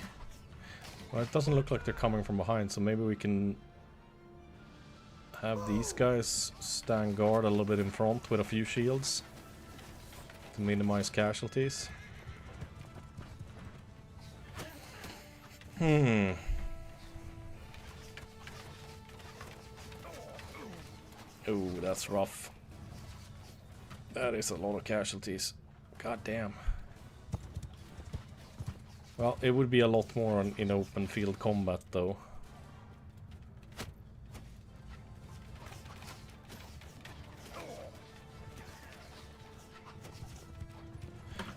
Well, it doesn't look like they're coming from behind, so maybe we can... have these guys stand guard a little bit in front with a few shields. To minimize casualties. Oh, that's rough. That is a lot of casualties. God damn. Well, it would be a lot more in open field combat, though.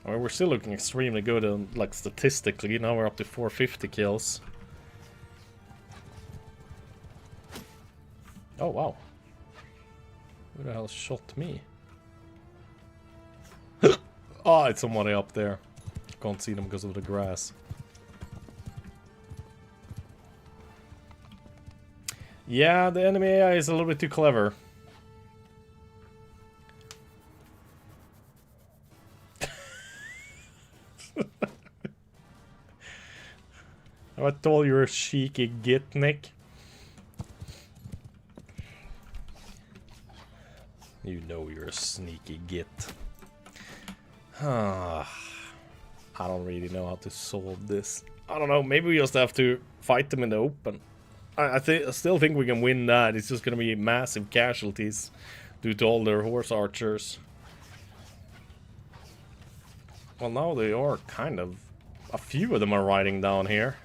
I mean, we're still looking extremely good, like, statistically. Now we're up to 450 kills. Oh, wow. Who the hell shot me? Oh, it's somebody up there. Can't see them because of the grass. Yeah, the enemy AI is a little bit too clever. I told you you're a cheeky git, Nick. You know you're a sneaky git. I don't really know how to solve this. I don't know, maybe we just have to fight them in the open. I still think we can win that. It's just gonna be massive casualties due to all their horse archers. Well, now they are kind of... A few of them are riding down here.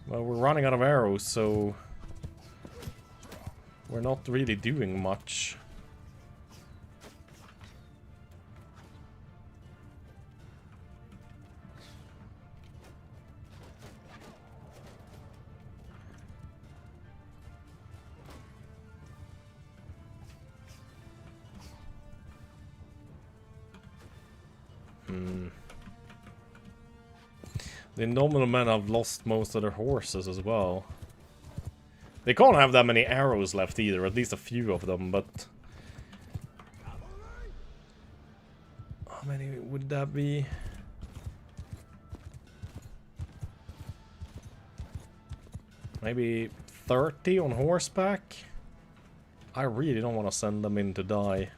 Well, we're running out of arrows, so... we're not really doing much. The Indomitable Men have lost most of their horses as well. They can't have that many arrows left either, at least a few of them, but... how many would that be? Maybe 30 on horseback? I really don't want to send them in to die.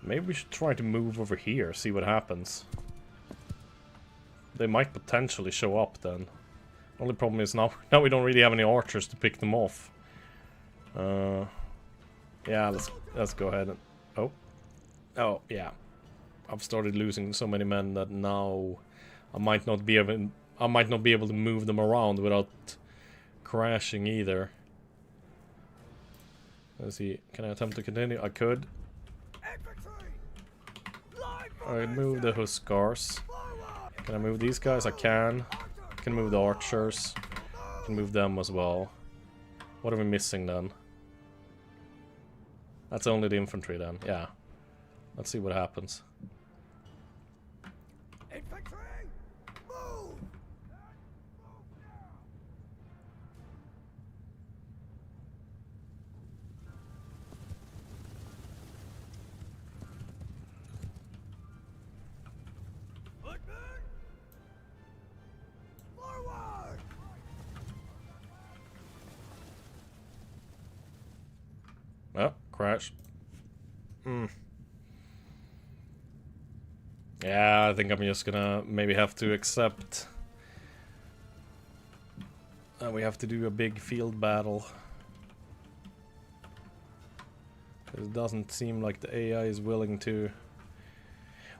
Maybe we should try to move over here, see what happens. They might potentially show up then. Only problem is now we don't really have any archers to pick them off. Yeah, let's go ahead and... Oh, yeah. I've started losing so many men that now I might not be able to move them around without crashing either. Let's see, can I attempt to continue? I could. I move the Huskars. Can I move these guys? I can. I can move the archers. I can move them as well. What are we missing then? That's only the infantry then, yeah. Let's see what happens. Infantry! Move! Footmen! Forward! Oh, crash. Yeah, I think I'm just gonna maybe have to accept that we have to do a big field battle. It doesn't seem like the AI is willing to...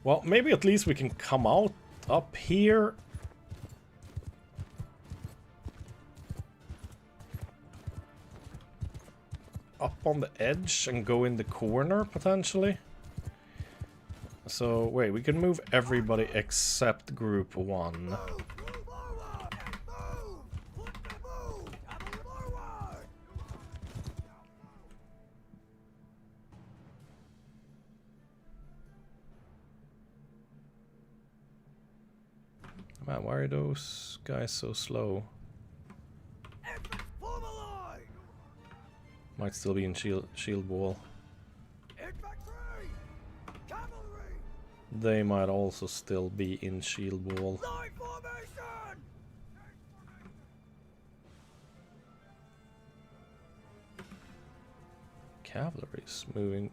Well, maybe at least we can come out up here. Up on the edge and go in the corner, potentially. So, wait, we can move everybody except group 1. Man, why are those guys so slow? Might still be in shield wall. They might also still be in shield wall. Cavalry's moving,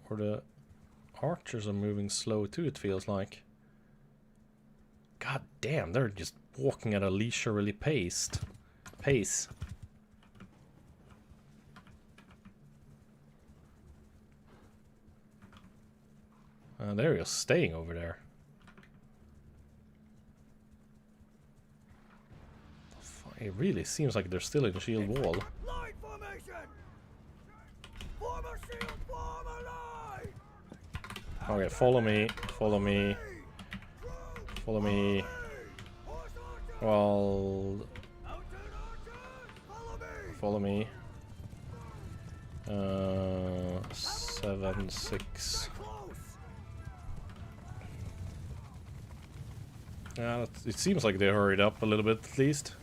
or the archers are moving slow too, it feels like. God damn, they're just walking at a leisurely pace. They're just staying over there. It really seems like they're still in shield wall. Okay, follow me. Follow me. Follow me. Well... Follow me. 7, 6... Yeah, it seems like they hurried up a little bit at least.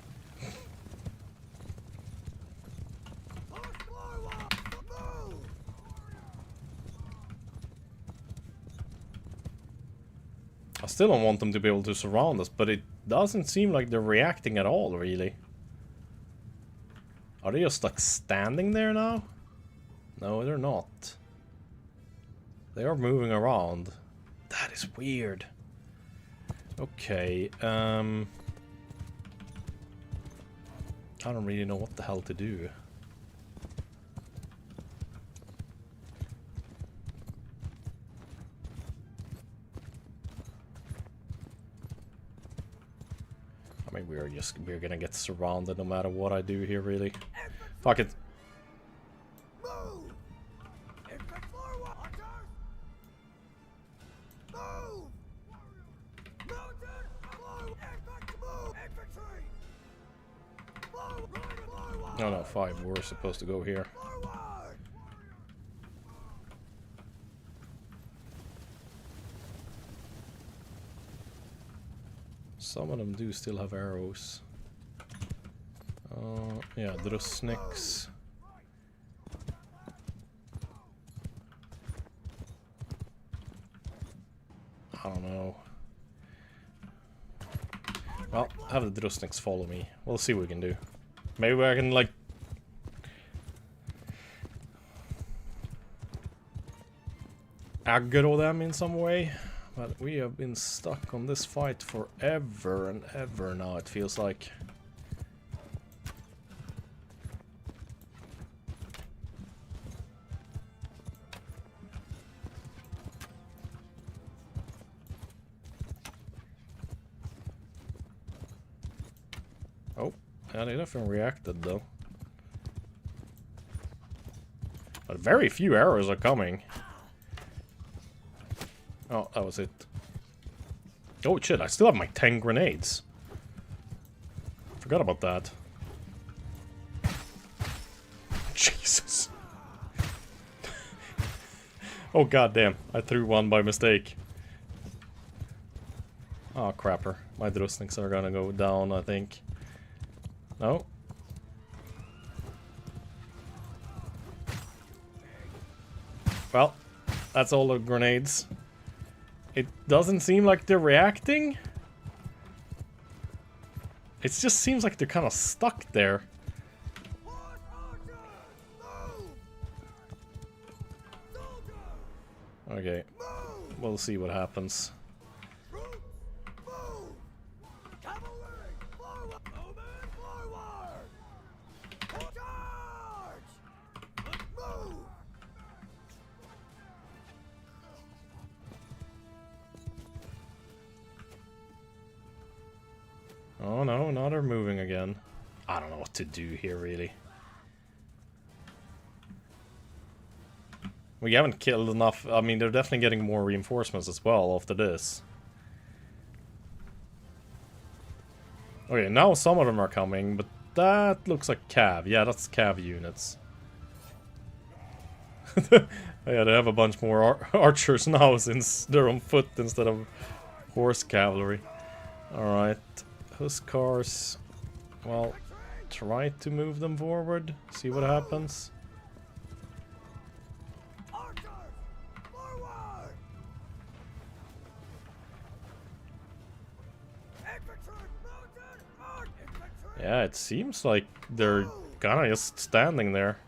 I still don't want them to be able to surround us, but it doesn't seem like they're reacting at all, really. Are they just like standing there now? No, they're not. They are moving around. That is weird. Okay, I don't really know what the hell to do. I mean, we're gonna get surrounded no matter what I do here, really. Fuck it. No, 5. We're supposed to go here. Some of them do still have arrows. Yeah, Drusniks. I don't know. Well, have the Drusniks follow me. We'll see what we can do. Maybe I can, like... aggro them in some way. But we have been stuck on this fight forever and ever now, it feels like. Oh, yeah, they definitely reacted though. But very few arrows are coming. Oh, that was it. Oh shit, I still have my 10 grenades. Forgot about that. Jesus. Oh goddamn! I threw one by mistake. Oh crapper! My thrustings are gonna go down, I think. No. Well, that's all the grenades. It doesn't seem like they're reacting. It just seems like they're kind of stuck there. Okay, we'll see what happens. Oh no, now they're moving again. I don't know what to do here, really. We haven't killed enough. I mean, they're definitely getting more reinforcements as well after this. Okay, now some of them are coming, but that looks like cav. Yeah, that's cav units. Yeah, they have a bunch more archers now since they're on foot instead of horse cavalry. Alright. Huskars, well, try to move them forward, see what happens. Yeah, it seems like they're kinda just standing there.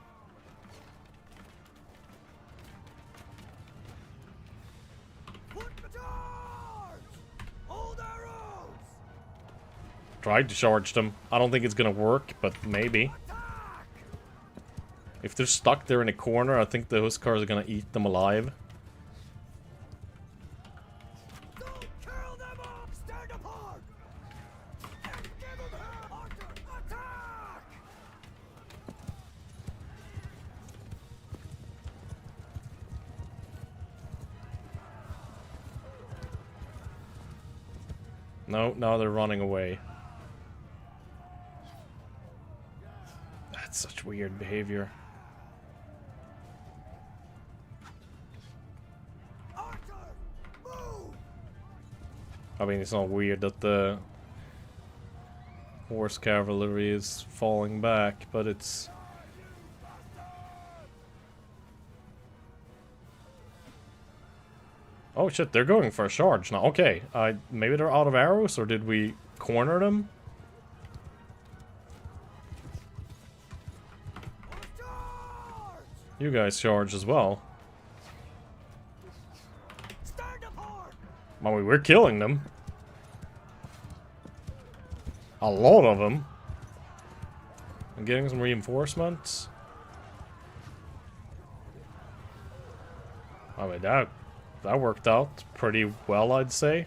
Tried to charge them. I don't think it's gonna work, but maybe. If they're stuck there in a corner, I think the Huskars are gonna eat them alive. No, now they're running away. That's such weird behavior. I mean, it's not weird that the horse cavalry is falling back, but it's... Oh shit, they're going for a charge now. Okay, maybe they're out of arrows, or did we corner them? You guys charge as well. I mean, we're killing them. A lot of them. I'm getting some reinforcements. I mean, that worked out pretty well, I'd say.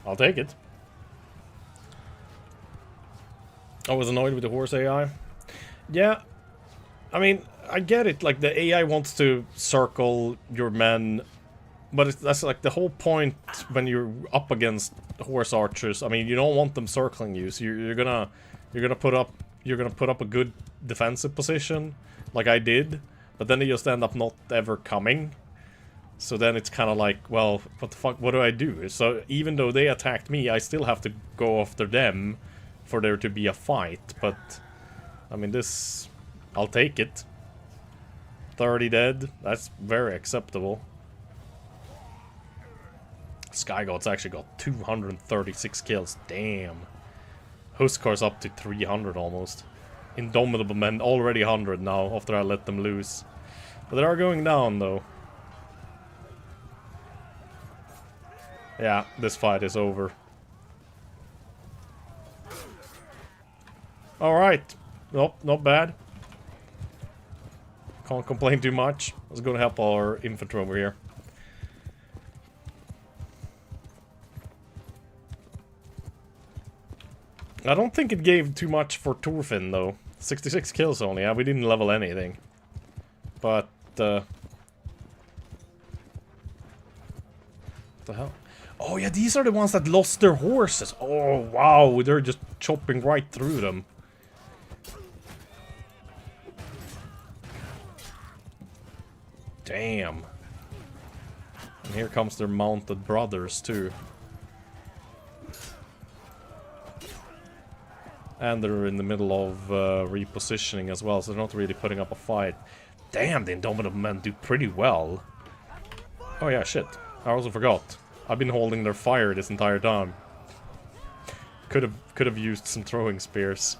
I'll take it. I was annoyed with the horse AI. Yeah, I mean, I get it. Like, the AI wants to circle your men, but that's like the whole point when you're up against horse archers. I mean, you don't want them circling you, so you're gonna put up a good defensive position, like I did. But then they just end up not ever coming. So then it's kind of like, well, what the fuck? What do I do? So even though they attacked me, I still have to go after them for there to be a fight. But I mean, this, I'll take it. 30 dead. That's very acceptable. Skygod's actually got 236 kills. Damn. Huskar's up to 300 almost. Indomitable men already 100 now after I let them loose. But they are going down though. Yeah, this fight is over. Alright. Nope, not bad. Can't complain too much. Let's go to help our infantry over here. I don't think it gave too much for Thorfin though. 66 kills only. Yeah, we didn't level anything. But, what the hell? Oh yeah, these are the ones that lost their horses. Oh wow, they're just chopping right through them. Damn. And here comes their mounted brothers, too. And they're in the middle of repositioning as well, so they're not really putting up a fight. Damn, the Indomitable Men do pretty well. Oh yeah, shit. I also forgot. I've been holding their fire this entire time. Could have used some throwing spears.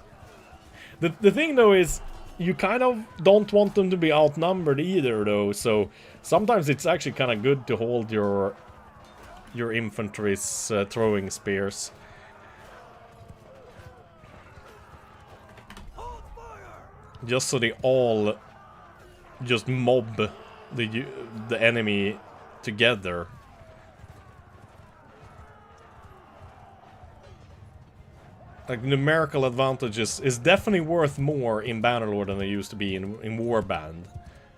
The thing though is, you kind of don't want them to be outnumbered either though, so sometimes it's actually kind of good to hold your infantry's throwing spears. Just so they all just mob the enemy together. Like, numerical advantages is definitely worth more in Bannerlord than they used to be in Warband.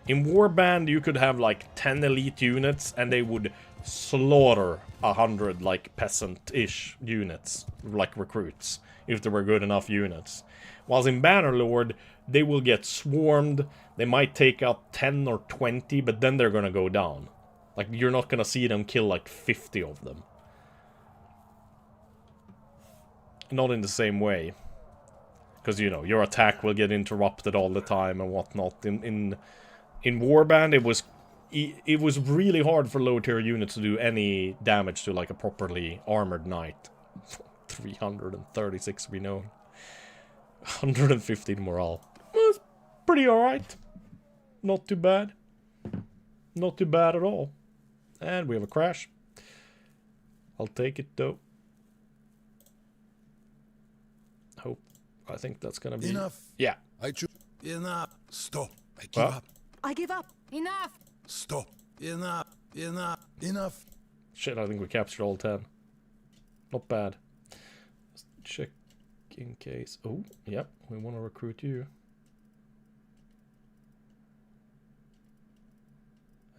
In Warband, you could have like 10 elite units and they would slaughter 100 like peasant-ish units, like recruits, if they were good enough units. Whilst in Bannerlord, they will get swarmed, they might take out 10 or 20, but then they're gonna go down. Like, you're not gonna see them kill like 50 of them. Not in the same way. Because, you know, your attack will get interrupted all the time and whatnot. In Warband, it was really hard for low-tier units to do any damage to, like, a properly armored knight. 336 we know. 115 morale. Well, it's pretty alright. Not too bad. Not too bad at all. And we have a crash. I'll take it, though. I think that's gonna be... Enough. Yeah. I choose. Enough. Stop. I give up. I give up. Enough. Stop. Enough. Enough. Enough. Shit, I think we captured all 10. Not bad. Let's check in case... Oh, yep. We want to recruit you.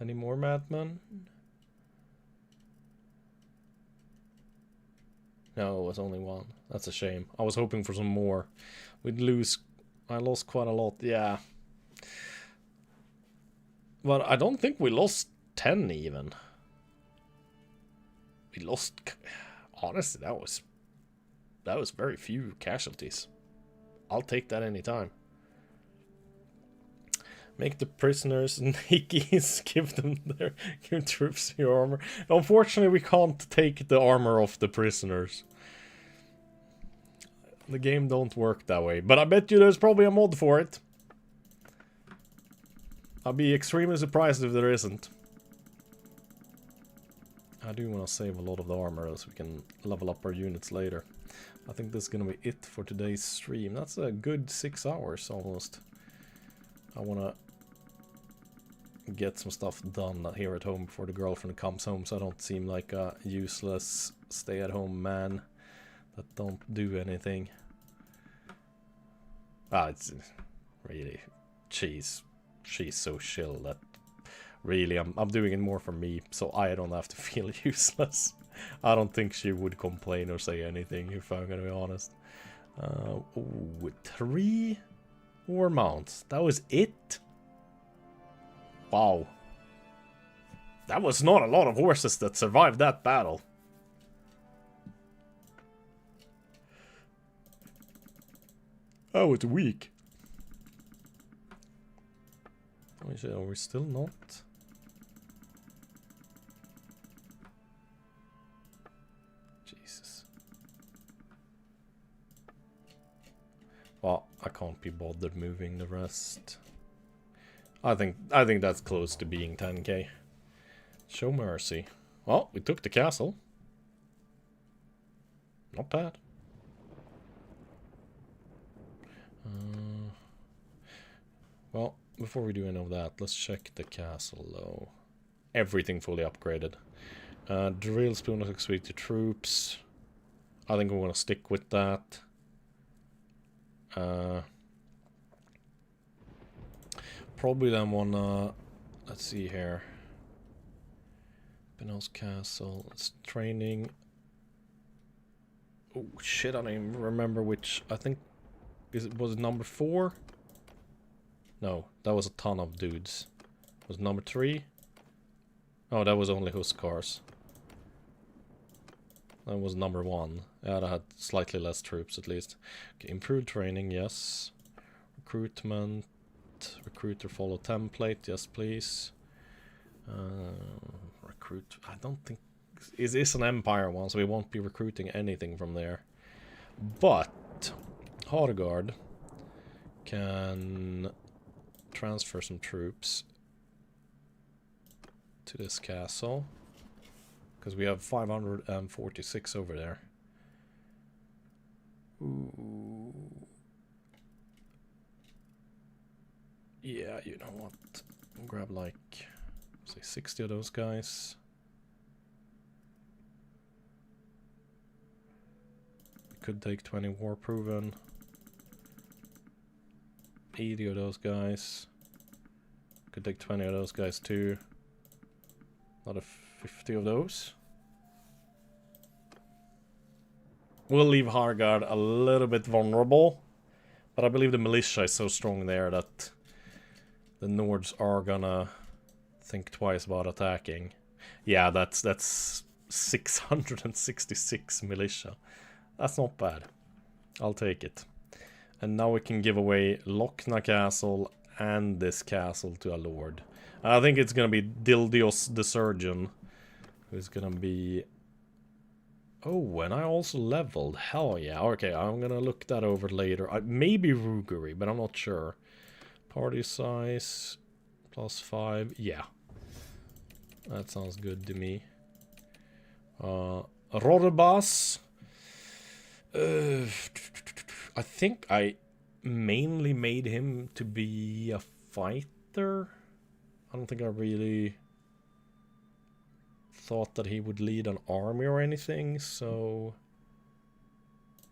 Any more madmen? No, it was only one. That's a shame. I was hoping for some more. We'd lose... I lost quite a lot, yeah. But I don't think we lost 10 even. We lost... Honestly, that was very few casualties. I'll take that anytime. Make the prisoners Nikis, give them your troops your armor. Unfortunately, we can't take the armor off the prisoners. The game don't work that way, but I bet you there's probably a mod for it. I'll be extremely surprised if there isn't. I do want to save a lot of the armor so we can level up our units later. I think this is gonna be it for today's stream. That's a good 6 hours almost. I want to get some stuff done here at home before the girlfriend comes home, so I don't seem like a useless stay-at-home man that don't do anything. It's really... She's so chill that really I'm doing it more for me, so I don't have to feel useless. I don't think she would complain or say anything, if I'm gonna be honest. Ooh, 3 war mounts. That was it? Wow. That was not a lot of horses that survived that battle. That was weak. Are we still not? Jesus. Well, I can't be bothered moving the rest. I think that's close to being 10k. Show mercy. Well, we took the castle. Not bad. Well, before we do any of that, let's check the castle though. Everything fully upgraded. Drill spoon of XP to troops. I think we're gonna stick with that. Probably then wanna... Let's see here. Benel's Castle. It's training. Oh shit, I don't even remember which. I think... Was it number 4? No, that was a ton of dudes. Was number 3? Oh, that was only Huskars. That was number 1. Yeah, that had slightly less troops at least. Okay, improved training, yes. Recruitment. Recruiter follow template, yes please. Recruit. I don't think... It is an Empire one, so we won't be recruiting anything from there. But Hardguard can transfer some troops to this castle. Because we have 546 over there. Ooh. Yeah, you know what? We'll grab like, say 60 of those guys. We could take 20 war proven. 80 of those guys. Could take 20 of those guys too. Another 50 of those. We'll leave Hargard a little bit vulnerable. But I believe the militia is so strong there that the Nords are gonna think twice about attacking. Yeah, that's 666 militia. That's not bad. I'll take it. And now we can give away Lochna Castle and this castle to a lord. I think it's gonna be Dildios the Surgeon, who's gonna be... Oh, and I also leveled. Hell yeah. Okay, I'm gonna look that over later. Maybe Ruguri, but I'm not sure. Party size +5. Yeah. That sounds good to me. Rorobas. I think I mainly made him to be a fighter. I don't think I really thought that he would lead an army or anything, so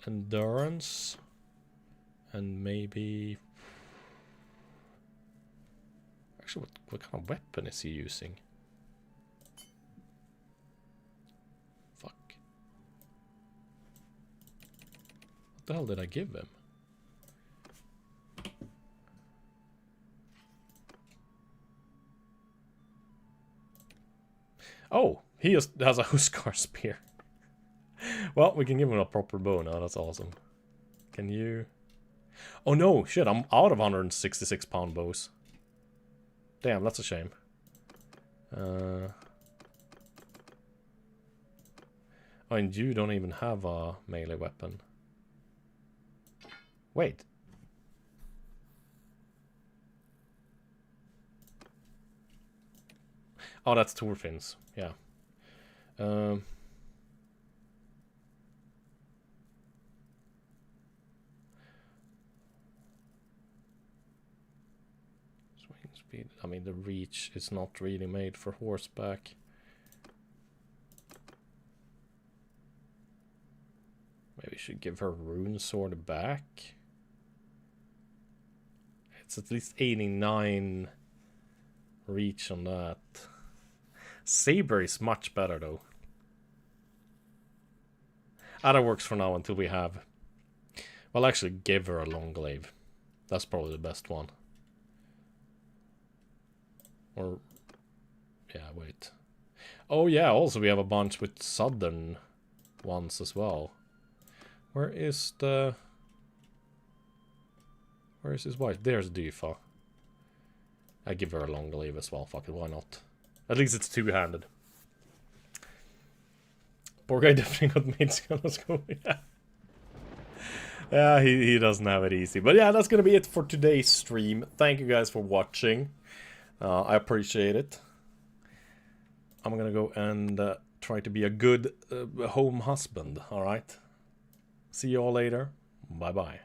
endurance and maybe actually what kind of weapon is he using? Fuck. What the hell did I give him? Oh, he has a Huskar spear. Well, we can give him a proper bow now. That's awesome. Can you... Oh no, shit, I'm out of 166 pound bows. Damn, that's a shame. Oh, and you don't even have a melee weapon. Wait. Oh, that's Thorfin's. Yeah. Swing speed. I mean, the reach is not really made for horseback. Maybe we should give her rune sword back. It's at least 89 reach on that. Saber is much better though. That works for now until we have... Well, actually give her a long glaive. That's probably the best one. Or... Yeah, wait. Oh yeah, also we have a bunch with southern ones as well. Where is the... Where is his wife? There's Dyfa. I give her a long glaive as well, fuck it, why not? At least it's two-handed. Poor guy definitely got mates gonna go. Yeah. Yeah, he doesn't have it easy. But yeah, that's gonna be it for today's stream. Thank you guys for watching. I appreciate it. I'm gonna go and try to be a good home husband, alright? See you all later. Bye-bye.